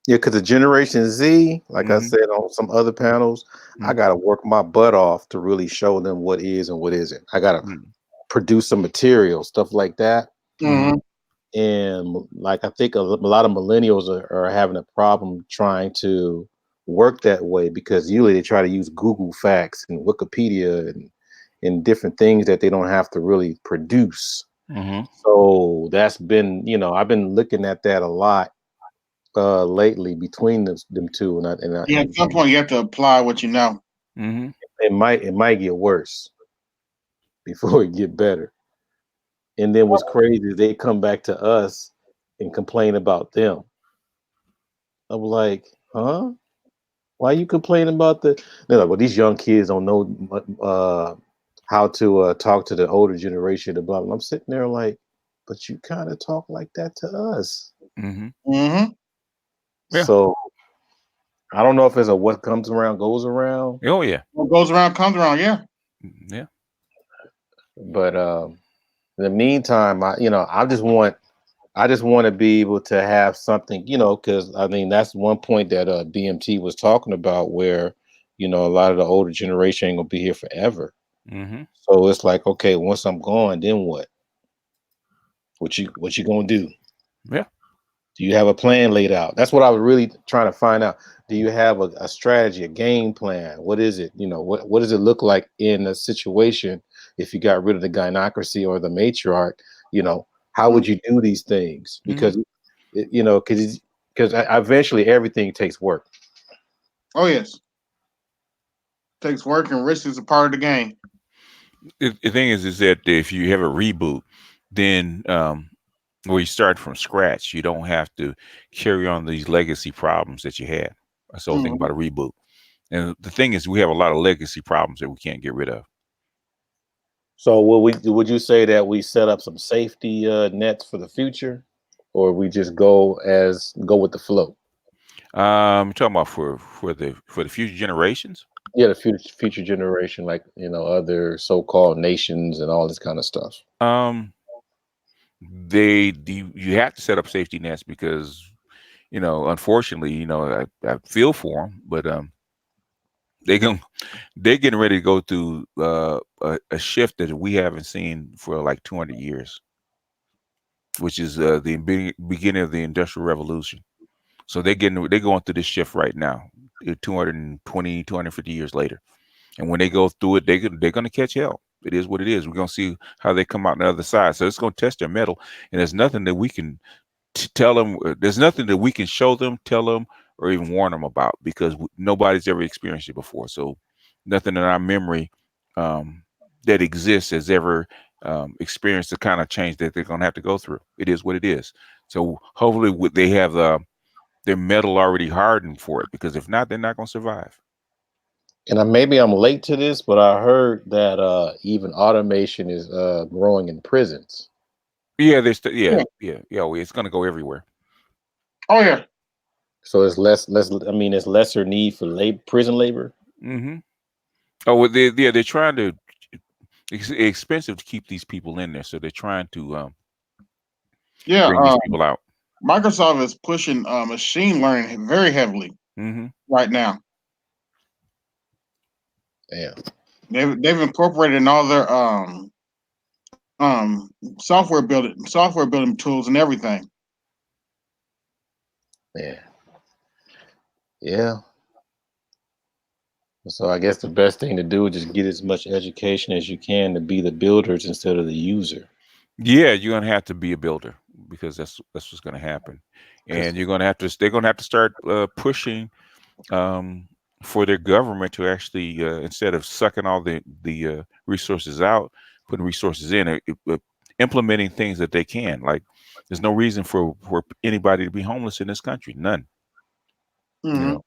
Yeah, because the Generation Z, like I
Mm-hmm.
said on some other panels, I
Mm-hmm.
got to work my butt off to really show them what is and what isn't. I got to produce some material, stuff like that.
Mm-hmm.
Mhm.
And like I think a lot of millennials are having a problem trying to work that way because usually they try to use Google Facts and Wikipedia and different things that they don't have to really produce.
Mm-hmm.
So that's been, I've been looking at that a lot lately between them two,
Yeah. At some point, you have to apply what you know.
Mm-hmm.
it might get worse before it get better. And then what's crazy is they come back to us and complain about them. I'm like, huh? Why you complaining about the? They're like, well, these young kids don't know how to talk to the older generation. And blah, blah. I'm sitting there like, but you kind of talk like that to us.
Mm-hmm.
Mm-hmm.
Yeah.
So I don't know if it's a what comes around goes around,
Oh yeah.
What goes around comes around. Yeah.
Yeah.
but in the meantime, I just want to be able to have something, because I mean that's one point that BMT was talking about, where a lot of the older generation ain't gonna be here forever.
Mm-hmm.
So it's like, okay, once I'm gone, then what? What you gonna do?
Yeah.
Do you have a plan laid out? That's what I was really trying to find out. Do you have a strategy, a game plan? What is it? What does it look like in a situation if you got rid of the gynocracy or the matriarch? How would you do these things?
Mm-hmm.
Because because eventually everything takes work.
Oh yes. Takes work and risk is a part of the game.
The thing is that if you have a reboot, then where you start from scratch, you don't have to carry on these legacy problems that you had. That's the whole thing
Mhm.
about a reboot. And the thing is, we have a lot of legacy problems that we can't get rid of.
So would you say that we set up some safety nets for the future, or we just go with the flow?
You're talking about for the future generations.
Yeah, the future generation, like other so-called nations and all this kind of stuff.
Um, you have to set up safety nets because unfortunately, I feel for them, but they going they're getting ready to go through a shift that we haven't seen for like 200 years, which is the beginning of the Industrial Revolution. So they're going through this shift right now, 220, 250 years later. And when they go through it, they're going to catch hell. It is what it is. We're going to see how they come out on the other side. So it's going to test their metal. And there's nothing that we can tell them. There's nothing that we can show them, tell them, or even warn them about because nobody's ever experienced it before. So nothing in our memory um, that exists has ever experienced the kind of change that they're going to have to go through. It is what it is. So hopefully they have their metal already hardened for it, because if not, they're not going to survive.
And maybe I'm late to this, but I heard that even automation is growing in prisons.
Yeah,
Yeah.
well, it's going to go everywhere.
Oh yeah.
So it's less. I mean, it's lesser need for prison labor.
Mm-hmm. Oh, well, they're trying to. It's expensive to keep these people in there, so they're trying to
Yeah.
bring these people out.
Microsoft is pushing machine learning very heavily
Mm-hmm.
right now.
Damn.
They've incorporated in all their um software building tools and everything.
Yeah. Yeah. So I guess the best thing to do is just get as much education as you can to be the builders instead of the user.
Yeah, you're gonna have to be a builder, because that's what's gonna happen, and you're gonna have to. They're gonna have to start pushing um, for their government to actually, instead of sucking all the resources out, putting resources in, implementing things that they can. Like, there's no reason for anybody to be homeless in this country. None. You
Mm-hmm.
know,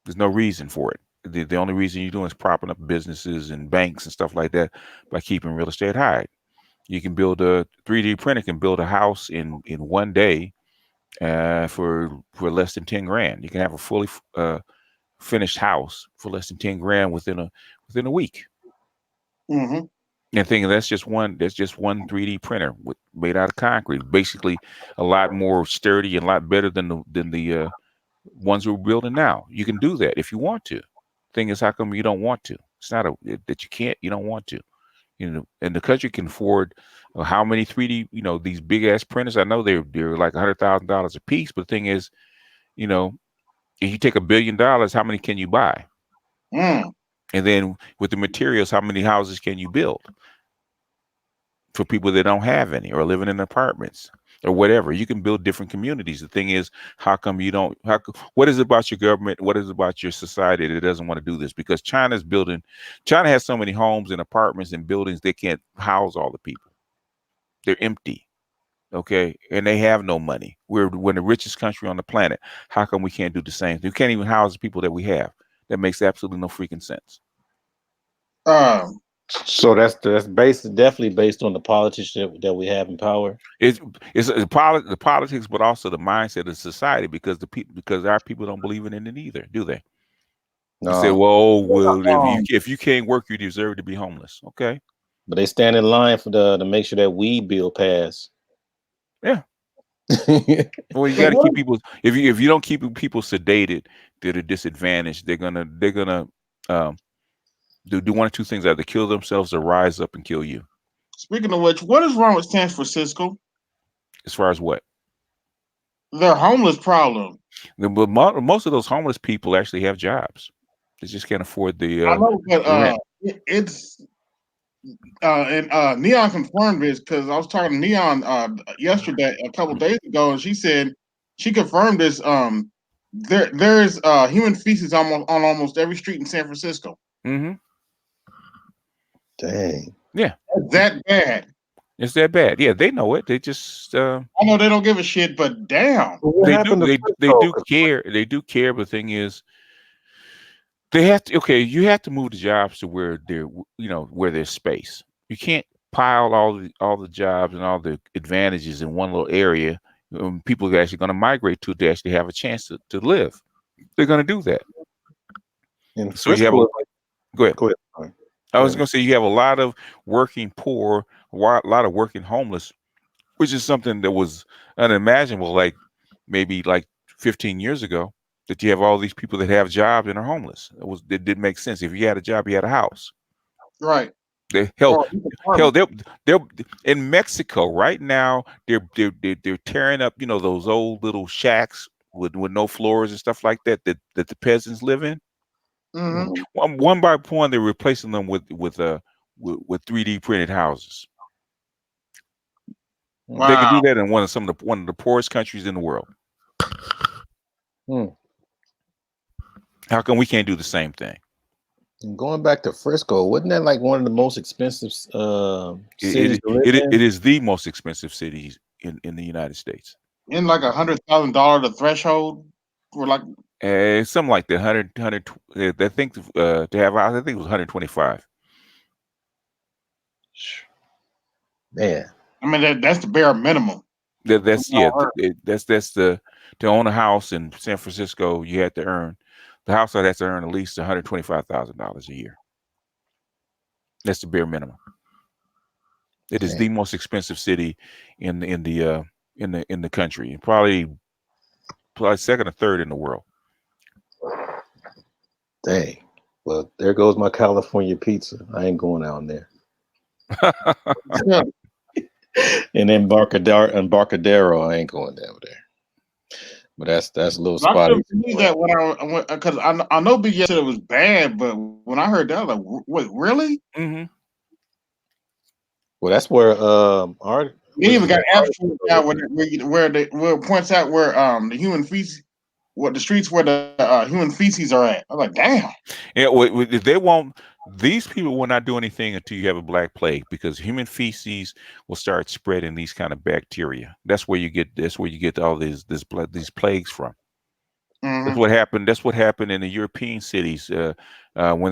there's no reason for it. The only reason you're doing is propping up businesses and banks and stuff like that by keeping real estate high. You can build a 3D printer can build a house in one day for less than 10 grand. You can have a fully finished house for less than 10 grand within a week.
Mm-hmm.
And thinking that's just one 3D printer made out of concrete, basically a lot more sturdy and a lot better than the ones we're building now. You can do that if you want to. Thing is, how come you don't want to? It's not that you can't. You don't want to. And the country can afford how many 3D, these big ass printers. I know they're like $100,000 a piece, but the thing is, you know, if you take $1 billion, how many can you buy?
Mm.
And then with the materials, how many houses can you build for people that don't have any or living in apartments or whatever? You can build different communities. The thing is, how come you don't? What is it about your government? What is it about your society that doesn't want to do this? Because China has so many homes and apartments and buildings, they can't house all the people. They're empty. Okay. And they have no money. We're the richest country on the planet. How come we can't do the same thing? We can't even house the people that we have. That makes absolutely no freaking sense.
Um.
So that's definitely based on the politics that we have in power.
It's the politics, but also the mindset of society, because because our people don't believe in it either, do they? You say,
No,
well,
Um.
if you can't work, you deserve to be homeless. Okay.
but they stand in line for to make sure that weed bill pass.
Yeah. Well, you
So
got to
what?
keep people. If you don't keep people sedated, they're a disadvantage. They're gonna um, do one or two things: either kill themselves or rise up and kill you.
Speaking of which, what is wrong with San Francisco?
As far as what?
Their homeless problem.
But most of those homeless people actually have jobs. They just can't afford
I know, but
the rent.
it's and Neon confirmed this because I was talking to Neon yesterday, a couple days ago, and she said she confirmed this. There's human feces on almost every street in San Francisco.
Mm-hmm.
Dang.
Yeah.
It's that bad.
It's that bad. Yeah, they know it. They just
I know they don't give a shit, but damn.
Well, what
they do
happened to
they
Frisco?
do care. They do care, but the thing is, they have to. Okay, you have to move the jobs to where where there's space. You can't pile all the jobs and all the advantages in one little area. People are actually going to migrate to actually have a chance to live. They're going to do that.
In
So you have
Frisco,
go ahead.
go ahead. Sorry.
I
Go
was
ahead.
going to say you have a lot of working poor, a lot of working homeless, which is something that was unimaginable, like maybe like 15 years ago, that you have all these people that have jobs and are homeless. It didn't make sense. If you had a job, you had a house.
Right.
They
Or
hell, they're in Mexico right now. They're tearing up, those old little shacks with no floors and stuff like that the peasants live in.
mm-hmm.
Mhm.
One by one, they're replacing them with 3D printed houses. They can do
Wow.
that in one of the poorest countries in the world.
Hmm.
How come we can't do the same thing?
And going back to Frisco, wasn't that like one of the most expensive cities
It,
to live
it, it,
in?
it is the most expensive city in the United States.
In like $100,000 the threshold for like
Something like that. 100. I think to have a house, I think it was 125.
Man,
I mean that's the bare minimum.
That's yeah.
All right.
That's the to own a house in San Francisco. You had to earn the household has to earn at least $125,000 a year. That's the bare minimum. It is
dang,
the most expensive city in the country, and probably second or third in the world.
dang. Well, there goes my California pizza. I ain't going down there.
Yeah.
And then Embarcadero, I ain't going down there. But that's a little
I
spotty.
couldn't believe that when I went because I know BS said it was bad, but when I heard that, I was like, wait, really?
Hmm.
Well, that's where our
They
what's
even
his
got
name?
abstract out where it points out where the human feces, what the streets where the human feces are at. I'm like, damn.
Yeah, they won't. These people will not do anything until you have a black plague because human feces will start spreading these kind of bacteria. That's where you get. That's where you get all these plagues from. That's
Mm-hmm.
what happened. That's what happened in the European cities when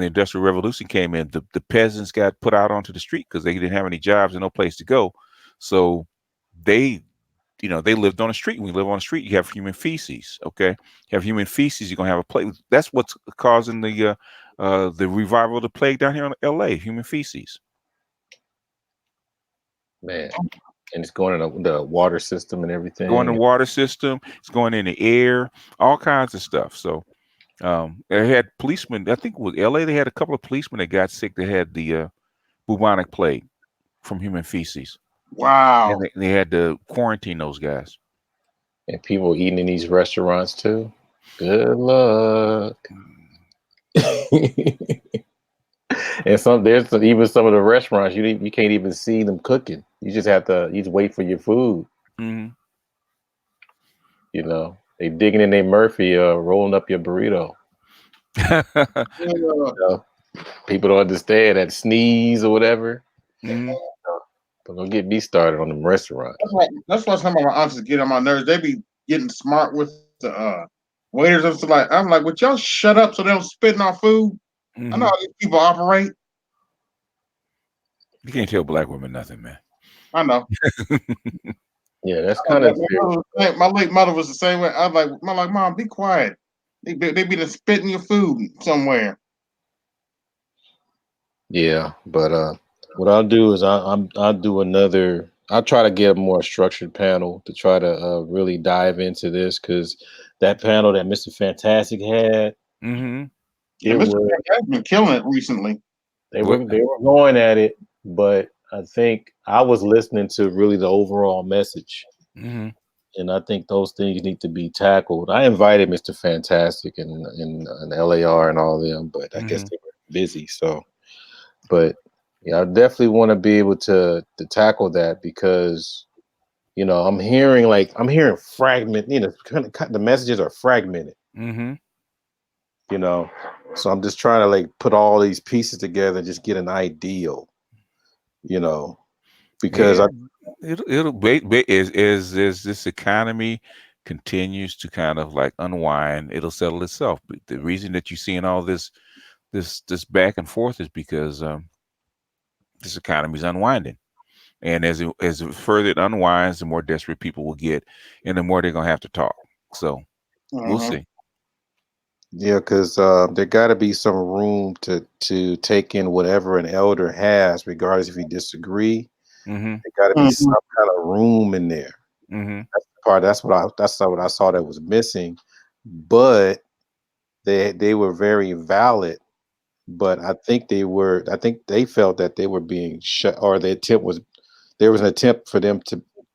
the Industrial Revolution came in. The peasants got put out onto the street because they didn't have any jobs and no place to go. So they, they lived on the street. When you live on the street, you have human feces. Okay, you have human feces. You're gonna have a plague. That's what's causing the revival of the plague down here in L.A. Human feces
Man, and it's going in the water system and
going in
everything.
the water system. It's going in the air. All kinds of stuff. So. They had policemen. I think it was L.A. They had a couple of policemen that got sick. That had the bubonic plague from human feces, and
Wow.
they had to quarantine those guys.
And people eating in these restaurants too. Good luck. And even some of the restaurants you can't even see them cooking. You just wait for your food.
Mm-hmm.
They digging in their Murphy, rolling up your burrito.
Yeah.
People don't understand that sneeze or whatever.
Mm-hmm.
But don't get me started on them restaurants.
That's why some of my aunts get on my nerves. They be getting smart with the waiters and stuff like. I'm like, would y'all shut up so they don't spit in our food? I know
Mm-hmm.
how these people operate.
You can't tell black women nothing, man.
I know.
Yeah, that's kind of
My late mother was the same way. I was like, Mom, be quiet. They be the spitting your food somewhere.
yeah. But what I'll do is I'll do another. I'll try to get a more structured panel to try to really dive into this because that panel that Mr. Fantastic had,
Mm-hmm.
Yeah,
it
Mr.
was
has been killing it recently.
they
What?
were they were going at it, but I think I was listening to really the overall message.
Mm-hmm.
And I think those things need to be tackled. I invited Mr. Fantastic and LAR and all of them, but I guess
Mm-hmm.
they were busy. So, but yeah, I definitely want to be able to tackle that because I'm hearing fragment. The messages are fragmented.
Mm-hmm.
You know, so I'm just trying to like put all these pieces together and just get an ideal. You know, because
Yeah,
I
it'll as this economy continues to kind of like unwind, it'll settle itself. But the reason that you're seeing all this back and forth is because this economy is unwinding, and as it further it unwinds, the more desperate people will get, and the more they're gonna have to talk. So we'll
Mhm.
see.
Yeah, because there got to be some room to take in whatever an elder has, regardless if you disagree.
Mm-hmm.
There got to be some
Mhm.
kind of room in there.
Mm-hmm.
That's the part. That's what I saw that was missing. But they were very valid. But I think they felt that they were being shut, or there was an attempt for them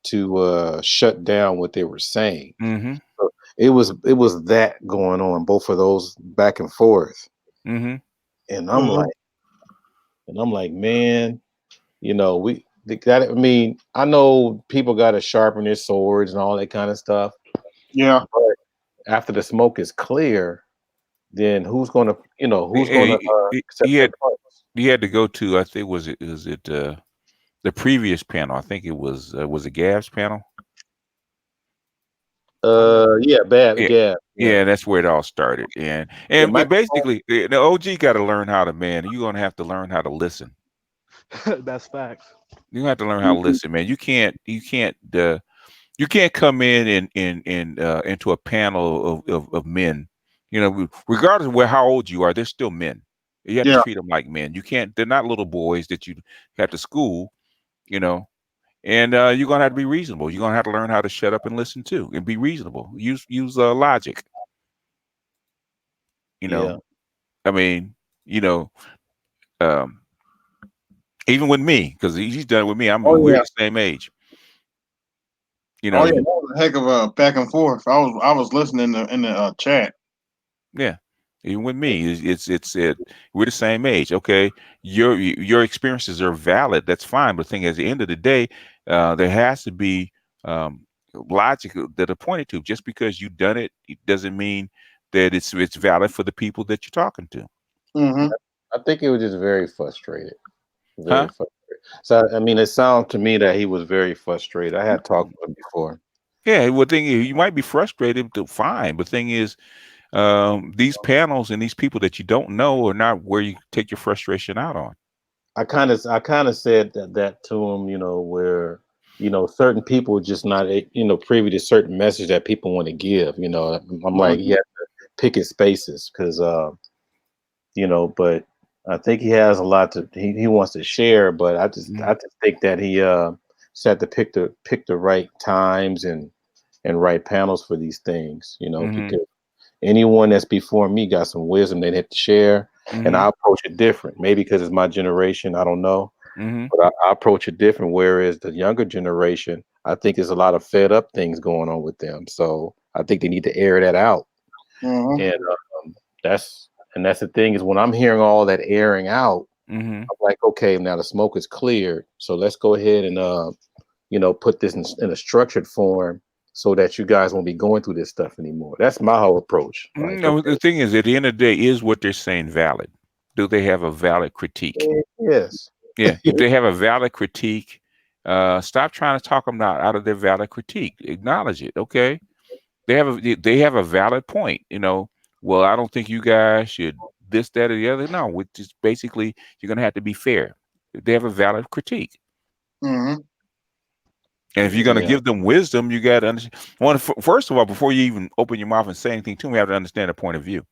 to shut down what they were saying.
Mm-hmm.
So it was that going on, both of those back and forth.
Mm-hmm.
And
Mhm.
I'm like, man, we got. I mean, I know people got to sharpen their swords and all that kind of stuff.
Yeah.
But after the smoke is clear, then who's gonna, who's
Yeah,
gonna accept
he
that
had
punch?
he had to go to, I think, was it the previous panel? I think it was it Gav's panel.
Yeah, bad,
Yeah,
yeah, yeah,
yeah, that's where it all started. And
yeah.
and
Michael,
basically, the OG got to learn how to, man. You're gonna have to learn how to listen.
That's facts.
You have to learn how to listen, man. You can't come in and into a panel of men. Regardless of how old you are, they're still men. You have to
Yeah.
treat them like men. You can't. They're not little boys that you have to school. You know. And you're gonna have to be reasonable. You're gonna have to learn how to shut up and listen too, and be reasonable. Use logic. You
yeah.
know, I mean, you know, um, even with me, because he's done it with me.
Oh
We're
yeah.
the same age. You
Oh
know,
yeah. That was a heck of a back and forth. I was listening in the chat.
yeah. Even with me, we're the same age. Okay, your experiences are valid. That's fine. But the thing is, at the end of the day, there has to be logic that are pointed to. Just because you've done it, it doesn't mean that it's valid for the people that you're talking to.
Mm-hmm.
I think he was just very frustrated. Very
Huh?
frustrated. So I mean, it sounds to me that he was very frustrated. I had talked to him before.
Yeah. Well, thing is, you might be frustrated. Fine, but thing is, these panels and these people that you don't know are not where you take your frustration out on.
I kind of said that to him, where certain people are just not privy to certain message that people want to give. I'm like, he has to pick his spaces because but I think he has a lot he wants to share, but I just think that he just had to pick the right times and right panels for these things,
Mm-hmm.
because anyone that's before me got some wisdom they'd have to share, and
Mm-hmm.
I approach it different. Maybe because it's my generation, I don't know,
Mm-hmm.
but I approach it different. Whereas the younger generation, I think there's a lot of fed up things going on with them, so I think they need to air that out.
Mm-hmm.
And that's that's the thing is when I'm hearing all that airing out,
Mm-hmm.
I'm like, okay, now the smoke is cleared, so let's go ahead and put this in a structured form so that you guys won't be going through this stuff anymore. That's my whole approach. Like,
No, the
okay,
thing is, at the end of the day, is what they're saying valid? Do they have a valid critique?
yes,
Yeah. If they have a valid critique, stop trying to talk them out of their valid critique. Acknowledge it. Okay. They have a valid point. Well, I don't think you guys should this, that, or the other. No, which is basically you're gonna have to be fair. They have a valid critique.
Mm-hmm.
And if you're going to
yeah,
give them wisdom, you got to understand. First of all, before you even open your mouth and say anything to them, you have to understand their point of view.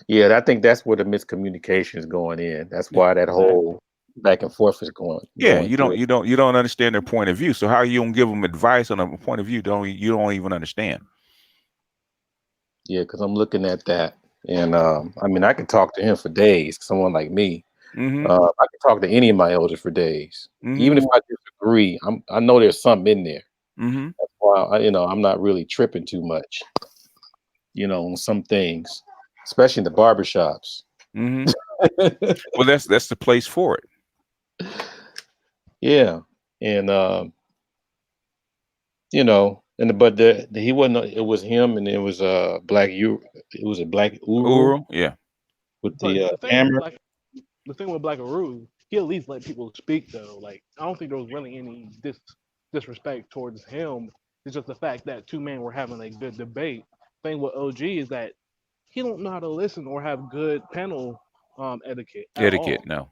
yeah. I think that's where the miscommunication is going in. That's
Yeah,
why that
Exactly.
whole back and forth is going
yeah.
going
You don't,
through.
you don't, you don't understand their point of view. So how you don't give them advice on a point of view? You don't even understand.
Yeah, because I'm looking at that, and I mean, I could talk to him for days. Someone like me,
Mm-hmm.
I could talk to any of my elders for days,
Mm-hmm.
even if I disagree. I know there's something in there.
Mm-hmm.
That's why I'm not really tripping too much, on some things, especially in the barbershops.
Mm-hmm. Well, that's the place for it.
Yeah, and but he wasn't. It was him, and it was Black U. It was a Black Uru
Uru, yeah.
with
But
the
the thing with
hammer.
Black Aru, he at least let people speak though. Like I don't think there was really any disrespect towards him. It's just the fact that two men were having a good debate. Thing with OG is that he don't know how to listen or have good panel etiquette at
Etiquette,
all.
no.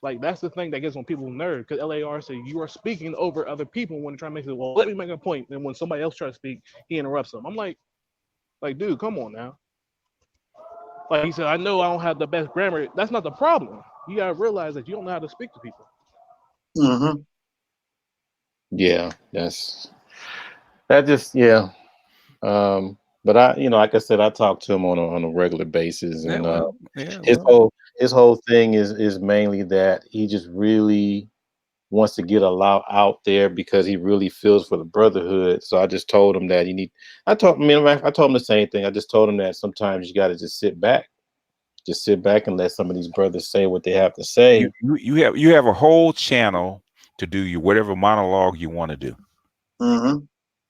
Like that's the thing that gets on people's nerves because LAR said you are speaking over other people when they're trying to make it. Well, let me make a point. And when somebody else tries to speak, he interrupts them. I'm like, dude, come on now. Like he said, I know I don't have the best grammar. That's not the problem. You gotta realize that you don't know how to speak to people.
Mm-hmm.
Yeah, that just yeah. But like I said, I talk to him on a regular basis,
Yeah,
and
well, yeah,
his
well.
whole thing is mainly that he just really wants to get a lot out there because he really feels for the brotherhood. So I just told him that I told him the same thing. I just told him that sometimes you got to just sit back and let some of these brothers say what they have to
You,
say.
you have a whole channel to do your whatever monologue you want to do.
Mm-hmm.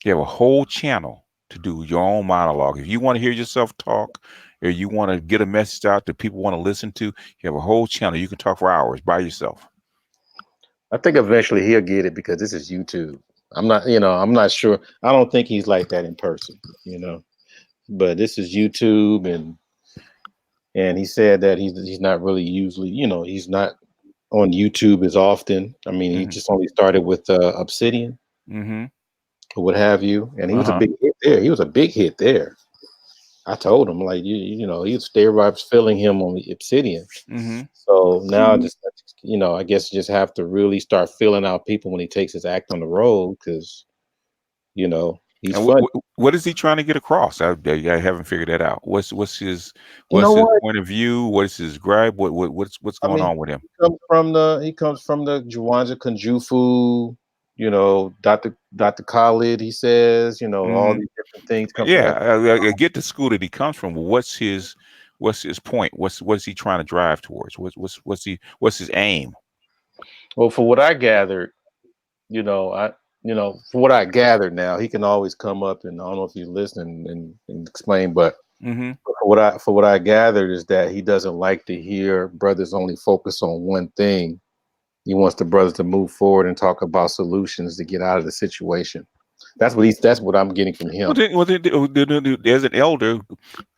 You have a whole channel to do your own monologue. If you want to hear yourself talk, or you want to get a message out that people want to listen to, you have a whole channel. You can talk for hours by yourself.
I think eventually he'll get it because this is YouTube. I'm not sure. I don't think he's like that in person, but this is YouTube, and he said that he's not really usually, he's not on YouTube as often. I mean, he just only started with Obsidian
Mm-hmm.
or what have you, and he was a
Uh-huh.
big hit there. He was a big hit there. I told him like he was everybody's filling him on the Obsidian.
Mm-hmm.
So now just I guess just have to really start filling out people when he takes his act on the road because he's
And
funny.
what is he trying to get across? I haven't figured that out. What's his
You know what?
point of view? What is his gripe? What's
I
going
mean,
on with him?
he comes from the Juwanja Kunjufu, Dr. Khalid, he says, all
Mm-hmm.
these different things come from
Yeah,
that.
I get the school that he comes from. But what's his point? What's he trying to drive towards? What's his aim?
Well, for what I gathered, for what I gathered now, he can always come up and I don't know if he's listening and explain, but
Mm-hmm.
for what I gathered is that he doesn't like to hear brothers only focus on one thing. He wants the brothers to move forward and talk about solutions to get out of the situation. That's what I'm getting from him.
As an elder,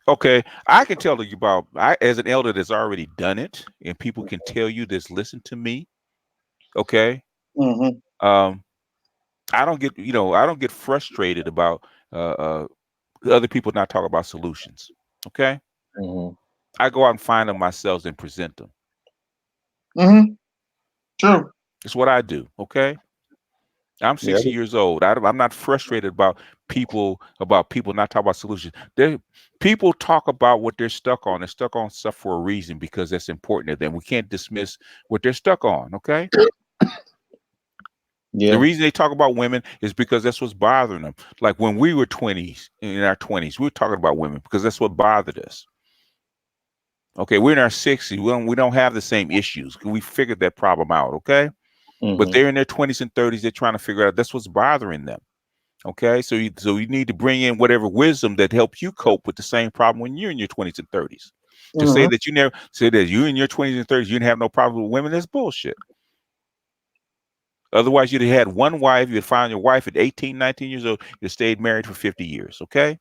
okay, I can tell you about as an elder that's already done it, and people can tell you this. Listen to me, okay?
Mm-hmm.
Um, I don't get frustrated about other people not talking about solutions. Okay,
Mhm.
I go out and find them myself and present them.
Mm-hmm. True.
It's what I do. Okay, I'm
Yeah.
60 years old. I'm not frustrated about people not talking about solutions. People talk about what they're stuck on. They're stuck on stuff for a reason because that's important to them. We can't dismiss what they're stuck on. Okay. The
Yeah.
reason they talk about women is because that's what's bothering them. Like when we were in our 20s, we were talking about women because that's what bothered us. Okay, we're in our 60s. We don't have the same issues. We figured that problem out. Okay, but
Hmm.
they're in their 20s and 30s. They're trying to figure out that's what's bothering them. Okay, so you need to bring in whatever wisdom that helps you cope with the same problem when you're in your 20s and 30s. To say
Mm-hmm.
that you in your 20s and 30s you didn't have no problem with women, that's bullshit. Otherwise, you'd have had one wife. You'd found your wife at 18, 19 years old. You stayed married for 50 years, okay?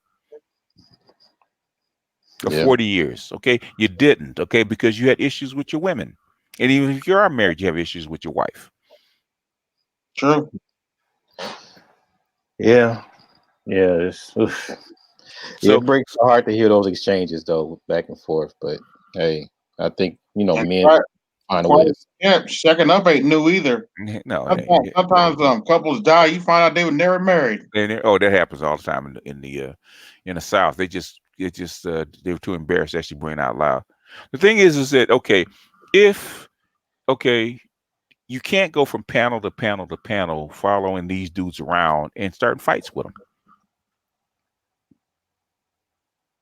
Or
Yeah.
40 years, okay? You didn't, okay? Because you had issues with your women. And even if you are married, you have issues with your wife.
True.
Yeah. Yeah. Yeah,
So,
it breaks my heart to hear those exchanges though, back and forth. But hey, I think
And
men find a way to.
yeah, second up ain't new either.
no,
Sometimes couples die. You find out they were never married.
that happens all the time in the South. They were too embarrassed to actually bring it out loud. The thing is that if okay, you can't go from panel to panel to panel following these dudes around and starting fights with them.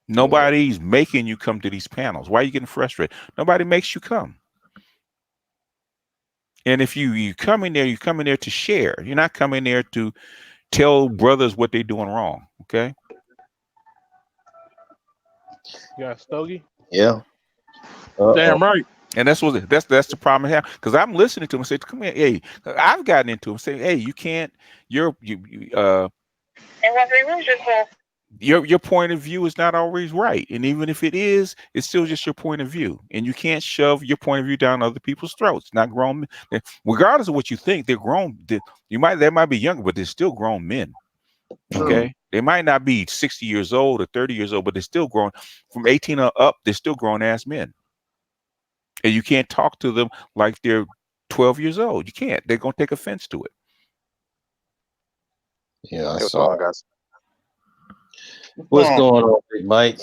Nobody's making you come to these panels. Why are you getting frustrated? Nobody makes you come. And if you come in there, you come in there to share. You're not coming there to tell brothers what they're doing wrong. Okay.
You got a stogie?
Yeah. Uh-oh.
Damn right.
And that's the problem I have because I'm listening to him and say, "Come here, hey." I've gotten into him saying, "Hey, you can't. Your point of view is not always right, and even if it is, it's still just your point of view, and you can't shove your point of view down other people's throats. Not grown men. Regardless of what you think, they're grown. They might be younger, but they're still grown men.
True.
Okay, they might not be 60 years old or 30 years old, but they're still grown. From 18 up, they're still grown ass men, and you can't talk to them like they're 12 years old. You can't. They're gonna take offense to it.
Yeah, I
Hey, what's
saw.
going on, guys?
What's going on, Big Mike?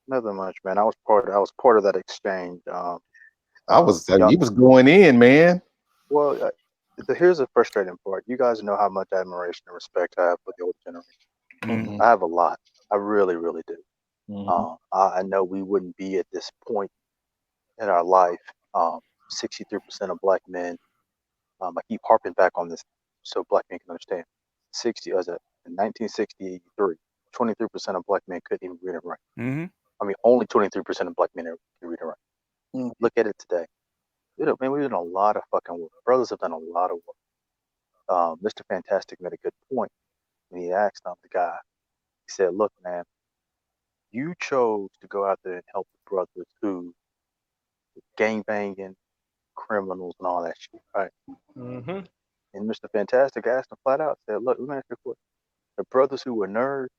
Nothing much, man. I was part of that exchange.
You was going in, man.
Well, here's the frustrating part. You guys know how much admiration and respect I have for the older generation.
Mm-hmm.
I have a lot. I really, really do.
Mhm.
I know we wouldn't be at this point in our life. 63% of black men. I keep harping back on this so black men can understand. 60 as a in 1963. 23% of black men couldn't even read and write.
Mm-hmm.
I mean, only 23% of black men can read and write. Look at it today. Man, we've done a lot of fucking work. Brothers have done a lot of work. Mr. Fantastic made a good point when he asked the guy. He said, "Look, man, you chose to go out there and help the brothers who gang banging, criminals, and all that shit, right?"
Mm-hmm.
And Mr. Fantastic asked him flat out, said, "Look, let me ask you a question. The brothers who were nerds,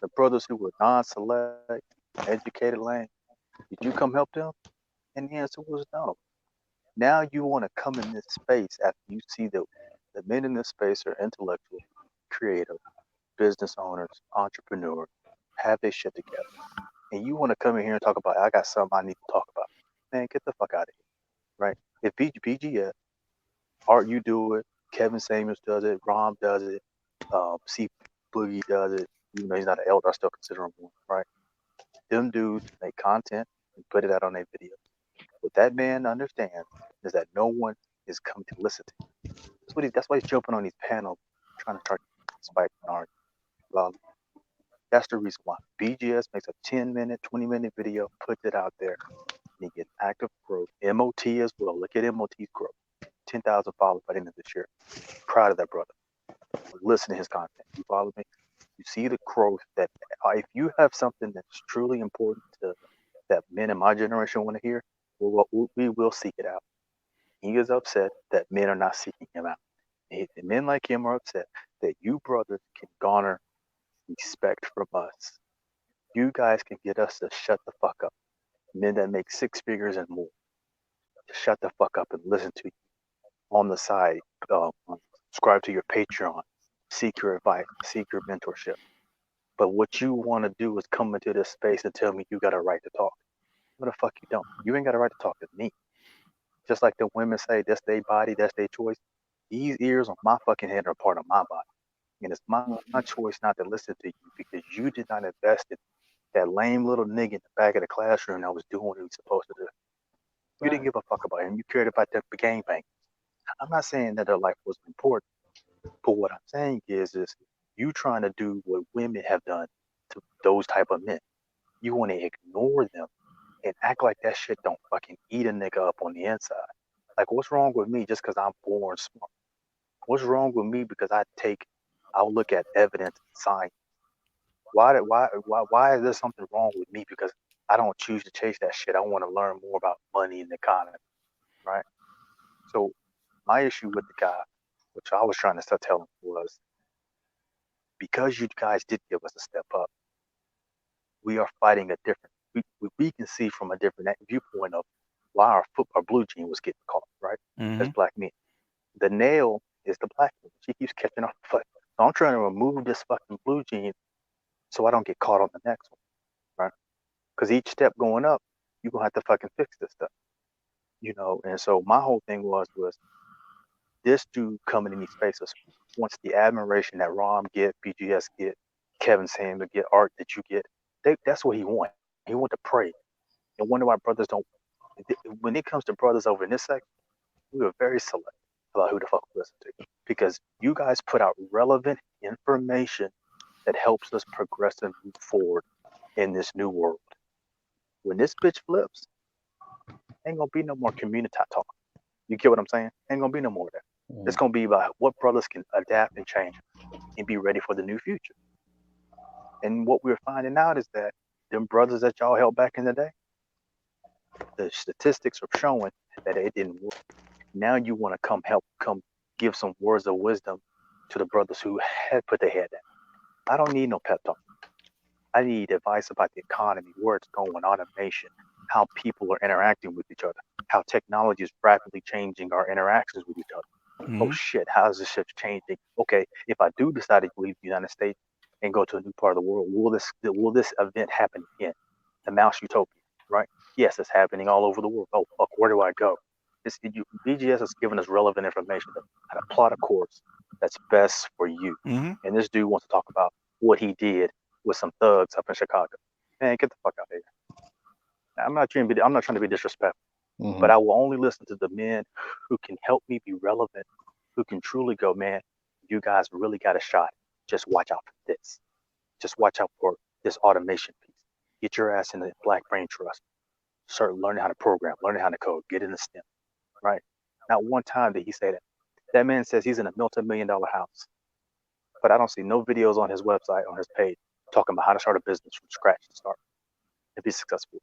the brothers who were non-select, educated lane, did you come help them?" And the answer was no. Now you want to come in this space after you see the men in this space are intellectual, creative, business owners, entrepreneurs, have their shit together. And you want to come in here and talk about, I got something I need to talk about. Man, get the fuck out of here, right? If BGS, Art, you do it, Kevin Samuels does it, Rom does it, C Boogie does it, even though he's not an elder, I still consider him one, right? Them dudes make content and put it out on their videos. What that man understands is that no one is coming to listen to him. That's why he's jumping on these panels, trying to start spike and argue. Well, that's the reason why. BGS makes a 10-minute, 20-minute video, puts it out there, and he gets active growth. MOT as well. Look at MOT's growth. 10,000 followers by the end of this year. Proud of that brother. Listen to his content. You follow me? You see the growth that if you have something that's truly important to that men in my generation want to hear, we will seek it out. He is upset that men are not seeking him out. Men like him are upset that you brothers can garner respect from us. You guys can get us to shut the fuck up. Men that make 6 figures and more, to shut the fuck up and listen to you on the side. Subscribe to your Patreon, seek your advice, seek your mentorship. But what you want to do is come into this space and tell me you got a right to talk. What the fuck you don't? You ain't got a right to talk to me. Just like the women say, that's their body, that's their choice. These ears on my fucking head are part of my body. And it's my choice not to listen to you because you did not invest in that lame little nigga in the back of the classroom that was doing what he was supposed to do. You didn't give a fuck about him. You cared about that gang bang. I'm not saying that their life wasn't important, but what I'm saying is you trying to do what women have done to those type of men. You want to ignore them and act like that shit don't fucking eat a nigga up on the inside. Like, what's wrong with me just because I'm born smart? What's wrong with me because I'll look at evidence and science? Why is there something wrong with me because I don't choose to chase that shit? I want to learn more about money and the economy, right? So my issue with the guy, which I was trying to tell him, was because you guys did give us a step up, we are fighting a different. We can see from a different viewpoint of why our blue gene was getting caught, right?
Mm-hmm.
As black men, the nail is the black one. She keeps catching our foot. So I'm trying to remove this fucking blue gene so I don't get caught on the next one, right? Because each step going up, you're gonna have to fucking fix this stuff, And so my whole thing was this dude coming in these spaces wants the admiration that Rom get, BGS get, Kevin Samuel get, Art that you get. That's what he want. He want to pray. And wonder why brothers don't. When it comes to brothers over in this section, we were very select about who the fuck we listen to because you guys put out relevant information that helps us progress and move forward in this new world. When this bitch flips, ain't gonna be no more community talk. You get what I'm saying? Ain't gonna be no more of that. It's gonna be about what brothers can adapt and change and be ready for the new future. And what we're finding out is that them brothers that y'all held back in the day, the statistics are showing that it didn't work. Now you want to come give some words of wisdom to the brothers who had put their head down. I don't need no pep talk. I need advice about the economy, where it's going, automation, how people are interacting with each other, how technology is rapidly changing our interactions with each other.
Mm-hmm.
Oh shit, how is this shit changing? Okay, if I do decide to leave the United States and go to a new part of the world, will this event happen again? The Mouse Utopia, right? Yes, it's happening all over the world. Oh fuck, where do I go? BGS has given us relevant information how to plot a course that's best for you.
Mm-hmm.
And this dude wants to talk about what he did with some thugs up in Chicago. Man, get the fuck out of here. I'm not trying to be disrespectful, but I will only listen to the men who can help me be relevant, who can truly go, man, you guys really got a shot. Just watch out for this. Just watch out for this automation piece. Get your ass in the Black Brain Trust. Start learning how to program, learning how to code, get in the STEM, right? Not one time did he say that. That man says he's in a multi-million-dollar house, but I don't see no videos on his website, on his page, talking about how to start a business from scratch and start and be successful.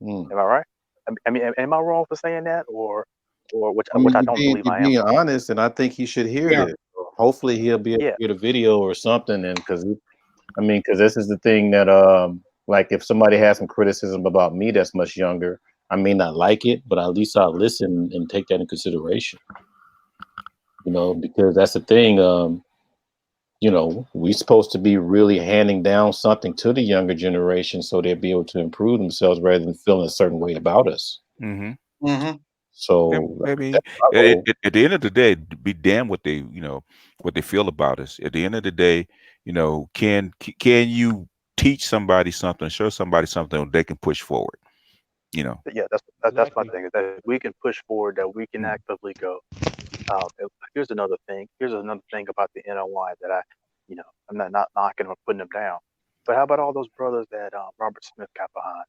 Mm.
Am I right? I mean, am I wrong for saying that, or which
I mean,
I don't believe
you're
I am?
being honest, and I think he should hear
Yeah.
this. Hopefully, he'll be able
Yeah,
to get a video or something, and because this is the thing that like if somebody has some criticism about me that's much younger, I may not like it, but at least I'll listen and take that in consideration. Because that's the thing. We supposed to be really handing down something to the younger generation so they'll be able to improve themselves rather than feeling a certain way about us.
Mm-hmm.
Mm-hmm.
Yeah,
So
maybe
that's my goal.
at the end of the day, be damn what they what they feel about us. At the end of the day, can you teach somebody something, show somebody something they can push forward? You know.
yeah. That's my
Exactly.
thing. Is that if we can push forward, that we can
Mm.
actively go. Here's another thing. Here's another thing about the NOI that I'm not knocking or putting them down. But how about all those brothers that Robert Smith got behind?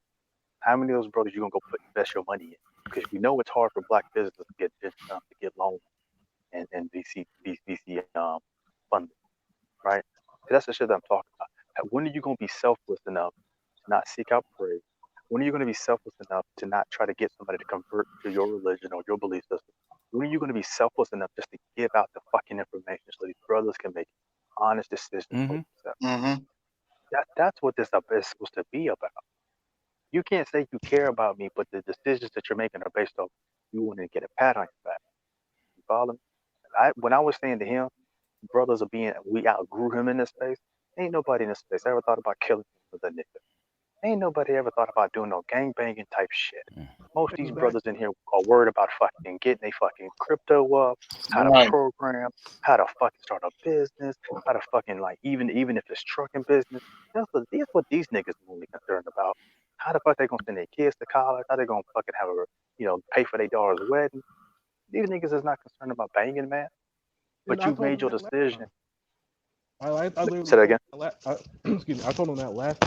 How many of those brothers you gonna go invest your money in? Because we know it's hard for black businesses to get loans and VC funding, right? That's the shit that I'm talking about. When are you gonna be selfless enough to not seek out praise? When are you gonna be selfless enough to not try to get somebody to convert to your religion or your belief system? When are you gonna be selfless enough just to give out the fucking information so these brothers can make honest decisions for
Mm-hmm.
themselves?
Mm-hmm.
That's what this is supposed to be about. You can't say you care about me, but the decisions that you're making are based off you wanting to get a pat on your back. You follow me? When I was saying to him, brothers are we outgrew him in this space. Ain't nobody in this space ever thought about killing him with a nigga. Ain't nobody ever thought about doing no gang banging type shit. Most of these brothers in here are worried about fucking getting a fucking crypto up, how to
Right.
program, how to fucking start a business, how to fucking like even if it's trucking business. That's what these niggas are only concerned about. How the fuck they gonna send their kids to college? How they gonna fucking have pay for their daughter's wedding? These niggas is not concerned about banging, man.
And
But
I
you've
told
made
him
your
that last
decision.
time. I literally
Say that
told
again.
him excuse me. I told him that last.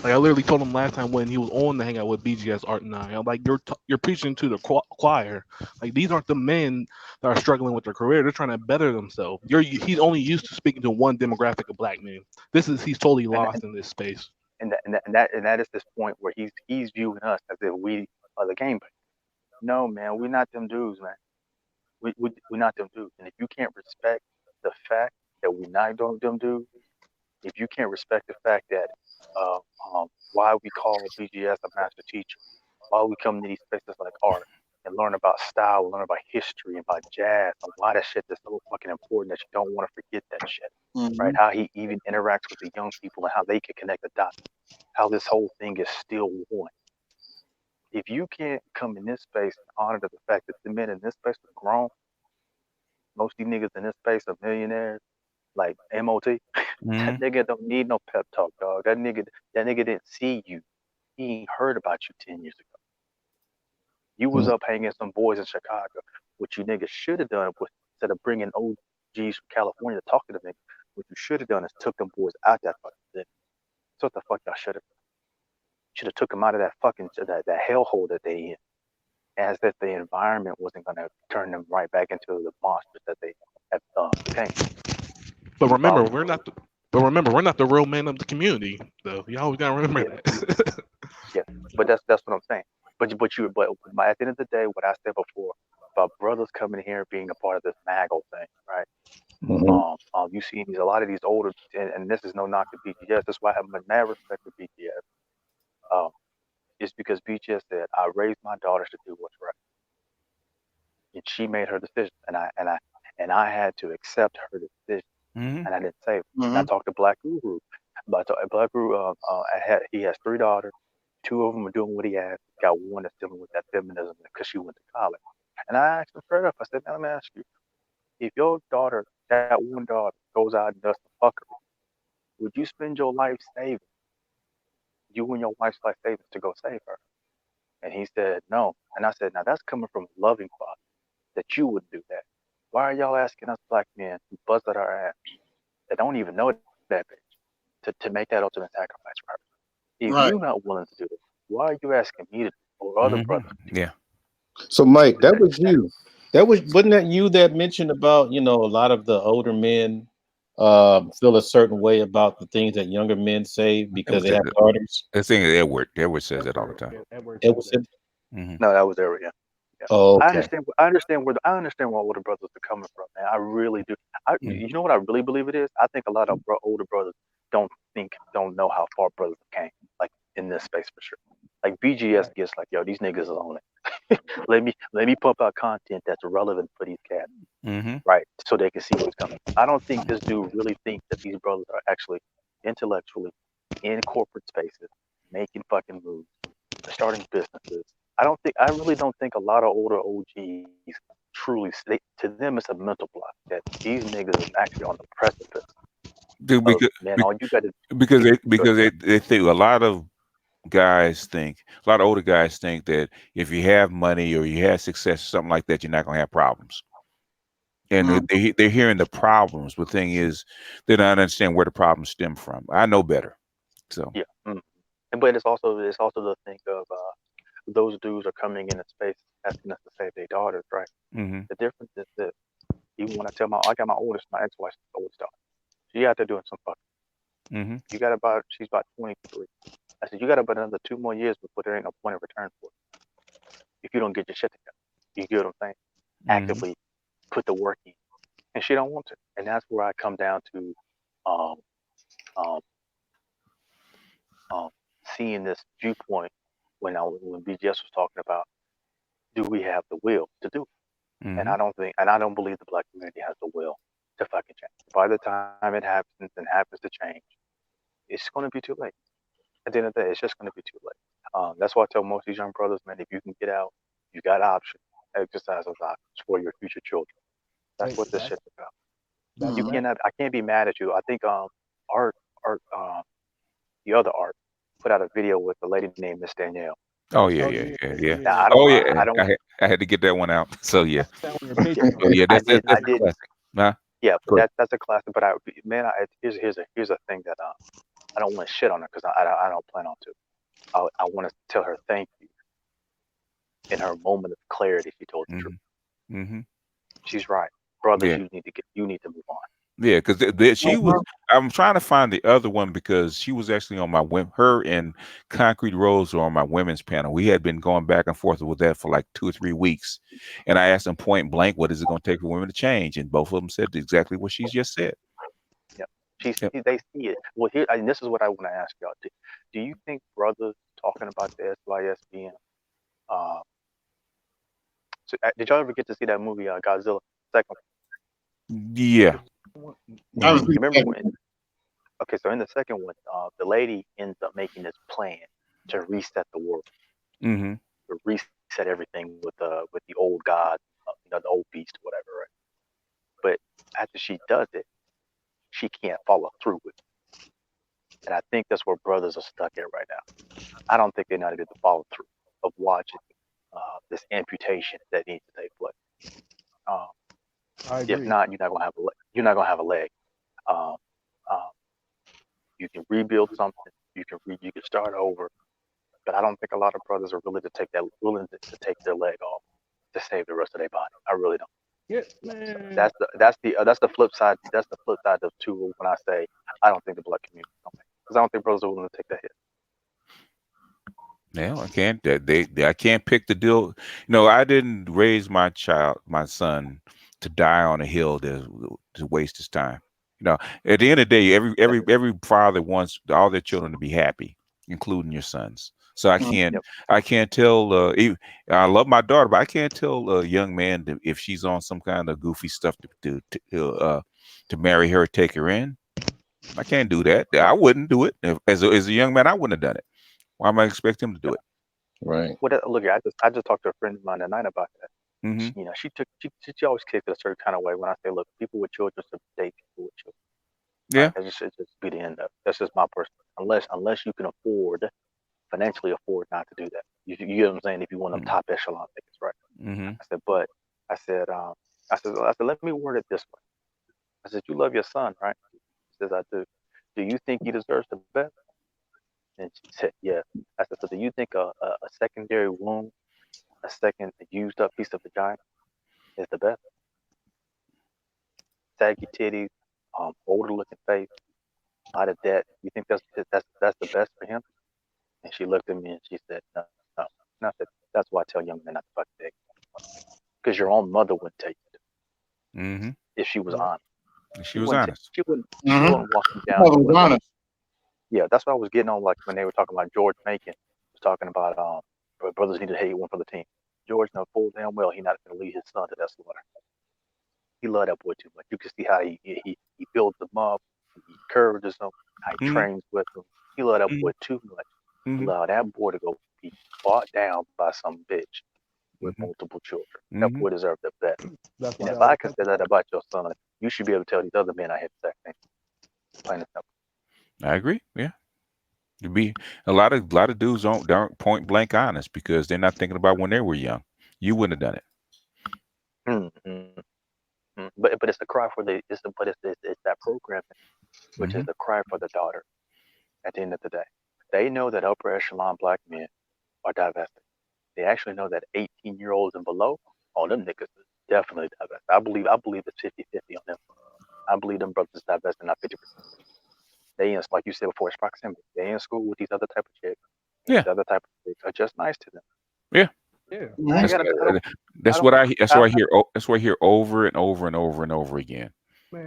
Like I literally told him last time when he was on the hangout with BGS Art and I. I'm like, you're preaching to the choir. Like these aren't the men that are struggling with their career. They're trying to better themselves. He's only used to speaking to one demographic of black men. He's totally
And
lost in this space.
that is this point where he's viewing us as if we are the game players. No, man, we're not them dudes, man. We're not them dudes. And if you can't respect the fact that we're not them dudes, if you can't respect the fact that uh, why we call BGS a master teacher, why we come to these spaces like art and learn about style, learn about history and about jazz, and why that shit is so fucking important that you don't want to forget that shit,
Mm-hmm.
right? How he even interacts with the young people and how they can connect the dots, how this whole thing is still one. If you can't come in this space and honor the fact that the men in this space are grown, most of these niggas in this space are millionaires, like MOT.
Mm-hmm.
That nigga don't need no pep talk, dog. That nigga didn't see you. He ain't heard about you 10 years ago. You was
Mm.
up hanging some boys in Chicago. What you niggas should have done was instead of bringing OGs from California to talk to them niggas, what you should have done is took them boys out that fucking thing. So what the fuck y'all should have took them out of that fucking that hellhole that they in, as if the environment wasn't gonna turn them right back into the monsters that they have became.
But
You
remember,
follow me?
we're not. We're not the real men of the community, though. You always gotta remember
Yeah,
that.
yeah. But that's what I'm saying. But at the end of the day, what I said before about brothers coming here being a part of this MAGO thing, right?
Mhm.
You see a lot of these older, and this is no knock to BGS. That's why I have mad respect for BGS. Um, it's because BGS said, "I raised my daughters to do what's right," and she made her decision, and I had to accept her decision,
Mm-hmm.
and I didn't say it. And I
Mm-hmm.
talked to Black Guru, but Black Guru, he has 3 daughters. 2 of them are doing what he asked. Got one that's dealing with that feminism because she went to college. And I asked him straight up. I said, "Now let me ask you: if your daughter, that one daughter, goes out and does some fuckery, would you spend your life saving, you and your wife's life savings to go save her?" And he said, "No." And I said, "Now that's coming from a loving father that you would do that. Why are y'all asking us black men who busted our ass that don't even know that bitch? to make that ultimate sacrifice for her. If
Right.
you're not willing to do it, why are you asking me to or other brothers?
Yeah.
So, Mike, that was you. Wasn't that you that mentioned about, a lot of the older men feel a certain way about the things that younger men say
It
because
was
they have daughters?
the thing is Edward. Edward says that all the time.
Yeah, Edward
It
says
was
that.
Hmm.
No, that was there. Yeah. Yeah.
Oh,
I
okay.
understand. I understand where older brothers are coming from, man. I really do.
Mm.
You know what I really believe it is? I think a lot of older brothers don't know how far brothers came, like in this space for sure. Like BGS
Right.
gets like, yo, these niggas is on it. let me pump out content that's relevant for these cats,
Hmm.
right? So they can see what's coming. I don't think this dude really thinks that these brothers are actually intellectually in corporate spaces making fucking moves, starting businesses. I really don't think a lot of older OGs truly, to them it's a mental block that these niggas is actually on the precipice of,
Because
man, all you got to
because
get
they
go
because they think a lot of guys think a lot of older guys think that if you have money or you have success, something like that, you're not gonna have problems. And they're hearing the problems. The thing is, they don't understand where the problems stem from. I know better. So.
yeah. But it's also the thing of those dudes are coming in a space asking us to save their daughters, right?
Hmm.
The difference is that even when I got my ex-wife's oldest daughter, she out there doing some fucking.
Hmm.
She's about 23. I said, you got about another 2 more years before there ain't no point of return for it if you don't get your shit together. You get what I'm saying?
Hmm.
Actively put the work in, and she don't want to. And that's where I come down to, um, um, um, seeing this viewpoint when BGS was talking about, do we have the will to do it? And
Hmm.
I don't believe the black community has the will to fucking change. By the time it happens and happens to change, it's gonna be too late. At the end of the day, it's just gonna be too late. That's why I tell most of these young brothers, man, if you can get out, you got options. Exercise those options for your future children. That's
Hey,
what this shit's about.
that's
You
fact.
cannot. I can't be mad at you. I think art art the other art put out a video with a lady named Miss Danielle.
Oh yeah,
Oh
yeah,
yeah,
yeah, yeah.
Now
yeah.
Oh yeah.
I don't.
I had to get that one out. So yeah.
That on your Patreon.
Oh yeah.
I
That's
did. I
that's a
did.
classic. Huh?
Yeah, but
Go ahead.
that's a classic. But man, here's a thing that I don't want to shit on her because I don't plan on to. I want to tell her thank you in her moment of clarity. She told the truth.
Hmm. Hmm.
She's right, brothers.
Yeah.
You need to move on.
Yeah, because she was. I'm trying to find the other one because she was actually on my her and Concrete Rose were on my women's panel. We had been going back and forth with that for like 2 or 3 weeks, and I asked them point blank, "What is it going to take for women to change?" And both of them said exactly what she just said.
Yeah,
Yep.
they see it. Well, here, and this is what I want to ask y'all. Do you think brothers talking about the SYS being uh, so, did y'all ever get to see that movie Godzilla second?
Yeah.
I was
Hmm.
You
thinking
remember
that.
when? Okay, so in the second one, the lady ends up making this plan to reset the world,
Hmm.
to reset everything with the old god, the old beast, or whatever, right? But after she does it, she can't follow through with it. And I think that's where brothers are stuck at right now. I don't think they know how to do the follow through of watching this amputation that needs to take place. Um,
I
if
agree.
not, you're not gonna have a leg. Um, um, you can rebuild something. You can start over. But I don't think a lot of brothers are willing to take their leg off to save the rest of their body. I really don't.
Yeah, man.
That's the flip side. That's the flip side of two when I say I don't think the black community is coming because I don't think brothers are willing to take that hit.
Well, I can't. I can't pick the deal. I didn't raise my son, to die on a hill to waste his time. At the end of the day, every father wants all their children to be happy, including your sons. So
Yep.
I can't tell. I love my daughter, but I can't tell a young man if she's on some kind of goofy stuff to marry her, take her in. I can't do that. I wouldn't do it. As a young man, I wouldn't have done it. Why am I expect him to do it?
Right.
Look, I just talked to a friend of mine tonight about that.
Hmm.
She always kicked it a certain kind of way when I say, look, people with children should date people with children.
Yeah.
Right? It just be the end of it. That's just my personal. Unless you can financially afford not to do that. You get what I'm saying? If you want them top echelon tickets, right?
Mm-hmm.
I said, but I said, let me word it this way. I said, you love your son, right? He says, I do. Do you think he deserves the best? And she said, yeah. I said, so do you think a secondary wound, a second used up piece of vagina is the best? Saggy titties, older looking face, a lot of debt. You think that's the best for him? And she looked at me and she said, no, no. And I said, that's why I tell young men not to fuck dick. Because your own mother wouldn't tell you to
Mm-hmm.
if she was
Yeah.
honest.
She was honest.
She wouldn't
Mm-hmm.
walk you down to
Was
a
honest.
yeah, that's what I was getting on. Like when they were talking about George Macon, was talking about brothers need to hate one for the team. George know full damn well he not going to lead his son to that slaughter. He loved that boy too much. You can see how he builds them up, he encourages them, how he
Mm-hmm.
trains with them. He loved that
Mm-hmm.
boy too much.
Mm-hmm.
Allow that boy to go be bought down by some bitch with
Mm-hmm.
multiple children. That
Mm-hmm.
boy deserved the best.
That's
And
why
if
I
I
was
can say that about your son, you should be able to tell these other men I had sex. Plain and simple.
I agree. Yeah. To be a lot of dudes don't point blank honest because they're not thinking about when they were young. You wouldn't have done it.
Mm-hmm. But it's the cry for the it's that programming, which
Mm-hmm.
is the cry for the daughter. At the end of the day, they know that upper echelon black men are divested. They actually know that 18-year-olds and below, all them niggas is definitely divested. I believe it's 50-50 on them. I believe them brothers is divested, not 50%. They in, like you said before, it's proximity. They in school with these other type of chicks. And
Yeah.
these other type of chicks are just nice to them.
Yeah.
yeah.
I ain't
That's
gotta. I don't. I
that's
don't.
what that's
I,
what I hear. That's what I hear over and over and over and over again.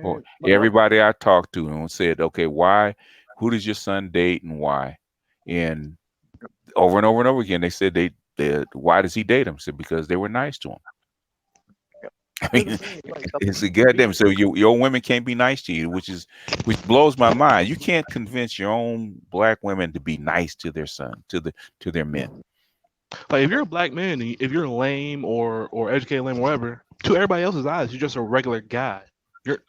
Or
Man, like
everybody I talked to and said, okay, why? Who does your son date and why? And over and over and over again, they said they why does he date them? Said because they were nice to him. I
here's the
mean,
thing, like
it's a
he,
goddamn. So your women can't be nice to you, which blows my mind. You can't convince your own black women to be nice to their son, to their men.
like if you're a black man, and if you're lame or educated lame or whatever, to everybody else's eyes, you're just a regular guy. You're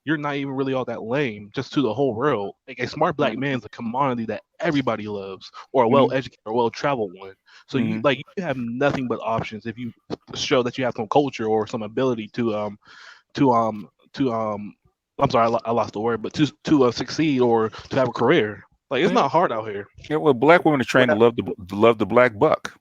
you're not even really all that lame, just to the whole world. Like a smart black man is a commodity that everybody loves, or a well
Mm-hmm.
educated or well traveled one. So
Mm-hmm.
you have nothing but options if you show that you have some culture or some ability to I'm sorry, I lost the word, but to succeed or to have a career. Like it's
Yeah.
not hard out here.
Yeah, well, black women are trained
what I,
to love the black buck,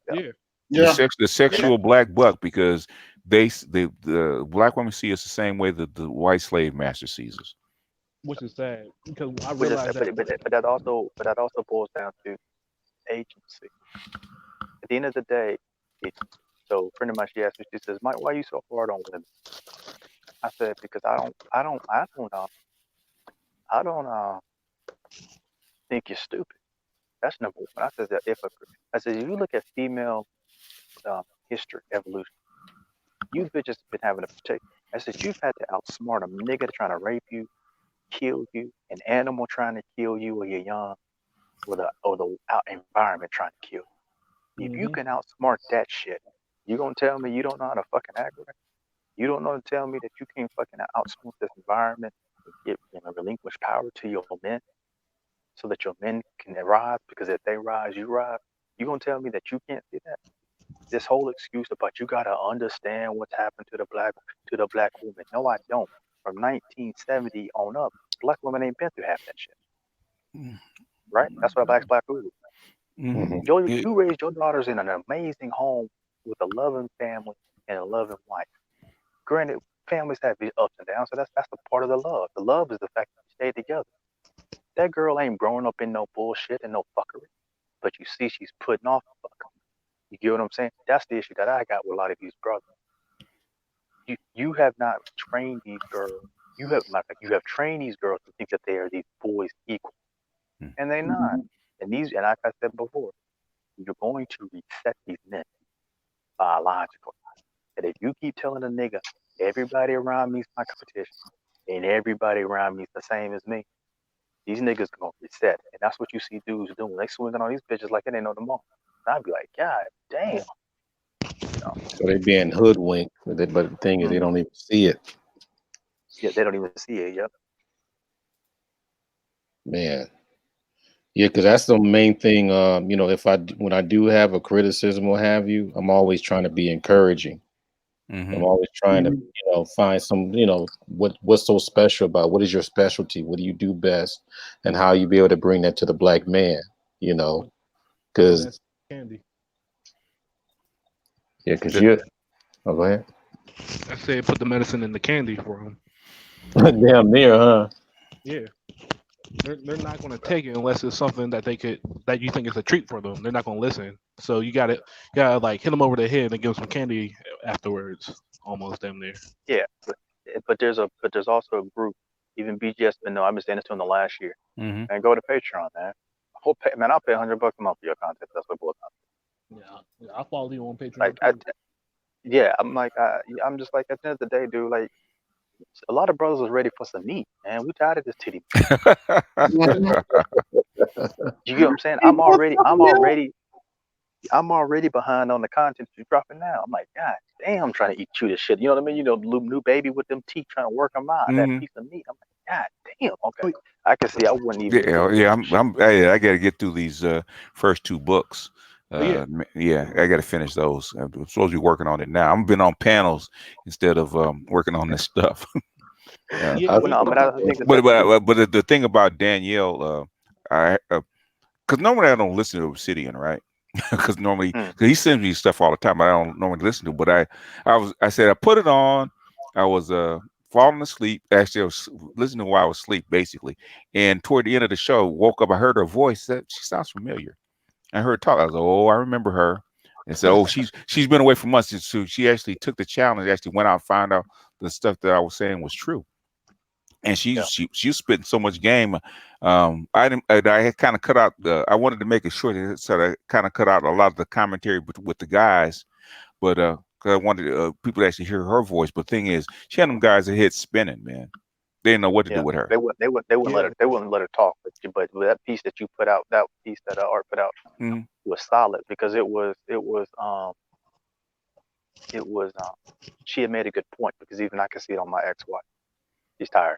yeah.
Yeah.
Yeah.
the sexual black buck, because the black women see us the same way that the white slave master sees us.
Which is sad because I
But,
realized that.
that also boils down to agency. At the end of the day, it, so a friend of mine, she asked me, she says, Mike, why are you so hard on women? I said, because I don't think you're stupid. That's number one. I said that I said, if you look at female history, evolution, you bitches been having to protect. I said, you've had to outsmart a nigga trying to rape you, kill you, an animal trying to kill you when you're young, or the environment trying to kill you. If you
Hmm.
can outsmart that shit, you gonna tell me you don't know how to fucking act right? You don't know to tell me that you can't fucking outsmart this environment and get relinquish power to your men so that your men can rise, because if they rise, you rise. You gonna tell me that you can't see that? This whole excuse about you gotta understand what's happened to the black woman. No, I don't. From 1970 on up, black women ain't been through half that shit, right? That's why black food.
Mm-hmm. Yeah.
You raised your daughters in an amazing home with a loving family and a loving wife. Granted, families have these ups and downs, so that's the part of the love. The love is the fact that you stay together. That girl ain't growing up in no bullshit and no fuckery, but you see she's putting off the fuck. You get what I'm saying? That's the issue that I got with a lot of these brothers. You have not trained these girls. You have trained these girls to think that they are these boys equal, and they're not. And like I said before, you're going to reset these men biologically. And if you keep telling a nigga everybody around me is my competition and everybody around me is the same as me, these niggas gonna reset. And that's what you see dudes doing. They swinging on these bitches like it ain't no tomorrow. And I'd be like, God damn.
So they being hoodwinked, but the thing is, they
Mm-hmm.
don't even see it,
Yeah, they don't even see it. Yep.
man. Yeah, because that's the main thing. If when I do have a criticism or have you, I'm always trying to be encouraging.
Mm-hmm.
I'm always trying to,
Mhm.
find some, what's so special about what is your specialty? What do you do best? And how you be able to bring that to the black man,
Put the
because
medicine in candy.
yeah, because
The,
you. Oh, go ahead.
I said put the medicine in the candy for them.
Damn near, huh?
Yeah, they're not going to take it unless it's something that you think is a treat for them. They're not going to listen. So you gotta like hit them over the head and give them some candy afterwards. Almost damn near.
Yeah, but there's also a group. Even BGS been no, I've been saying this to them the last year.
mm-hmm.
And go to Patreon, man. Man, I'll pay $100 a month for your content. That's what book.
Yeah, I follow you on
Like,
Patreon too.
yeah, I'm just like at the end of the day, dude. Like, a lot of brothers was ready for some meat, man. We tired of this titty.
Mhm.
You get what I'm saying? I'm already behind on the content you're dropping now. I'm like, God damn, I'm trying to chew this shit. You know what I mean? New baby with them teeth trying to work them out. That
Mm-hmm.
piece of meat. I'm like, God damn. Okay,
Oh,
I can see I wouldn't even get
Yeah,
through
yeah.
this
I'm.
shit.
Hey, I got to get through these first two books.
yeah,
Yeah, I got to finish those. I'm supposed to be working on it now. I've been on panels instead of working on this stuff.
yeah.
I,
Well,
We
no, but
put the
I think
but
that
but but the thing about Danielle, I because normally I don't listen to Obsidian, right? Because normally,
mm,
cause he sends me stuff all the time, but I don't normally listen to. But I said I put it on. I was falling asleep. Actually, I was listening while I was asleep, basically. And toward the end of the show, woke up. I heard her voice. That she sounds familiar. I heard her talk. I was like, oh, I remember her. And said, oh, she's been away from us. So she actually took the challenge. Actually went out and found out the stuff that I was saying was true. And
yeah,
she was spitting so much game. I had kind of cut out I wanted to make it short, so I kind of cut out a lot of the commentary with the guys, but 'cause I wanted people to actually hear her voice. But thing is, she had them guys that hit spinning, man. They didn't know what to do
yeah.
with her.
They wouldn't let
yeah.
her. They wouldn't let her talk. But that piece that you put out, that piece that Art put out,
Mm-hmm.
was solid because it was she had made a good point because even I can see it on my ex-wife. She's tired.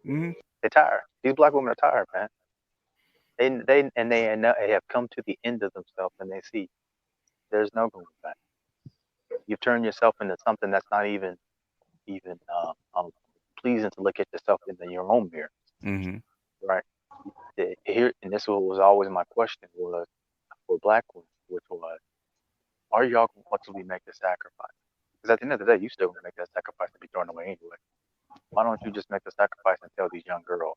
Mm-hmm.
They're tired. These black women are tired, man. They have come to the end of themselves and they see there's no going back. You've turned yourself into something that's not even pleasing to look at yourself in your own mirror,
Mm-hmm.
right? Here, and this was always my question was for black women, which was, are y'all going to actually make the sacrifice? Because at the end of the day, you still going to make that sacrifice to be thrown away anyway. Why don't you just make the sacrifice and tell these young girls,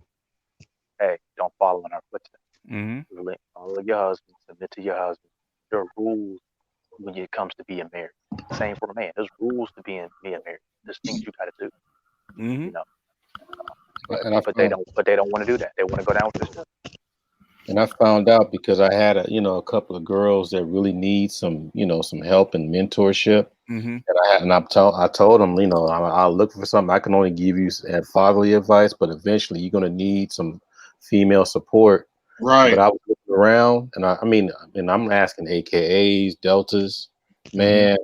hey, don't follow in our footsteps.
Mm-hmm.
Follow your husband, submit to your husband. There are rules when it comes to being married. Same for a man. There's rules to being married. There's things you got to do.
Mm-hmm.
You know,
and I
but they
found
don't. But they don't want to do that. They want to go down with this stuff.
and I found out because I had a couple of girls that really need some help and mentorship.
Mm-hmm.
I told them, I'll look for something. I can only give you fatherly advice, but eventually you're gonna need some female support. But
Right.
I was looking around, and and I'm asking AKAs, Deltas,
Mm-hmm.
man.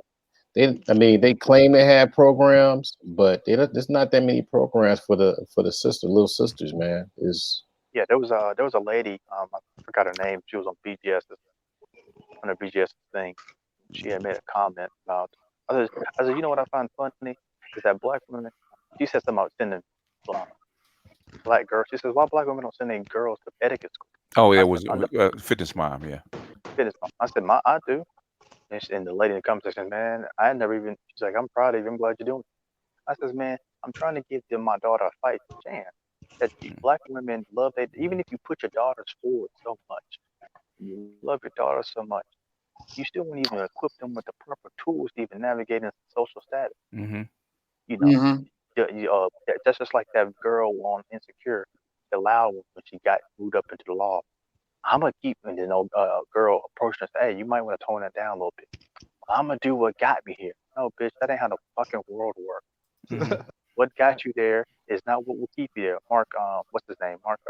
They claim they have programs, but there's not that many programs for the little sisters, man. Is
Yeah, there was a lady. I forgot her name. She was on BGS on a BGS thing. She had made a comment about. I said, you know what I find funny is that black women. She said something about sending uh, black girls. She says, why black women don't send their girls to etiquette school?
Oh yeah,
I
it
said,
was
oh, no,
Fitness Mom. Yeah.
fitness mom. I said, I do. And the lady in the comment section, man, I never even. She's like, I'm proud of you. I'm glad you're doing it. I says, man, I'm trying to give my daughter a fight chance. That black women love it. Even if you put your daughters forward so much, you love your daughter so much, you still won't even equip them with the proper tools to even navigate in social status.
Mm-hmm.
You know,
Mm-hmm.
that's just like that girl on Insecure, the loud one, when she got moved up into the law. I'm gonna keep, and then girl approached her and said, hey, you might want to tone it down a little bit. I'm gonna do what got me here. No, bitch, that ain't how the fucking world works.
Mm-hmm.
What got you there is not what will keep you there. Mark, what's his name? Mark,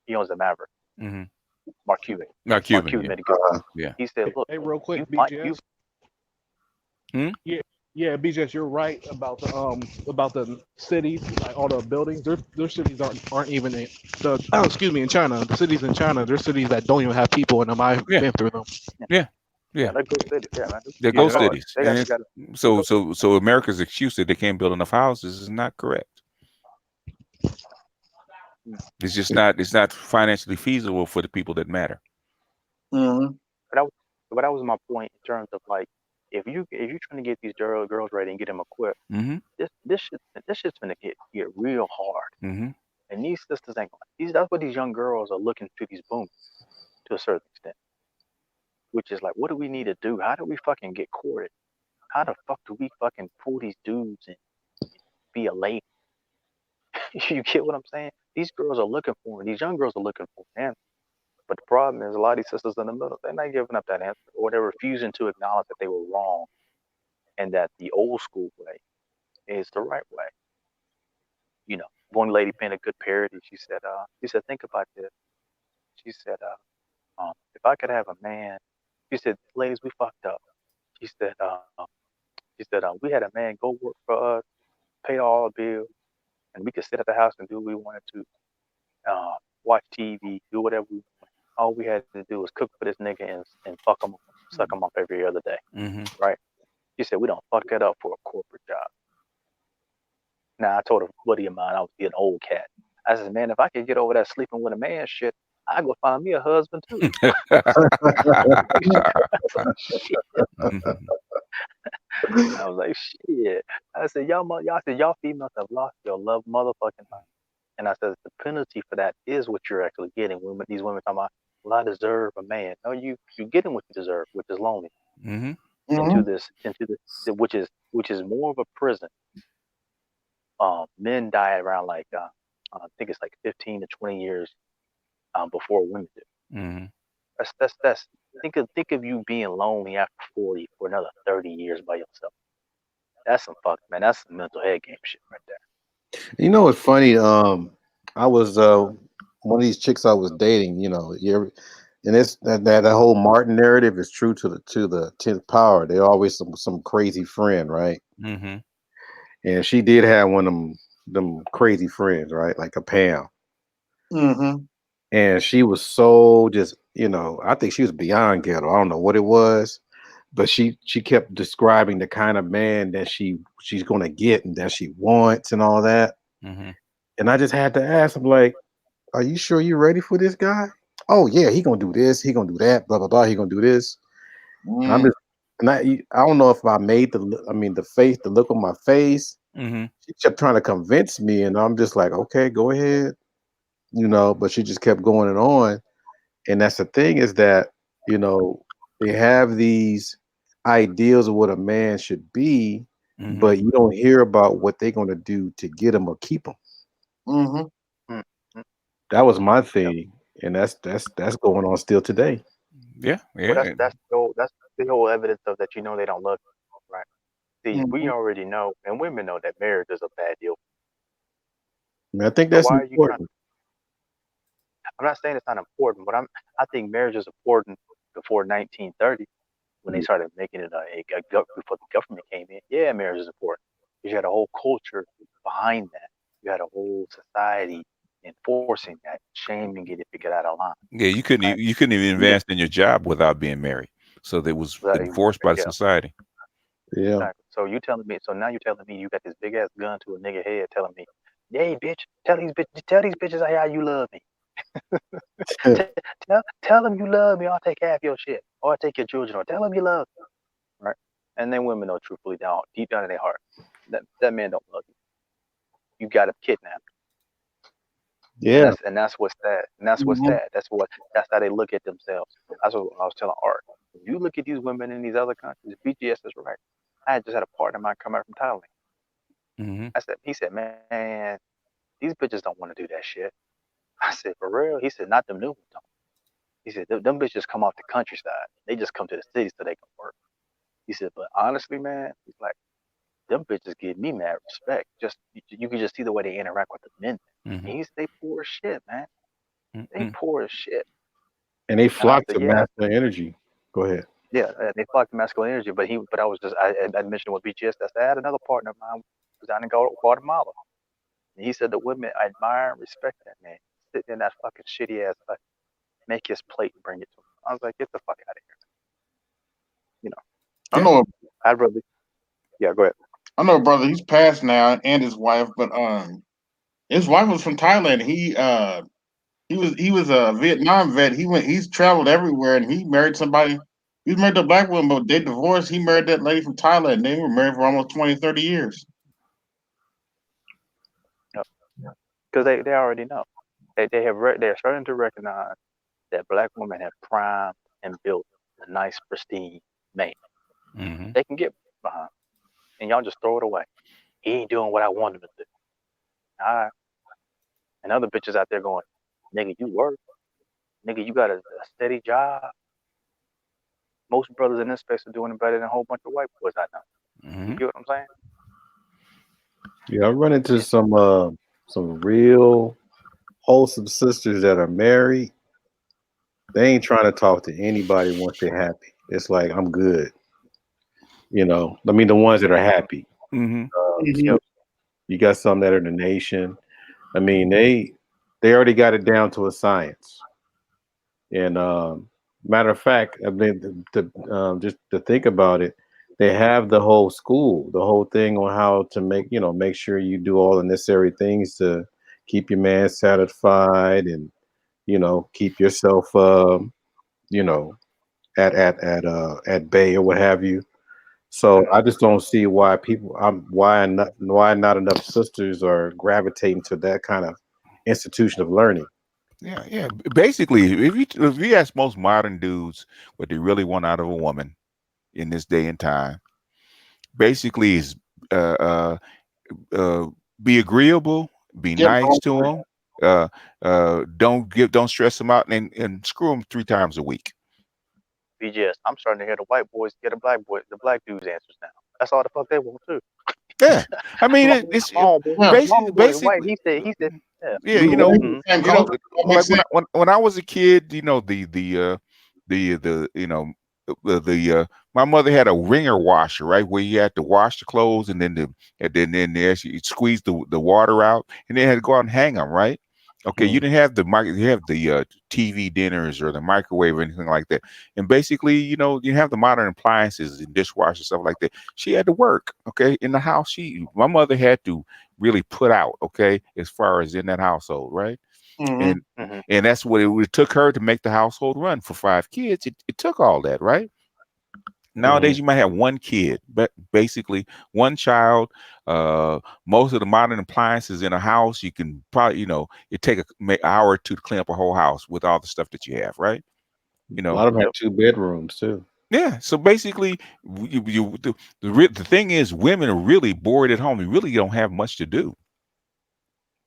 he owns the Maverick.
Mm-hmm.
Mark Cuban.
Not
Mark
Cuban.
Cuban
Yeah.
made a good point.
Yeah.
He said, look,
Hey, real quick,
you might, you,
BGS.
Hmm?
Yeah, BGS. You're right about the cities, like all the buildings. Their cities aren't even excuse me, in China. The cities in China, there's cities that don't even have people in them. I've
Yeah.
been through them.
Yeah. Yeah,
they're good cities. Yeah, man.
they're
Yeah,
ghost
that,
cities,
They got,
and
they got they
so
go.
America's excuse that they can't build enough houses is not correct.
Mm.
It's just not. It's not financially feasible for the people that matter.
Mm-hmm.
But that was, but that was my point in terms of like, if you're trying to get these girls ready and get them equipped,
Mm-hmm.
this shit's gonna get real hard.
Mm-hmm.
And these sisters ain't gonna, these that's what these young girls are looking to these boomers to a certain extent, which is like, what do we need to do? How do we fucking get courted? How the fuck do we fucking pull these dudes and be a lady? You get what I'm saying? These girls are looking for, these young girls are looking for an answer. But the problem is a lot of these sisters in the middle, they're not giving up that answer, or they're refusing to acknowledge that they were wrong and that the old school way is the right way. You know, one lady painted a good parody. She said, think about this. She said, if I could have a man, she said, ladies, we fucked up. She said, we had a man go work for us, pay all the bills, and we could sit at the house and do what we wanted to, watch TV, do whatever we wanted. All we had to do was cook for this nigga and fuck him, suck him up every other day,
Mm-hmm.
right? She said, we don't fuck that up for a corporate job. Now, I told a buddy of mine, I was an old cat. I said, man, if I could get over that sleeping with a man shit, I go find me a husband too. Shit.
Mm-hmm.
I was like, shit. I said, y'all females have lost your love motherfucking mind. And I said, the penalty for that is what you're actually getting. When these women talking about, well, I deserve a man. No, you're getting what you deserve, which is lonely.
Mm-hmm.
Mm-hmm.
Into this, which is more of a prison. Men die around like I think it's like 15 to 20 years before women do.
Mm-hmm.
That's think of you being lonely after 40 for another 30 years by yourself. That's some fuck, man. That's some mental head game shit right there.
You know what's funny? I was one of these chicks I was dating. And it's that whole Martin narrative is true to the 10th power. They always some crazy friend, right?
Mm-hmm.
And she did have one of them crazy friends, right? Like a Pam.
Mm-hmm.
And she was so just, I think she was beyond ghetto. I don't know what it was, but she kept describing the kind of man that she's gonna get and that she wants and all that.
Mm-hmm.
And I just had to ask him, like, are you sure you're ready for this guy? Oh yeah, he gonna do this, he gonna do that, blah blah blah. He gonna do this. And I'm
Mm-hmm.
just, and I don't know if I made the look on my face.
Mm-hmm.
She kept trying to convince me, and I'm just like, okay, go ahead, But she just kept going and on. And that's the thing is that you know they have these ideals of what a man should be,
Mm-hmm.
but you don't hear about what they're gonna do to get him or keep him.
Mm-hmm.
Mm, mm,
That was my
yep.
thing, and that's going on still today.
Yeah.
Well,
Yeah.
that's the whole evidence of that. They don't love you, right? See, we
Mm-hmm.
already know, and women know that marriage is a bad deal.
I mean, I think
So
that's
why are you trying?
important.
I'm not saying it's not important, but I think marriage is important before 1930 when they started making it before the government came in. Yeah, marriage is important because you had a whole culture behind that. You had a whole society enforcing that, shaming it if you get out of line.
Yeah.
Right?
You couldn't even
You didn't.
advance in your job without being married. So that was enforced by the
Yeah,
society.
Yeah.
exactly. So you telling me? So now you're telling me you got this big ass gun to a nigga head, telling me, "Hey, bitch, tell these bitches how you love me. Tell them you love me. Or I'll take half your shit, or I'll take your children, or tell them you love me." Right? And then women know truthfully down deep down in their heart that man don't love you. You got him kidnapped, and
Yeah.
that's what's sad. And that's what's
Mm-hmm.
sad. That's how they look at themselves. That's what I was telling Art. When you look at these women in these other countries, BGS is right. I had just had a partner of mine come out from Thailand.
Mm-hmm.
He said, man, these bitches don't want to do that shit. I said, for real? He said, not them new ones don't. He said, them bitches come off the countryside. They just come to the city so they can work. He said, but honestly, man, he's like, them bitches give me mad respect. Just you can just see the way they interact with the men.
Mm-hmm.
And they poor as shit, man. They
Mm-hmm.
poor as shit.
And they
And I
flock
said,
to
yeah,
masculine energy. Go ahead.
yeah, they flock to masculine energy. But I was just, I mentioned with BGS. I had another partner of mine who was down in Guatemala. And he said the women admire and respect that man. Sitting in that fucking shitty ass hut, make his plate and bring it to him. I was like, get the fuck out of here. You know,
I
Yeah.
know.
I'd rather. Yeah, go ahead.
I know a brother. He's passed now, and his wife. But his wife was from Thailand. He was a Vietnam vet. He's traveled everywhere, and he married somebody. He was married to a black woman, but they divorced. He married that lady from Thailand. They were married for almost 20, 30 years.
Because they already know. They're starting to recognize that black women have primed and built a nice, pristine man.
Mm-hmm.
They can get behind, and y'all just throw it away. He ain't doing what I want him to do. All right. And other bitches out there going, nigga, you work. Nigga, you got a steady job. Most brothers in this space are doing it better than a whole bunch of white boys I know. You
Mm-hmm.
get what I'm saying?
Yeah, I run into some real wholesome sisters that are married. They ain't trying to talk to anybody once they're happy. It's like I'm good. I mean the ones that are happy.
Mm-hmm.
Mhm.
Yep.
You got some that are the nation. I mean they already got it down to a science. And matter of fact, I mean, just to think about it, they have the whole school, the whole thing on how to make sure you do all the necessary things to keep your man satisfied and keep yourself you know at bay or what have you. So I just don't see why why not enough sisters are gravitating to that kind of institution of learning.
Yeah, yeah. Basically, if you ask most modern dudes what they really want out of a woman in this day and time, basically is uh, uh, uh, be agreeable, be
Get
nice to them, don't stress them out, and screw them 3 times a week.
BGS. I'm starting to hear the white boys get the black dudes answers now. That's all the fuck they want too.
Yeah, I mean
My,
it's
my homeboy,
yeah.
my homeboy, white.
basically.
He said, yeah.
Yeah,
We raised
Mm-hmm.
the same
you know,
culture. That
like
makes
when
sense.
when I was a kid, the my mother had a wringer washer, right, where you had to wash the clothes and then they actually squeeze the water out, and then had to go out and hang them, right? Okay, you
Mhm.
didn't have you have the TV dinners or the microwave or anything like that, and basically, you have the modern appliances and dishwasher stuff like that. She had to work, okay, in the house. My mother had to really put out, okay, as far as in that household, right?
Hmm.
And
Mm-hmm.
and that's what it took her to make the household run for 5 kids. It took all that, right?
Mhm.
Nowadays, you might have one kid, but basically one child. Most of the modern appliances in a house, you can probably, it take an hour or two to clean up a whole house with all the stuff that you have, right? You
A
know,
lot of them have
Yep.
2 bedrooms too.
yeah. So basically, the thing is, women are really bored at home. You really don't have much to do.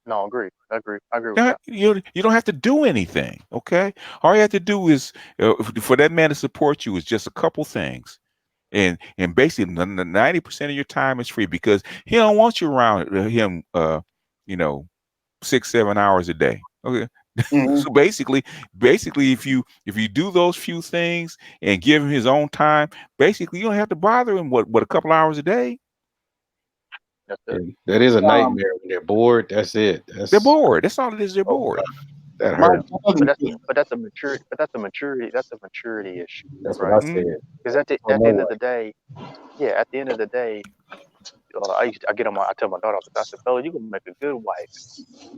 No, agree. I agree with that.
You don't have to do anything. Okay, all you have to do is for that man to support you is just a couple things, and basically 90% of your time is free because he don't want you around him. You know, 6 7 hours a day. Okay,
Hmm.
so basically, if you do those few things and give him his own time, basically you don't have to bother him what a couple hours a day.
That's it.
And that is a
Um,
nightmare when they're bored. That's it.
They're
That's
bored. That's all it is. They're
so
bored.
that
my
hurt.
But
cousin,
that's a maturity. But that's a maturity. That's a maturity issue,
That's what I
right?
Mm-hmm.
said.
Because at the
For
at the
no
end of
one.
the day, yeah, at the end of the day, I tell my daughter, I said, Bella, you gonna make a good wife.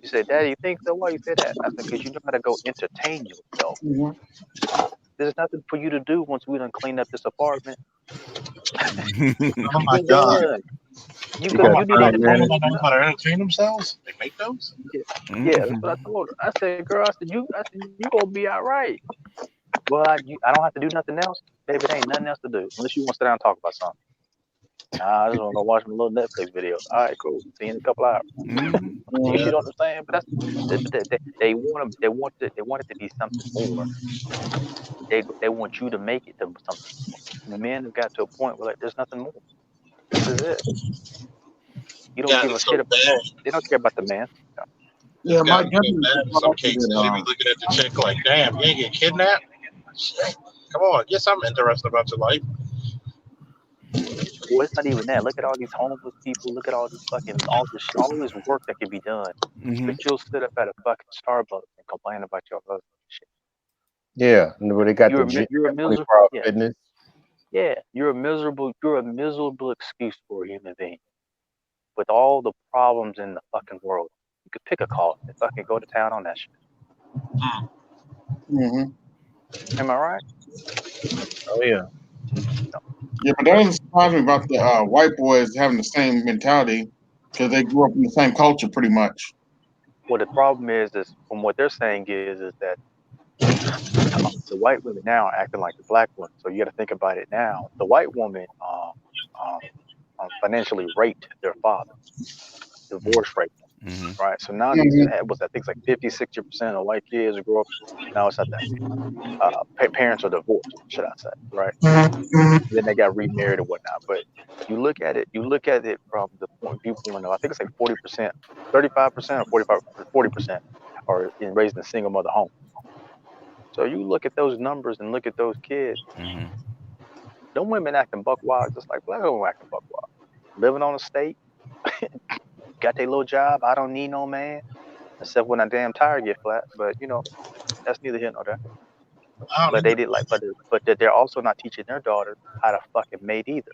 She said, Daddy, you think so? Why you say that? I said, because you know how to go entertain yourself.
Mhm.
There's nothing for you to do once we done clean up this apartment.
Oh my
We're
God.
done.
You
Oh
got
my
You need
God.
time,
Women
man.
entertainment.
don't know how to entertain themselves? They make those?
Yeah, yeah, that's what I told her. I said, girl, I said, you gonna be all right. Well, I don't have to do nothing else. Baby, there ain't nothing else to do unless you want to sit down and talk about something. Nah, I just want to go watch my little Netflix video. All right, cool. See you in a couple hours.
Mm-hmm.
You
Mhm.
see what I'm saying? But they want it to be something more. They want you to make it to something more. And the men have got to a point where like there's nothing more. This is it. You don't
Gotten
give a
so
shit about.
bad.
They don't care about the man.
Yeah,
It's
my
gotten so
cousin
bad
just
in
brought
some
up to
cases.
that.
They be looking at the chick like, damn, you ain't get kidnapped? Shit. Come on, get something interesting about your life.
Well, it's not even that. Look at all these homeless people. Look at all these all this work that can be done.
Mm-hmm.
But you'll sit up at a fucking Starbucks and complain about your husband. Shit.
Yeah, and where they got the gym,
You're a
that
miserable.
24-hour
Yeah.
fitness.
Yeah, you're a miserable excuse for a human being with all the problems in the fucking world. You could pick a cause and fucking go to town on that shit.
Mm-hmm.
Am I right?
Oh yeah.
Yeah, but that doesn't surprise me about the white boys having the same mentality because they grew up in the same culture, pretty much.
Well, the problem is from what they're saying is that the white women now are acting like the black women. So you got to think about it now. The white woman um, financially raped their father, divorce raped them,
Mm-hmm.
right? So now these
Mm-hmm.
was I think it's like 50, 60% of white kids grow up. No, it's not that. Parents are divorced, should I say, right? Then they got remarried or whatnot. But you look at it from the viewpoint of I think it's like 40%, 35% or 45, 40% are in raising a single mother home. So you look at those numbers and look at those kids.
Mm-hmm.
Them women acting buck wild just like black women acting buck wild. Living on a state, got their little job. I don't need no man, except when a damn tire get flat. But that's neither here nor there.
I
But
don't
they did like, but they're also not teaching their daughters how to fucking mate either.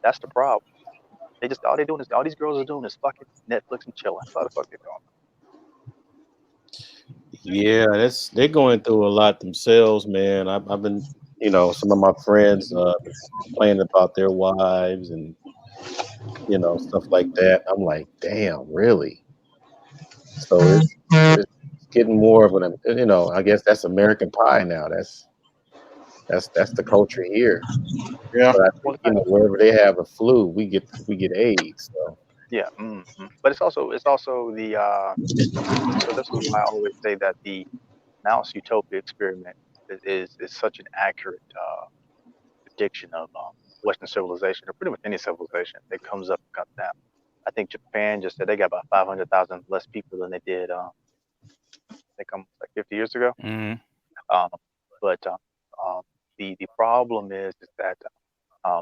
That's the problem. They just all they doing is all these girls are doing is fucking Netflix and chilling. That's all the fuck they're doing.
Yeah, they're going through a lot themselves, man. I've been, some of my friends complaining about their wives and stuff like that. I'm like, damn, really? So it's getting more of an, I guess that's American Pie now. That's the culture here.
Yeah.
But I
Well,
think wherever they have a flu, we get AIDS. So
yeah, but it's also the so this is why I always say that the mouse utopia experiment is such an accurate prediction of Western civilization or pretty much any civilization that comes up and comes down. I think Japan just said they got about 500,000 less people than they did, I think almost like 50 years ago.
Mm-hmm.
Um, but the problem is that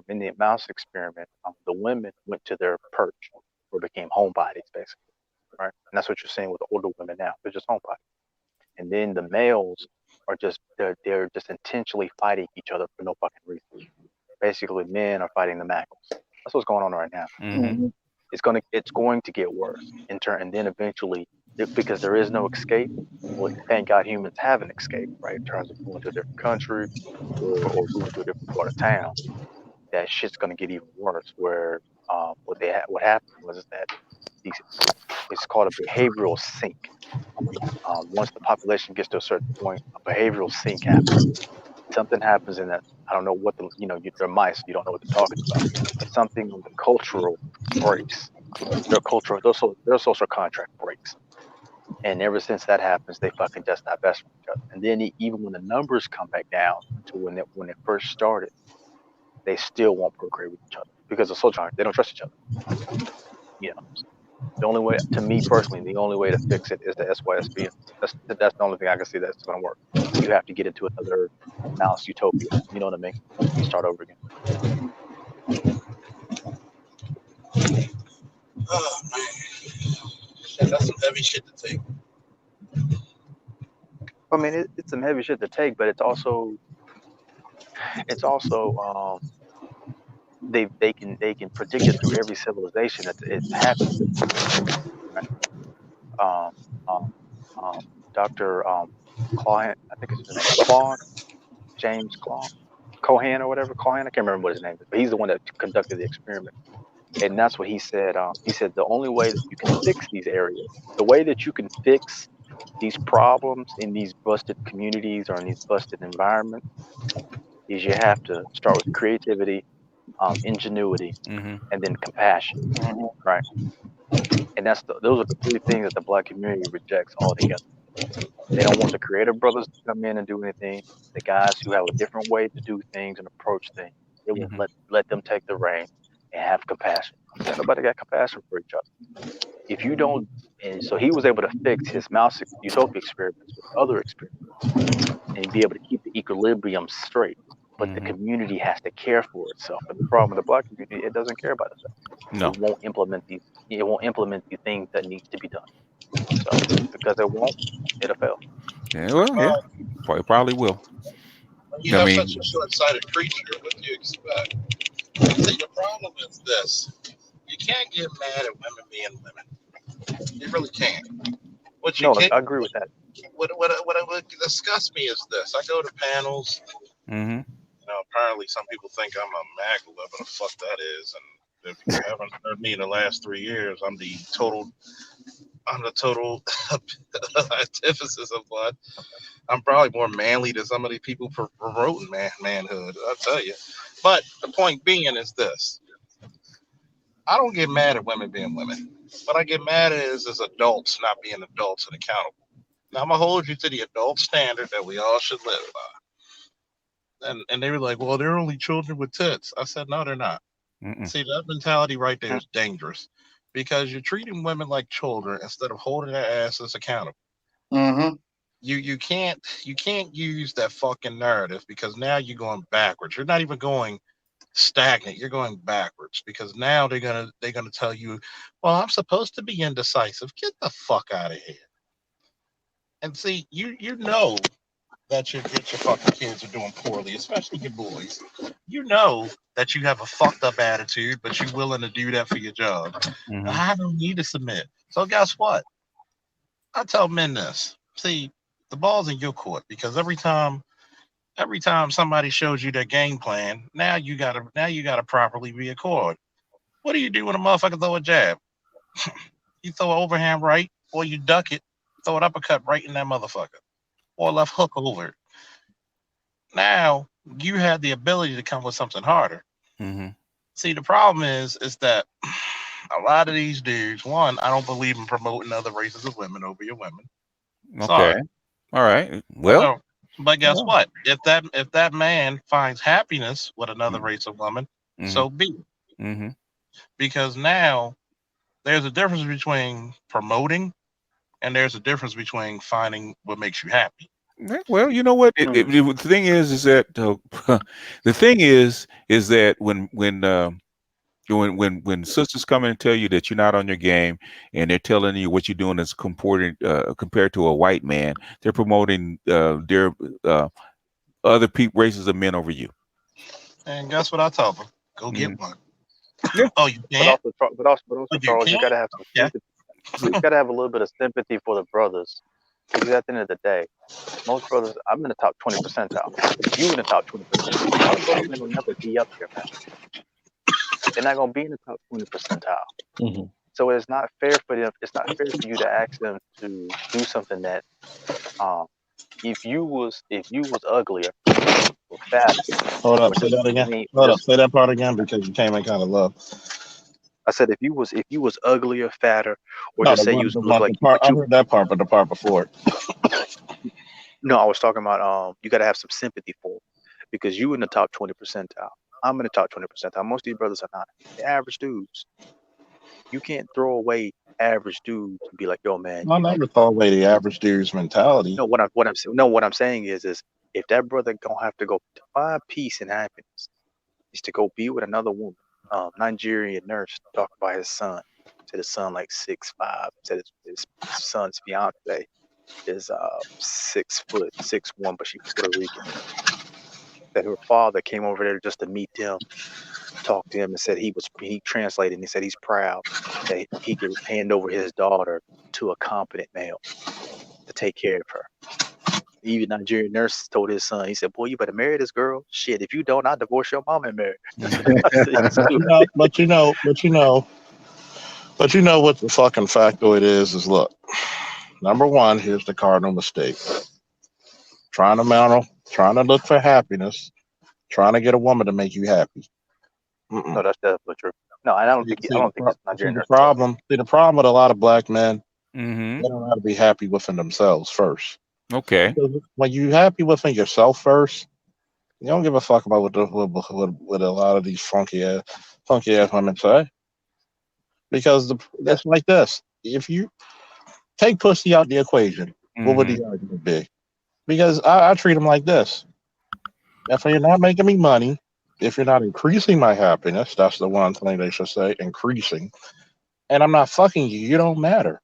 in the mouse experiment, the women went to their perch or became homebodies basically, right? And that's what you're seeing with the older women now. They're just homebodies. And then the males are just they're just intentionally fighting each other for no fucking reason. Basically, men are fighting the mackles. That's what's going on right now.
Mm-hmm.
Mm-hmm.
It's going to get worse in turn, and then eventually, because there is no escape. Well, thank God humans have an escape, right? In terms of going to a different country or moving to a different part of town, that shit's going to get even worse. Where what happened was is that these, it's called a behavioral sink. Once the population gets to a certain point, a behavioral sink happens. Something happens in that I don't know what they're mice. You don't know what they're talking about, but something on the cultural breaks. Their social contract breaks, and ever since that happens, they fucking just divest from each other. And then even when the numbers come back down to when it first started, they still won't procreate with each other because of social contract. They don't trust each other. You know, the only way, to me personally, the only way to fix it is the SYSB. That's the only thing I can see that's going to work. You have to get into another mouse utopia. You know what I mean? You start over again.
Oh man, shit, that's some heavy shit to take.
I mean, it's some heavy shit to take, but it's also they can predict it through every civilization that it's happening. Right? Um, um, um, Dr. Claude, I think it's his name, Claude James Claude Cohan or whatever Cohan. I can't remember what his name is, but he's the one that conducted the experiment, and that's what he said. He said the only way that you can fix these areas, the way that you can fix these problems in these busted communities or in these busted environments is you have to start with creativity, ingenuity,
Mm-hmm.
and then compassion,
Mm-hmm.
right? And those are the three things that the black community rejects altogether. They don't want the creative brothers to come in and do anything. The guys who have a different way to do things and approach things, they won't
Mm-hmm.
let them take the reign and have compassion. Ain't nobody got compassion for each other. If you don't, and so he was able to fix his mouse utopia experiments with other experiments and be able to keep the equilibrium straight. But the
Mm-hmm.
community has to care for itself. And the problem with the black community, it doesn't care about itself.
No.
It won't implement these. It won't implement the things that needs to be done. So because it won't, it'll fail.
Yeah. Well, yeah. Probably will.
When you
I
have
mean,
such a short-sighted creature, what do you expect? See, the problem is this: you can't get mad at women being women. You really can't. What you
No,
can,
I agree with that.
what would disgust me is this: I go to panels.
mm-hmm.
Apparently some people think I'm a MAGA, whatever the fuck that is. And if you haven't heard me in the last 3 years, I'm the total antithesis of what. I'm probably more manly than some of these people promoting manhood. I'll tell you. But the point being is this: I don't get mad at women being women. What I get mad at is adults not being adults and accountable. Now I'm gonna hold you to the adult standard that we all should live by. And they were like, well, they're only children with tits. I said, no, they're not.
Mm-mm.
See, that mentality right there is dangerous because you're treating women like children instead of holding their asses accountable.
Mm-hmm.
You can't use that fucking narrative because now you're going backwards. You're not even going stagnant. You're going backwards because now they're gonna tell you, well, I'm supposed to be indecisive. Get the fuck out of here. And see, you know that your fucking kids are doing poorly, especially your boys. You know that you have a fucked up attitude, but you're willing to do that for your job.
Mm-hmm.
I don't need to submit. So guess what? I tell men this. See, the ball's in your court because every time somebody shows you their game plan, now you gotta properly reaccord. What do you do when a motherfucker throw a jab? You throw an overhand right, or you duck it, throw an uppercut right in that motherfucker, or a left hook over it. Now you have the ability to come with something harder.
Mm-hmm.
See, the problem is that a lot of these dudes, one, I don't believe in promoting other races of women over your women.
Okay.
Sorry,
All right.
I
Well,
don't. But guess
yeah.
what? If that man finds happiness with another
Mm-hmm.
race of woman,
Mm-hmm.
so be it.
Mm-hmm.
Because now there's a difference between promoting and there's a difference between finding what makes you happy.
Yeah, well, you know what? The thing is that the thing is that when sisters come in and tell you that you're not on your game, and they're telling you what you're doing is compared to a white man, they're promoting their uh, other races of men over you.
And guess what I tell them? Go
Hmm.
get one.
Yeah.
Oh, you
But
can't?
also,
Oh, you
Charles, you
can't?
gotta have some
Yeah.
sympathy. You gotta have a little bit of sympathy for the brothers, because at the end of the day, most brothers, I'm in the top 20 percentile. You in the top 20 percentile. A lot of brothers ain't gonna never be up there, man. They're not gonna be in the top 20 percentile.
Mm-hmm.
So it's not fair for them. It's not fair for you to ask them to do something that, um, if you was uglier or fatter
Hold
or
up, say
just
that again.
plain
Hold up,
just
say that part again because you came in kind of low.
I said if you was uglier, fatter, or
No,
just
the
say you
one, the
look
one,
like
the part.
but
I
you
heard that part, but the part before.
no, I was talking about you gotta have some sympathy for 'em, because you in the top 20 percentile. I'm in the top 20 percentile. Most of these brothers are not. They're average dudes. You can't throw away average dudes and be like, yo, man,
I never thought away the average dude's mentality.
no, what I'm saying is if that brother gonna have to go to find peace and happiness is to go be with another woman. Nigerian nurse talked about his son. Said his son like 6'5". Said his son's fiance is 6 foot 6'1", but she's Puerto Rican. That her father came over there just to meet them, talk to him, and said he translated and he said he's proud that he could hand over his daughter to a competent male to take care of her. Even Nigerian nurse told his son, he said, "Boy, you better marry this girl. Shit, if you don't, I'll divorce your mom and marry." I said, "You
But you
stupid."
know, but you know what the fucking factoid is look. Number one, here's the cardinal mistake: trying to look for happiness, trying to get a woman to make you happy.
No,
Mm-mm.
that's definitely true. No, I don't
See,
think I
see the
don't think this
see
Nigerian
the
nurse told him.
problem. See the problem with a lot of black men.
Mm-hmm.
They don't know how to be happy within themselves first.
Okay.
Because when you happy within yourself first, you don't give a fuck about what a lot of these funky ass women say. Because
Yeah,
it's like this: if you take pussy out the equation, what would
Mm-hmm.
the argument be? Because I treat them like this: if you're not making me money, if you're not increasing my happiness, that's the one thing they should say: increasing. And I'm not fucking you. You don't matter.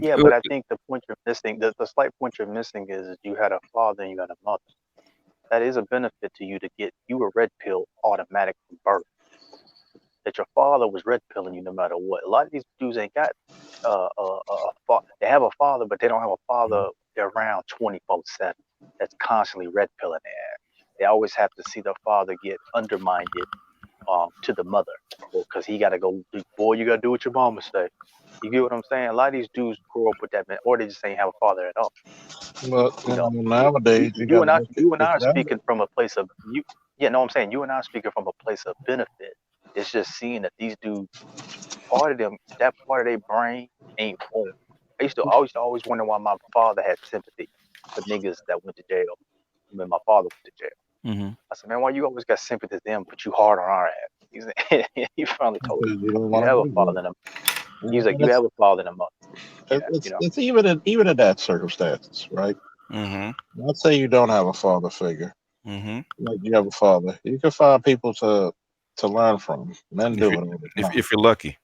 Yeah, but I think the point you're missing, the slight point you're missing is you had a father and you had a mother. That is a benefit to you to get you a red pill automatic from birth. That your father was red pilling you no matter what. A lot of these dudes ain't got they have a father, but they don't have a father around 24/7 that's constantly red pilling their ass. They always have to see their father get undermined to the mother, because he got to go. Boy, you got to do what your mama say. You get what I'm saying? A lot of these dudes grow up with that man, or they just ain't have a father at all.
But
You know,
nowadays you
you
got
and
to
I,
look
you and
at
I are
that.
speaking from a place of you. Yeah, no, I'm saying you and I are speaking from a place of benefit. It's just seeing that these dudes, that part of their brain ain't formed. I used to always wonder why my father had sympathy for niggas that went to jail when my father went to jail.
Mm-hmm.
I said, man, why you always got sympathy for them, but you hard on our ass? He finally told me,
Because you don't
you
want
have
to
a
do
father and a. He was like,
that.
you have a father and a mother.
It's
You know.
it's even in that circumstances, right?
Mm-hmm.
Let's say you don't have a father figure,
Mm-hmm.
like you have a father. You can find people to learn from. Men
If
do
you
it all the time.
if you're lucky.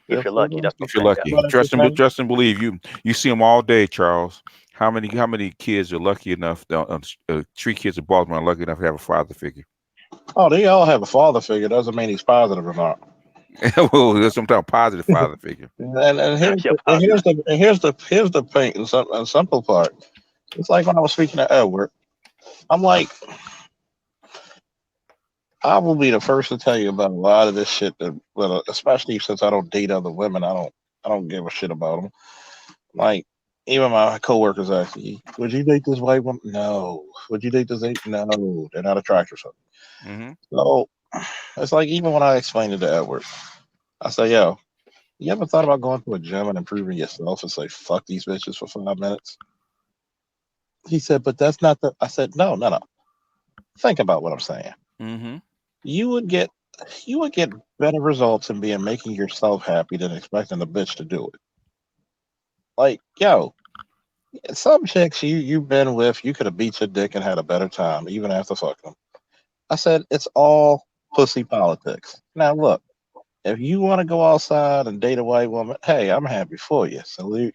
If
If
you're
you're
lucky, that's what
lucky.
If you're
I'm saying. Yeah.
lucky,
But at the same,
trust and believe. You see them all day, Charles. How many kids are lucky enough? Three kids in Baltimore are lucky enough to have a father figure.
oh, they all have a father figure. Doesn't mean he's positive or not.
Well, there's some type of positive father figure.
And here's
Yeah,
the and here's the and here's the paint and some and simple part. It's like when I was speaking to Edward. I'm like, I will be the first to tell you about a lot of this shit that, well, especially since I don't date other women, I don't give a shit about them. Like, even my coworkers ask me, "Would you date this white woman?" No. Would you date this? No, they're not attracted to her.
Mm-hmm.
So it's like even when I explained it to Edward, I say, "Yo, you ever thought about going to a gym and improving yourself and say fuck these bitches for 5 minutes?" He said, "But that's not the." I said, "No, no, no. Think about what I'm saying.
Mm-hmm.
You would get you would get better results in being making yourself happy than expecting the bitch to do it. Like, yo, some chicks you've been with, you could have beat your dick and had a better time even after fucking them." I said it's all pussy politics. Now look, if you want to go outside and date a white woman, hey, I'm happy for you. Salute.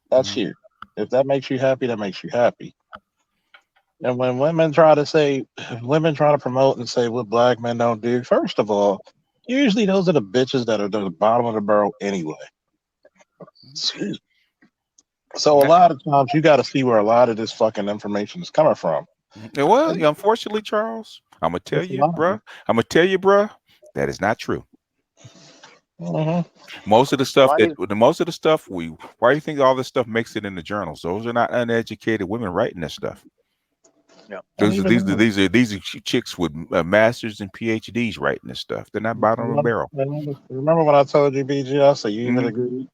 That's
Mm-hmm.
you. If that makes you happy, that makes you happy. And when women try to promote and say what black men don't do, first of all, usually those are the bitches that are at the bottom of the barrel anyway. Excuse me. So a lot of times you got to see where a lot of this fucking information is coming from.
Yeah, well,
And
unfortunately, Charles, I'm gonna tell
it's a
you,
lot of
bruh.
it.
I'm gonna tell you, bruh, that is not true.
Mhm.
Most of the
a
stuff
lot of these.
most of the stuff why do you think all this stuff makes it in the journals? Those are not uneducated women writing this stuff.
Yeah.
And even then,
These are chicks with masters and PhDs writing this stuff. They're not bottom of a barrel.
remember when I told you, BG, I said you even
Mhm,
agree.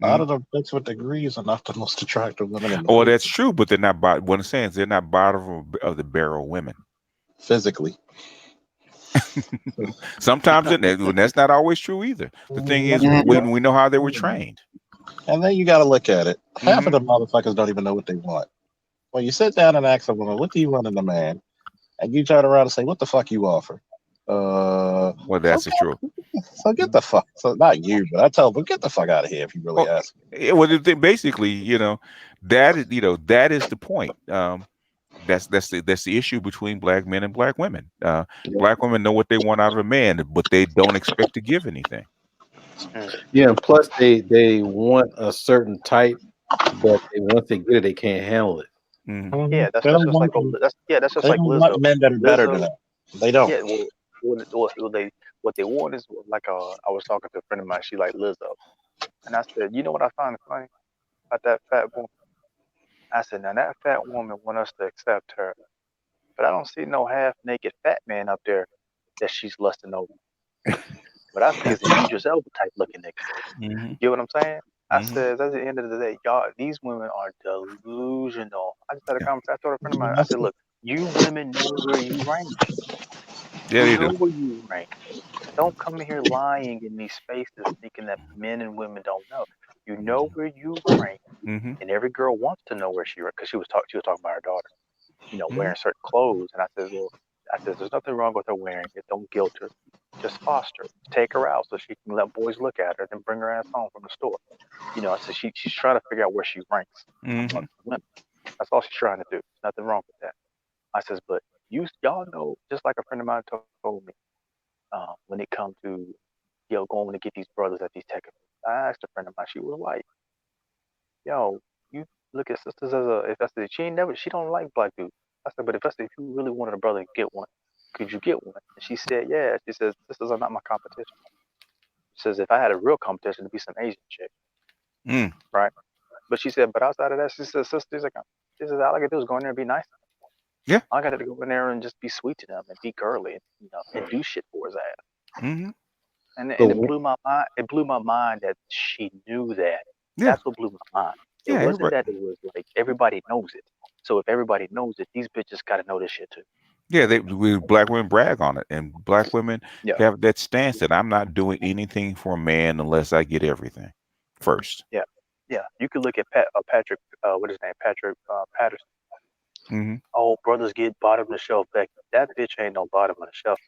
A lot
mhm.
of the chicks with degrees are not the most attractive women in the
Oh, well,
world
that's true, but they're not what I'm saying is they're not bottom of the barrel women.
physically.
Sometimes that's not always true either. The thing is,
Mhm.
when we know how they were trained.
And then you got to look at it. Half of
Hmm.
the motherfuckers don't even know what they want. When you sit down and ask a woman, "What do you want in a man?" and you turn around and say, "What the fuck you offer?"
Well,
So
that's the truth.
so get the fuck. So not you, but I tell them, get the fuck out of here if you really
Well,
ask.
well, basically, that is the point. That's the issue between black men and black women. Black women know what they want out of a man, but they don't expect to give anything.
Mm.
Yeah, and plus they want a certain type, but once they get it, they can't handle it.
Hmm.
Yeah,
They
that's
don't
just like
want
that's just
they
like
don't want
Lizzo.
men that are better than
Lizzo.
them. They don't.
Yeah. Well, what they want is like I was talking to a friend of mine. She like Lizzo, and I said, you know what I find funny about that fat woman? I said, now that fat woman want us to accept her, but I don't see no half naked fat man up there that she's lusting over. What I see is an Idris Elba type looking nigga.
Hmm.
You get what I'm saying? I
Hmm.
said, at the end of the day, y'all, these women are delusional. I just had a
Yeah,
conversation. I told a friend of mine, I said, look, you women know where you rank.
yeah,
You
they
know
do.
where you rank. Don't come in here lying in these spaces thinking that men and women don't know. You know where you rank,
Hmm.
and every girl wants to know where she ranks because she was talking about her daughter,
Hmm.
wearing certain clothes. And I said, well, I said, there's nothing wrong with her wearing it. Don't guilt her. Just foster her. Take her out so she can let boys look at her, then bring her ass home from the store. I said she's trying to figure out where she ranks amongst women. That's all she's trying to do. Nothing wrong with that. I says, but y'all know, just like a friend of mine told me, when it comes to going to get these brothers at these tech events, I asked a friend of mine. She was like, yo, you look at sisters as if I said she don't like black dudes. I said, but if you really wanted a brother to get one, could you get one? And she said, yeah. She says, sisters are not my competition. She says, if I had a real competition, it'd be some Asian chick, right? But she said, but outside of that, she says, sisters, all I gotta do is go in there and be nice.
Yeah.
I got to go in there and just be sweet to them and be girly, and and do shit for his ass. And it blew my mind. It blew my mind that she knew that.
Yeah.
That's what blew my mind. It wasn't that it was like everybody knows it. So if everybody knows it, these bitches got to know this shit too.
Yeah, black women brag on it, and black women have that stance that I'm not doing anything for a man unless I get everything first.
Yeah. You could look at Patrick. What is his name? Patrick Patterson. Oh, brothers get bottom of the shelf back. That bitch ain't no bottom of the shelf.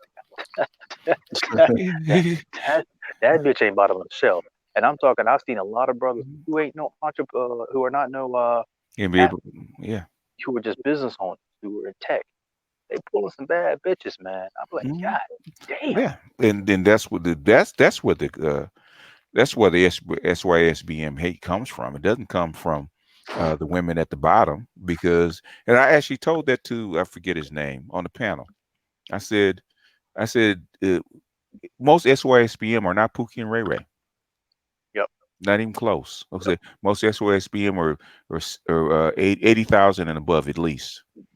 that bitch ain't bottom of the shelf. And I'm talking. I've seen a lot of brothers who ain't no entrepreneur, who are not no who are just business owners, who are in tech. They pulling some bad bitches, man. I'm like, God damn.
Yeah, and then that's where the SYSBM hate comes from. It doesn't come from the women at the bottom, because, and I actually told that to, I forget his name, on the panel. I said most SYSBM are not Pookie and Ray Ray.
Yep.
Not even close. I said most SYSBM are 80,000 and above at least.
Yep.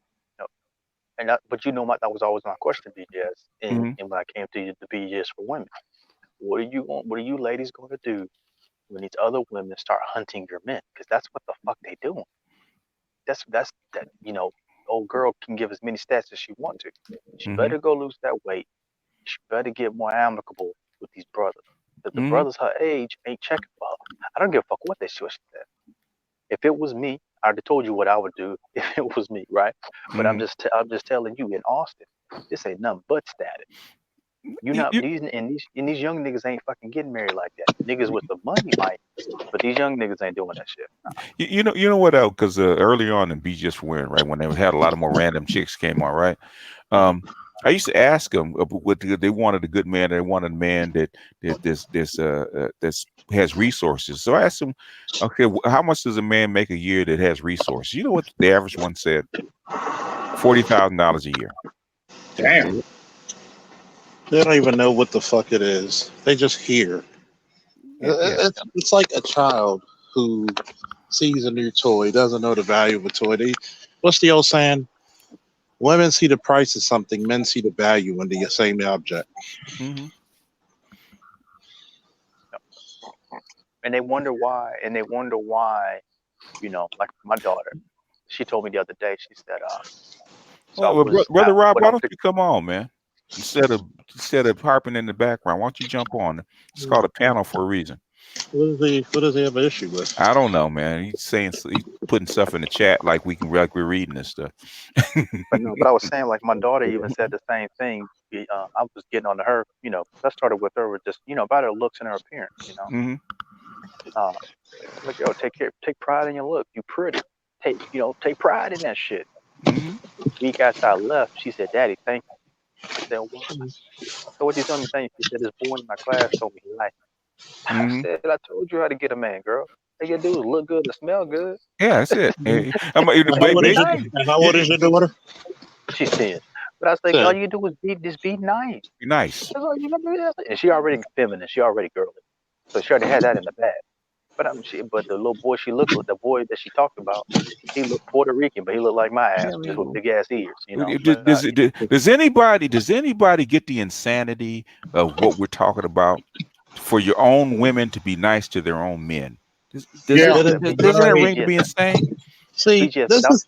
And that was always my question, BJS, and when I came to the BJS for women. What are you ladies going to do when these other women start hunting your men? Because that's what the fuck they doing. That's that. Old girl can give as many stats as she wants to. She better go lose that weight. She better get more amicable with these brothers. Because the brothers her age ain't checking for her. I don't give a fuck what they she said. If it was me, I'd have told you what I would do if it was me, right? But I'm just telling you, in Austin, this ain't nothing but status. These young niggas ain't fucking getting married like that. Niggas with the money might, but these young niggas ain't doing that shit.
You know what? Because early on in BGS for Women, right, when they had a lot of more random chicks came on, right? I used to ask them what they wanted a good man. They wanted a man that has resources. So I asked them, okay, how much does a man make a year that has resources? You know what the average one said? $40,000 a year.
Damn.
They don't even know what the fuck it is. They just hear. It's like a child who sees a new toy, doesn't know the value of a toy. What's the old saying? Women see the price of something, men see the value in the same object.
And they wonder why. Like my daughter, she told me the other day. She said,
Brother Rob, why don't you come on, man? Instead of harping in the background, why don't you jump on? It's called a panel for a reason.
What does he have an issue with?
I don't know, man. He's putting stuff in the chat like we're reading this stuff.
But I was saying, like, my daughter even said the same thing. I was getting on to her, I started with her with just, about her looks and her appearance, like, yo, take pride in your look. You pretty. Take pride in that shit. Week after I left, she said, Daddy, thank you. I said, why? So what you telling me thank you? She said, this boy in my class told me he liked me. I said, I told you how to get a man, girl. All you gotta do is look good and smell good.
Yeah, that's it.
How old is your daughter?
She's 10. But I was like, all you do is be nice.
Be nice.
That's all you gotta do. And she already feminine. She already girly. So she already had that in the bag. But the little boy the boy that she talked about, he looked Puerto Rican, but he looked like my ass, just with big ass ears.
Does anybody get the insanity of what we're talking about? For your own women to be nice to their own men, doesn't that ring to be insane?
See, this is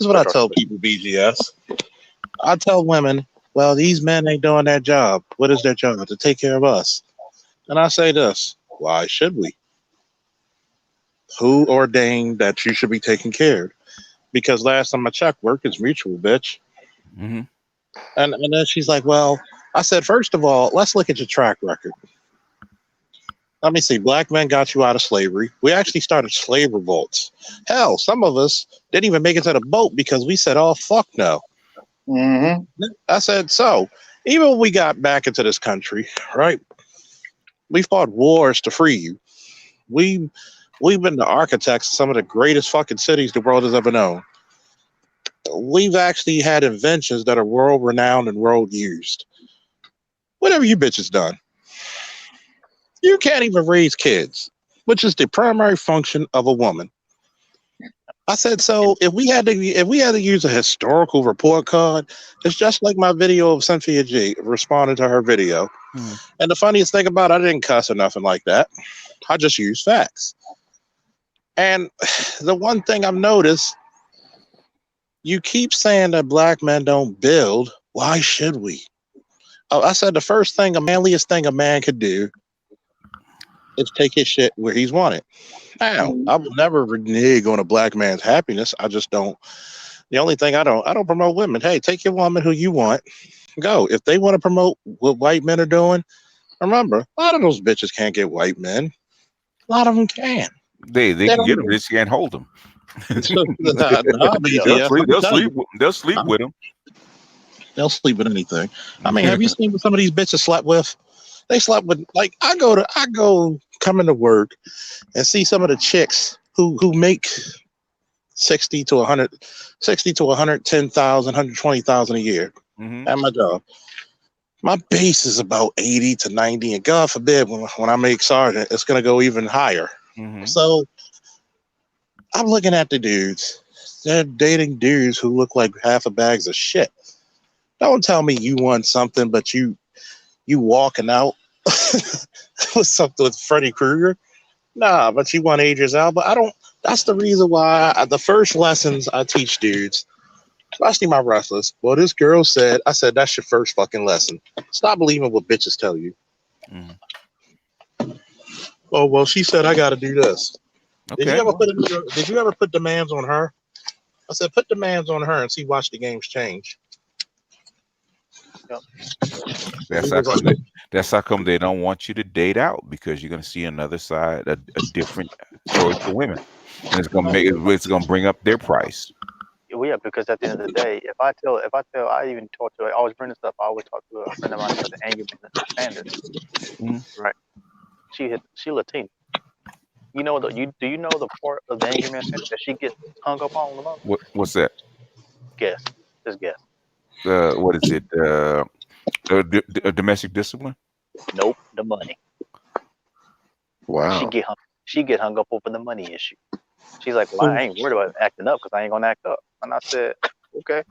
what I tell people, BGS. I tell women, well, these men ain't doing their job. What is their job? To take care of us. And I say this, why should we? Who ordained that you should be taken care of? Because last time I checked, work is mutual, bitch.
Mm-hmm.
And then she's like, well, I said, first of all, let's look at your track record. Let me see. Black men got you out of slavery. We actually started slave revolts. Hell, some of us didn't even make it to the boat because we said, oh, fuck no.
Mm-hmm.
I said, so even when we got back into this country, right, we fought wars to free you. We've been the architects of some of the greatest fucking cities the world has ever known. We've actually had inventions that are world renowned and world used. Whatever you bitches done, you can't even raise kids, which is the primary function of a woman. I said, so if we had to use a historical report card, it's just like my video of Cynthia G responding to her video.
Mm-hmm.
And the funniest thing about it, I didn't cuss or nothing like that. I just used facts. And the one thing I've noticed, you keep saying that black men don't build. Why should we? I said the first thing, the manliest thing a man could do is take his shit where he's wanted. Now, I will never renege on a black man's happiness. I just don't. The only thing I don't promote women. Hey, take your woman who you want. Go. If they want to promote what white men are doing, remember, a lot of those bitches can't get white men. A lot of them can.
They can get them, they just can't hold them. They'll sleep with them.
They'll sleep with anything. I mean, have you seen what some of these bitches slept with? They slept with, like, I go coming to work and see some of the chicks who make 60 to 110,000, 120,000 a year at my job. My base is about 80 to 90, and God forbid when I make sergeant, it's gonna go even higher. So I'm looking at the dudes. They're dating dudes who look like half a bags of shit. Don't tell me you want something, but you walking out with something with Freddy Krueger. Nah, but you want Idris Elba. I don't. That's the reason why the first lessons I teach dudes, especially my wrestlers. Well, this girl said. I said that's your first fucking lesson. Stop believing what bitches tell you. Oh well, she said I got to do this.
Okay.
Did you ever put demands on her? I said put demands on her and watch the games change.
Yep.
That's how come they don't want you to date out, because you're going to see another side, a different choice for women, and it's going to bring up their price.
Well, yeah, because at the end of the day, if I even talk to, I always bring this up. I always talk to a friend of mine, the Angry Sanders. Right? She Latina. You know do you know the part of the Angry Man Sanders that she gets hung up on the most?
What's that?
Guess. Just guess.
What is it? Domestic discipline?
Nope, the money.
Wow.
She get hung up over the money issue. She's like, well, I ain't worried about acting up because I ain't gonna act up. And I said, okay.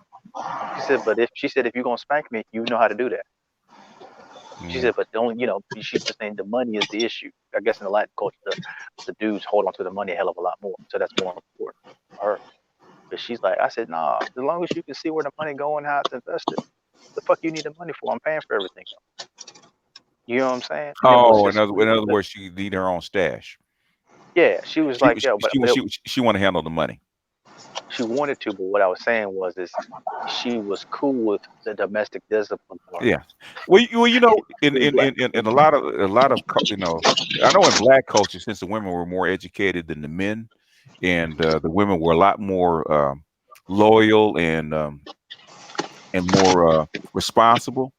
She said, if you're gonna spank me, you know how to do that. She said, but don't, she's just saying the money is the issue. I guess in the Latin culture, the dudes hold on to the money a hell of a lot more. So that's more important for her. But she's like, I said, nah, as long as you can see where the money going, how it's invested, the fuck you need the money for? I'm paying for everything. You know what I'm saying?
Oh, in other words, she need her own stash.
Yeah, she was like, yeah, but
she want to handle the money.
She wanted to, but what I was saying was, she was cool with the domestic discipline part.
Yeah, well, in a lot of I know in black culture, since the women were more educated than the men, and the women were a lot more loyal and more responsible.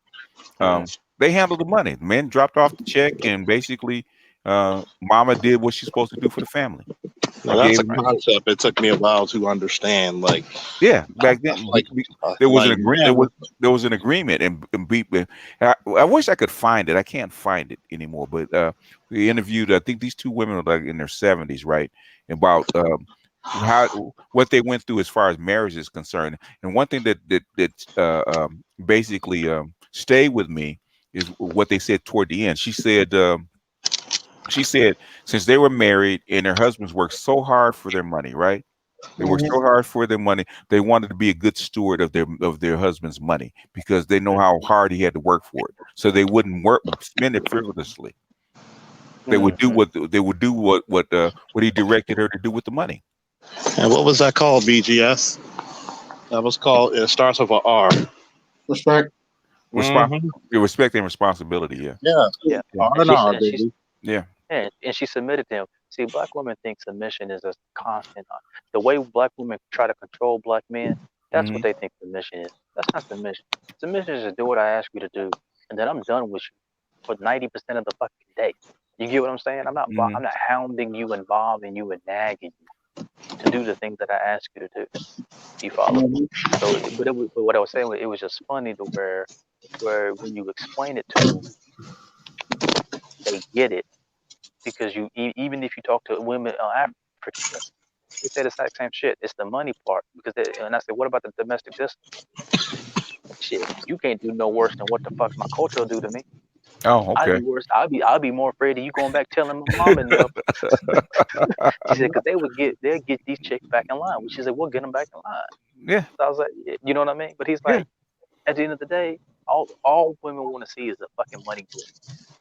They handled the money. The men dropped off the check, and basically, Mama did what she's supposed to do for the family.
Now, that's a concept. It took me a while to understand. Like,
yeah, back then there was an agreement. There was an agreement, and I wish I could find it. I can't find it anymore. But we interviewed, I think these two women were like in their 70s, right? About what they went through as far as marriage is concerned. And one thing that basically stayed with me is what they said toward the end. She said since they were married and their husbands worked so hard for their money, right? They worked so hard for their money. They wanted to be a good steward of their husband's money because they know how hard he had to work for it. So they wouldn't spend it frivolously. They would do what he directed her to do with the money.
And what was that called, BGS? That was called. It starts with an R.
Respect.
Respect and responsibility. Yeah.
Yeah.
Yeah,
Yeah.
and she
R&R,
and she
baby.
Yeah.
and she submitted to him. See, black women think submission is a constant. The way black women try to control black men, that's what
Hmm.
they think submission is. That's not submission. Submission is to do what I ask you to do, and then I'm done with you for 90% of the fucking day. You get what I'm saying?
Hmm.
I'm not hounding you, involving you, and nagging you to do the things that I ask you to do. You follow?
Mhm.
So, but what I was saying was, it was just funny to where when you explain it to them, they get it because even if you talk to women, African women, they say the exact same shit. It's the money part and I said, what about the domestic discipline? Shit, you can't do no worse than what the fuck my culture will do to me.
Oh,
I'd
okay.
be worse. I'll be more afraid of you going back telling my mom and them. She said, because they'll get these chicks back in line. She said, we'll get them back in line.
Yeah.
So I was like, you know what I mean? But he's
Yeah.
like, at the end of the day, all women want to see is a fucking money grip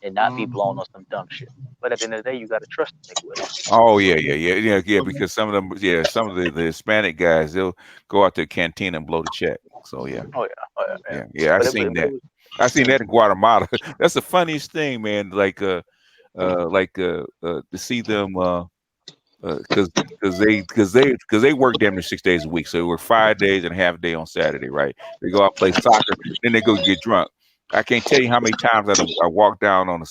and not be blown on some dumb shit. But at the end of the day, you got to trust the nigga with it.
Oh yeah, yeah. Because some of them, some of the Hispanic guys, they'll go out to the canteen and blow the check. So yeah,
Oh yeah, oh yeah, yeah.
yeah. I
But
seen
it
that.
was.
I seen that in Guatemala. That's the funniest thing, man. To see them, because they work damn near 6 days a week. So they work 5 days and a half a day on Saturday, right? They go out play soccer, then they go get drunk. I can't tell you how many times I walk down on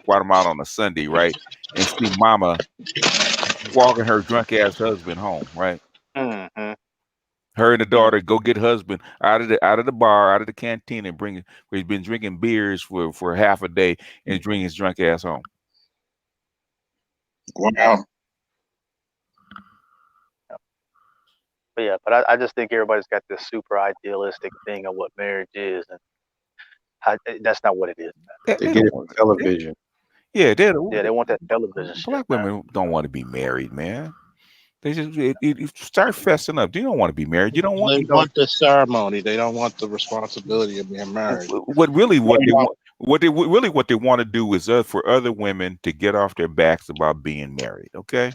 Guatemala on a Sunday, right, and see Mama walking her drunk ass husband home, right?
Mm-hmm.
Her and the
Mm.
daughter go get husband out of the bar, out of the canteen, and bring where he's been drinking beers for half a day and bring his drunk ass home.
Wow.
But yeah, but I just think everybody's got this super idealistic thing of what marriage is, and that's not what it is.
They,
They
they
get
don't
it
want
from
they,
television.
yeah,
Yeah, they want that television shit,
black
man.
women don't want to be married, man. They just start fessing up. You don't want to be married. You don't want
They
you know
want the ceremony. They don't want the responsibility of being married.
what they want to do is for other women to get off their backs about being married. Okay,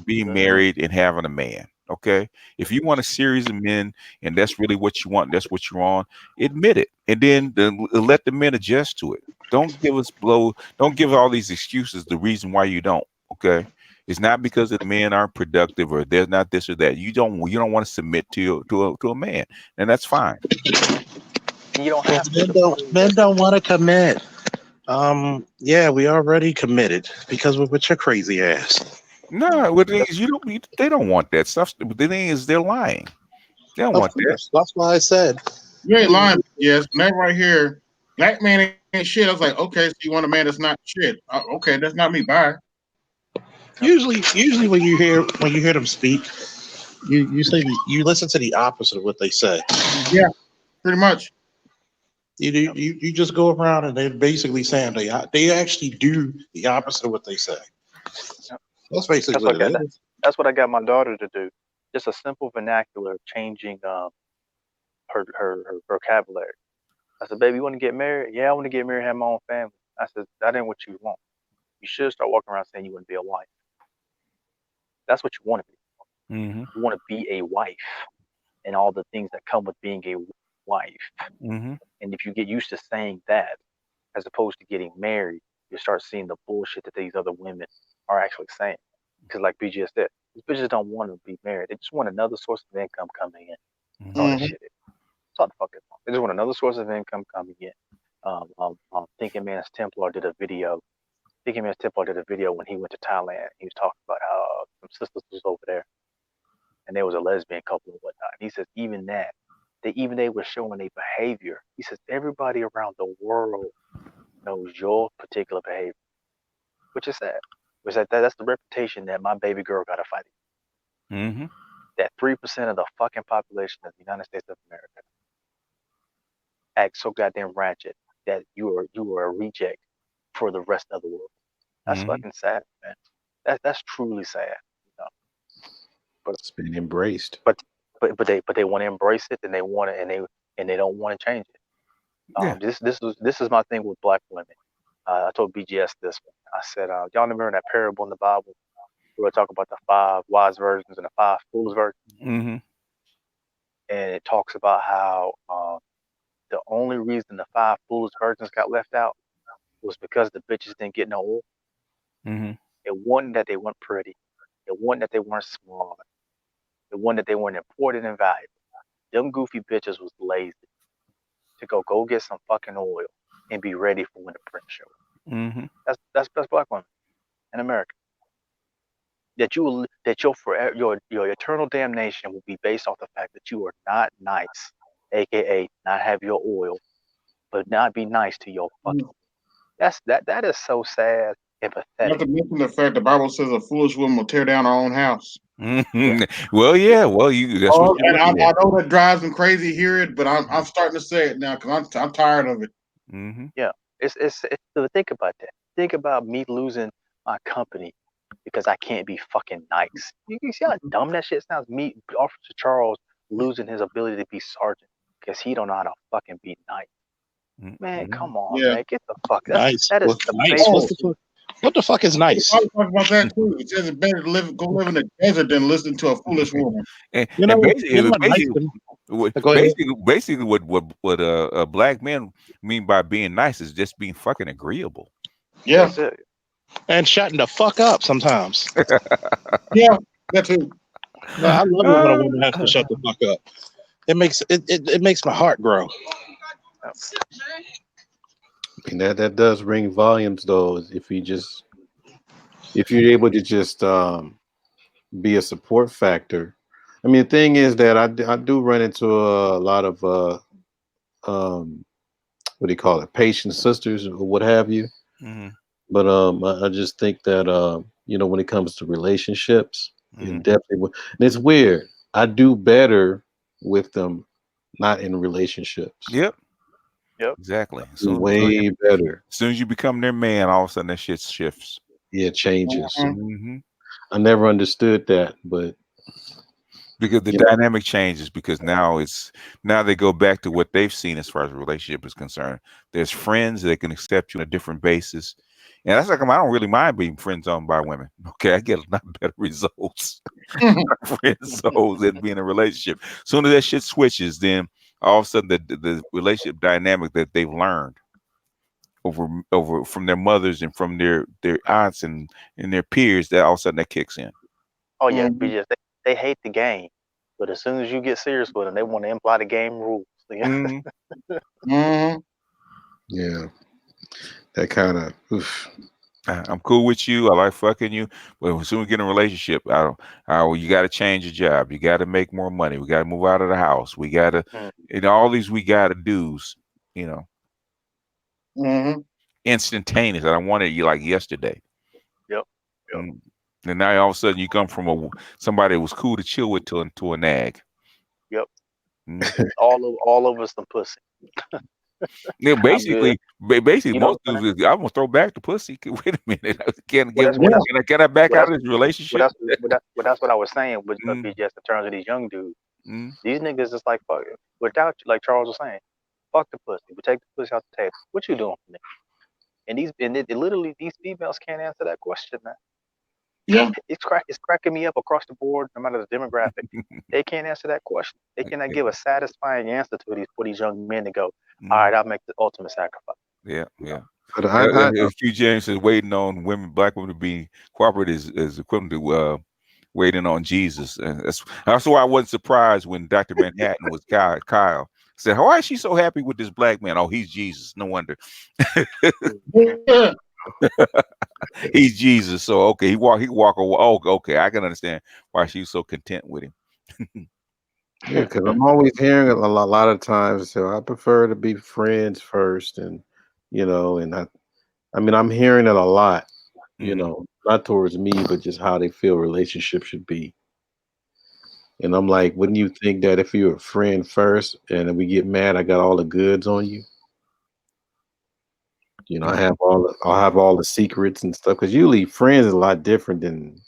being married and having a man. Okay, if you want a series of men and that's really what you want, that's what you're on, admit it, and then let the men adjust to it. Don't give all these excuses the reason why you don't. Okay, it's not because the men aren't productive or there's not this or that. You don't want to submit to a man, and that's fine.
And you don't
Well,
have to.
men don't want to commit. Yeah, we already committed because we're with your crazy ass.
No, what the thing is they don't want that stuff. But the thing is they're lying. They don't
Of
want that.
course, that's why I said.
You ain't lying. Yes, and that right here, black man ain't shit. I was like, okay, so you want a man that's not shit? Okay, that's not me. Bye.
Usually when you hear them speak, you listen to the opposite of what they say.
Yeah, pretty much.
You just go around and they're basically saying they actually do the opposite of what they say.
Yep.
That's basically
That's
what
what I
it
got.
is.
That's what I got my daughter to do. Just a simple vernacular of changing her vocabulary. I said, baby, you want to get married? Yeah, I want to get married, have my own family. I said, that ain't what you want. You should start walking around saying you want to be a wife. That's what you want to be.
Mm-hmm.
You want to be a wife and all the things that come with being a wife.
Mm-hmm.
And if you get used to saying that, as opposed to getting married, you start seeing the bullshit that these other women are actually saying. Because, like BG said, these bitches don't want to be married. They just want another source of income coming in. That's all that shit is. That's all the fuck it is. They just want another source of income coming in. Thinking Man's Templar did a video. Thinking Man's Templar did a video when he went to Thailand. He was talking about how some sisters was over there, and there was a lesbian couple and whatnot. And he says even that, they were showing a behavior. He says everybody around the world knows your particular behavior, which is sad. Which that's the reputation that my baby girl got to fight.
Mm-hmm.
That 3% of the fucking population of the United States of America act so goddamn ratchet that you are a reject for the rest of the world. That's
Mm-hmm.
fucking sad, man. That's truly sad. You know? But
It's been embraced.
but they want to embrace it and they want it and they don't want to change it.
Yeah.
This is my thing with black women. I told BGS this one. I said, y'all remember that parable in the Bible where we talk about the 5 wise virgins and the 5 foolish virgins,
Mm-hmm.
and it talks about how the only reason the 5 foolish virgins got left out was because the bitches didn't get no oil.
Mm-hmm.
It wasn't that they weren't pretty. It wasn't that they weren't smart. It wasn't that they weren't important and valuable. Them goofy bitches was lazy to go get some fucking oil and be ready for when the prince showed up.
Mm-hmm.
That's black women in America. That your forever your eternal damnation will be based off the fact that you are not nice, aka not have your oil, but not be nice to your fucking. That is so sad and
Not
pathetic.
to mention the fact the Bible says a foolish woman will tear down her own house.
Mm-hmm. Well, yeah. Well, that's what you're
And I
looking at.
know that drives them crazy to hear it, but I'm starting to say it now because I'm tired of it.
Mm-hmm.
Yeah, it's so think about that. Think about me losing my company because I can't be fucking nice. You see how dumb that shit sounds? Me, Officer Charles, losing his ability to be sergeant because he don't know how to fucking be nice. Man,
Mm-hmm.
come on,
Yeah.
man, get the fuck.
Nice.
That is
What
the
nice?
basic.
What the fuck is nice?
I was talking about that too. It says it's better to go live in the desert than listen to a foolish woman.
And,
You
and
know, you know
basically,
what nice
basically,
is?
what-
Go ahead.
basically, what black men mean by being nice is just being fucking agreeable.
Yeah.
That's it.
And shutting the fuck up sometimes.
Yeah. That too.
No, I love it when a woman has to shut the fuck up. It makes my heart grow.
And that does ring volumes, though. If you're able to just be a support factor. I mean, the thing is that I do run into a lot of what do you call it, patient sisters or what have you.
Mm-hmm.
But I just think that when it comes to relationships,
Mm-hmm.
it definitely. And it's weird. I do better with them, not in relationships.
Yep.
Yep.
Exactly.
Way better.
As soon as you become their man, all of a sudden that shit shifts.
Yeah, it changes.
Mm-hmm.
I never understood that, but
Because the dynamic changes because now they go back to what they've seen as far as a relationship is concerned. There's friends that can accept you on a different basis. And that's like I don't really mind being friend zoned by women. Okay, I get a lot better results friend zones than being in a relationship. Soon as that shit switches, then all of a sudden the relationship dynamic that they've learned over from their mothers and from their aunts and their peers, that all of a sudden that kicks in.
Oh yeah, they hate the game, but as soon as you get serious with them, they want to imply the game rules.
Mm-hmm.
Yeah, that kind of.
I'm cool with you. I like fucking you, but as soon as we get in a relationship, you got to change your job. You got to make more money. We got to move out of the house. We got to, all these we got to do's, instantaneous. I wanted you like yesterday.
Yep.
And now all of a sudden you come from somebody that was cool to chill with to a nag.
Yep. All of us some pussy.
Yeah, basically, most dudes. I'm gonna throw back the pussy. Wait a minute, can I back out of this relationship?
That's what I was saying. Would be just in terms of these young dudes. These niggas is like fuck it. Without like Charles was saying, fuck the pussy. We take the pussy off the table. What you doing for me? And literally these females can't answer that question, man.
Yeah,
it's cracking me up across the board, no matter the demographic. They can't answer that question. They cannot give a satisfying answer to these young men to go, all right, I'll make the ultimate sacrifice.
Yeah.
But
a few James is waiting on black women to be cooperative is equivalent to waiting on Jesus, and that's why I wasn't surprised when Dr. Manhattan was Kyle said, "Why is she so happy with this black man? Oh, he's Jesus. No wonder." He's Jesus, so okay, he walk away. Oh, okay, I can understand why she's so content with him.
Yeah, because I'm always hearing a lot of times. So I prefer to be friends first, and and I mean, I'm hearing it a lot. Not towards me, but just how they feel relationships should be. And I'm like, wouldn't you think that if you're a friend first, and then we get mad, I got all the goods on you? I have I'll have all the secrets and stuff. Because usually, friends is a lot different than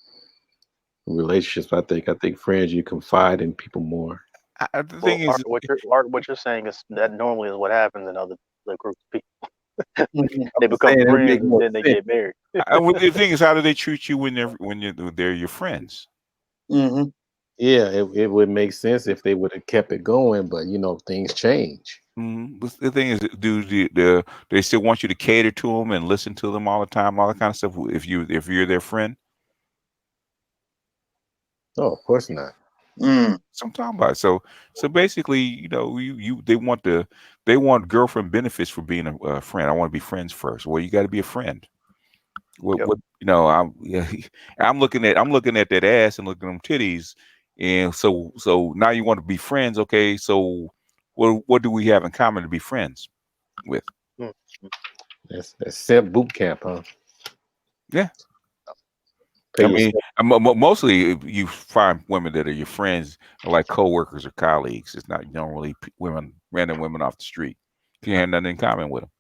relationships. I think friends you confide in people more.
The thing is,
what you're saying is that normally is what happens in other groups of people. They become friends and then they get married.
The thing is, how do they treat you when they're your friends?
Yeah, it would make sense if they would have kept it going, but things change.
But the thing is, they still want you to cater to them and listen to them all the time, all that kind of stuff? If you're their friend,
No, of course not.
so I'm talking about. So basically, they want girlfriend benefits for being a friend. I want to be friends first. Well, you got to be a friend.
Yep.
I'm yeah, I'm looking at that ass and looking at them titties, and so now you want to be friends. Okay, so what do we have in common to be friends with?
Mm.
That's simp boot camp, huh?
Yeah.
Pay
I
your
mean, mostly you find women that are your friends are like coworkers or colleagues. It's not, you don't really random women off the street. You have nothing in common with them.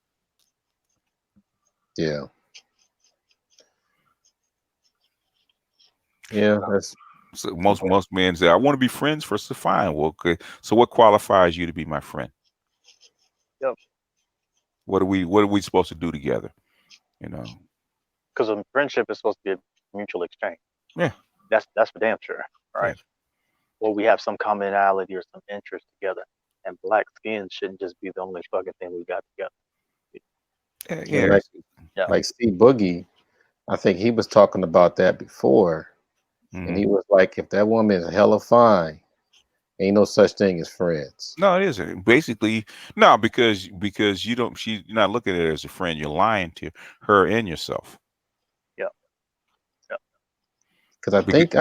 yeah, yeah. That's
So most men say, "I want to be friends first." So fine. Well, okay. So what qualifies you to be my friend?
Yep.
What are we supposed to do together? You know?
Because a friendship is supposed to be a mutual exchange.
Yeah.
That's for damn sure, right?
Yes.
Or we have some commonality or some interest together. And black skin shouldn't just be the only fucking thing we got together.
Yeah.
and
Yeah.
Yeah.
like Steve Boogie. I think he was talking about that before, and he
Mhm.
was like, if that woman is hella fine, ain't no such thing as friends.
No, it isn't. Basically, no, because you're not looking at her as a friend. You're lying to her and yourself.
Yeah. Yeah.
Because I
Because,
think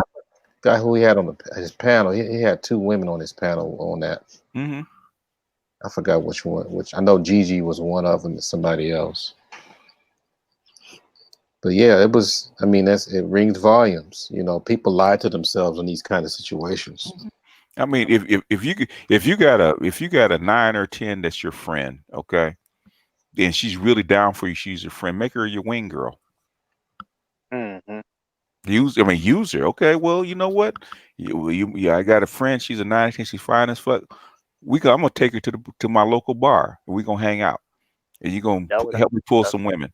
guy who he had on his panel, he had two women on his panel on that.
hmm
I forgot which one. Which I know Gigi was one of them, and somebody else. But yeah, it was. I mean, it rings volumes. People lie to themselves in these kind of situations.
I mean, if you got a 9 or 10 that's your friend, okay, then she's really down for you. She's your friend. Make her your wing girl.
Mm-hmm.
Use her. Okay, well, you know what? I got a friend. She's a 9 or 10. She's fine as fuck. I'm gonna take her to my local bar. And we gonna hang out, and you gonna
That would
help me pull
that's
some women.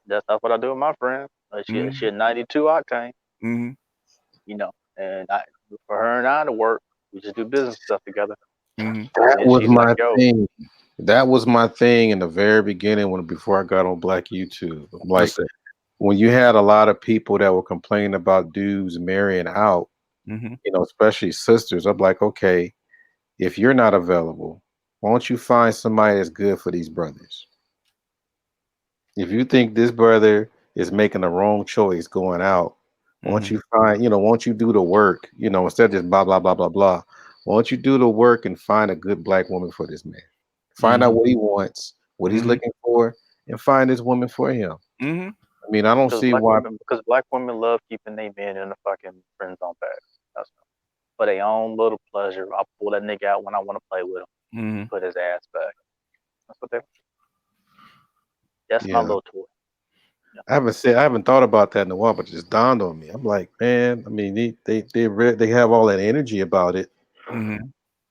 that's what I do with my friend. She
Mm-hmm.
a 92 octane,
Mm-hmm.
and for her and I to work, we just do business stuff together.
Mm-hmm.
That
And
was
she's like,
my
yo,
thing. That was my thing in the very beginning before I got on Black YouTube. I'm like,
What's that?
when you had a lot of people that were complaining about dudes marrying out,
Mm-hmm.
especially sisters, I'm like, okay, if you're not available, why don't you find somebody that's good for these brothers? If you think this brother is making the wrong choice going out, why don't
Mm-hmm.
you why don't you do the work, instead of just blah, blah, blah, blah, blah. Why don't you do the work and find a good black woman for this man? Find out
Mm-hmm.
what he wants, what he's
Mm-hmm.
looking for, and find this woman for him.
Mm-hmm.
I mean, I don't see why.
because black women love keeping their men in the fucking friend zone bag. That's for their own little pleasure. I'll pull that nigga out when I want to play with him
Mm-hmm.
and put his ass back. That's what they. That's my
Yeah,
little toy. Yeah.
I haven't thought about that in a while, but it just dawned on me. I'm like, man, I mean, they have all that energy about it,
Mm-hmm.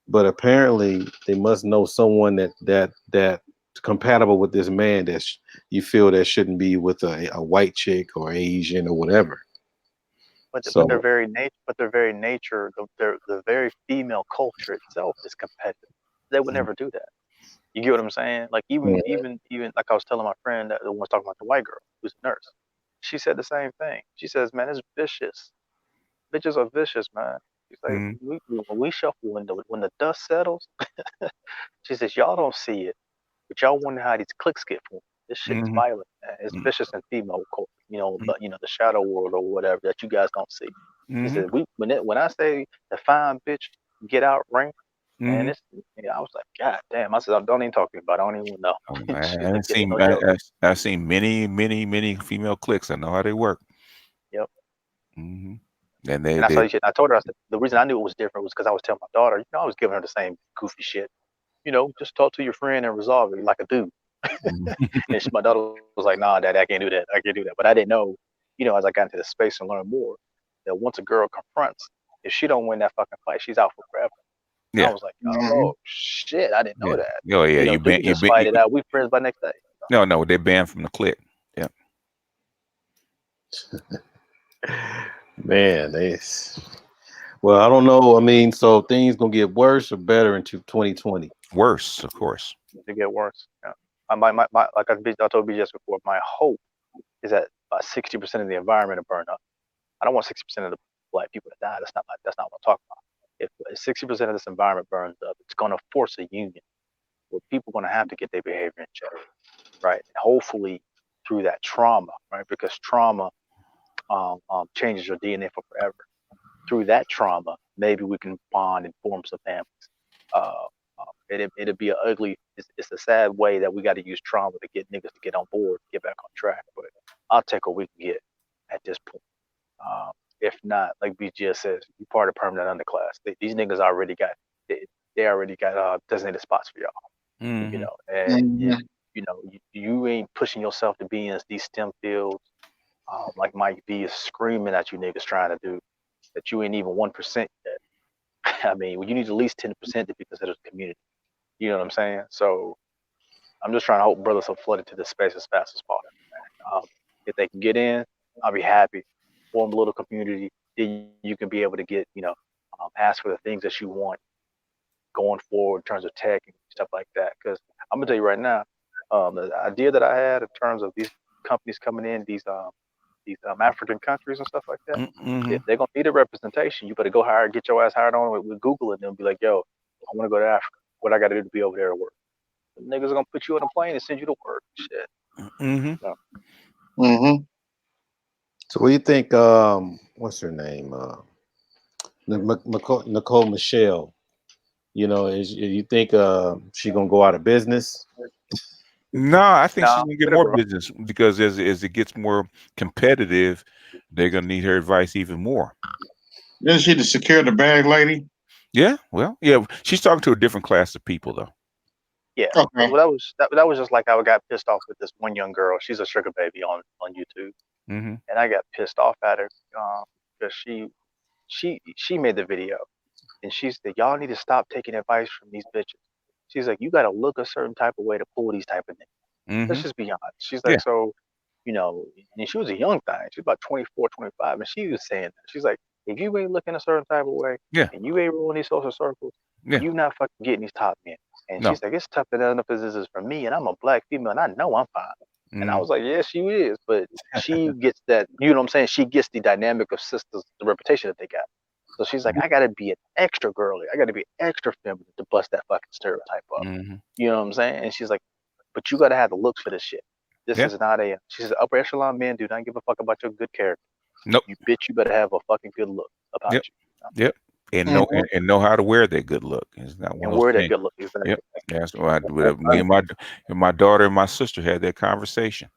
but apparently they must know someone that compatible with this man that you feel that shouldn't be with a white chick or Asian or whatever.
But their
So
very nature, the very female culture itself is competitive. They would never do that. You get what I'm saying? Like
mm,
even like I was telling my friend that the one was talking about the white girl who's a nurse. She said the same thing. She says, "Man, it's vicious. Bitches are vicious, man." She's like,
Mm-hmm.
when we shuffle, when the dust settles, she says, y'all don't see it, but y'all wonder how these clicks get formed. This shit is
Mm-hmm.
violent, man. It's vicious in female culture, but the shadow world or whatever that you guys don't see. She
Mm-hmm.
said, when I say the fine bitch get out ring, man,
Mm-hmm.
I was like, God damn. I said, don't even talk to me about it. I don't even want to know. She's like, yeah, no joke.
I've seen many female clicks. I know how they work.
Yep.
Mm-hmm. And
And that's how shit. I told her, I said, the reason I knew it was different was because I was telling my daughter, I was giving her the same goofy shit. Just talk to your friend and resolve it like a dude. And my daughter was like, nah, Daddy, I can't do that. I can't do that. But I didn't know, as I got into the space and learned more, that once a girl confronts, if she don't win that fucking fight, she's out for forever. I
yeah.
was like, oh shit, I didn't know
Yeah.
that.
Oh yeah.
So you just fight it out. We friends by next day.
No, they're banned from the clique. Yeah.
man, well, I don't know. I mean, so things gonna get worse or better into 2020?
Worse, of course.
They get worse. Yeah. Like I told you just before, my hope is that 60% of the environment will burn up. I don't want 60% of the black people to die. That's not what I'm talking about. If 60% of this environment burns up, it's going to force a union where people are going to have to get their behavior in check, right? And hopefully through that trauma, right? Because trauma changes your DNA for forever. Through that trauma, maybe we can bond and form some families. Uh, it'd be it's a sad way that we got to use trauma to get niggas to get on board, get back on track. But I'll take what we can get at this point. Um, if not, like BGS says, you part of permanent underclass. These niggas already got they already got designated spots for y'all. You
Mm-hmm.
know, and
Mhm.
you ain't pushing yourself to be in these STEM fields. Like Mike B is screaming at you niggas trying to do that. You ain't even 1% yet. I mean, well, you need at least 10% to be considered a community. You know what I'm saying? So I'm just trying to hope brothers will flood into this space as fast as possible. If they can get in, I'll be happy. Form a little community. Then you can be able to get, ask for the things that you want going forward in terms of tech and stuff like that. Because I'm gonna tell you right now, the idea that I had in terms of these companies coming in, these African countries and stuff like that,
Mm-hmm.
if they're gonna need a representation, you better go hire, get your ass hired on with Google, and then be like, yo, I want to go to Africa. What I got to do to be over there to work? The niggas are gonna put you on a plane and send you to work. Shit.
Mm-hmm.
So,
Mhm.
So what do you think? What's her name? Nicole Michelle. You know, you think she gonna go out of business?
No, I think she's
nah,
gonna get
better
more
grow.
business because as it gets more competitive, they're gonna need her advice even more.
Isn't she the secure the bag lady?
Yeah, well, yeah, she's talking to a different class of people though.
Yeah.
Okay.
Well, that was just like I got pissed off with this one young girl. She's a sugar baby on YouTube,
Mm-hmm.
and I got pissed off at her because she made the video and she said y'all need to stop taking advice from these bitches. She's like, you got to look a certain type of way to pull these type of niggas.
Mm-hmm.
Let's just be honest. She's like,
Yeah.
so, and she was a young thing. She was about 24, 25, and she was saying that. She's like, if you ain't looking a certain type of way
Yeah.
and you ain't ruling these social circles,
Yeah.
you not fucking getting these top men. And
No.
she's like, it's tough enough as this is for me, and I'm a black female, and I know I'm fine. And I
Mm.
was like, yeah, she is, but she gets that, you know what I'm saying? She gets the dynamic of sisters, the reputation that they got. So she's like, I gotta be an extra girly. I gotta be extra feminine to bust that fucking stereotype up.
Mm-hmm.
You know what I'm saying? And she's like, but you gotta have the looks for this shit. This
Yeah.
is not a. She says, upper echelon men do not give a fuck about your good character.
Nope.
You bitch, you better have a fucking good look about
Yep.
you,
Yep. And know
Mhm.
and know how to wear that good look. It's not one
and
of those
wear that
things.
good look. Exactly.
Yep. That's why me and my daughter and my sister had that conversation.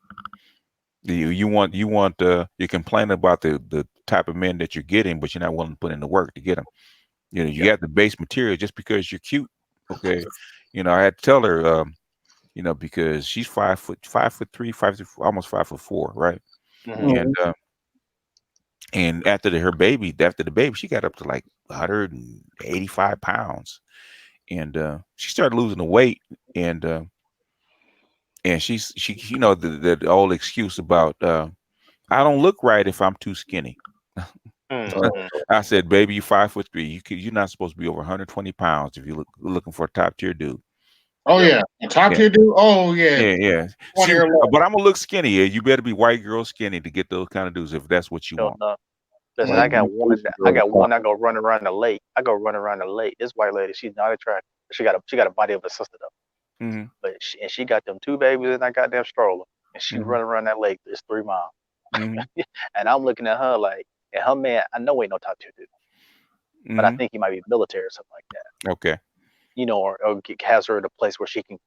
You complain about the type of men that you're getting, but you're not willing to put in the work to get them. You know, you
Yep.
got the base material just because you're cute. Okay. I had to tell her, because she's 5'3", almost 5'4", right?
Hmm.
And
Mhm.
after the baby, she got up to like 185 pounds, and she started losing the weight, and she the old excuse about I don't look right if I'm too skinny.
Hmm.
I said, baby, you 5'3". You're not supposed to be over 120 pounds if you're looking for a top tier dude.
Oh
Yep.
yeah. A top
Yeah,
tier dude. Oh yeah.
yeah, yeah.
20
See,
or less.
but I'm gonna look skinny. Yeah, you better be white girl skinny to get those kind of dudes if that's what you
No,
want.
no. Listen,
Like
I
Mhm.
got
you
one.
Asian
I
girl to
got
pop.
one. I go run around the lake. This white lady, she's not attractive. She got a body of a sister though.
Mm-hmm.
But she got them two babies in that goddamn stroller, and she
Mm-hmm.
running around that lake. It's 3 miles,
Mm-hmm.
and I'm looking at her like, and her man, I know ain't no top tier dude, but I
Mm-hmm.
think he might be military or something like that.
Okay.
Or has her in a place where she can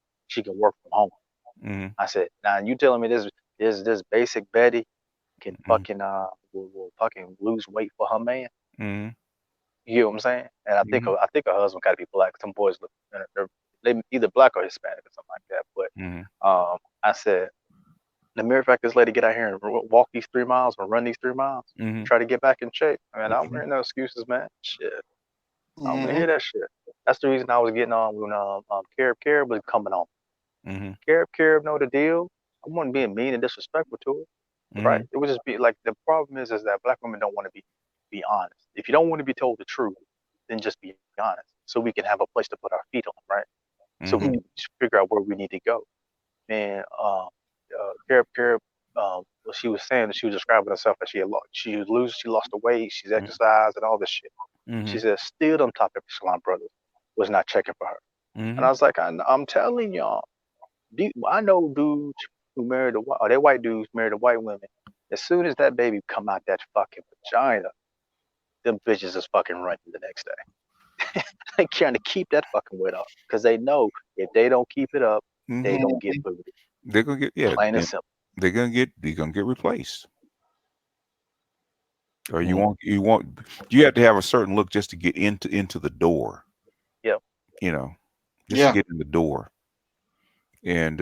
work from home.
Mm-hmm.
I said, now you telling me this basic Betty can
Mm-hmm.
fucking will fucking lose weight for her man?
Mm-hmm.
You know what I'm saying? And
Mm-hmm.
I think her husband got to be black. Some boys look, they either black or Hispanic or something like that.
Mm-hmm.
But I said, the mere fact this lady get out here and walk these 3 miles or run these 3 miles,
Mm-hmm.
try to get back in shape. Man, I don't
Mm-hmm.
hear no excuses, man. Shit, I don't want to
Mhm.
hear that shit. That's the reason I was getting on when Carib was coming on.
Mm-hmm.
Carib know the deal. I wasn't being mean and disrespectful to her, right?
Mm-hmm.
It would just be like the problem is that black women don't want to be honest. If you don't want to be told the truth, then just be honest, so we can have a place to put our feet on, right? so we
Mhm.
can figure out where we need to go. Man, what she was saying, she was describing herself as she lost the weight, she's
Mhm.
exercised and all this shit. She
Mhm.
said still them top echelon brothers was not checking for her. And I
Mhm.
was like, I'm telling y'all, I know dudes who married or they white dudes married to white women. As soon as that baby come out that fucking vagina, them bitches is fucking running the next day. They trying to keep that fucking weight off because they know if they don't keep it up, they
Mhm.
gonna get booted.
They're gonna get
Plain and simple.
they're gonna get replaced. Or
Mm.
you have to have a certain look just to get into the door.
Yep.
You know, just to
Yeah.
get in the door. And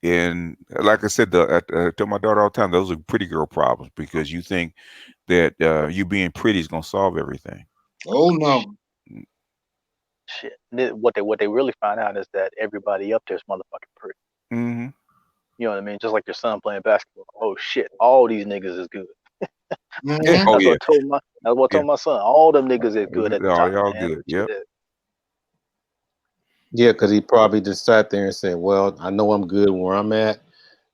and like I said, I tell my daughter all the time, those are pretty girl problems because you think that you being pretty is gonna solve everything.
Oh no.
Shit. What they really find out is that everybody up there is motherfucking pretty.
Mm-hmm.
You know what I mean? Just like your son playing basketball. Oh shit, all these niggas is good.
Yeah.
Mhm.
Oh
That's what
yeah.
I told my that's what I
Yeah.
told my son. All them niggas is good at the
Oh,
top,
they all
man.
good.
What you
Yep.
did.
Yeah, because he probably just sat there and said, "Well, I know I'm good where I'm at,"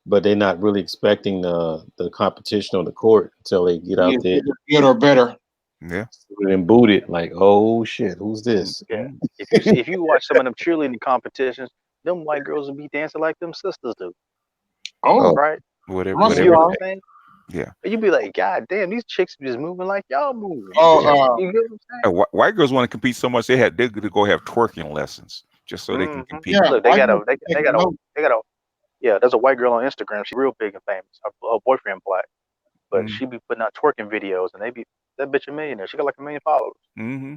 but they're not really expecting the competition on the court until they get
Yeah,
out there
good or better.
Yeah.
and boot it. Like, oh shit, who's this?
Yeah.
Mhm.
If you watch some of them cheerleading competitions, them white girls will be dancing like them sisters do.
Oh,
Oh,
Right?
Whatever
I
You
see
get
whatever
what
it
I'm
all.
takes.
saying?
Yeah.
And you be like, God damn, these chicks be just moving like y'all moving.
Oh,
Yeah.
You get what I'm saying?
White girls want to compete so much they're gonna go have twerking lessons just so they can
Mm-hmm.
compete.
yeah.
Look,
I can take a note.
yeah, there's a white girl on Instagram. She's real big and famous. Her boyfriend black, but
Mm-hmm.
she be putting out twerking videos, and that bitch a millionaire. She got like 1 million followers.
Mm-hmm.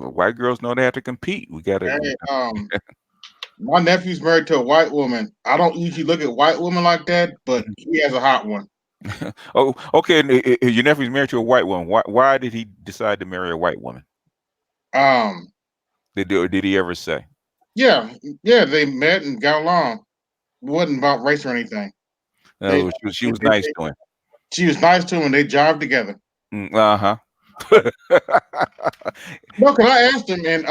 White girls know they have to compete. We gotta.
Hey, my nephew's married to a white woman. I don't usually look at white women like that, but he has a hot one.
Oh, okay. And, your nephew's married to a white woman. Why did he decide to marry a white woman?
Um,
Did he ever say?
yeah, yeah, they met and got along. It wasn't about race or anything. They,
No, she
they,
was
they,
nice
they-
to him.
she was nice to him, and they jived together.
Uh huh.
No, because I asked him, and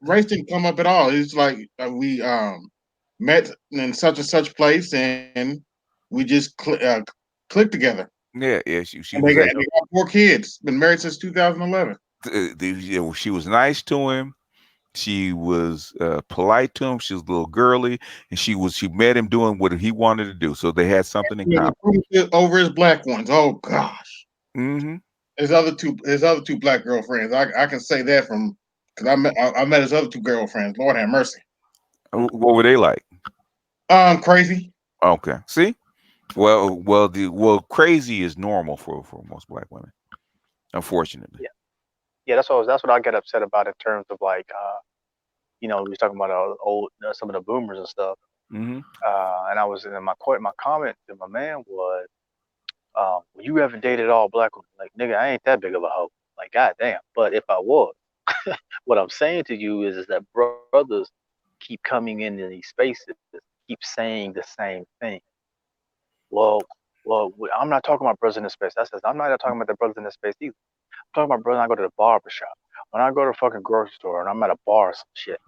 race didn't come up at all. It's like we met in such and such place, and we just clicked together.
Yeah, yeah. She
And
was
they
actually.
got 4 kids. Been married since 2011.
She was nice to him. She was polite to him. She was a little girly, and she met him doing what he wanted to do. So they had something in common.
Over his black ones. Oh gosh,
Mm-hmm.
his other two black girlfriends. I can say that from because I met his other two girlfriends. Lord have mercy.
What were they like?
Crazy.
Okay. See? Crazy is normal for most black women, unfortunately.
Yeah, yeah. That's what I get upset about in terms of like, we was talking about some of the boomers and stuff.
Mm-hmm.
And I was in my comment to my man was, well, you haven't dated all black women. Like, nigga, I ain't that big of a hoe. Like, goddamn. But if I was, what I'm saying to you is that brothers keep coming into these spaces, keep saying the same thing. Well, I'm not talking about brothers in this space. I'm not talking about the brothers in this space either. I'm talking about brothers when I go to the barber shop. When I go to a fucking grocery store and I'm at a bar or some shit,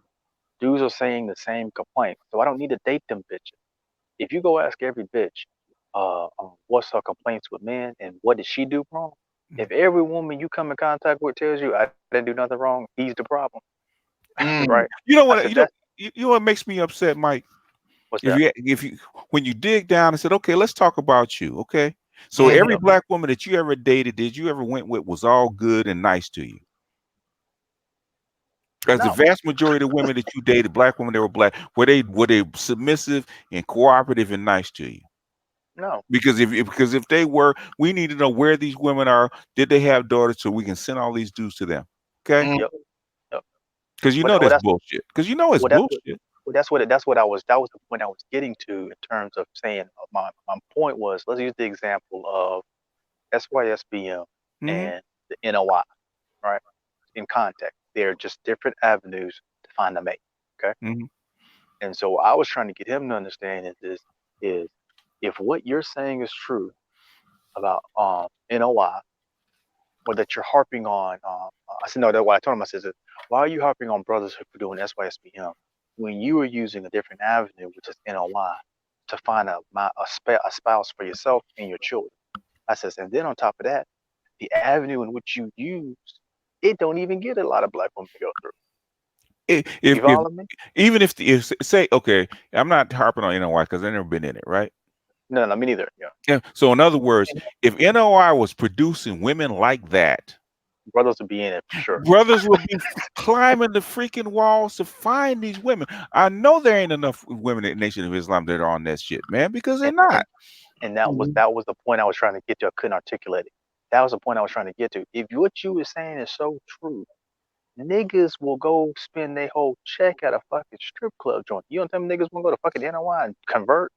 dudes are saying the same complaint. So I don't need to date them bitches. If you go ask every bitch, what's her complaints with men and what did she do wrong? If every woman you come in contact with tells you I didn't do nothing wrong, he's the problem,
Mm.
right?
You know
I
what?
said that.
You know what makes me upset, Mike?
What's that?
If you when you dig down and said, okay, let's talk about you. Okay. So
Mhm.
every
Yep.
black woman that you ever dated, did you ever went with was all good and nice to you? As the
No,
vast majority of women that you dated, black women that were black, were they submissive and cooperative and nice to you?
no.
Because if they were, we need to know where these women are. Did they have daughters so we can send all these dudes to them? Okay,
Mm.
Yep. Yep.
because you
But
know
well,
that's
that's
bullshit. Because you know it's
well, that's what
bullshit.
that was the point I was getting to in terms of saying my point was let's use the example of SYSBM
Mm-hmm.
and the NOI, right? In context, they're just different avenues to find a mate. Okay.
Mm-hmm.
And so I was trying to get him to understand is if what you're saying is true about NOI, or that you're harping on, I said no. That what I told him. I said, why are you harping on brothers who are doing SYSBM? when you are using a different avenue, which is NOI, to find a spouse for yourself and your children. I says, and then on top of that, the avenue in which you use, it don't even get a lot of black women to go through.
If
You follow me?
even if say okay, I'm not harping on NOI because I've never been in it, right?
No, no, me neither. Yeah,
Yeah. So in other words, if NOI was producing women like that,
brothers would be in it for sure.
brothers would be climbing the freaking walls to find these women. I know there ain't enough women in the Nation of Islam that are on that shit, man, because they're
And
not.
and that was the point I was trying to get to. I couldn't articulate it. That was the point I was trying to get to. If what you were saying is so true, niggas will go spend their whole check at a fucking strip club joint. You don't tell me niggas want to go to fucking NOI and convert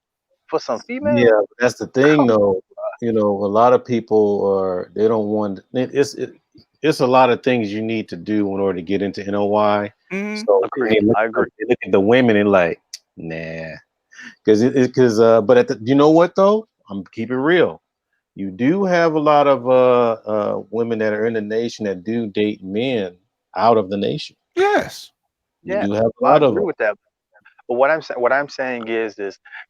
for some female?
Yeah, that's the thing,
Come
though. You know, a lot of people they don't want it's a lot of things you need to do in order to get into NOI.
Mm-hmm.
So then
Agreed. I agree.
they look at the women and like, nah, because but you know what though? I'm keep it real. You do have a lot of women that are in the nation that do date men out of the nation.
Yes.
You
Yeah,
do have a
I
lot of
agree
them.
with that. But what I'm saying is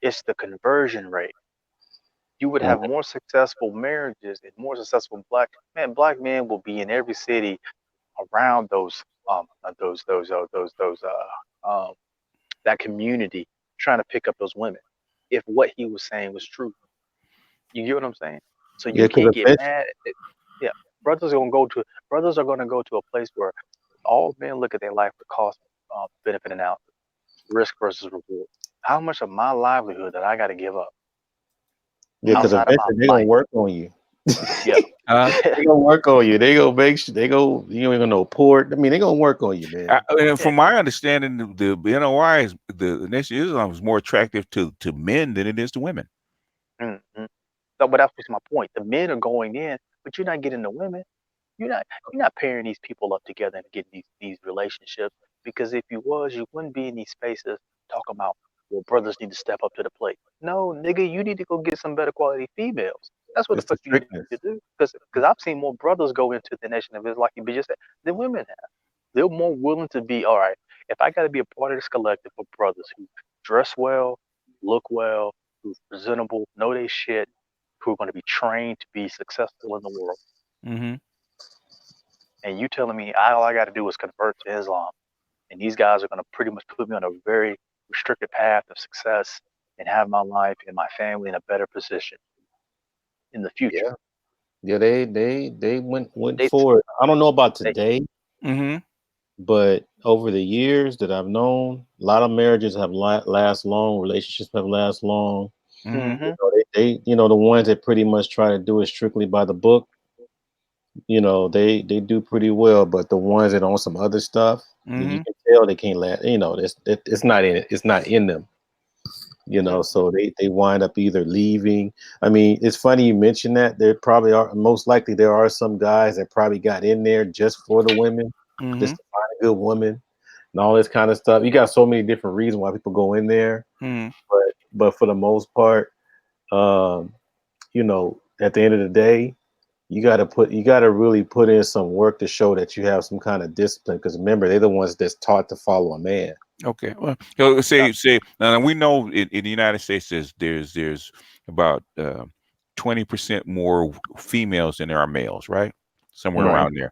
it's the conversion rate. You would have more successful marriages and more successful black men will be in every city around um that community trying to pick up those women if what he was saying was true. You get what I'm saying? So you
Yeah, because
can't get mad at it. Yeah, brothers are gonna go to a place where all men look at their life with cost benefit analysis, risk versus reward. How much of my livelihood that I got to give up outside of my
eventually they're gonna
life?
work on you.
Yeah.
They gonna work on you. They gonna make sure you ain't gonna know port. I mean, they gonna work on you, man.
And from my understanding, the NOI is the Nation of Islam is more attractive to men than it is to women.
Mm-hmm. So, but that's what's my point. The men are going in, but you're not getting the women. You're not pairing these people up together and getting these relationships because if you was, you wouldn't be in these spaces talking about well, brothers need to step up to the plate. No, nigga, you need to go get some better quality females. That's what the
It's the
fuck you need
strictness.
to do. Because I've seen more brothers go into the Nation of Islam, like you just said, than women have. They're more willing to be all right. If I got to be a part of this collective of brothers who dress well, look well, who's presentable, know they shit, who are going to be trained to be successful in the world
Mm-hmm.
and you telling me all I got to do is convert to Islam, and these guys are going to pretty much put me on a very restricted path of success and have my life and my family in a better position in the future.
Yeah, yeah. They went
They,
forward. I don't know about
they,
today,
Mm-hmm.
but over the years that I've known, a lot of marriages have last long. Relationships have last long.
Mm-hmm.
mm-hmm,
The ones that pretty much try to do it strictly by the book, they do pretty well. But the ones that on some other stuff,
Mm-hmm.
you can tell they can't last. It's not in it. It's not in them.
mm-hmm,
So they wind up either leaving. I mean, it's funny you mentioned that. There probably are most likely there are some guys that probably got in there just for the women,
Mm-hmm.
just to find a good woman and all this kind of stuff. You got so many different reasons why people go in there,
Mm-hmm.
but for the most part, um, at the end of the day, you gotta really put in some work to show that you have some kind of discipline. Because remember, they're the ones that's taught to follow a man.
Okay. Well, so say now we know in the United States there's about 20% more females than there are males, right? Somewhere
Right.
around there.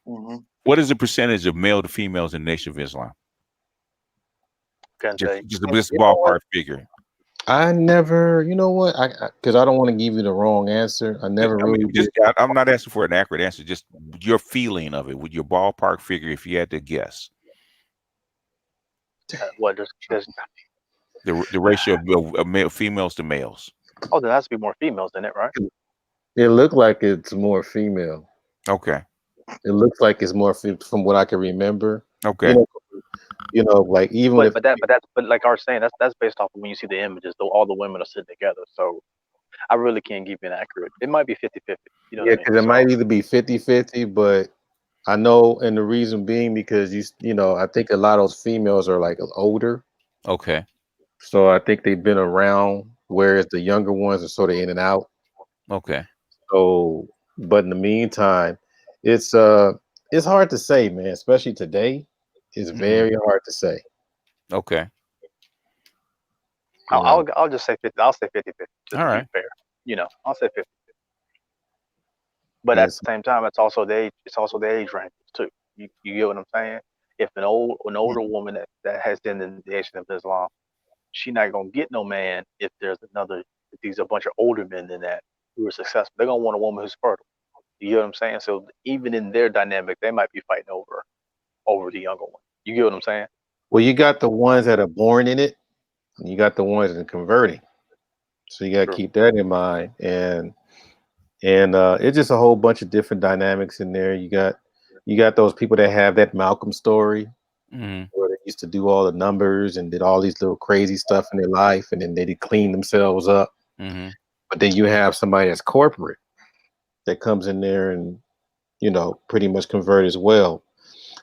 mm-hmm.
What is the percentage of male to females in the Nation of Islam?
Can't
Just
tell you.
just a
You
just
know what?
ballpark figure.
I never, you know what? Because I don't want to give you the wrong answer. I never
I mean,
really did.
I'm not asking for an accurate answer. Just your feeling of it, with your ballpark figure, if you had to guess
What there's
the ratio of females to males.
oh there has to be more females in it, right?
It looked like it's more female.
Okay.
It looks like it's more from what I can remember. You
Okay.
know, like even
But
if
but that but that's but like I was saying, that's based off of when you see the images, though all the women are sitting together. So I really can't give you an accurate. It might be 50-50. You know what
yeah,
I mean?
because it
So
might either be 50-50, but I know, and the reason being because I think a lot of those females are like older,
Okay.
so I think they've been around, whereas the younger ones are sort of in and out.
Okay.
So, but in the meantime, it's hard to say, man. Especially today, it's
mm-hmm.
very hard to say.
Okay.
You know,
I'll just say 50. I'll say 50-50 just
All
to be
right.
fair. I'll say 50. But at
yes.
the same time, it's also the age. It's also the age range too. You get what I'm saying? If an older woman that has been in the Nation of Islam, she not gonna get no man if these a bunch of older men than that who are successful. They're gonna want a woman who's fertile. You get what I'm saying? So even in their dynamic, they might be fighting over the younger one. You get what I'm saying?
Well, you got the ones that are born in it, and you got the ones that are converting. So you got to
True.
keep that in mind. And it's just a whole bunch of different dynamics in there. You got those people that have that Malcolm story
Mm-hmm.
where they used to do all the numbers and did all these little crazy stuff in their life, and then they did clean themselves up.
Mm-hmm.
But then you have somebody that's corporate that comes in there and pretty much convert as well.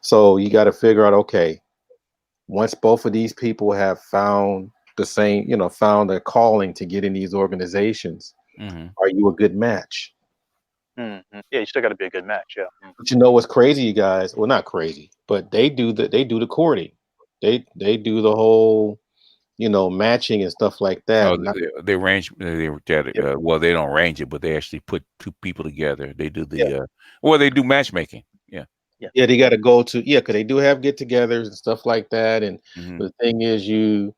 So you got to figure out, okay, once both of these people have found the same, found their calling to get in these organizations,
Mm-hmm.
are you a good match?
Yeah, you still got to be a good match. Yeah.
But you know what's crazy, you guys? Well, not crazy, but they do the courting. They do the whole, matching and stuff like that.
Oh,
Not,
they arrange
Yep.
well, they don't arrange it, but they actually put two people together. They do
yeah,
they do matchmaking. Yeah.
Yeah.
yeah, they got to go to, yeah, because they do have get-togethers and stuff like that. And
Mm-hmm.
the thing is, if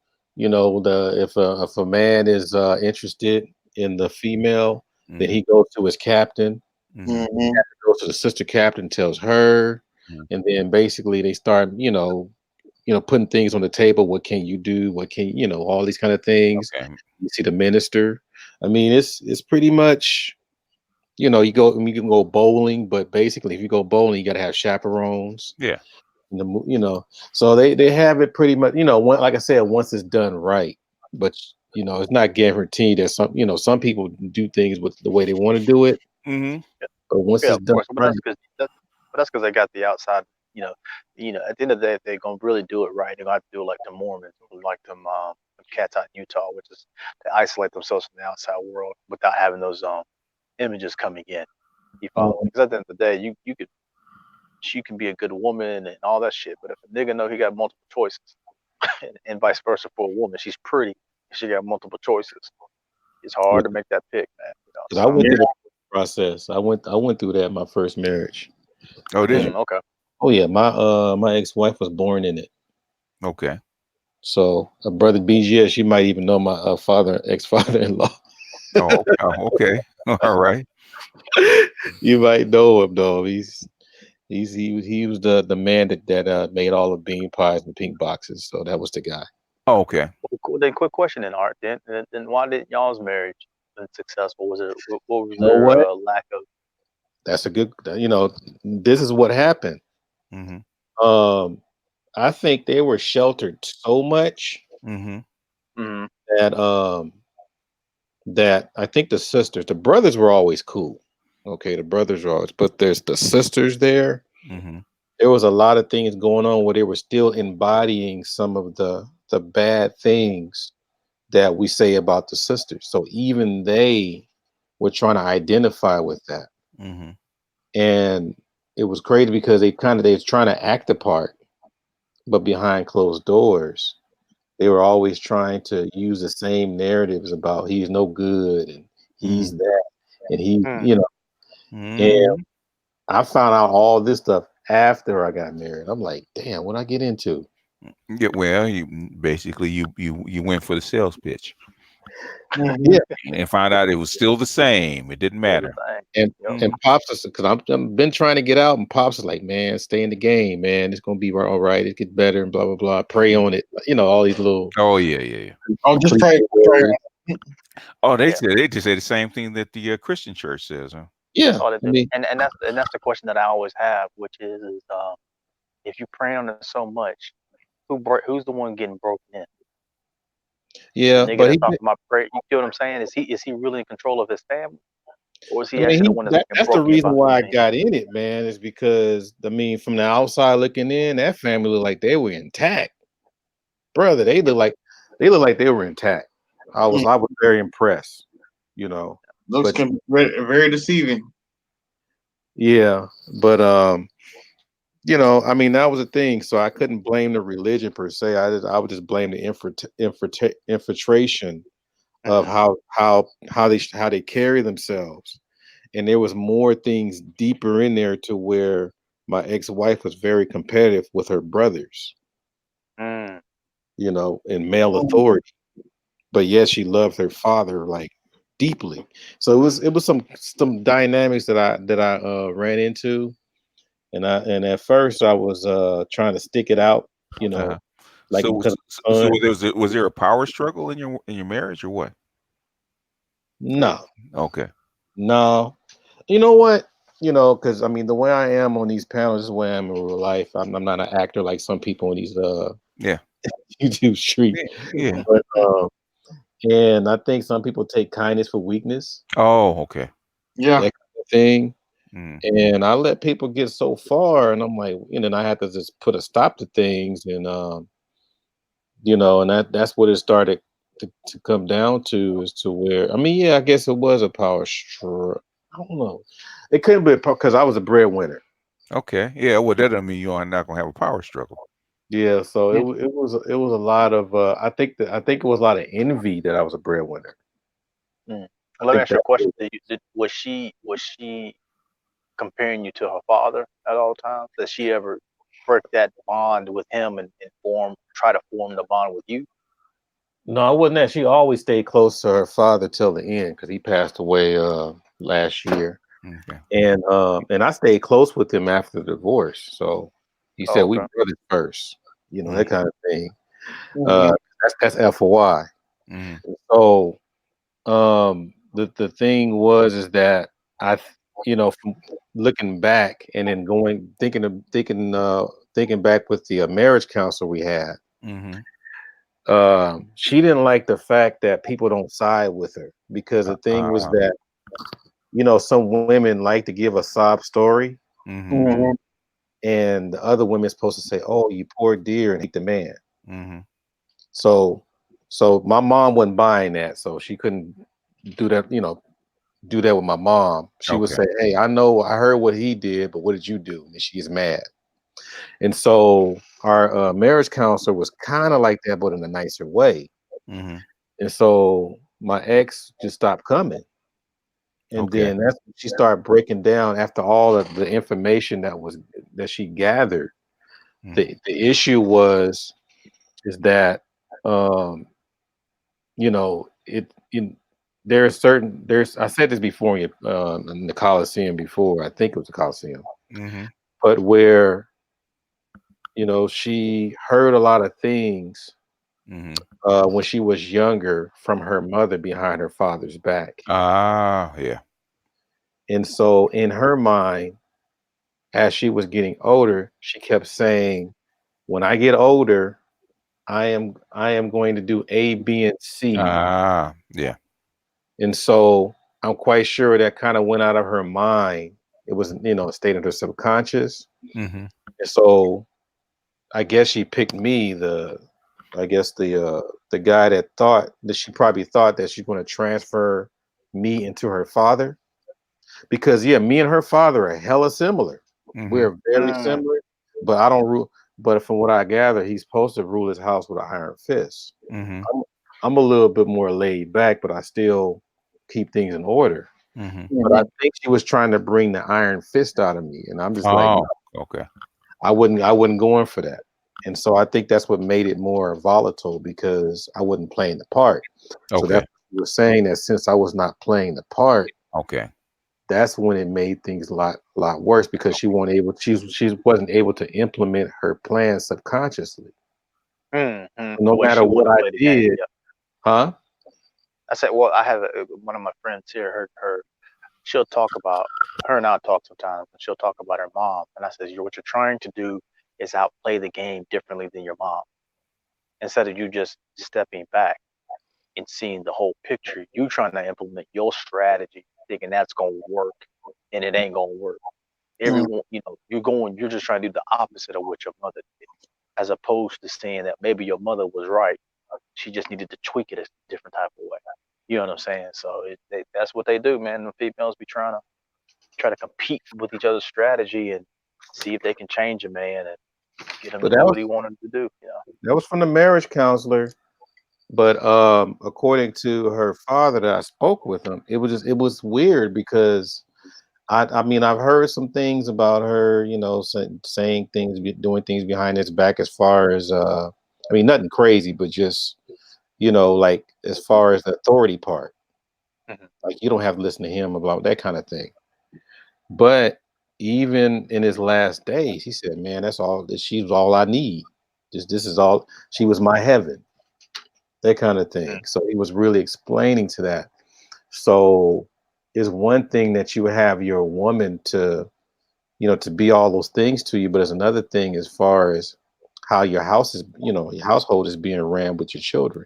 a man is interested in the female, then
Mm-hmm.
he goes to his captain.
Mm-hmm.
Goes to the sister captain, tells her,
Mm-hmm.
and then basically they start, putting things on the table. What can you do? What can all these kind of things.
Okay.
You see the minister. I mean, it's pretty much, you can go bowling, but basically, if you go bowling, you got to have chaperones.
Yeah.
And so they have it pretty much. Like I said, once it's done right, but it's not guaranteed that some people do things with the way they want to do it,
Mm-hmm.
but once
Yeah,
it's
of
done
course. But
right.
that's because they got the outside. At the end of the day, if they're gonna really do it right, they're gonna have to do it like the Mormons, or like them cats out in Utah, which is to isolate themselves from the outside world without having those images coming in. You follow me? Because at the end of the day, she can be a good woman and all that shit, but if a nigga know he got multiple choices, and vice versa for a woman, she's pretty, she got multiple choices. It's hard to make that pick, man.
'Cause I
So
went through the process. I went through that in my first marriage.
Oh, did you?
okay.
Oh yeah, my ex-wife was born in it.
Okay.
So brother BGS, you might even know my ex-father-in-law.
Oh, okay. All right.
You might know him though. He was the man that made all the bean pies and pink boxes. So that was the guy.
Oh, okay.
Well, cool. Then quick question in Art. Then why did y'all's marriage been successful? What was
You know
their
what?
lack of?
That's a good. This is what happened.
Mm-hmm.
Um, I think they were sheltered so much
Mm-hmm.
Mm-hmm.
that I think the brothers were always cool. Okay, the brothers were always, but there's the sisters there.
Mm-hmm.
There was a lot of things going on where they were still embodying some of the bad things that we say about the sisters. So even they were trying to identify with that.
Mm-hmm.
And it was crazy because they was trying to act the part, but behind closed doors, they were always trying to use the same narratives about he's no good and he's that and and
Mm-hmm.
I found out all this stuff after I got married. I'm like, damn, what I get into?
Yeah. Well, you basically you went for the sales pitch
Yeah,
and found out it was still the same. It didn't
Still the
matter.
thing.
and
Yep.
and pops is because I've been trying to get out, and pops is like, man, stay in the game, man. It's gonna be all right. It gets better, and blah blah blah. Pray on it, all these little
Oh yeah, yeah, yeah.
Oh, just
cliche
pray
words.
on.
Oh, they
Yeah.
just say the same thing that the Christian church says, huh?
That's
Yeah,
all they
I
do.
mean,
And that's the question that I always have, which is if you pray on it so much, who's the one getting broken in? The
yeah,
nigga
but
that's talking about prayer. You feel what I'm saying? Is he really in control of his family, or is
I
he
mean,
actually the one that's being
that's the
broken in
reason
by
why I
female?
got in it, man, is because I mean, from the outside looking in, that family looked like they were intact, brother. They look like they were intact. I was very impressed, you know.
Looks
But
can be very, very deceiving.
yeah, but I mean, that was a thing. So I couldn't blame the religion per se. I would just blame the infiltration of
Mm-hmm.
how they carry themselves. And there was more things deeper in there to where my ex-wife was very competitive with her brothers,
Mm.
in male authority. But yes, she loved her father like deeply. So it was some dynamics that I ran into, and at first I was trying to stick it out, you
Uh-huh.
know, like
So,
because
so
fun.
was there a power struggle in your marriage or what?
No,
Okay.
no. You know what? Because I mean, the way I am on these panels is the way I am in real life. I'm not an actor like some people in these
Yeah.
YouTube street.
Yeah. Yeah.
But and I think some people take kindness for weakness,
Oh, okay.
Yeah.
that kind of thing.
Mm.
And I let people get so far, and I'm like, and I had to just put a stop to things, and and that's what it started to come down to, is to where, I mean, yeah, I guess it was a power struggle. I don't know. It couldn't be because I was a breadwinner.
Okay. Yeah. Well, that doesn't mean you're not gonna have a power struggle.
Yeah, so
Mm.
it was a lot of I think it was a lot of envy that I was a breadwinner.
Mm.
I
Let me
think
ask you
that
a question. Was she comparing you to her father at all times? Does she ever break that bond with him and try to form the bond with you?
no, I wasn't that. She always stayed close to her father till the end because he passed away last year.
Okay.
And I stayed close with him after the divorce. So he said
Oh,
we
okay.
brothers first, that
Mm.
kind of thing.
Mhm.
Uh that's FOI.
Mm.
So the thing was is that from looking back and then going thinking back with the marriage counselor we had,
Mm.
she didn't like the fact that people don't side with her, because the thing was
Uh.
that some women like to give a sob story,
Mm.
Mm-hmm.
Mhm.
and the other women's supposed to say, "Oh, you poor dear," and hate the man.
Mm.
So so my mom wasn't buying that, so she couldn't do that, do that with my mom. She would
Okay.
say, "Hey, I know I heard what he did, but what did you do?" And she gets mad. And so our marriage counselor was kind of like that, but in a nicer way.
Mm.
And so my ex just stopped coming. And
Okay.
then that's when she started breaking down after all of the information that she gathered.
Mm.
The issue is that um, there's I said this before in the Coliseum before. I think it was the Coliseum.
Mm.
But where, she heard a lot of things
Mm.
when she was younger from her mother behind her father's back.
Ah, yeah.
And so in her mind, as she was getting older, she kept saying, "When I get older, I am going to do A, B, and C."
Ah, yeah.
And so I'm quite sure that kind of went out of her mind. It was, a state of her subconscious.
Mm.
And so I guess she picked me, I guess the guy that she probably thought that she's going to transfer me into her father, because yeah, me and her father are hella similar.
Mm.
We're very
Mm.
similar, but I don't rule. But from what I gather, he's supposed to rule his house with an iron fist.
Mm.
I'm, I'm a little bit more laid back, but I still keep things in order.
Mm.
But I
Mhm.
think she was trying to bring the iron fist out of me, and I'm just like, no,
Oh, okay.
I wouldn't go in for that. And so I think that's what made it more volatile, because I wasn't playing the part. So that's
Okay.
what you were saying, that since I was not playing the part,
Okay.
that's when it made things a lot worse, because she wasn't able to implement her plan subconsciously.
Mhm.
No
Well,
matter
she
what
wouldn't
I
play the game.
did,
Yeah.
huh?
I said, well, I have one of my friends here. Her she'll talk about her and I talk sometimes, and she'll talk about her mom. And I says, what you're trying to do is outplay the game differently than your mom. Instead of you just stepping back and seeing the whole picture, you trying to implement your strategy, thinking that's gonna work, and it ain't gonna work.
Mhm.
Everyone, you're just trying to do the opposite of what your mother did, as opposed to saying that maybe your mother was right. She just needed to tweak it a different type of way. You know what I'm saying? So that's what they do, man. The females be trying to compete with each other's strategy and see if they can change a man and get him to
But
do what he wanted to do.
that was from the marriage counselor. But according to her father that I spoke with him, it was weird because I mean I've heard some things about her, saying things, doing things behind his back as far as I mean nothing crazy, but just like as far as the authority part,
Mhm.
like you don't have to listen to him about that kind of thing. But even in his last days, he said, "Man, that's all. She was all I need. This is all. She was my heaven." That kind of
Mm.
thing. So he was really explaining to that. So it's one thing that you have your woman to, to be all those things to you, but it's another thing as far as how your house is, your household is being ran with your children.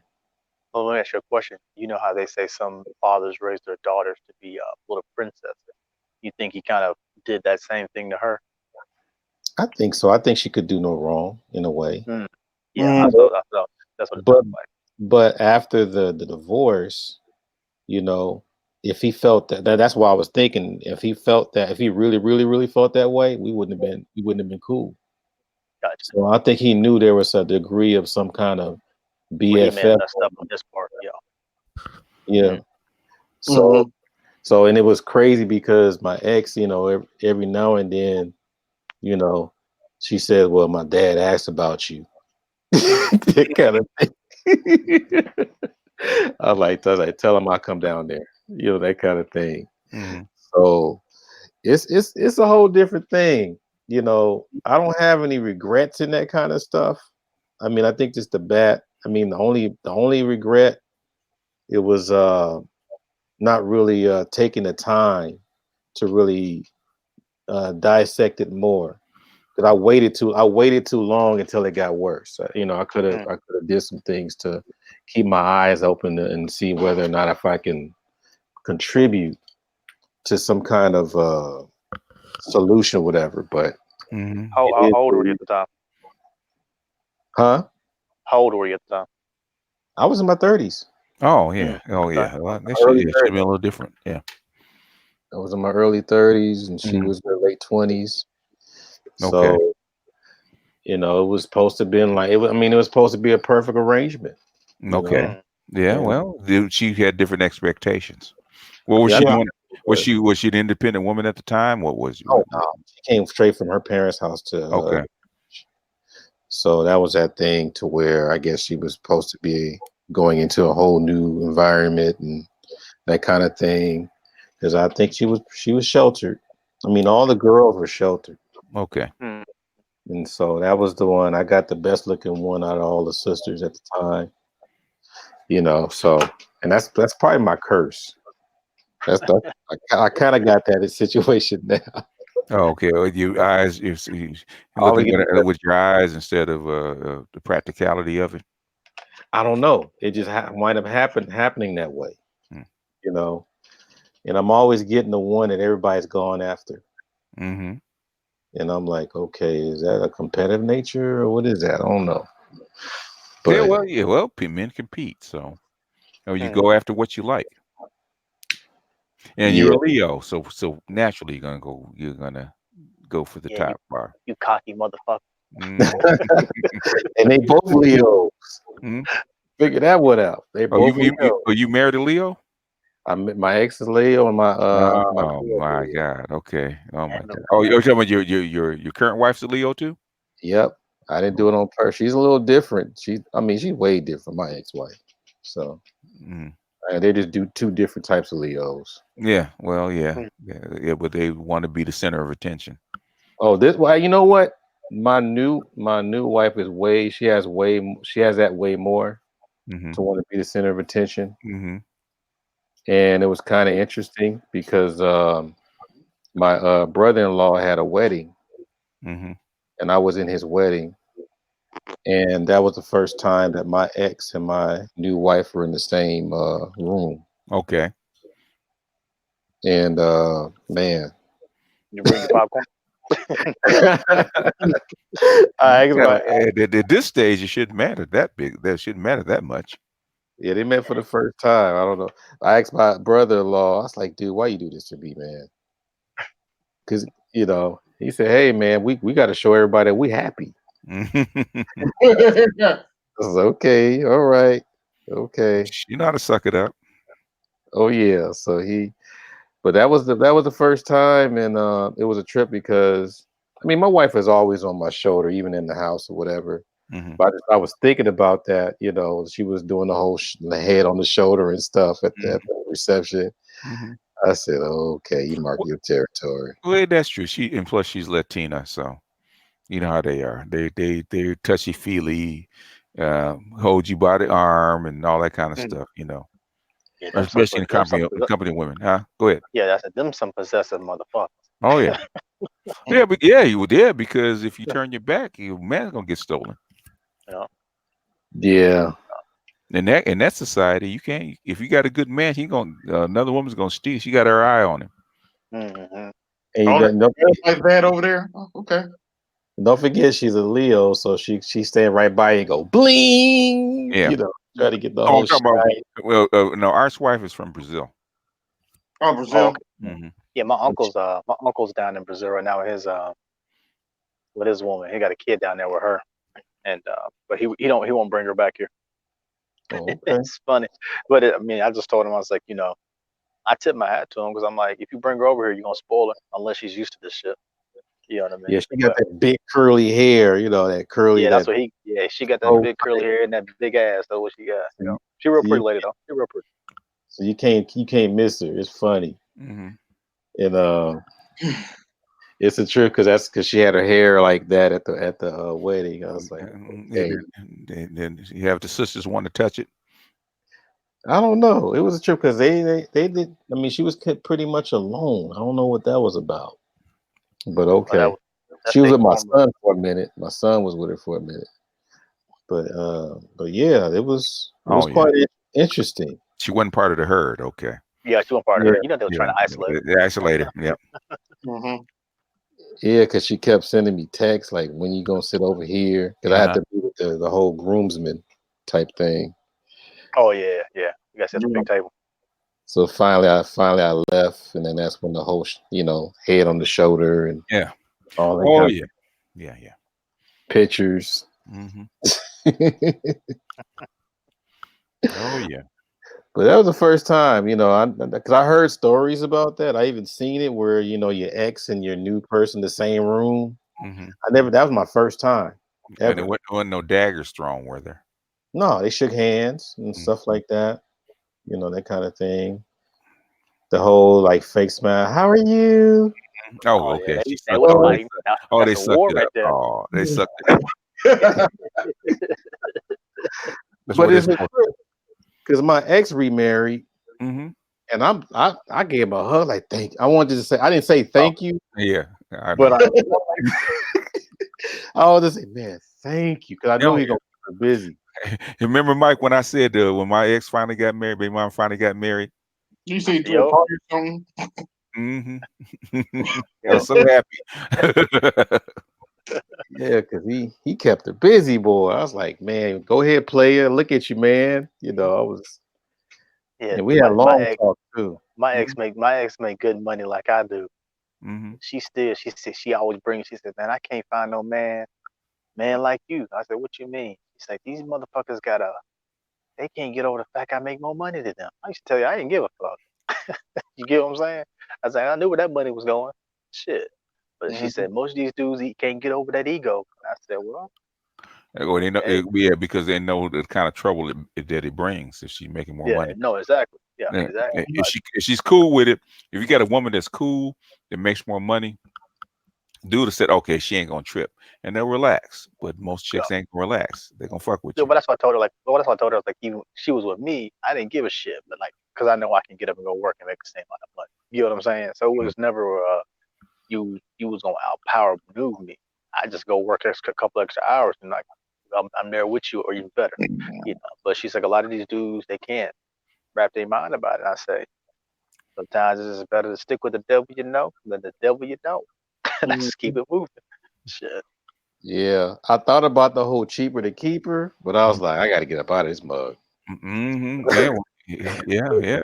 Well, let me ask you a question. You know how they say some fathers raise their daughters to be little princesses. You think he kind of did that same thing to her?
I think so. I think she could do no wrong in a way.
Mm. Yeah, I thought, that's what it
But
sounds like.
but after the divorce, you know, if he felt that's why I was thinking if he felt that if he really, really, really felt that way, we wouldn't have been cool.
Gotcha.
So I think he knew there was a degree of some kind of
Where he may have
BFF.
messed up on his part. Yeah.
Yeah.
Mm.
So and it was crazy because my ex, every now and then, you know, she said, "Well, my dad asked about you." That kind of thing. I was like, tell him I'll come down there. That kind of thing.
Hmm.
So it's a whole different thing. I don't have any regrets in that kind of stuff. I mean, I think just the bad. I mean, the only regret it was not really taking the time to really dissect it more. Because I waited too long until it got worse. I could have
Mm.
I could have did some things to keep my eyes open and see whether or not if I can contribute to some kind of solution or whatever. But
Hmm.
it
How
is
old
what
were
it
you
is.
at the time?
Huh?
How old were you at the time?
I was in my 30s.
Oh yeah.
Mm.
Oh
Okay.
yeah. Well, that should
Early
yeah, should
30s.
be a little different. Yeah.
I was in my early 30s and she
Hmm.
was in her late 20s.
Okay.
So, it was supposed to been like I mean, it was supposed to be a perfect arrangement, you know.
Okay.
Mm.
Yeah.
And
Well, she had different expectations. What was
yeah, I
she
Yeah.
think
doing?
it was.
Was she an independent woman at the time? What was
Oh
what?
no. She came straight from her parents' house to
Okay.
so that was that thing to where I guess she was supposed to be going into a whole new environment and that kind of thing. Because I think she was sheltered. I mean, all the girls were sheltered.
Okay.
Mm.
And so that was the one I got the best looking one out of all the sisters at the time, So, and that's probably my curse. I kind of got that situation now.
Oh, okay. Well, you eyes, you're
I always
looking
get
at
the
it
best.
with your eyes instead of the practicality of it.
I don't know. It just wind up happening that way,
Mm.
you know. And I'm always getting the one that everybody's gone after,
Mm-hmm.
and I'm like, okay, is that a competitive nature or what is that? I don't know,
Yeah.
but
Well. Yeah. Well, men compete, so you
Mm.
go after what you like, and you're
yeah,
a Leo, so naturally you're gonna go for the
Yeah,
top bar.
you cocky motherfucker.
Mm-hmm.
and they both Leo.
Mm-hmm.
Figure that one out. They
Oh, you,
both
you you
Leo.
oh, you married a Leo?
My ex is Leo, and my
Oh
girl
my
Leo.
God. Okay. Oh my
And
God. Oh, you're talking about your current wife's a Leo too?
Yep, I didn't do it on purpose. She's a little different. I mean, she's way different. My ex-wife. So
Mm.
they just do two different types of Leos.
Yeah. Well, yeah.
Mm.
Yeah, but they want to be the center of attention.
Oh, this well, you know what? My new wife is way. She has that way more
Mm-hmm.
to want to be the center of attention,
Mm-hmm.
and it was kind of interesting because my brother-in-law had a wedding,
Mm-hmm.
and I was in his wedding, and that was the first time that my ex and my new wife were in the same room.
Okay.
And man,
you bring your popcorn?
I asked my
At this stage, it shouldn't matter that big. That shouldn't matter that much.
yeah, they met for the first time. I don't know. I asked my brother-in-law. I was like, dude, why you do this to me, man? Because He said, "Hey man, we got to show everybody that we happy." I was like, okay, all right, okay.
You know how to suck it up.
Oh yeah. So but that was the first time, and it was a trip because I mean my wife is always on my shoulder, even in the house or whatever.
Hmm.
But I was thinking about that, she was doing the whole the head on the shoulder and stuff at the reception.
Hmm.
I said, okay, you mark your territory.
Well, that's true. And plus she's Latina, so you know how they are. They're touchy feely, hold you by the arm and all that kind of
Mm.
stuff.
Yeah,
Especially in company women. Huh? Go ahead.
yeah, that's them some possessive motherfuckers.
Oh yeah, yeah, but yeah, you would, yeah, because if you turn your back, your man's gonna get stolen.
You know?
Yeah.
In that society, you can't. If you got a good man, he gonna another woman's gonna steal. She got her eye on him.
Mm-hmm.
And
Oh, that's like that over there. Oh, okay.
don't forget she's a Leo, so she stand right by you and go bling.
Yeah.
Try to get the
Oh, I'm
whole
talking about.
shine.
Well, no, our wife is from Brazil.
Oh,
Oh,
Brazil.
okay.
Hmm.
Yeah, my uncle's down in Brazil right now with his woman. He got a kid down there with her, and but he won't bring her back here.
Oh, okay.
It's funny, but I mean, I just told him I was like, I tip my hat to him because I'm like, if you bring her over here, you're gonna spoil her unless she's used to this shit. You know what I mean?
Yeah, she got
But
that big curly hair, that curly
yeah,
that.
she got that
Oh,
big curly hair and that big ass. That's what she got.
so
She real
you,
pretty lady though. She real pretty.
so you can't miss her. It's funny,
Hmm.
and it's a trip because she had her hair like that at the wedding. I was like, okay.
Then you have the sisters want to touch it.
I don't know. It was a trip because they did. I mean, she was kept pretty much alone. I don't know what that was about, but
But
okay.
that's
She was
their
with my
form.
son for a minute. My son was with her for a minute, but yeah, it was
Oh yeah,
quite interesting.
she wasn't part of the herd. Okay.
Yeah, she wasn't part of
Yeah,
her. They were
Yeah.
trying to isolate her.
The isolator. Yep.
Mm-hmm.
yeah, because she kept sending me texts like, "When you gonna sit over here?" Because I had
Uh-huh.
to be with the whole groomsman type thing.
Oh yeah, yeah. You guys at the
Yeah.
big table.
So finally I left, and then that's when the whole head on the shoulder and
Yeah.
all that
Oh
kind of
yeah. Yeah. Yeah.
pictures.
Hmm.
But
Oh yeah.
that was the first time, because I heard stories about that. I even seen it where your ex and your new person the same room.
Hmm.
That was my first time
And it
ever.
wasn't no daggers thrown, were there?
No, they shook hands and
Mm.
stuff like that. That kind of thing. The whole like fake smile. How are you?
Oh,
Oh yeah,
okay. She
they
sucked.
wasn't
Oh,
Oh,
they
fighting.
sucked.
Now,
Oh, they
that's a
sucked
war
it
right
up.
there.
Oh, they sucked it up. That's
but
what
it's
it's
a
for.
because my ex remarried,
Hmm.
and I gave him a hug like thank. I wanted to say I didn't say
Oh,
thank you,
yeah. I
but
know.
I was just say man thank you because I knew
Oh
he gonna be busy.
yeah. You remember Mike when I said when my ex finally got married, baby mom finally got married?
You see through a
Yo,
party or something?
Hmm. I
yo.
was so happy.
Yeah, because he kept her busy, boy. I was like, man, go ahead, player. Look at you, man. I was,
Yeah,
and we had
my
long
ex
talk too.
my ex make good money like I do.
Hmm.
She said she always brings. She said, man, I can't find no man like you. I said, what you mean? She's like, these motherfuckers they can't get over the fact I make more money than them. I used to tell you I didn't give a fuck. You get what I'm saying? I was like, I knew where that money was going. Shit. But she
Mhm.
said most of these dudes can't get over that ego. I said, well,
Or they know,
hey,
yeah, because they know the kind of trouble that it brings if she's making more
yeah,
money.
no, exactly. Yeah,
Yeah.
exactly.
If she's cool with it, if you got a woman that's cool that makes more money, dude have said, okay, she ain't gonna trip, and they'll relax. But most
Yeah.
chicks ain't gonna relax. They're gonna fuck with
Yeah,
you.
but that's what I told her. That's what I told her. I was like, even she was with me, I didn't give a shit. But like, because I know I can get up and go work and make the same amount of money. You know what I'm saying? So it
Mm.
was never you was gonna outpower maneuver me. I just go work a couple extra hours and like I'm there with you or even better. But she's like a lot of these dudes they can't wrap their mind about it. I say sometimes it's just better to stick with the devil you know than the devil you don't. And I just keep it moving. Shit.
Yeah, I thought about the whole cheaper to keep her, but I was like, I got to get up out of this mug.
Mm-hmm. Yeah, Yeah.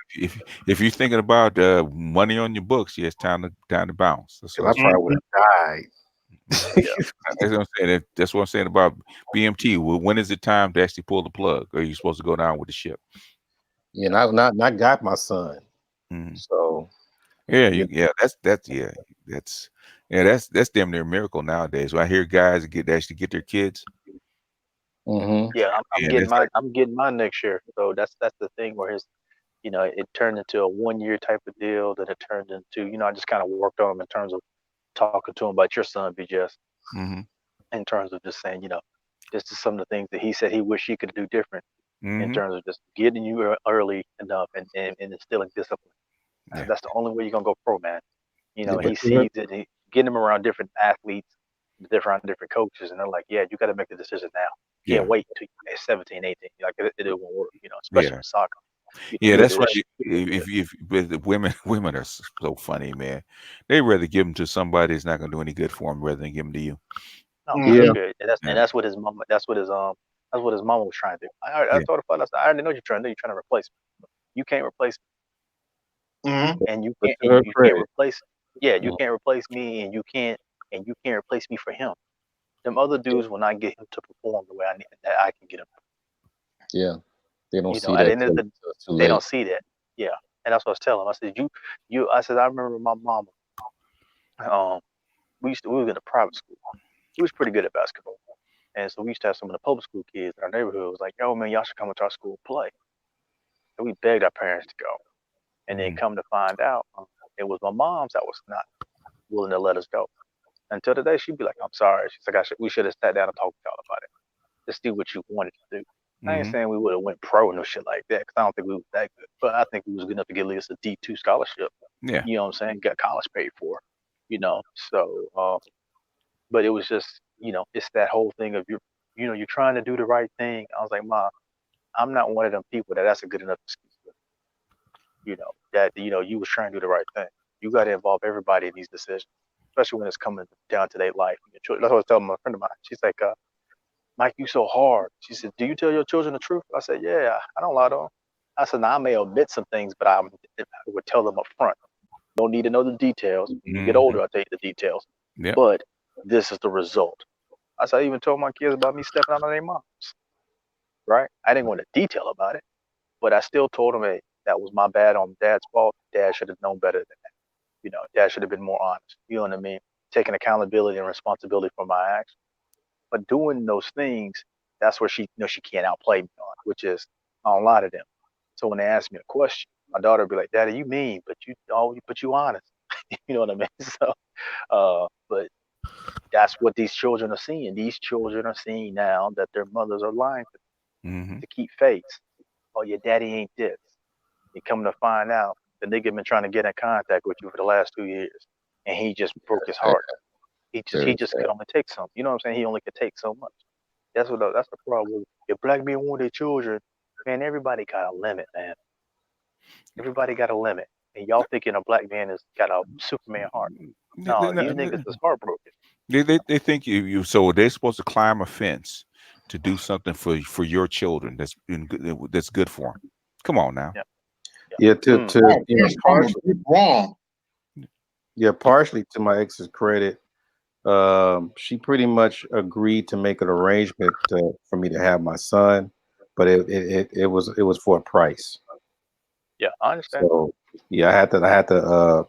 If you're thinking about money on your books, yeah, it's time to bounce. That's
Because I probably would have died.
Yeah.
that's what I'm saying. That's what I'm saying about BMT. Well, when is it time to actually pull the plug? Or are you supposed to go down with the ship?
Yeah, and I got my son.
Mhm.
So
Yeah,
yeah.
that's that's damn near a miracle nowadays. When I hear guys actually get their kids,
Hmm.
Yeah, I'm
and
getting
it's like,
mine next year. So that's the thing where it turned into a 1 year type of deal. Then it turned into, I just kind of worked on him in terms of talking to him about your son, be just
mm-hmm,
in terms of just saying, this is some of the things that he said he wish he could do different in
mm-hmm,
terms of just getting you early enough and instilling discipline.
yeah,
That's the only way you're gonna go pro, man.
Yeah, but
He sees it, getting him around different athletes, different coaches, and they're like, yeah, you got to make the decision now. You can't
yeah,
wait until you're 17, 18. Like it won't work, especially
yeah,
with soccer.
yeah.
You'll
That's
do
right.
this. You'll do this.
If but the women are so funny, man. They rather give them to somebody that's not gonna do any good for them rather than give them to you.
No, for
yeah,
Mhm.
sure. And
Yeah,
that's what his mom. That's what his mama was trying to do. I
yeah,
told her father, I said, I already know you're trying to do. You're trying to replace me. You can't replace
Mhm.
me, and you
but
can't
to her
you can't
credit,
replace. Yeah, you
uh,
can't replace me, and you can't replace me for him. Them other dudes will not get him to perform the way I need that I can get him.
yeah, they don't see
At the
that
end of
till
the,
it's too
they don't
late.
see that. Yeah, and that's what I was telling him. I said, I said, I remember my mama. Um, we was in a private school. We was pretty good at basketball, and so we used to have some of the public school kids in our neighborhood. Was like, yo, man, y'all should come into our school and play. And we begged our parents to go, and then
mm-hmm,
come to find out, it was my mom's that was not willing to let us go. Until today, she'd be like, I'm sorry. She's like, we should have sat down and talked to y'all about it. Just do what you wanted to do. I ain't
mm-hmm.
saying we would have went pro and no shit like that, because I don't think we was that good. But I think we was good enough to get at least a D2 scholarship.
Yeah,
You know what I'm saying? Got college paid for. So but it was just, it's that whole thing of you're trying to do the right thing. I was like, Ma, I'm not one of them people that's a good enough excuse. That you was trying to do the right thing. You got to involve everybody in these decisions, especially when it's coming down to their life. That's what I was telling my friend of mine. She's like, Mike, you so hard. She said, do you tell your children the truth? I said, yeah, I don't lie to them. I said, now I may omit some things, but I would tell them up front. Don't need to know the details. When you get
mm-hmm,
older, I'll tell you the details.
yeah,
But this is the result. I said, I even told my kids about me stepping out on their moms, right? I didn't go into detail about it, but I still told them, hey, that was my bad on dad's fault. Dad should have known better than that. Dad should have been more honest. You know what I mean? Taking accountability and responsibility for my actions. But doing those things, that's where she can't outplay me on, which is I don't lie to them. So when they ask me a question, my daughter will be like, Daddy, you mean, but you honest. You know what I mean? So but that's what these children are seeing. These children are seeing now that their mothers are lying
mm-hmm.
to keep face. Oh, your daddy ain't this. You come to find out the nigga been trying to get in contact with you for the last 2 years, and he just broke his
Sad,
heart. He
very
just
sad.
could only take some. You know what I'm saying? He only could take so much. That's the problem. If black men want their children, man, everybody got a limit, man. Everybody got a limit. And y'all thinking a black man has got a Superman heart. No, these niggas is heartbroken.
They think so they're supposed to climb a fence to do something for your children that's good for them. Come on now.
Yeah, yeah.
Yeah,
Oh, here's from
partially,
wrong.
yeah, partially to my ex's credit, she pretty much agreed to make an arrangement for me to have my son, but it was for a price.
Yeah, I understand.
So yeah, I had to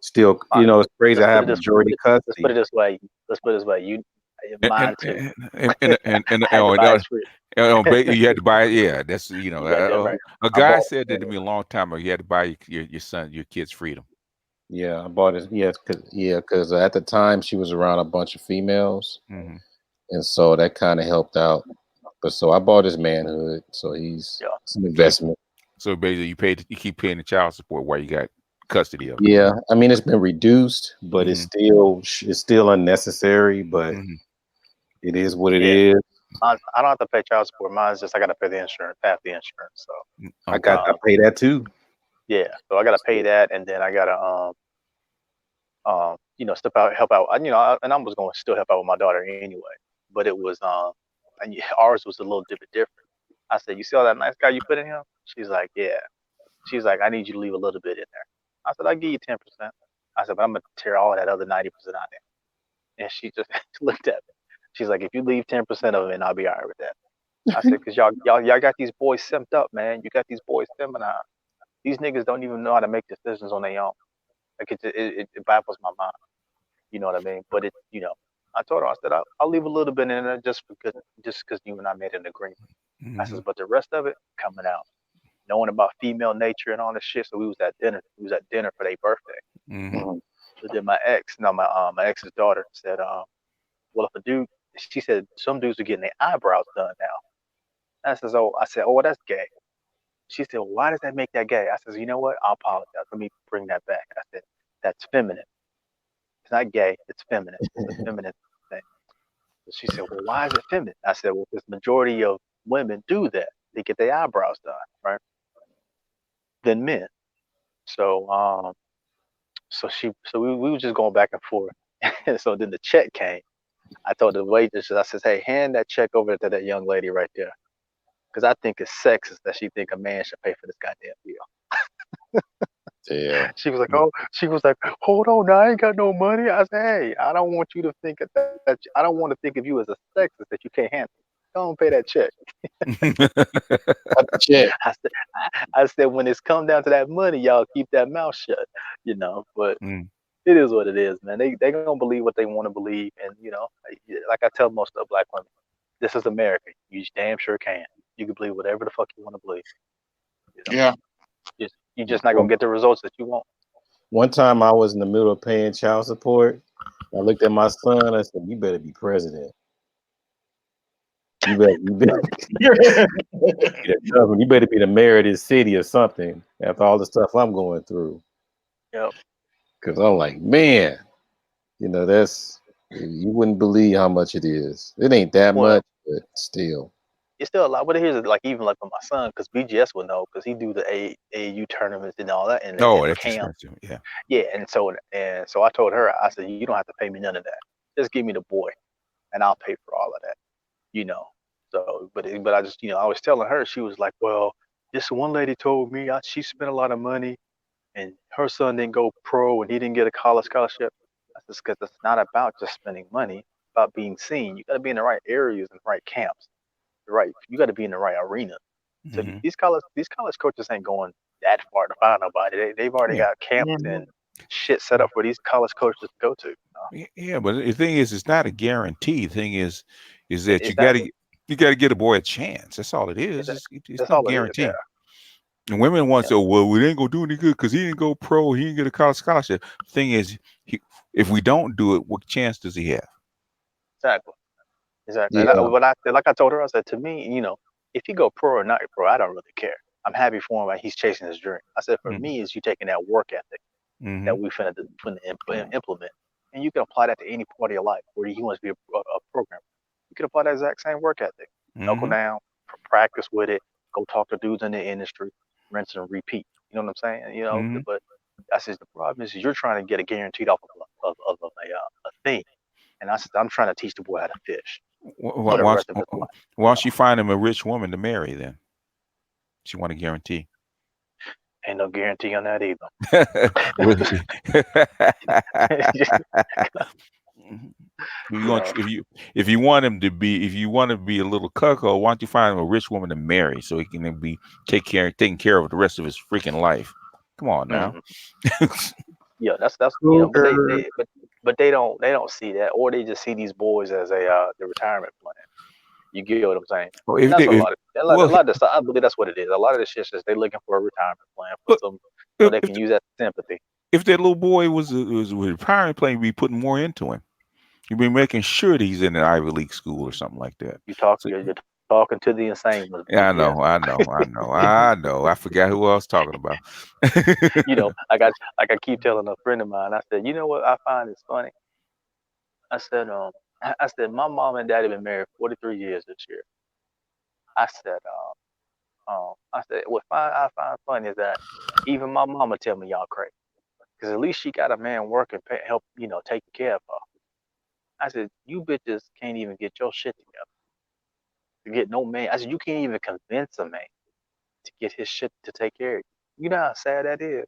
still,
All right,
it's crazy.
let's
I
put it
have
this
majority
let's put it
custody.
this way. Let's put it this way.
And
Mine too.
and
I had to buy his fruit.
you had to buy it. Yeah, that's
You got that right.
a
I
guy
bought
said that to me a long time ago. You had to buy your kids freedom.
Yeah, I bought it. Because at the time she was around a bunch of females,
Hmm.
and so that kind of helped out. But so I bought his manhood, so
Yeah.
it's an
So
investment.
basically you keep paying the child support while you got custody of it.
Yeah, I mean it's been reduced, but
Hmm.
it's still unnecessary. But
Hmm.
it is what it
Yeah.
is.
I don't have to pay child support. Mine's just I gotta pay the insurance, half the insurance. So
Okay.
I pay that too.
yeah. So I gotta pay that, and then I gotta step out, help out. And I was going to still help out with my daughter anyway. But it was and ours was a little bit different. I said, you see all that nice guy you put in him? She's like, yeah. She's like, I need you to leave a little bit in there. I said, I'll give you 10%. I said, but I'm gonna tear all that other 90% out there. And she just looked at me. She's like, if you leave 10% of it, I'll be all right with that. I said, cause y'all got these boys simped up, man. You got these boys feminized. These niggas don't even know how to make decisions on their own. Like it baffles my mind. You know what I mean? But I told her, I said, I'll leave a little bit in there just because you and I made an agreement. I
Hmm.
says, but the rest of it coming out. Knowing about female nature and all this shit. So we was at dinner. We was at dinner for their birthday.
Hmm.
So then my ex's daughter said, well, if a dude, she said some dudes are getting their eyebrows done now. I said, oh, well, that's gay. She said, well, why does that make that gay? I said, you know what? I apologize. Let me bring that back. I said, that's feminine. It's not gay. It's feminine. It's a feminine thing. So she said, well, why is it feminine? I said, well, because majority of women do that. They get their eyebrows done, right? Than men. So we were just going back and forth. And so then the check came. I told the waitress, I said, hey, hand that check over to that young lady right there. Because I think it's sexist that she think a man should pay for this goddamn deal.
Damn.
She was like, hold on, I ain't got no money. I said, hey, I don't want you to think I don't want to think of you as a sexist that you can't handle. Don't pay that check.
Cut the check.
I said, I said, when it's come down to that money, y'all keep that mouth shut, But
Mm.
it is what it is, man. They gonna believe what they want to believe, and like I tell most of the black women, this is America. You damn sure can. You can believe whatever the fuck you want to believe. You know,
Yeah.
you're just not gonna get the results that you want.
One time I was in the middle of paying child support. I looked at my son. I said, "You better be president. You better be the governor. You better be the mayor of this city or something." After all the stuff I'm going through,
Yep.
because I'm like, man, that's you wouldn't believe how much it is. It ain't that
Well,
much, but still.
it's still a lot. But here's like even like with my son, because BGS would know, because he do the AAU tournaments and all that, and
Oh,
the
that's
camp.
expensive. Yeah.
Yeah, and so I told her, I said, you don't have to pay me none of that. Just give me the boy, and I'll pay for all of that. You know. So, but I just I was telling her, she was like, well, this one lady told me she spent a lot of money, and her son didn't go pro, and he didn't get a college scholarship. That's because it's not about just spending money, it's about being seen. You got to be in the right areas and right camps. Right, you got to be in the right arena. So
Hmm.
these college coaches ain't going that far to find nobody. They've already
Yeah.
got camps and shit set up for these college coaches to go to.
Yeah, but the thing is, it's not a guarantee. The thing is that
Exactly.
you got to get a boy a chance. That's all it is.
Exactly.
It's
That's
no
all it is. Yeah.
guarantee. And women want to
Yeah.
say, well, we ain't gonna do any good because he didn't go pro, he didn't get a college scholarship. Thing is, if we don't do it, what chance does he have?
Exactly. Exactly. And
Yeah.
what I like I told her, I said, to me, if he go pro or not pro, I don't really care. I'm happy for him. Like he's chasing his dream. I said, for
Mm-hmm.
me, is you taking that work ethic
Mm-hmm.
that we finna implement, and you can apply that to any part of your life where he wants to be a programmer. You can apply that exact same work ethic. Knuckle
Mm-hmm.
down, practice with it, go talk to dudes in the industry, rinse and repeat. You know what I'm saying?
Mm-hmm.
But I said the problem is you're trying to get it guaranteed off of a thing, and I said I'm trying to teach the boy how to fish
Why,
for the
why,
rest of his life.
why don't she find him a rich woman to marry then? She want a guarantee.
Ain't no guarantee on that either.
Well,
you know,
if you want him to be a little cuckold, why don't you find him a rich woman to marry so he can then be taking care of the rest of his freaking life? Come on now.
mhm. Yeah, that's but
Cougar.
they don't see that, or they just see these boys as the retirement plan. You get what I'm saying?
Well,
And
if
that's
they,
what a
if,
lot of
well,
this. I believe that's what it is. A lot of this shit is they looking for a retirement plan for
but
some, so
if,
they
if
can use that sympathy.
if that little boy was a retiring plan, you'd be putting more into him. You'd be making sure that he's in an Ivy League school or something like that. So,
You're talking to the insane with
yeah,
BGS.
I know. I forgot who I was talking about.
I keep telling a friend of mine. I said, you know what I find is funny. I said, my mom and daddy been married 43 years this year. I said, what I find funny is that even my mama tell me y'all crazy, because at least she got a man working, help, taking care of her. I said, you bitches can't even get your shit together to get no man. I said, you can't even convince a man to get his shit to take care of you. You know how sad that is.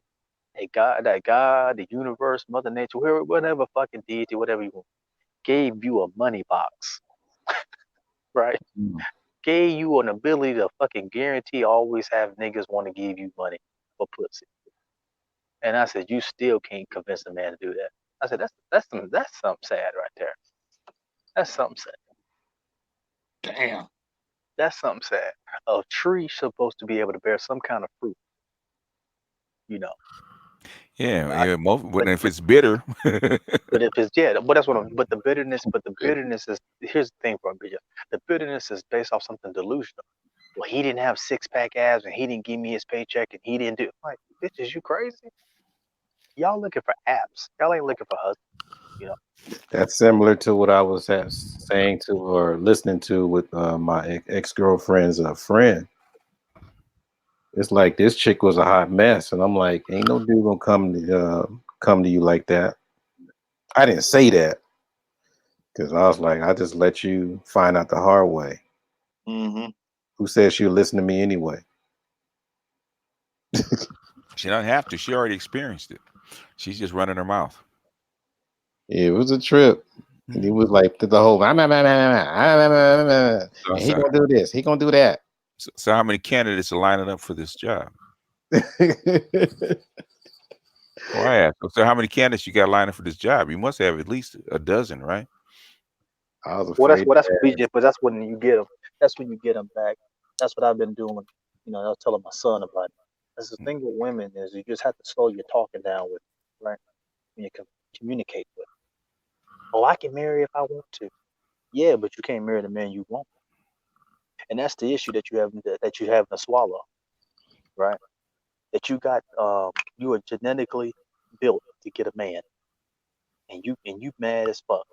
That God, the universe, Mother Nature, whatever fucking deity, whatever you want, gave you a money box, right?
Mm.
Gave you an ability to fucking guarantee always have niggas want to give you money for pussy. And I said, you still can't convince a man to do that. I said, that's something sad right there. That's something sad.
Damn.
That's something sad. A tree supposed to be able to bear some kind of fruit, you know.
Yeah,
I,
yeah.
but
But if it's bitter,
but if it's yeah, but that's what I'm. But the bitterness is here's the thing, bro. The bitterness is based off something delusional. Well, he didn't have six pack abs, and he didn't give me his paycheck, and he didn't do. Like, bitch, is you crazy? Y'all looking for apps. Y'all ain't looking for husbands. You know.
That's similar to what I was saying to or listening to with my ex girlfriend's friend. It's like this chick was a hot mess, and I'm like, ain't no dude gonna come to you like that. I didn't say that because I was like, I just let you find out the hard way.
Mm-hmm.
Who says she'll listen to me anyway?
she doesn't have to. She already experienced it. She's just running her mouth.
It was a trip. And he
Mhm.
was like the whole, "Ah, nah, nah, nah, nah, nah, ah, nah, nah, nah, nah,
So,
and he
so,
gonna do this, he gonna do that."
so how many candidates are lining up for this job? Well, I asked. So how many candidates you got lining up for this job? You must have at least a dozen, right?
I was
Well,
afraid
that's
to
BJ, but that's when you get them. That's when you get them back. That's what I've been doing. You know, I was telling my son about it. That's the thing with women is you just have to slow your talking down with, right? When you can communicate with. Oh, I can marry if I want to. Yeah, but you can't marry the man you want, and that's the issue that you have to swallow, right? That you are genetically built to get a man, and you mad as fuck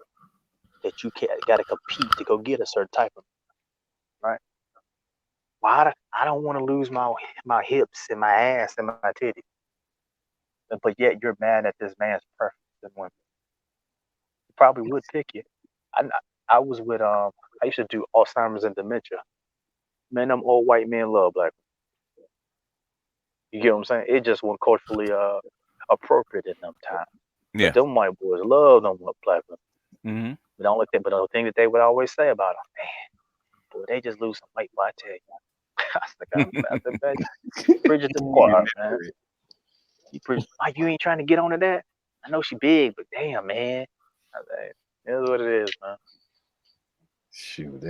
that you can't got to compete to go get a certain type of right. Well, I don't want to lose my hips and my ass and my titties, but yet you're mad at this man's preference in women. He probably would pick you. I I was with I used to do Alzheimer's and dementia. Man, them old white men love black. You get what I'm saying? It just wasn't culturally appropriate in them times. But
Yeah.
them white boys love them black women.
Mm-hmm.
But the only thing that they would always say about them, man, boy, they just lose some weight. Boy, I tell you, I said, man, you preaching to the choir, man. You preach. Why you ain't trying to get onto that? I know she big, but damn, man, I said, it is what it is, man.
shoot,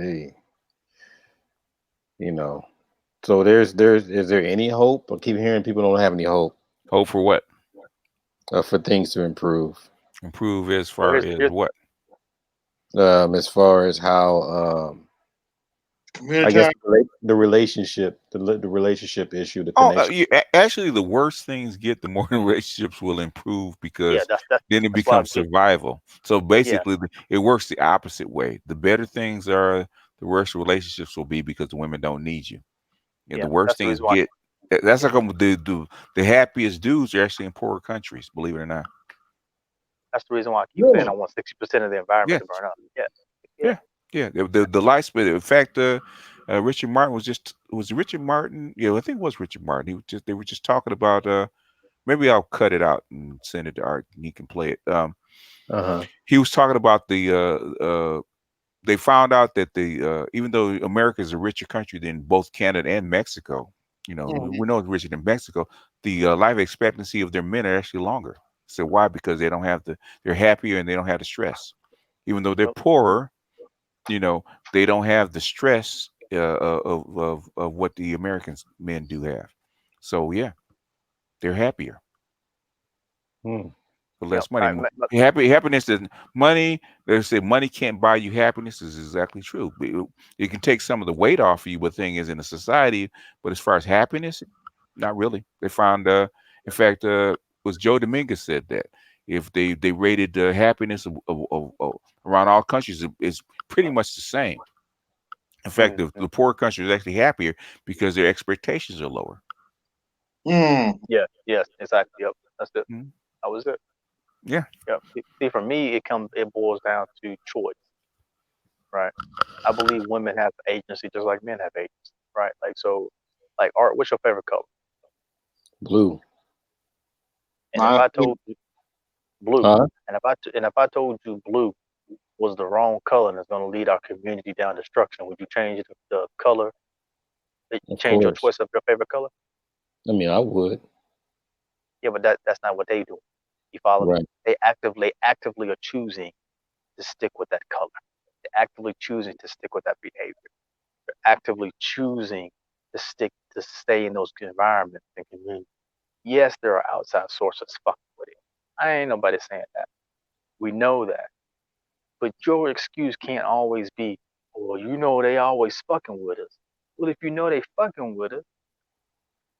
you know. So there's is there any hope? I keep hearing people don't have any hope
Hope for what?
for things to improve.
Improve as
Well,
far as what?
As far as how I guess
Community.
the relationship, the relationship issue, the
Oh,
connection.
actually, the worse things get, the more relationships will improve
yeah,
because
that's
then it
that's why I
becomes
get
survival. So
yeah,
basically, it works the opposite way. The better things are, the worse relationships will be because the women don't need you. Yeah,
yeah.
the worse
That's the
things
reason why.
get. That's
Yeah,
how come the happiest dudes are actually in poorer countries. Believe it or not.
that's the reason why I keep saying
Really?
I want 60% of the environment
Yeah,
to burn up. Yeah, yeah.
yeah, yeah. The lifespan. In fact, Richard Martin was it Richard Martin. Yeah, I think it was Richard Martin. They were just talking about maybe I'll cut it out and send it to Art and he can play it.
Uh-huh.
He was talking about they found out that even though America is a richer country than both Canada and Mexico,
Mhm.
we know it's richer than Mexico, the life expectancy of their men are actually longer. So why? Because they don't have they're happier and they don't have the stress. Even though they're
Yep.
poorer, they don't have the stress of what the Americans men do have. So yeah, they're happier.
Hmm.
For
Yep.
less money. Happiness is money. They say money can't buy you happiness is exactly true. It can take some of the weight off of you, but the thing is in a society, but as far as happiness, not really. They found in fact was Joe Dominguez said that if they rated happiness of around all countries, it's pretty much the same. In fact,
Mm-hmm.
the poor countries are actually happier because their expectations are lower.
Mm.
Yeah. Yes. Exactly. Yep. That's it.
Mhm.
That was it.
Yeah.
Yep. See, for me, it boils down to choice, right? I believe women have agency just like men have agency, right? Like so, Like art, what's your favorite color?
Blue.
And if I told you blue,
Huh?
and if I told you blue was the wrong color and it's going to lead our community down destruction, would you change the color?
Of
Change your
course.
choice of your favorite color?
I mean, I would.
Yeah, but that's not what they do. You follow me?
Right.
They actively are choosing to stick with that color. They're actively choosing to stick with that behavior. They're actively choosing to stay in those environments and communities. Yes, there are outside sources fucking with it. I ain't nobody saying that. We know that. But your excuse can't always be, well, they always fucking with us. Well, if you know they fucking with us,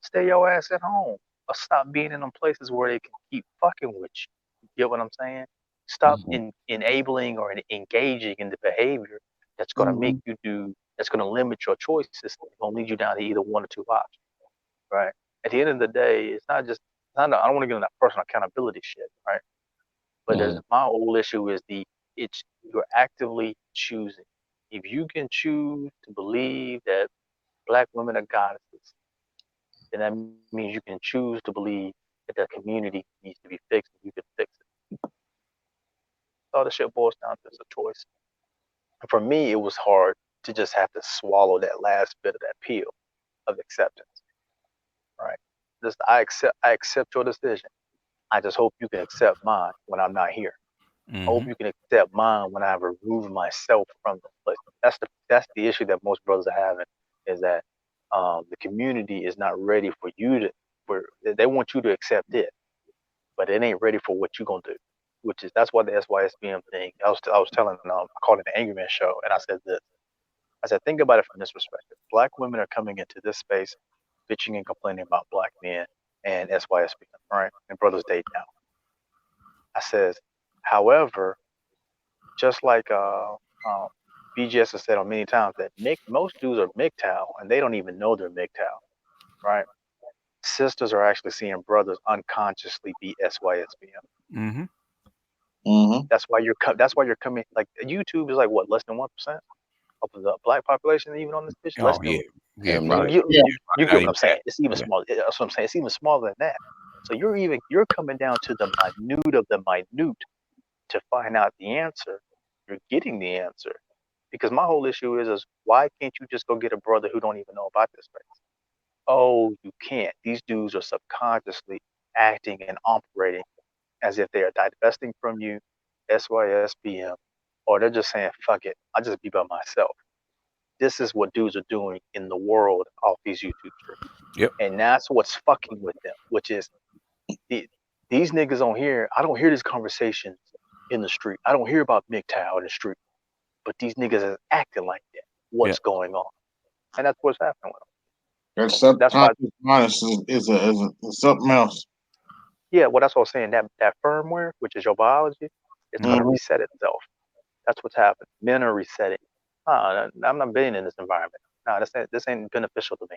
stay your ass at home. Or stop being in them places where they can keep fucking with you. You get what I'm saying? Stop
Mhm.
enabling or engaging in the behavior that's gonna make
Mhm.
you that's gonna limit your choices. It's gonna lead you down to either one or two options. Right? At the end of the day, it's not just I don't want to get into that personal accountability shit, right? But
Mhm.
my whole issue is it's you're actively choosing. If you can choose to believe that black women are goddesses, then that means you can choose to believe that the community needs to be fixed and you can fix it. All the shit boils down to is a choice. And for me, it was hard to just have to swallow that last bit of that pill of acceptance. Right? Just I accept your decision. I just hope you can accept mine when I'm not here. I hope
Hmm.
you can accept mine when I remove myself from the place. That's the issue that most brothers are having is that the community is not ready for you to for they want you to accept it, but it ain't ready for what you're gonna do. Which is that's why the SYSBM thing. I was telling I called it the Angry Man show, and I said this. I said think about it from this perspective. Black women are coming into this space, bitching and complaining about black men and SYSBM, right? And brothers date now. I says, however, just like BGS has said on many times that most dudes are MGTOW and they don't even know they're MGTOW, right? Sisters are actually seeing brothers unconsciously be SYSBM.
Hmm.
Mm-hmm.
That's why you're coming like YouTube is like what less than 1% of the black population even on this bitch less
Oh
than
yeah, yeah,
Damn
probably.
near.
you
Yeah.
you
Not
get what
even
I'm
that.
saying. It's even
Yeah.
smaller. That's what I'm saying. It's even smaller than that. So you're coming down to the minute of the minute to find out the answer. You're getting the answer. Because my whole issue is why can't you just go get a brother who don't even know about this space? Oh, you can't. These dudes are subconsciously acting and operating as if they are divesting from you, SYSBM, or they're just saying, fuck it, I'll just be by myself. This is what dudes are doing in the world off these YouTube streams.
Yep.
And that's what's fucking with them, which is the, these niggas on here, I don't hear these conversations in the street. I don't hear about MGTOW in the street, but these niggas are acting like that.
Yeah.
What's going on? And that's what's happening with them.
That
That's why,
subconscious mind is something else.
yeah, well, that's what I was saying. That firmware, which is your biology, it's going to
Mhm.
reset itself. That's what's happening. Men are resetting. I'm not being in this environment. No, this ain't beneficial to me.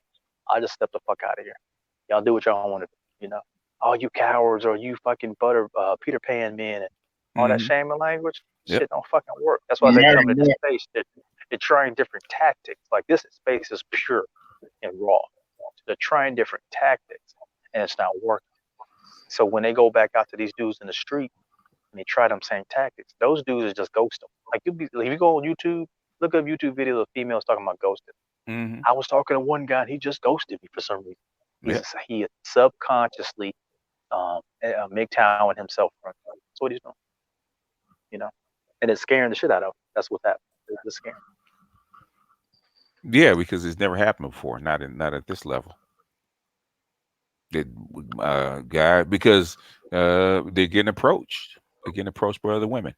I just step the fuck out of here. Y'all do what y'all want to do. All you cowards or you fucking Peter Pan men and all that
Hmm.
shaming language,
Yep.
shit don't fucking work. That's
No
why they
matter
come to this
what.
space. They're trying different tactics. Like this space is pure and raw. They're trying different tactics and it's not working. So when they go back out to these dudes in the street and they try them same tactics, those dudes are just ghosting. Like if you go on YouTube, look up YouTube videos of females talking about ghosting.
Hmm.
I was talking to one guy and he just ghosted me for some reason.
Yep.
He is subconsciously MGTOWing himself from. That's what he's doing, you know, and it's scaring the shit out of him. That's what's happening. It's scary.
Yeah, because it's never happened before. Not at this level. That guy because they're getting approached. They're getting approached by other women,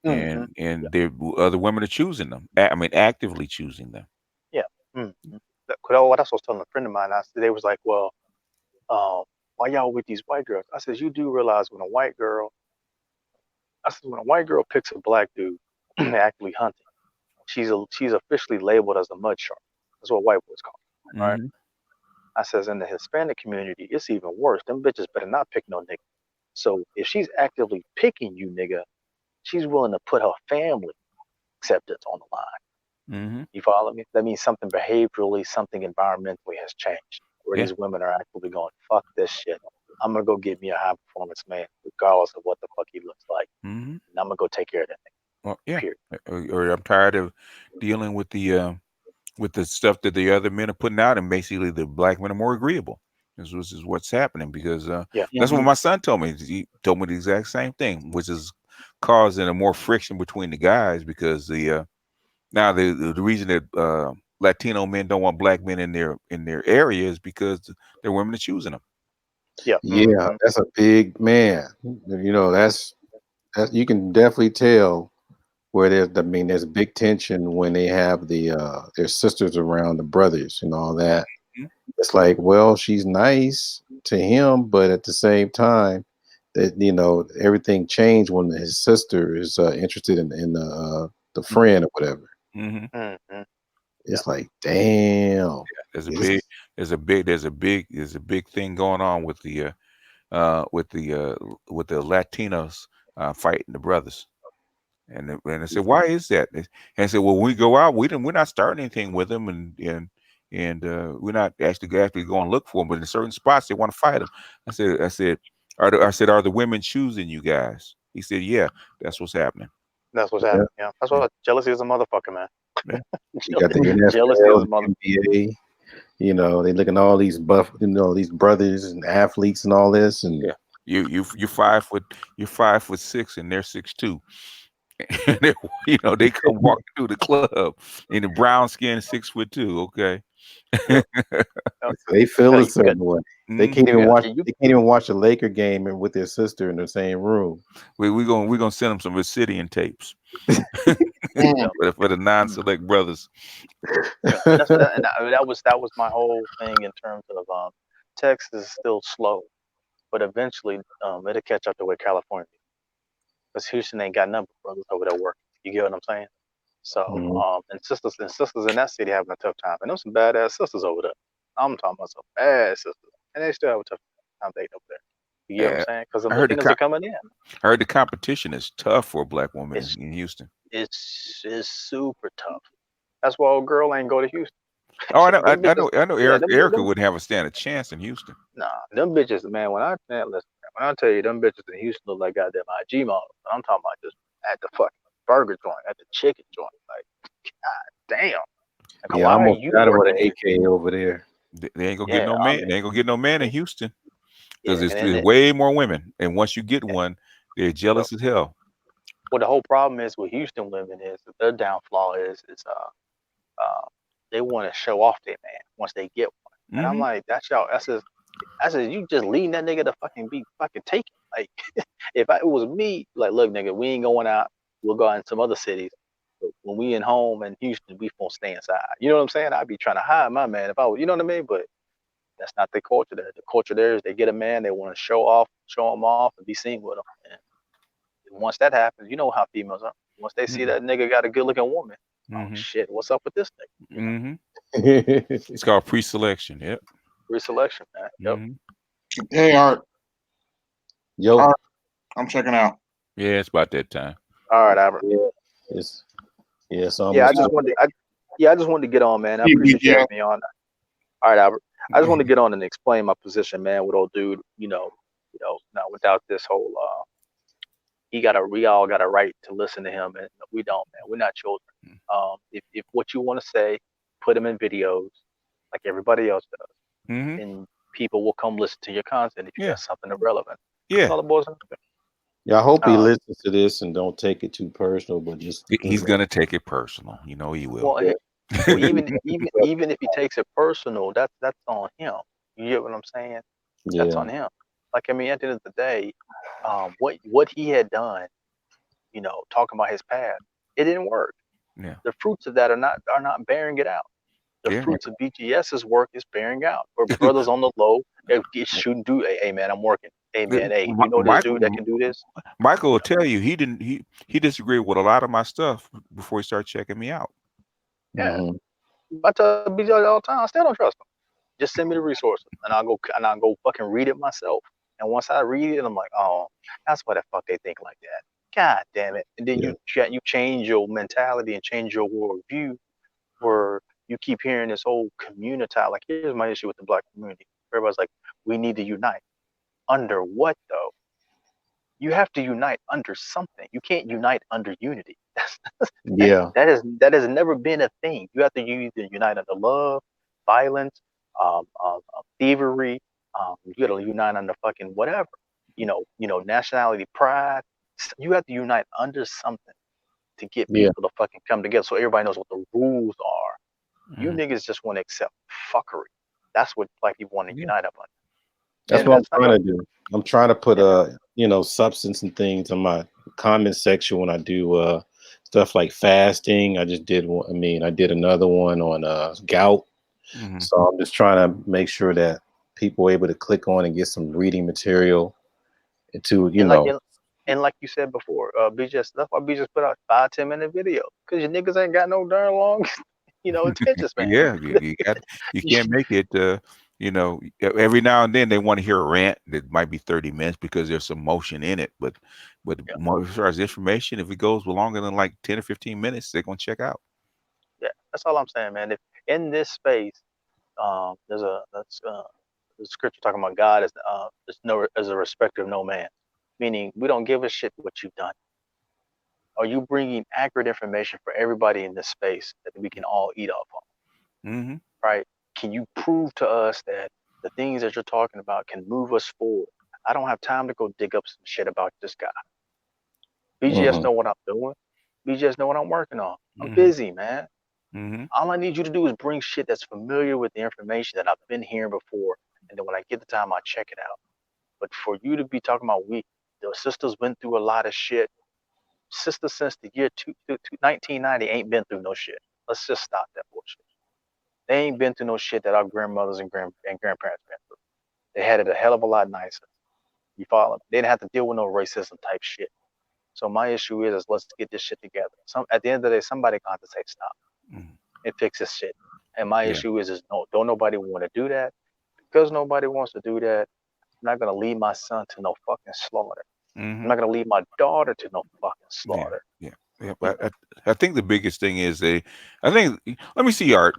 Mm-hmm.
and other women are choosing them. I mean, actively choosing them.
Yeah. Mm-hmm. That's what I was telling a friend of mine. They was like, well, why y'all with these white girls? I says, you do realize when a white girl picks a black dude, actively hunting, she's officially labeled as a mud shark. That's what white boys call it, right?
Hmm.
I says in the Hispanic community, it's even worse. Them bitches better not pick no nigga. So if she's actively picking you, nigga, she's willing to put her family acceptance on the line.
Mm-hmm.
You follow me? That means something behaviorally, something environmentally has changed, where
Yeah.
these women are actually going, fuck this shit. I'm gonna go get me a high performance man, regardless of what the fuck he looks like,
Mm-hmm.
and I'm gonna go take care of that thing.
Well, yeah.
Period.
Or I'm tired of dealing with the stuff that the other men are putting out, and basically the black men are more agreeable. This is what's happening because
Yeah.
that's what
Mhm.
my son told me. He told me the exact same thing, which is causing a more friction between the guys because now the reason that Latino men don't want black men in their area is because their women are choosing them.
Yeah.
Yeah, that's a big man. You know, that you can definitely tell where there's big tension when they have their sisters around the brothers and all that.
Mhm.
It's like, well, she's nice to him, but at the same time, that everything changed when his sister is interested in the friend or whatever.
Mm-hmm.
Mm-hmm. Yeah.
It's like, damn.
There's a big,
It's,
there's a big thing going on with the with the with the Latinos fighting the brothers. And I said, why is that? And I said, well, when we go out, we're not starting anything with them, and we're not actually going to look for them. But in certain spots, they want to fight them. I said, are the women choosing you guys? He said, yeah, that's what's happening.
That's what's
yeah,
happening. Yeah. That's why jealousy is a motherfucker, man.
Yeah.
you got the
Jealousy is
NFL,
a mother.
the NBA. They look at all these these brothers and athletes and all this, and
Yeah, you're 5 foot, you're 5'6", and they're 6'2". And they come walking through the club in the brown skin, 6'2". Okay.
Yep. Yep.
they feel
Hell,
the
you got,
same way. They
Mm.
can't even
yeah,
watch.
you,
They can't even watch a Laker game with their sister in the same room.
We're gonna send them some Obsidian tapes
yeah,
for the non-select brothers.
yeah. And that was my whole thing in terms of Texas is still slow, but eventually it'll catch up to where California is. Because Houston ain't got none but brothers over there working. You get what I'm saying? So
Mhm.
and sisters in that city having a tough time. And there's some badass sisters over there. I'm talking about some bad sisters. And they still have a tough time dating over there. You get what I'm
Uh,
saying? Because the
I heard
Latinos are coming in.
I heard the competition is tough for a black woman
It's
in Houston.
it's super tough. That's why old girl ain't go to Houston.
Oh, I know,
them bitches,
I know.
yeah,
Erica
them
wouldn't have a stand a chance in Houston.
nah, them bitches, man, listen, when I tell you them bitches in Houston look like goddamn IG models, I'm talking about just at the fucking burger joint, at the chicken joint. Like, god damn. Like,
Yeah, I
why are
almost
you
got it with
working
an
here?
AK over there.
They ain't gonna get
Yeah,
no
I
man.
mean,
They ain't gonna get no man in Houston because
yeah, and
there's
then
way more women. And once you get
yeah,
one, they're
well,
jealous as hell.
what the whole problem is with Houston women is that their downfall is uh they want to show off their man once they get one. And I'm
Mm-hmm.
like, that's y'all. I said, you just leading that nigga to fucking be fucking taken. Like, if it was me, like, look, nigga, we ain't going out. We'll go out in some other cities. But when we in home in Houston, we gonna stay inside. You know what I'm saying? I'd be trying to hide my man if I was, you know what I mean? But that's not the culture there. The culture there is they get a man, they want to show him off, and be seen with him. And once that happens, you know how females are. Once they see that nigga got a good looking woman, oh
Mm-hmm.
shit, what's up with this nigga?
Mm-hmm. It's called pre-selection. Yep.
Reselection, man. Yep.
Mm-hmm.
Hey, Art.
Yo,
Art, I'm checking out.
Yeah, it's about that time.
All right, Albert.
yeah, it's
Yeah, I
almost
just
time.
wanted. I just wanted to get on, man. I
Hey,
appreciate you
BGL.
having me on. All right, Albert. I just want to get on and explain my position, man, with old dude. Now without this whole, we all got a right to listen to him, and we don't, man. We're not children. If what you want to say, put them in videos, like everybody else does,
Mm-hmm.
and people will come listen to your content if you
Yeah.
got something irrelevant. That's
Yeah.
all the boys.
Yeah, I hope he
Uh,
listens to this and don't take it too personal, but just
He's gonna take it personal. You know he will.
well, well, even if he takes it personal, that's on him. You get what I'm saying? That's
yeah,
on him. Like, I mean, at the end of the day, what he had done, talking about his past, it didn't work.
Yeah.
The fruits of that are not bearing it out. The
Yeah.
fruits of BGS's work is bearing out. Or brothers on the low, they shouldn't do. Hey man, I'm working. Hey man, hey, you know this dude that can do this?
Michael
You
will
know,
tell you he disagreed with a lot of my stuff before he started checking me out.
yeah.
hmm
I tell BG all the time, I still don't trust him. Just send me the resources, and I'll go fucking read it myself. And once I read it, I'm like, oh, that's why the fuck they think like that. God damn it! And then
yeah,
you change your mentality and change your worldview where you keep hearing this whole community. Like, here's my issue with the black community. Everybody's like, we need to unite. Under what though? You have to unite under something. You can't unite under unity.
Yeah,
That has never been a thing. You have to either unite under love, violence, thievery. You got to unite under fucking whatever. Nationality, pride. You have to unite under something to get
yeah.
people to fucking come together, so everybody knows what the rules are. You
Mhm.
niggas just want to accept fuckery. That's what black people want to
Yeah.
unite up on,
That's
and
what I'm
that's not
trying
gonna.
to do. I'm trying to put
Yeah,
substance and things in my comment section when I do stuff like fasting. I just did one. I mean, I did another one on gout.
Mhm.
So I'm just trying to make sure that people are able to click on and get some reading material and to,
and like you said before, BJS. That's why BJS put out 5-10 minute videos, because your niggas ain't got no darn long, attention span.
Yeah, you can't make it. Every now and then they want to hear a rant that might be 30 minutes because there's some motion in it. But
Yeah,
more as far as information, if it goes longer than like 10 or 15 minutes, they're gonna check out.
yeah. That's all I'm saying, man. If in this space, there's the scripture talking about God is a respecter of no man, meaning we don't give a shit what you've done. Are you bringing accurate information for everybody in this space that we can all eat off on?
Mm-hmm.
Right? Can you prove to us that the things that you're talking about can move us forward? I don't have time to go dig up some shit about this guy. BGS
hmm
know what I'm doing. BGS know what I'm working on. I'm
Mm-hmm.
busy, man.
Mm-hmm.
All I need you to do is bring shit that's familiar with the information that I've been hearing before, and then when I get the time, I'll check it out. But for you to be talking about the sisters went through a lot of shit. Sisters since the year 1990 ain't been through no shit. Let's just stop that bullshit. They ain't been through no shit that our grandmothers and grandparents been through. They had it a hell of a lot nicer. You follow me? They didn't have to deal with no racism type shit. So my issue is let's get this shit together. At the end of the day, somebody gonna have to say stop
Mm-hmm.
and fix this shit. And my
Yeah.
issue is no, don't nobody want to do that. Because nobody wants to do that, I'm not gonna lead my son to no fucking slaughter. I'm
Mm-hmm.
not gonna lead my daughter to no fucking
Yeah.
slaughter.
Yeah. Yeah.
You
But I think the biggest thing is I think let me see, Art.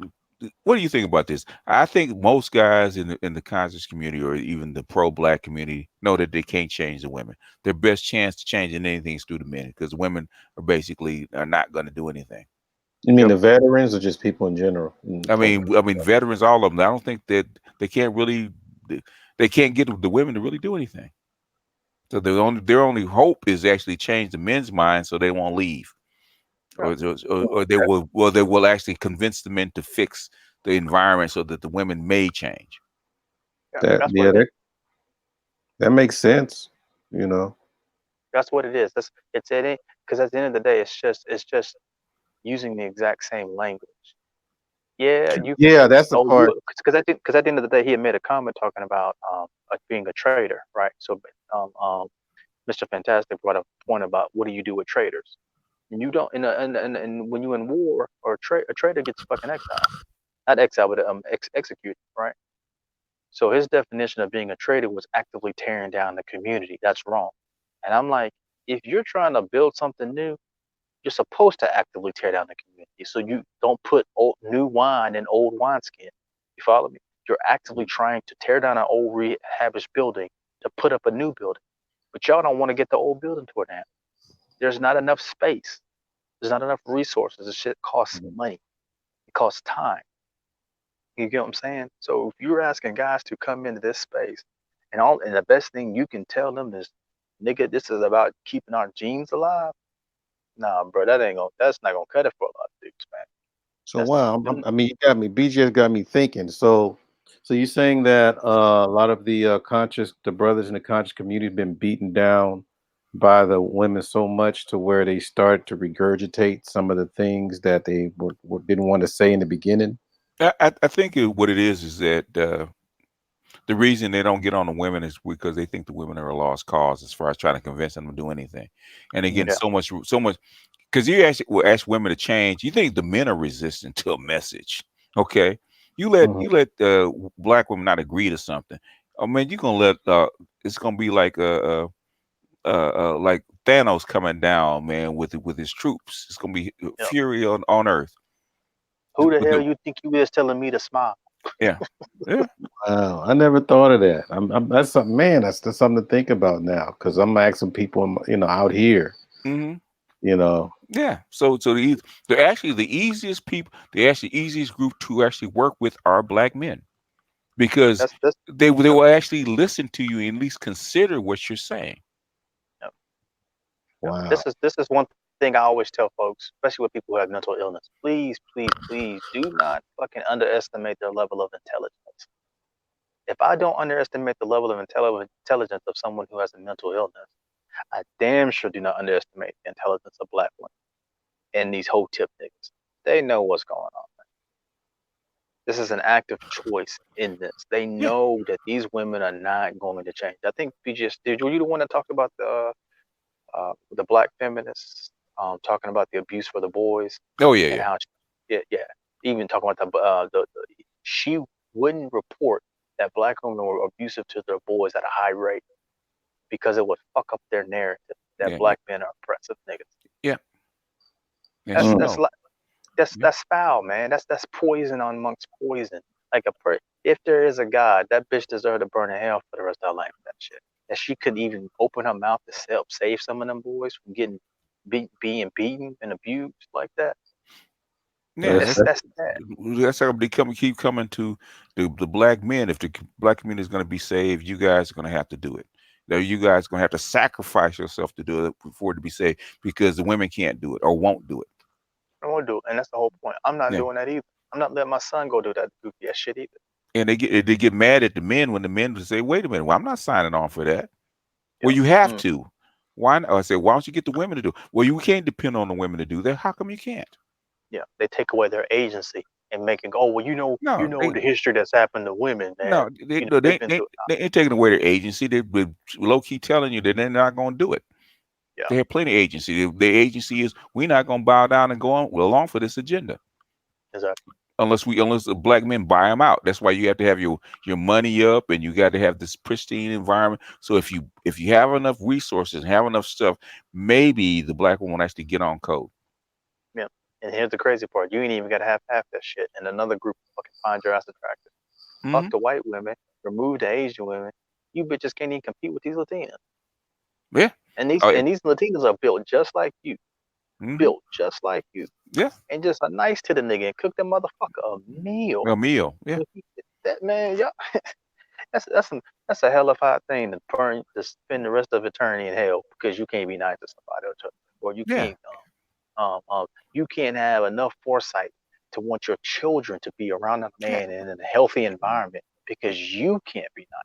What do you think about this? I think most guys in the conscious community or even the pro-black community know that they can't change the women. Their best chance to changing anything is through the men because women are not going to do anything.
You mean
Yep.
the veterans or just people in general?
I mean, veterans, all of them. I don't think that they can't really, they, they can't get the women to really do anything. So their only hope is actually change the men's mind so they won't leave,
Yeah.
or they will actually convince the men to fix the environment so that the women may change.
Yeah.
That
That's what
yeah,
it is.
that makes sense. You know.
That's what it is. It's it because at the end of the day, it's just using the exact same language. Yeah, you can
Yeah, that's the
oh
part.
you because at the end of the day, he had made a comment talking about being a trader, right? So Mr. Fantastic brought up a point about what do you do with traders? And you don't and when you're in war or a trader gets fucking exiled, not exiled but executed, right? So his definition of being a trader was actively tearing down the community. That's wrong. And I'm like, if you're trying to build something new, you're supposed to actively tear down the community. So you don't put new wine in old wineskin. You follow me? You're actively trying to tear down an old rehabished building to put up a new building. But y'all don't want to get the old building torn down. There's not enough space. There's not enough resources. This shit costs money. It costs time. You get what I'm saying? So if you're asking guys to come into this space and the best thing you can tell them is, nigga, this is about keeping our genes alive. Nah, bro, that's not gonna cut it for a lot of dudes, man.
So
That's
wow,
them.
I mean, you got me. BJ got me thinking. So you're saying that a lot of the brothers in the conscious community have been beaten down by the women so much to where they start to regurgitate some of the things that they didn't want to say in the beginning.
I think what it is that the reason they don't get on the women is because they think the women are a lost cause as far as trying to convince them to do anything. And again,
Yeah.
so much because you ask women to change. You think the men are resistant to a message? Okay,
Mhm.
you let black women not agree to something. I mean, you're gonna let it's gonna be like Thanos coming down, man, with his troops. It's gonna be
Yep.
fury on earth.
Who the hell you think you is telling me to smile?
Yeah, yeah.
Wow, I never thought of that. That's something, man. That's something to think about now because I'm asking people, out here,
Hmm.
you know.
Yeah. So they're actually the easiest people. They're actually easiest group to actually work with are black men because
That's
they
yep,
will actually listen to you and at least consider what you're saying.
yep, yep.
Wow.
This is one thing I always tell folks, especially with people who have mental illness. Please, please, please do not fucking underestimate their level of intelligence. If I don't underestimate the level of intelligence of someone who has a mental illness, I damn sure do not underestimate the intelligence of black women and these whole tip niggas. They know what's going on. This is an active choice in this. They
Yeah.
know that these women are not going to change. I think were you the one that talked about the black feminists talking about the abuse for the boys
Oh yeah,
and
yeah,
how yeah, even talking about the she wouldn't report that black women were abusive to their boys at a high rate because it would fuck up their narrative that
yeah, yeah,
black men are oppressive niggas.
yeah. And
That's
she
Mm.
that's
know.
like
Yeah,
that's foul, man. That's poison on amongst poison. Like if there is a God, that bitch deserved to burn in hell for the rest of her life. That shit. That she couldn't even open her mouth to help save some of them boys from getting being beaten and abused like that.
yeah.
That's
That's
that's
Sad.
that's how they keep coming to the black men. If the black community is going to be saved, you guys are going to have to do it. Now, you guys are going to have to sacrifice yourself to do it for it to be saved because the women can't do it or won't do it.
I won't do it, and that's the whole point. I'm not
Yeah.
doing that either. I'm not letting my son go do that goofy ass shit either.
And they get mad at the men when the men would say, "Wait a minute, well, I'm not signing on for that." Well,
Yep.
you have
Mm.
to. Why? I say, why don't you get the women to do it? Well, you can't depend on the women to do that. How come you can't?
Yeah. They take away their agency and make it go, oh, well, you
No,
know the history that's happened to women, man.
no, they
You know
no,
they've
they
been
they
through.
they ain't taking away their agency. They're low key telling you that they're not going to do it.
Yeah.
They have plenty of agency. Their agency is we're not going to bow down and go on along for this agenda
Exactly.
unless the black men buy them out. That's why you have to have your money up and you got to have this pristine environment. So if you have enough resources, have enough stuff, maybe the black woman will actually get on code.
Yeah. And here's the crazy part: you ain't even gotta have half that shit, and another group fucking find your ass attractive. Fuck
Hmm.
the white women, remove the Asian women. You bitches can't even compete with these Latinas.
Yeah.
And these
Oh,
and these Latinas are built just like you,
hmm.
built just like you,
Yeah.
and just a nice to the nigga and cook the motherfucker a meal.
A meal. Yeah.
That man, y'all, that's a hell of a hot thing to spend the rest of eternity in hell because you can't be nice to somebody or
Yeah.
you can't have enough foresight to want your children to be around a man and in a healthy environment because you can't be nice.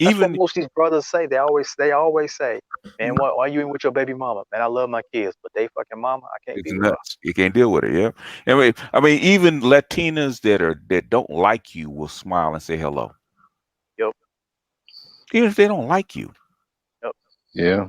That's what
Even
most of these brothers say. They always say, man, why you ain't with your baby mama? Man, I love my kids, but they fucking mama, I can't
it's
be with her.
nuts. You can't deal with it. Yeah. I mean, even Latinas that don't like you will smile and say hello,
Yep,
even if they don't like you.
yep,
yeah.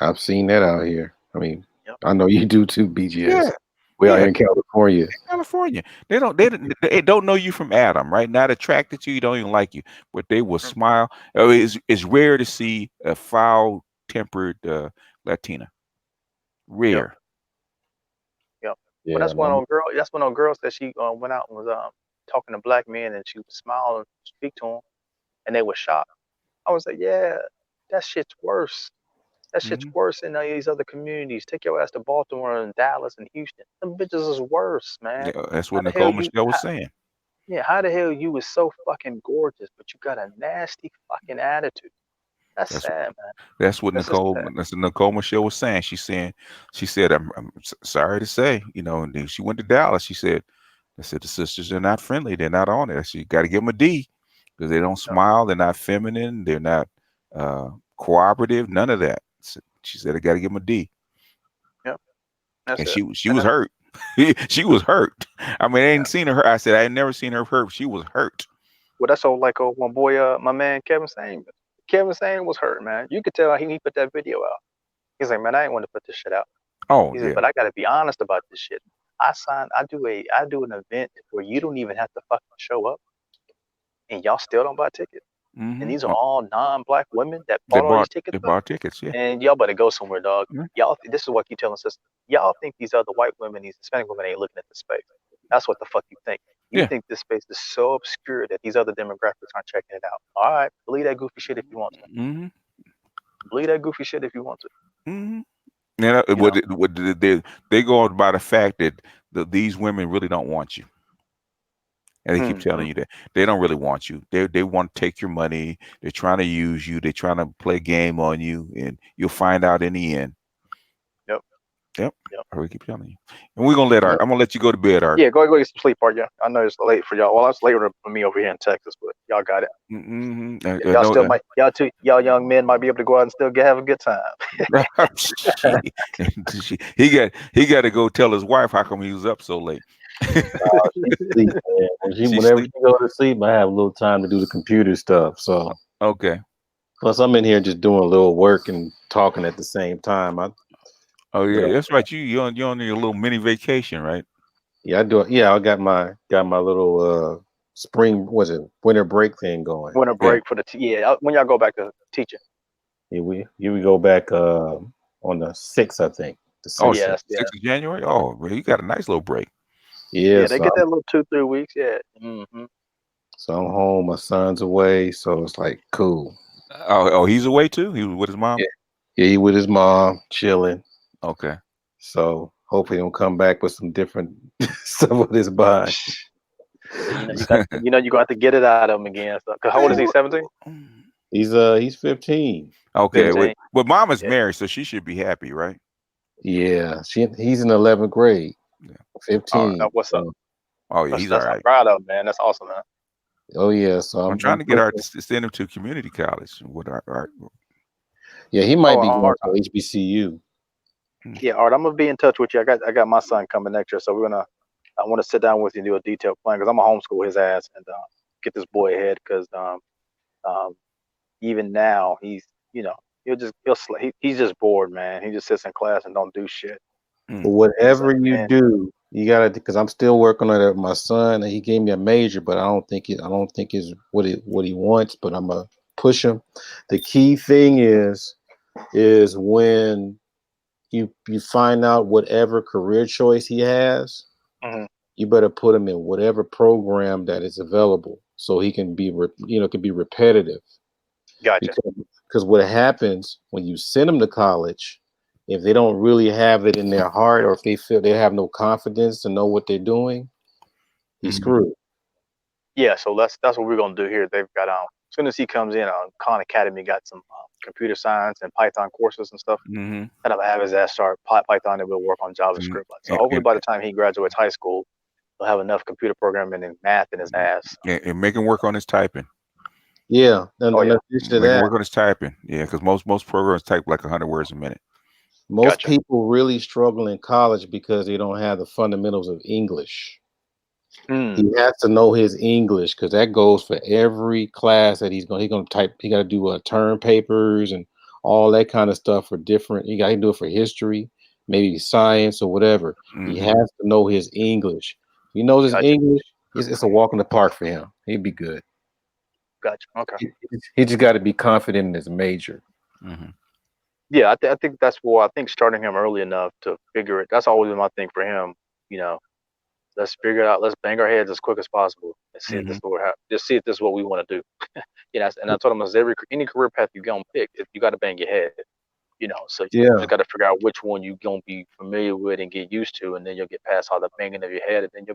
I've seen that out here. I mean,
yep.
I know you do too, BGS.
Yeah.
We out
Yeah.
here in California.
California. They don't know you from Adam, right? Not attracted to you, don't even like you, but they will
Mm,
smile. It's rare to see a foul tempered Latina.
yep,
Rare.
yep. But
Yeah, no.
that's when old girl said she went out and was talking to black men and she would smile and speak to them and they were shocked. I was like, yeah, that shit's worse. That shit's
Hmm.
worse in these other communities. Take your ass to Baltimore and Dallas and Houston. Them bitches is worse, man.
Yeah, that's
How
what
the hell
Nicole
you?
Michelle was saying.
Yeah, how the hell you was so fucking gorgeous, but you got a nasty fucking attitude? That's
That's
sad, man.
that's what
This is
Nicole
sad.
that's what Nicole Michelle was saying. She said, I'm sorry to say, and then she went to Dallas. I said the sisters are not friendly. They're not on it. She got to give them a D because they don't
Yep,
smile. They're not feminine. They're not cooperative. None of that. She said I got to give them a D,
yep. That's
and
it.
she
And
was
that's
hurt. She was hurt. I mean, I
yeah.
ain't seen her. I said I ain't never seen her hurt. She was hurt.
Well, that's all like my boy, my man Kevin Samuels. Kevin Samuels was hurt, man. You could tell he put that video out. He's like, man, I ain't want to put this shit out.
Oh
He said,
yeah.
but I got to be honest about this shit. I do an event where you don't even have to fucking show up, and y'all still don't buy tickets. And
Hmm.
these are all non-black women that
They
bought all these
bought
tickets
they
up.
bought tickets. Yeah.
And y'all better go somewhere, dog.
Mhm.
Y'all, this is what I keep telling sisters. Y'all think these other white women, these Hispanic women, ain't looking at the space. That's what the fuck you think. You
Yeah.
think this space is so obscure that these other demographics aren't checking it out. All right, believe that goofy shit if you want to.
Mm-hmm.
Believe that goofy shit if you want to.
Mm-hmm. And
You know.
they go on by the fact that these women really don't want you. And they keep
Mm-hmm.
telling you that they don't really want you. They want to take your money. They're trying to use you. They're trying to play a game on you, and you'll find out in the end.
Yep.
Yep.
Yep.
I will keep telling you. And we're gonna let Art. I'm gonna let you go to bed, Art.
Yeah, go get some sleep, Art. Yeah, I know it's late for y'all. Well, it's later for me over here in Texas, but y'all got it.
Mm-hmm.
Y'all
No,
still might, y'all young men might be able to go out and still have a good time.
shit. He got to go tell his wife how come he was up so late.
She sleep, man.
She
Whenever
sleep.
she go to sleep, I have a little time to do the computer stuff. So
Okay.
plus, I'm in here just doing a little work and talking at the same time.
Oh
You
yeah,
know,
that's right. You're on your little mini vacation, right?
yeah, I do. Yeah, I got my little spring, was it winter break thing going.
Winter
Yeah.
break for the when y'all go back to teaching.
Yeah, we go back on the 6th, I think. The
Oh,
6th.
Yeah, that's, yeah,
6th of January. Oh, well, you got a nice little break.
Yeah,
yeah. They get that little 2-3 weeks. Yeah. Mm-hmm.
so I'm home. My son's away, so it's like cool.
Oh, he's away too. He was with his mom.
Yeah, yeah, he with his mom chilling.
Okay.
So hopefully he'll come back with some different stuff with his bond.
Yeah, you're gonna have to get it out of him again. So, 'cause how old is he? 17?
He's 15.
Okay.
15.
But Mama's
Yeah.
married, so she should be happy, right?
Yeah, he's in 11th grade.
Yeah.
All right.
15.
What's up?
So,
Oh yeah, he's all
I'm
right.
proud of him, man. That's awesome, man.
oh yeah, so
I'm
I'm
trying to get her
pushing.
to send him to community college. What Art?
Yeah, he might
Oh,
be going
Art.
to HBCU.
Yeah, Art. I'm gonna be in touch with you. I got my son coming next year, so I want to sit down with you and do a detailed plan because I'm gonna homeschool his ass and get this boy ahead because um, even now you know he's just bored, man. He just sits in class and don't do shit.
But
Mm,
And it's
whatever
like,
you
man,
do, you gotta, because I'm still working on it with my son, and he gave me a major, but I don't think it's what he wants. But I'm gonna push him. The key thing is when you find out whatever career choice he has,
mhm,
you better put him in whatever program that is available, so he can be can be repetitive.
gotcha.
Because what happens when you send them to college, if they don't really have it in their heart, or if they feel they have no confidence to know what they're doing, he's
mhm,
screwed.
Yeah, so that's what we're gonna do here. They've got as soon as he comes in, Khan Academy got some computer science and Python courses and stuff.
mhm,
And I'll have his ass start Python and we'll work on
mhm.
JavaScript. So
And,
hopefully
and,
by the time he graduates high school, he'll have enough computer programming and math in his ass.
and make him work on his typing.
Yeah, and
Oh
in
yeah,
addition to
Make him
that,
work on his typing. Yeah, because most programs type like 100 words a minute.
most
gotcha.
people really struggle in college because they don't have the fundamentals of English.
Hmm.
He has to know his English because that goes for every class that he's gonna type. He got to do term papers and all that kind of stuff for different. He got to do it for history, maybe science or whatever. He
Hmm.
has to know his English. If he knows his
Gotcha.
English, it's a walk in the park for him. He'd be good.
Gotcha. Okay.
He just got to be confident in his major.
Hmm.
Yeah, I think that's why I think starting him early enough to figure it. That's always been my thing for him. You know, let's figure it out. Let's bang our heads as quick as possible and see if
Hmm.
this is what just see if this is what we want to do. And I told him as any career path you gonna pick, you got to bang your head. So you
Yeah,
just got to figure out which one you gonna be familiar with and get used to, and then you'll get past all the banging of your head, and then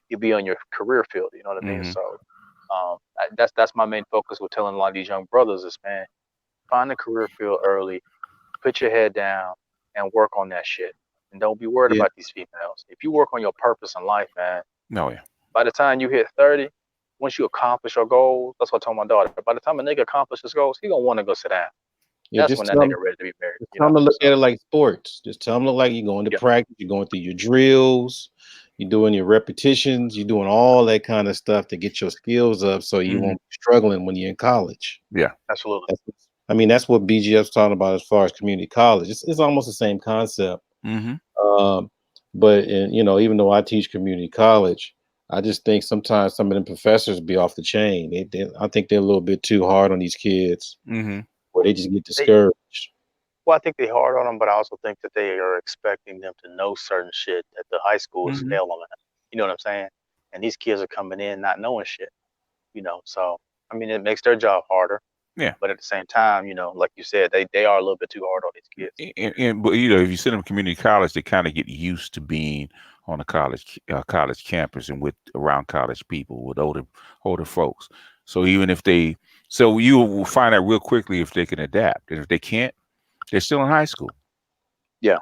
you'll be on your career field. You know what I mean?
Hmm.
So that's my main focus with telling a lot of these young brothers is, man, find a career field early, put your head down, and work on that shit, and don't be worried
yeah,
about these females. If you work on your purpose in life, man,
No, yeah.
by the time you hit 30, once you accomplish your goals, that's what I told my daughter. By the time a nigga accomplishes goals, he gonna want to go sit down.
yeah.
That's when that nigga ready to be married.
Just tell them to look
So
at it like sports. Just tell them to look like you're going to
yeah,
practice, you're going through your drills, you're doing your repetitions, you're doing all that kind of stuff to get your skills up so you
Hmm.
won't be struggling when you're in college.
Yeah.
absolutely.
That's, I mean, that's what BGF's talking about as far as community college. It's almost the same concept.
Hmm.
Um, but even though I teach community college, I just think sometimes some of them professors be off the chain. I think they're a little bit too hard on these kids,
Hmm.
where they just get
They,
discouraged.
well, I think they hard on them, but I also think that they are expecting them to know certain shit that the high school is
Hmm.
failing at. You know what I'm saying? And these kids are coming in not knowing shit. So I mean, it makes their job harder.
Yeah.
But at the same time, like you said, they are a little bit too hard on these kids.
But if you send them to community college, they kind of get used to being on a college campus and with around college people with older folks. So so you will find out real quickly if they can adapt, and if they can't, they're still in high school.
Yeah.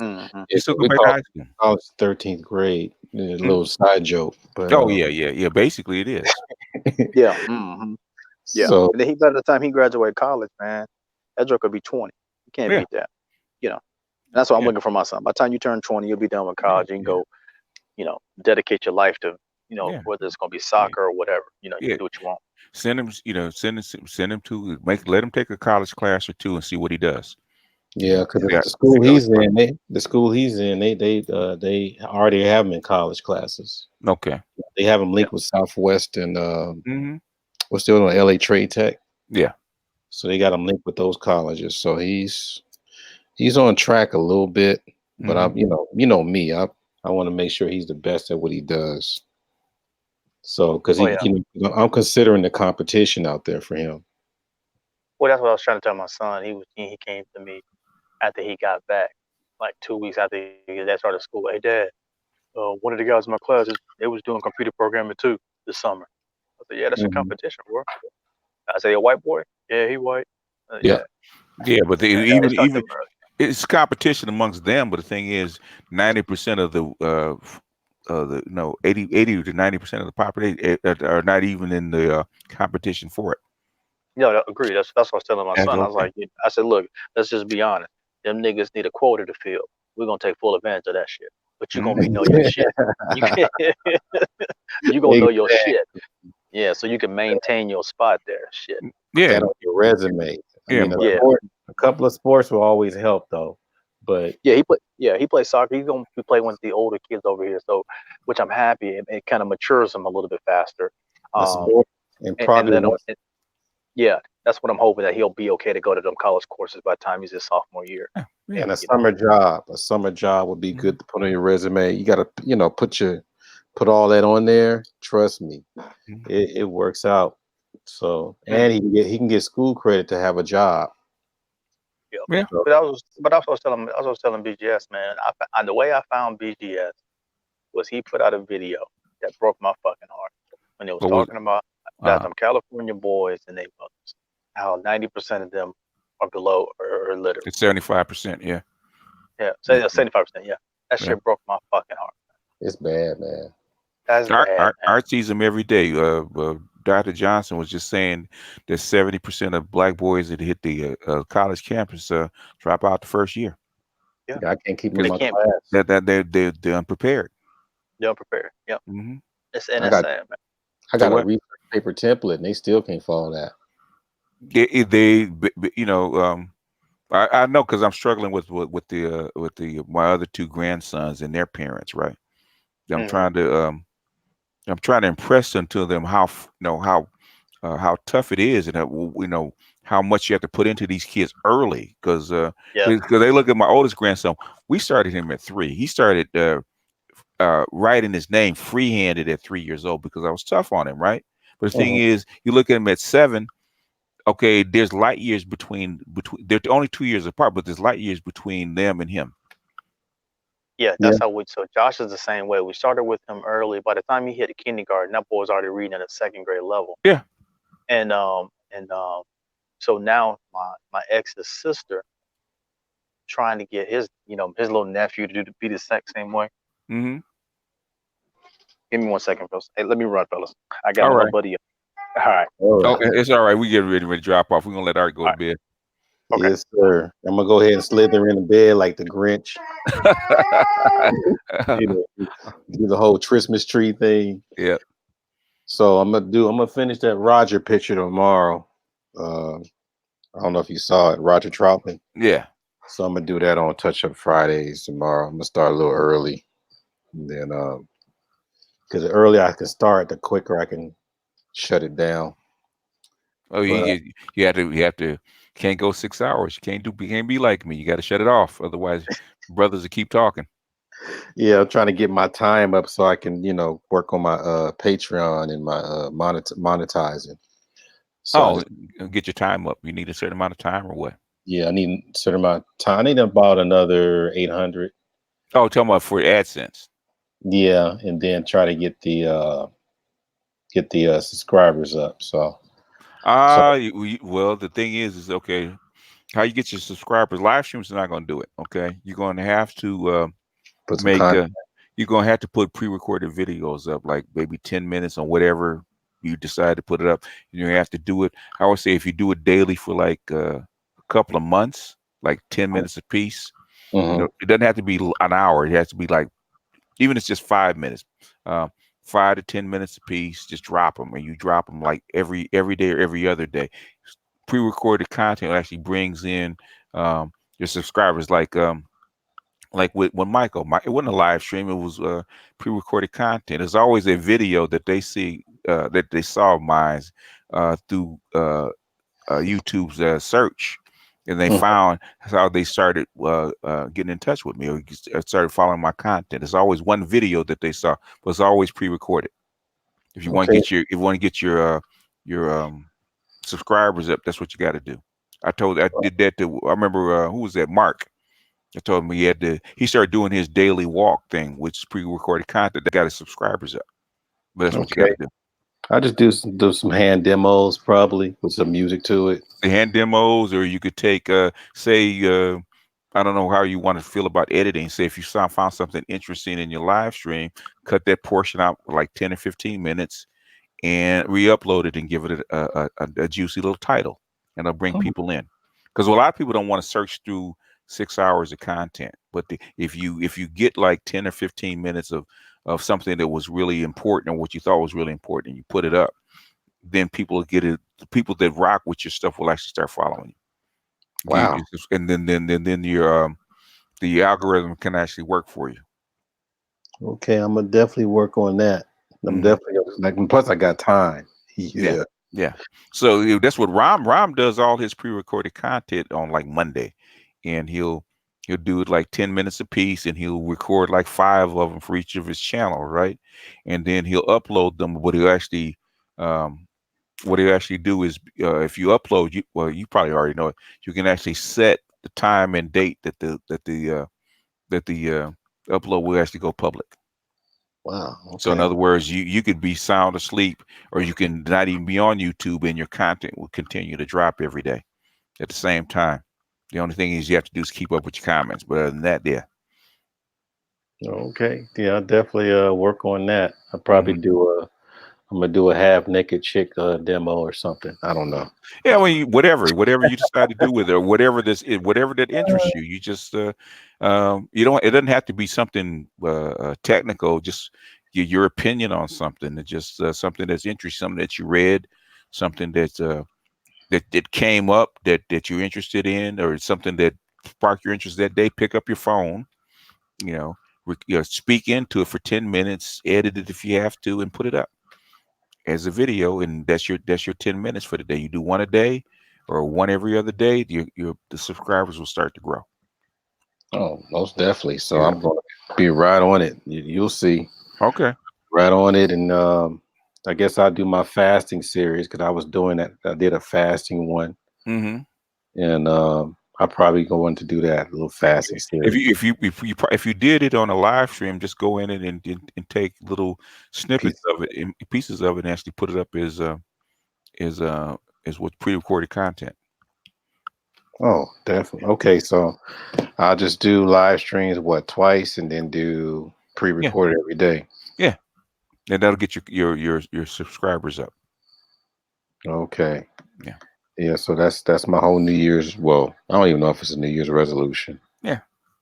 Mm-hmm.
You still go
We
back to
call
high school.
college 13th grade. A little side joke, but
Oh yeah. Basically, it is.
Yeah. Mm-hmm. Yeah.
so
And then by the time he graduated college, man, that joke could be 20. You can't
Yeah.
beat that. And that's what I'm
Yeah.
looking for my son. By the time you turn 20, you'll be done with college. You can go, dedicate your life to,
Yeah.
whether it's going to be soccer or whatever. You
Yeah.
can do what you want.
Send him. Send him to let him take a college class or two and see what he does.
yeah, because
Yeah.
the school he's in, they already have him in college classes.
Okay.
They have him linked with Southwest and
Mm-hmm.
what's still on LA Trade Tech.
Yeah.
So they got him linked with those colleges. So he's on track a little bit, but
Mhm.
I'm me, I want to make sure he's the best at what he does. So because
Oh, yeah.
I'm considering the competition out there for him.
Well, that's what I was trying to tell my son. He came to me after he got back, like 2 weeks after that started school. Hey, Dad, one of the guys in my class, they was doing computer programming too this summer. I said, yeah, that's a
Mhm.
competition, bro. I say, a white boy? Yeah, he white.
Yeah.
Yeah, but they,
They
even
start them early.
it's competition amongst them. But the thing is, 90% of the 80 to 90% of the population are not even in the competition for it.
No, agree. That's what I was telling my
That's
son. I was
okay.
like, I said, look, let's just be honest. Them niggas need a quota to fill. We're gonna take full advantage of that shit. But you gonna know your shit. You can, you gonna know your
Exactly.
shit. Yeah, so you can maintain your spot there. Shit.
Yeah,
That on your resume. I
yeah,
mean,
but
Yeah.
a couple of sports will always help though, but
Yeah, he plays soccer. He's gonna be playing with the older kids over here, so which I'm happy. It kind of matures him a little bit faster.
a
Um,
sport and
and
probably
let him.
one.
Yeah, that's what I'm hoping, that he'll be okay to go to them college courses by the time he's his sophomore year.
yeah.
And a
You know.
summer job. A summer job would be
Mhm.
good to put on your resume. You got to, put all that on there. Trust me,
Mhm.
it works out. So,
Mm,
and he can get school credit to have a job.
yeah.
Yeah.
So,
But I was telling BGS, man. The way I found BGS was he put out a video that broke my fucking heart when it was
What was
talking about that
uh
them California boys and they mothers, how 90% of them are below or illiterate.
it's 75%? Yeah,
Yeah,
yeah,
say 75%. Yeah, that
yeah.
shit broke my fucking heart.
it's bad, man.
That's bad, man.
Art sees them every day. Dr. Johnson was just saying that 70% of black boys that hit the college campus drop out the first year
Yeah,
Yeah, I can't keep him
because
in
they
my
can't.
class.
they're unprepared.
They're unprepared. Yeah,
Hmm.
and
I
that's
got
sad, man.
I
So
got a
what?
research paper template, and they still can't follow that.
I know because I'm struggling with my other two grandsons and their parents. Right, I'm
Hmm.
trying to impress into them how tough it is, and how much you have to put into these kids early, because
Yeah,
they look at my oldest grandson. We started him at 3. He started writing his name freehanded at 3 years old because I was tough on him, right? But the thing
Mhm.
is, you look at him at 7. Okay, there's light years between. They're only 2 years apart, but there's light years between them and him.
yeah.
Yeah.
That's how we. So Josh is the same way. We started with him early. By the time he hit kindergarten, that boy was already reading at a second grade level.
Yeah.
And so now my ex's sister trying to get his little nephew to be the exact same way.
Mm-hmm.
Give me 1 second, fellas. Hey, let me run, fellas. I got
All
my little
right.
buddy up. All right.
All
Oh,
right.
it's all right. We get ready to drop off. We're gonna let Art go
All
to bed.
Okay.
Yes, sir. I'm gonna go ahead and slither in the bed like the Grinch. Do the whole Christmas tree thing.
Yeah.
So I'm gonna finish that Roger picture tomorrow. I don't know if you saw it, Roger Troutman.
Yeah.
So I'm gonna do that on Touch Up Fridays tomorrow. I'm gonna start a little early, and then because the earlier I can start, the quicker I can shut it down.
Oh,
But
you have to can't go 6 hours. You can't be like me. You got to shut it off. Otherwise, brothers will keep talking.
Yeah, I'm trying to get my time up so I can, work on my Patreon and my monetizing. So I
Oh,
just
get your time up. You need a certain amount of time or what?
yeah, I need a certain amount of time. I need about another 800.
Oh, tell me for AdSense.
Yeah, and then try to get the subscribers up. So
Well, the thing is okay. How you get your subscribers? Live streams are not going to do it. Okay, you're going to have to
put some
make.
content.
You're going to have to put pre-recorded videos up, like maybe 10 minutes on whatever you decide to put it up. You have to do it. I would say if you do it daily for like a couple of months, like 10 minutes a piece.
Hmm.
It doesn't have to be an hour. It has to be like even if it's just 5 minutes, uh, 5 to 10 minutes a piece. Just drop them, and you drop them like every day or every other day. Pre-recorded content actually brings in your subscribers. Like with when it wasn't a live stream. It was pre-recorded content. There's always a video that they see that they saw of mine through YouTube's search, and they
Hmm.
found how they started getting in touch with me or started following my content. It's always one video that they saw, but it's always pre-recorded. If you want to
Okay.
get your subscribers up, that's what you got to do. I did that to. I remember who was that? Mark. I told him he started doing his daily walk thing, which is pre-recorded content that got his subscribers up. But that's what you got
Okay.
to do.
I just do some hand demos probably with some music to it.
The hand demos, or you could take say I don't know how you want to feel about editing. Say if you found something interesting in your live stream, cut that portion out for like 10 or 15 minutes and re-upload it and give it a juicy little title, and it'll bring
Oh,
people in. Because a lot of people don't want to search through 6 hours of content, but if you get like 10 or 15 minutes of something that was really important or what you thought was really important, and you put it up, then people will get it. The people that rock with your stuff will actually start following you.
wow.
And then your the algorithm can actually work for you.
Okay, I'm gonna definitely work on that. I'm
Mhm.
definitely like. Plus, I got time.
Yeah.
Yeah.
Yeah. So that's what Rom does all his pre-recorded content on like Monday, and he'll do it like 10 minutes a piece, and he'll record like 5 of them for each of his channel, right? And then he'll upload them. Um, what he'll actually do is if you upload, you probably already know it. You can actually set the time and date that the upload will actually go public.
Wow.
So in
Okay.
other words, you could be sound asleep, or you can not even be on YouTube, and your content will continue to drop every day at the same time. The only thing is you have to do is keep up with your comments. But other than that, yeah.
Okay. Yeah, I'll definitely work on that. I'll probably
Hmm.
do a. I'm gonna do a half naked chick demo or something. I don't know.
Yeah, well, whatever you decide to do with it, or whatever whatever that interests you, you just you don't. It doesn't have to be something technical. Just your opinion on something. It's just something that's interesting, something that you read, something that came up that you're interested in, or something that sparked your interest that day. Pick up your phone, you know, speak into it for 10 minutes, edit it if you have to, and put it up as a video, and that's your 10 minutes for the day. You do one a day or one every other day, the subscribers will start to grow.
Oh, most definitely. So
Yeah.
I'm gonna be right on it. You'll see.
Okay.
Right on it, and I guess I'll do my fasting series because I was doing that. I did a fasting one,
Hmm.
and I probably going to do that little fasting
If
series.
you if you if you if you did it on a live stream, just go in it and take little snippets
Piece.
of it and pieces of it and actually put it up as as what pre-recorded content.
Oh, definitely. Okay, so I'll just do live streams twice, and then do
Yeah.
pre-recorded every day.
Yeah. And that'll get your subscribers up.
Okay.
Yeah.
Yeah. So that's my whole New Year's. Well, I don't even know if it's a New Year's resolution.
Yeah.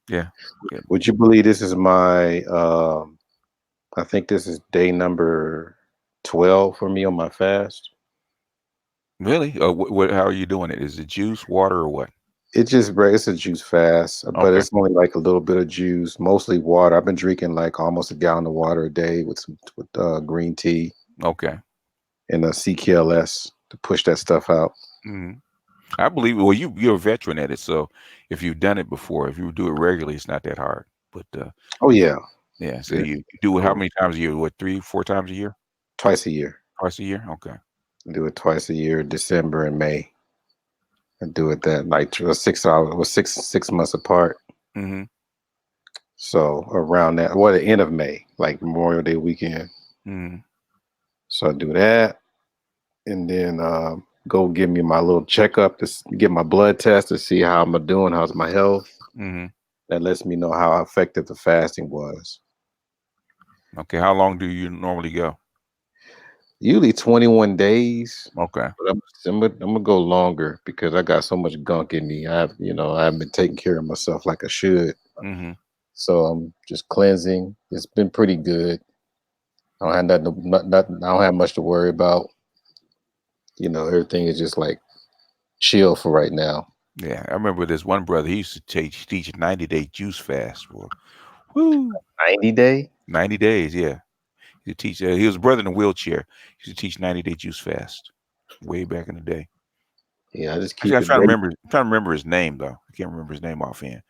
Yeah. Yeah.
Would you believe this is my? I think this is day number 12 for me on my fast.
Really? How are you doing it? Is it juice, water, or what?
It's a juice fast, but
Okay.
it's only like a little bit of juice, mostly water. I've been drinking like almost a gallon of water a day with green tea
Okay.
and a CKLS to push that stuff out.
Hmm. I believe. Well, you're a veteran at it, so if you've done it before, if you do it regularly, it's not that hard. But
Oh yeah,
yeah, so
yeah.
you do it how
Oh,
many times a year? What, 3, 4 times a year?
twice a year.
Twice a year? Okay.
I do it twice a year, December and May. I do it that like 6 hours, was 6 months apart.
Mm-hmm.
So around that, well, the end of May, like Memorial Day weekend.
Mm-hmm.
So I do that, and then go give me my little checkup to get my blood test to see how I'm doing, how's my health.
Mm-hmm.
That lets me know how effective the fasting was.
Okay. How long do you normally go?
Usually 21 days,
Okay.
but I'm gonna go longer because I got so much gunk in me. I haven't been taking care of myself like I should.
Mm-hmm.
So I'm just cleansing. It's been pretty good. I don't have nothing, I don't have much to worry about. Everything is just like chill for right now.
Yeah, I remember this one brother. He used to teach a 90-day juice fast. Boy. Woo!
90-day?
90 days. Yeah, he teach. He was a brother in a wheelchair. He used to teach 90-day juice fast way back in the day.
Yeah, I just
Actually,
keep it basic.
I'm trying to remember his name though. I can't remember his name offhand.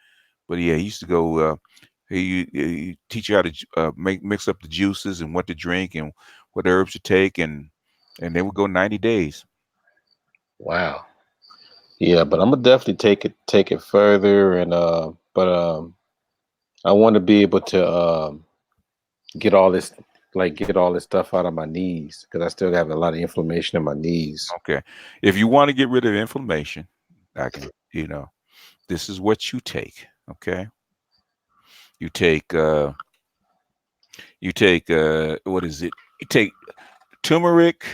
But yeah, he used to go. He teach you how to mix up the juices and what to drink and what herbs to take, and they would go 90 days.
Wow. Yeah, but I'm gonna definitely take it further, and but I want to be able to get all this get all this stuff out of my knees because I still have a lot of inflammation in my knees.
Okay, if you want to get rid of inflammation, I can. This is what you take. Okay, you take what is it? You take turmeric.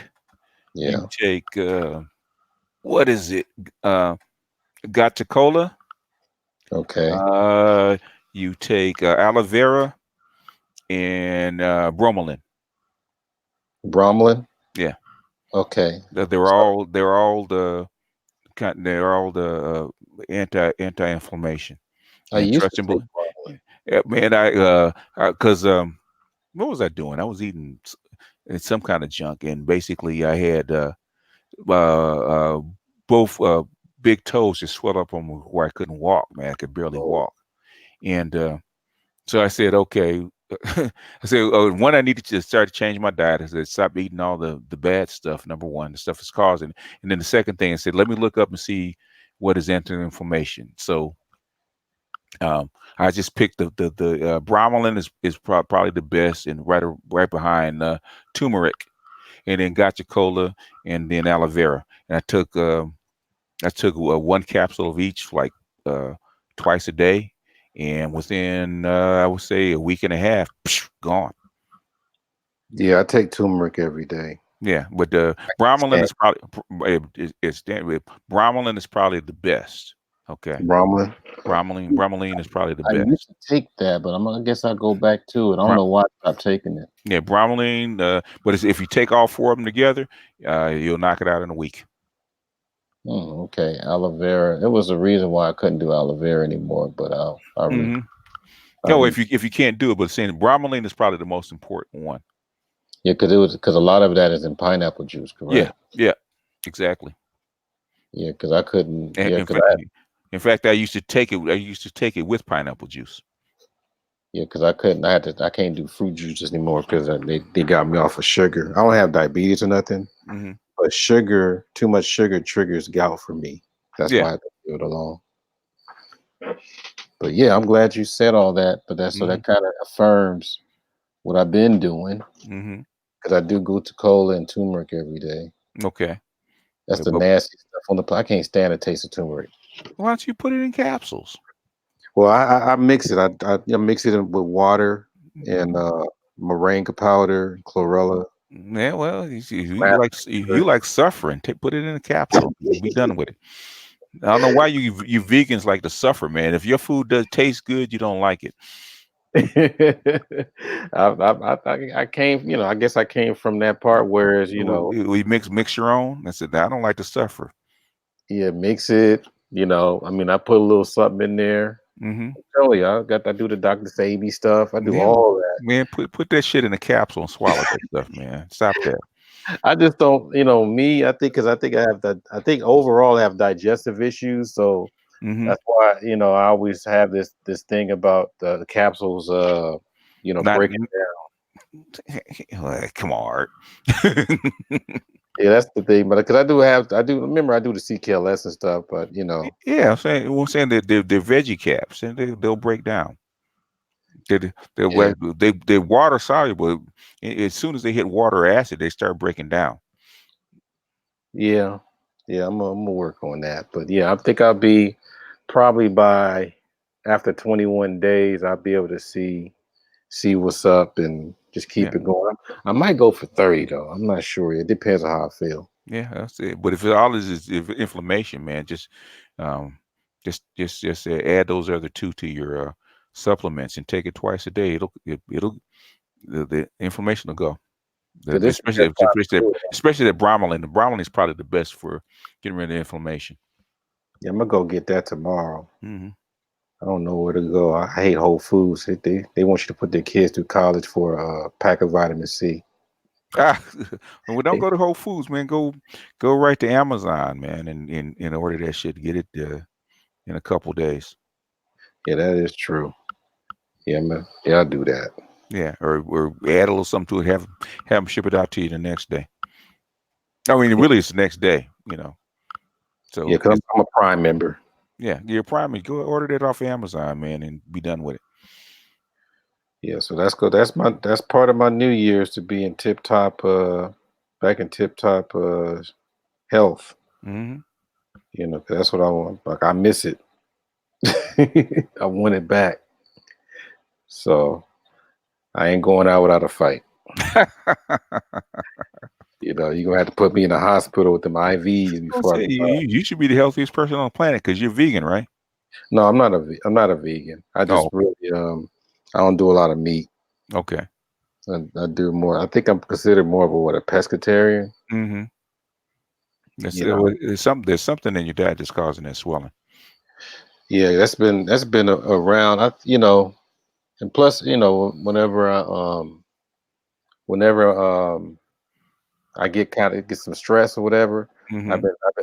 You
Yeah.
take what is it? Uh, Cola.
Okay.
Uh, you take aloe vera and bromelain.
Bromelain.
Yeah,
Okay. So
they're all the anti-inflammation.
I
And
used
trust
to
and
take
believe.
bromelain.
Yeah, man, because what was I doing? I was eating some kind of junk, and basically I had uh, both big toes just swelled up on me where I couldn't walk. Man, I could barely
Oh,
walk, and so I said, okay. I said, one, I needed to start to change my diet. I said, stop eating all the bad stuff. Number one, the stuff it's causing, and then the second thing, I said, let me look up and see what is anti-inflammation. So I just picked the bromelain is probably the best, and right behind turmeric, and then gotcha cola, and then aloe vera. And I took one capsule of each like uh, twice a day, and within I would say a week and a half, gone.
yeah, I take turmeric every day.
Yeah, but the bromelain
Stand
is probably bromelain is probably the best. Okay,
bromelain.
bromelain is probably the
I used
best.
to take that, but I guess I'll go back to it. I don't
Bro-
know why I stopped taking it.
Yeah, bromelain. But if you take all four of them together, you'll knock it out in a week.
Okay, aloe vera. It was the reason why I couldn't do aloe vera anymore, but
Hmm.
I
No,
re
if you can't do it, but saying bromelain is probably the most important one.
yeah, because a lot of that is in pineapple juice,
Yeah,
correct?
yeah, exactly.
Yeah, because I couldn't.
And
Yeah,
in
because
fact, I used to take it. I used to take it with pineapple juice.
I couldn't. I can't do fruit juices anymore because they got me off of sugar. I don't have diabetes or nothing,
Hmm.
but too much sugar triggers gout for me. That's
Yeah.
why I have to leave it alone. But yeah, I'm glad you said all that. But
Hmm.
that kind of affirms what I've been doing
Hmm.
because I do go to cola and turmeric every day.
Okay.
That's the
But
nasty stuff on the. I can't stand the taste of turmeric.
why don't you put it in capsules?
Well, I mix it. I mix it in with water and
Mhm.
moringa powder, chlorella.
Yeah, well, you
Maple
like
syrup.
you like suffering. Put it in a capsule and be done with it. I don't know why you vegans like to suffer, man. If your food does taste good, you don't like it.
I came, I guess I came from that part. Whereas,
We mix your own. I said, I don't like to suffer.
yeah, mix it. I mean, I put a little something in there.
Hmm.
Tell you, I do the Dr. Sabi stuff. I do
Yeah,
all that.
man, put that shit in a capsule and swallow that stuff, man. Stop that.
I just don't, me. I think because I think overall I have digestive issues. So That's why I always have this thing about the capsules.
Not
Breaking down.
come on, Art.
Yeah, that's the thing. But because I do remember I do the CKLS and stuff. But
Yeah, I'm saying that they're veggie caps, and they'll break down.
yeah,
They're water soluble. As soon as they hit water or acid, they start breaking down.
yeah, yeah. I'm gonna work on that. But yeah, I think I'll be probably by after 21 days, I'll be able to see what's up and just
Yeah,
keep it going. I might go for 30 though. I'm not sure. It depends on how I feel.
yeah, that's it. But if it all is if inflammation, man, um, just add those other two to your supplements and take it twice a day. It'll the inflammation will go.
Cause this is the
Especially
best time to do it.
especially the bromelain. The bromelain is probably the best for getting rid of inflammation.
Yeah, I'm gonna go get that tomorrow.
Hmm
I don't know where to go. I hate Whole Foods. They want you to put their kids through college for a pack of vitamin C.
Ah, well, don't go to Whole Foods, man. Go right to Amazon, man, and order that shit. Get it in a couple days.
Yeah, that is true. Yeah, man. Yeah, I'll do that.
Yeah, or add a little something to it. Have them ship it out to you the next day. I mean, really, it's the next day.
Yeah,
So
because I'm a Prime member.
yeah, your Prime. Go order that off Amazon, man, and be done with it.
Yeah, so that's good. That's part of my New Year's to be in tip top back in tip top health.
Hmm
'Cause that's what I want. Like I miss it. I want it back. So I ain't going out without a fight. You're gonna have to put me in a hospital with them IVs
I'll
before I
say
go out.
you should be the healthiest person on the planet because you're vegan, right?
No, I'm not a vegan. I just
Oh,
really I don't do a lot of meat.
okay.
I do more. I think I'm considered more of a pescatarian.
Hmm There's,
You know.
there's something in your diet that's causing that swelling.
Yeah, that's been around. And plus, whenever I get some stress or whatever,
Hmm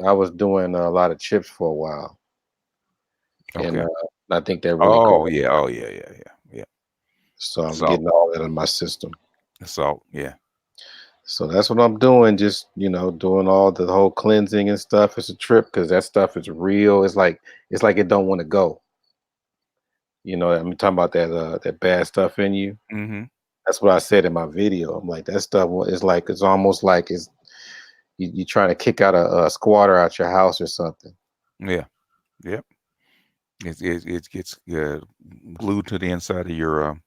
I was doing a lot of chips for a while, and
Okay.
I think that really
Oh
caused.
yeah. Oh yeah.
So I'm
Salt.
getting all that in my system.
Salt. Yeah.
So that's what I'm doing. Just doing all the whole cleansing and stuff. It's a trip because that stuff is real. It's like it don't want to go. I'm talking about that bad stuff in you.
hmm
That's what I said in my video. I'm like that stuff is like it's almost like it's you trying to kick out a squatter out your house or something.
Yeah. Yep. It gets glued to the inside of your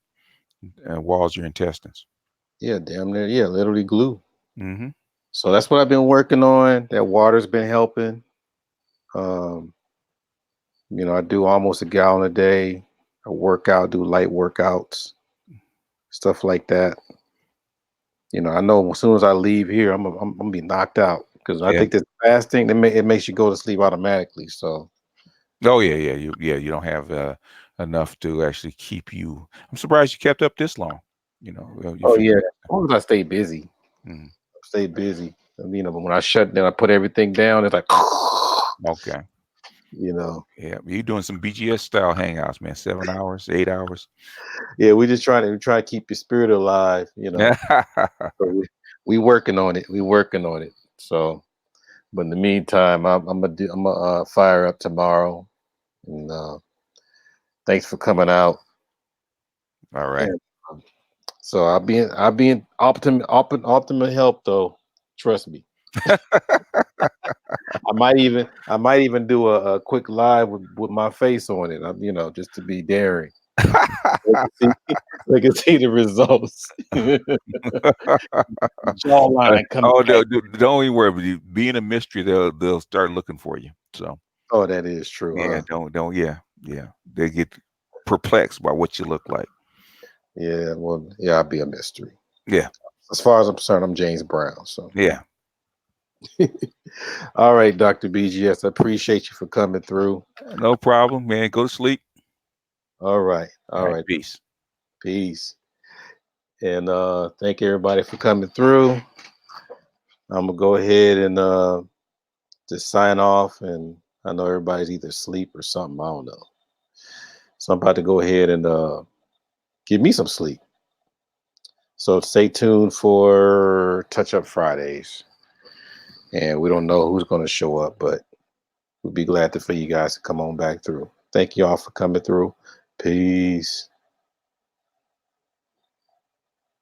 walls, your intestines.
Yeah, damn near. Yeah, literally glue.
Hmm
So that's what I've been working on. That water's been helping. Um, I do almost a gallon a day. I work out, do light workouts, stuff like that. I know as soon as I leave here, I'm gonna be knocked out because I
Yeah.
think this fasting it makes you go to sleep automatically. So,
Oh yeah. You don't have enough to actually keep you. I'm surprised you kept up this long.
oh
If you.
yeah, as long as I stay busy,
Mhm.
stay busy. But when I shut down, I put everything down. It's like,
Okay.
you know,
Yeah. You doing some BGS style hangouts, man? 7 hours, 8 hours.
yeah, we try to keep your spirit alive. So we working on it. We working on it. So, but in the meantime, I'm gonna fire up tomorrow. And thanks for coming out.
All right.
And so I'll be in optimal health though. Trust me. I might even do a quick live with my face on it. Just to be daring. They can see, they can see the results. Jawline coming
Oh,
back.
don't even worry. Being a mystery, they'll start looking for you. So
Oh, that is true,
yeah,
huh?
don't yeah. They get perplexed by what you look like.
Yeah, well, yeah, I'll be a mystery.
Yeah,
As far as I'm concerned, I'm James Brown. So,
yeah.
all right, Dr. BGS, I appreciate you for coming through.
No problem, man. Go to sleep.
All right,
All
all
right,
right,
peace.
peace, and thank everybody for coming through. I'm gonna go ahead and just sign off, and I know everybody's either asleep or something. I don't know. So I'm about to go ahead and give me some sleep. So stay tuned for Touch Up Fridays. And we don't know who's going to show up, but we'll be glad for you guys to come on back through. Thank you all for coming through. Peace.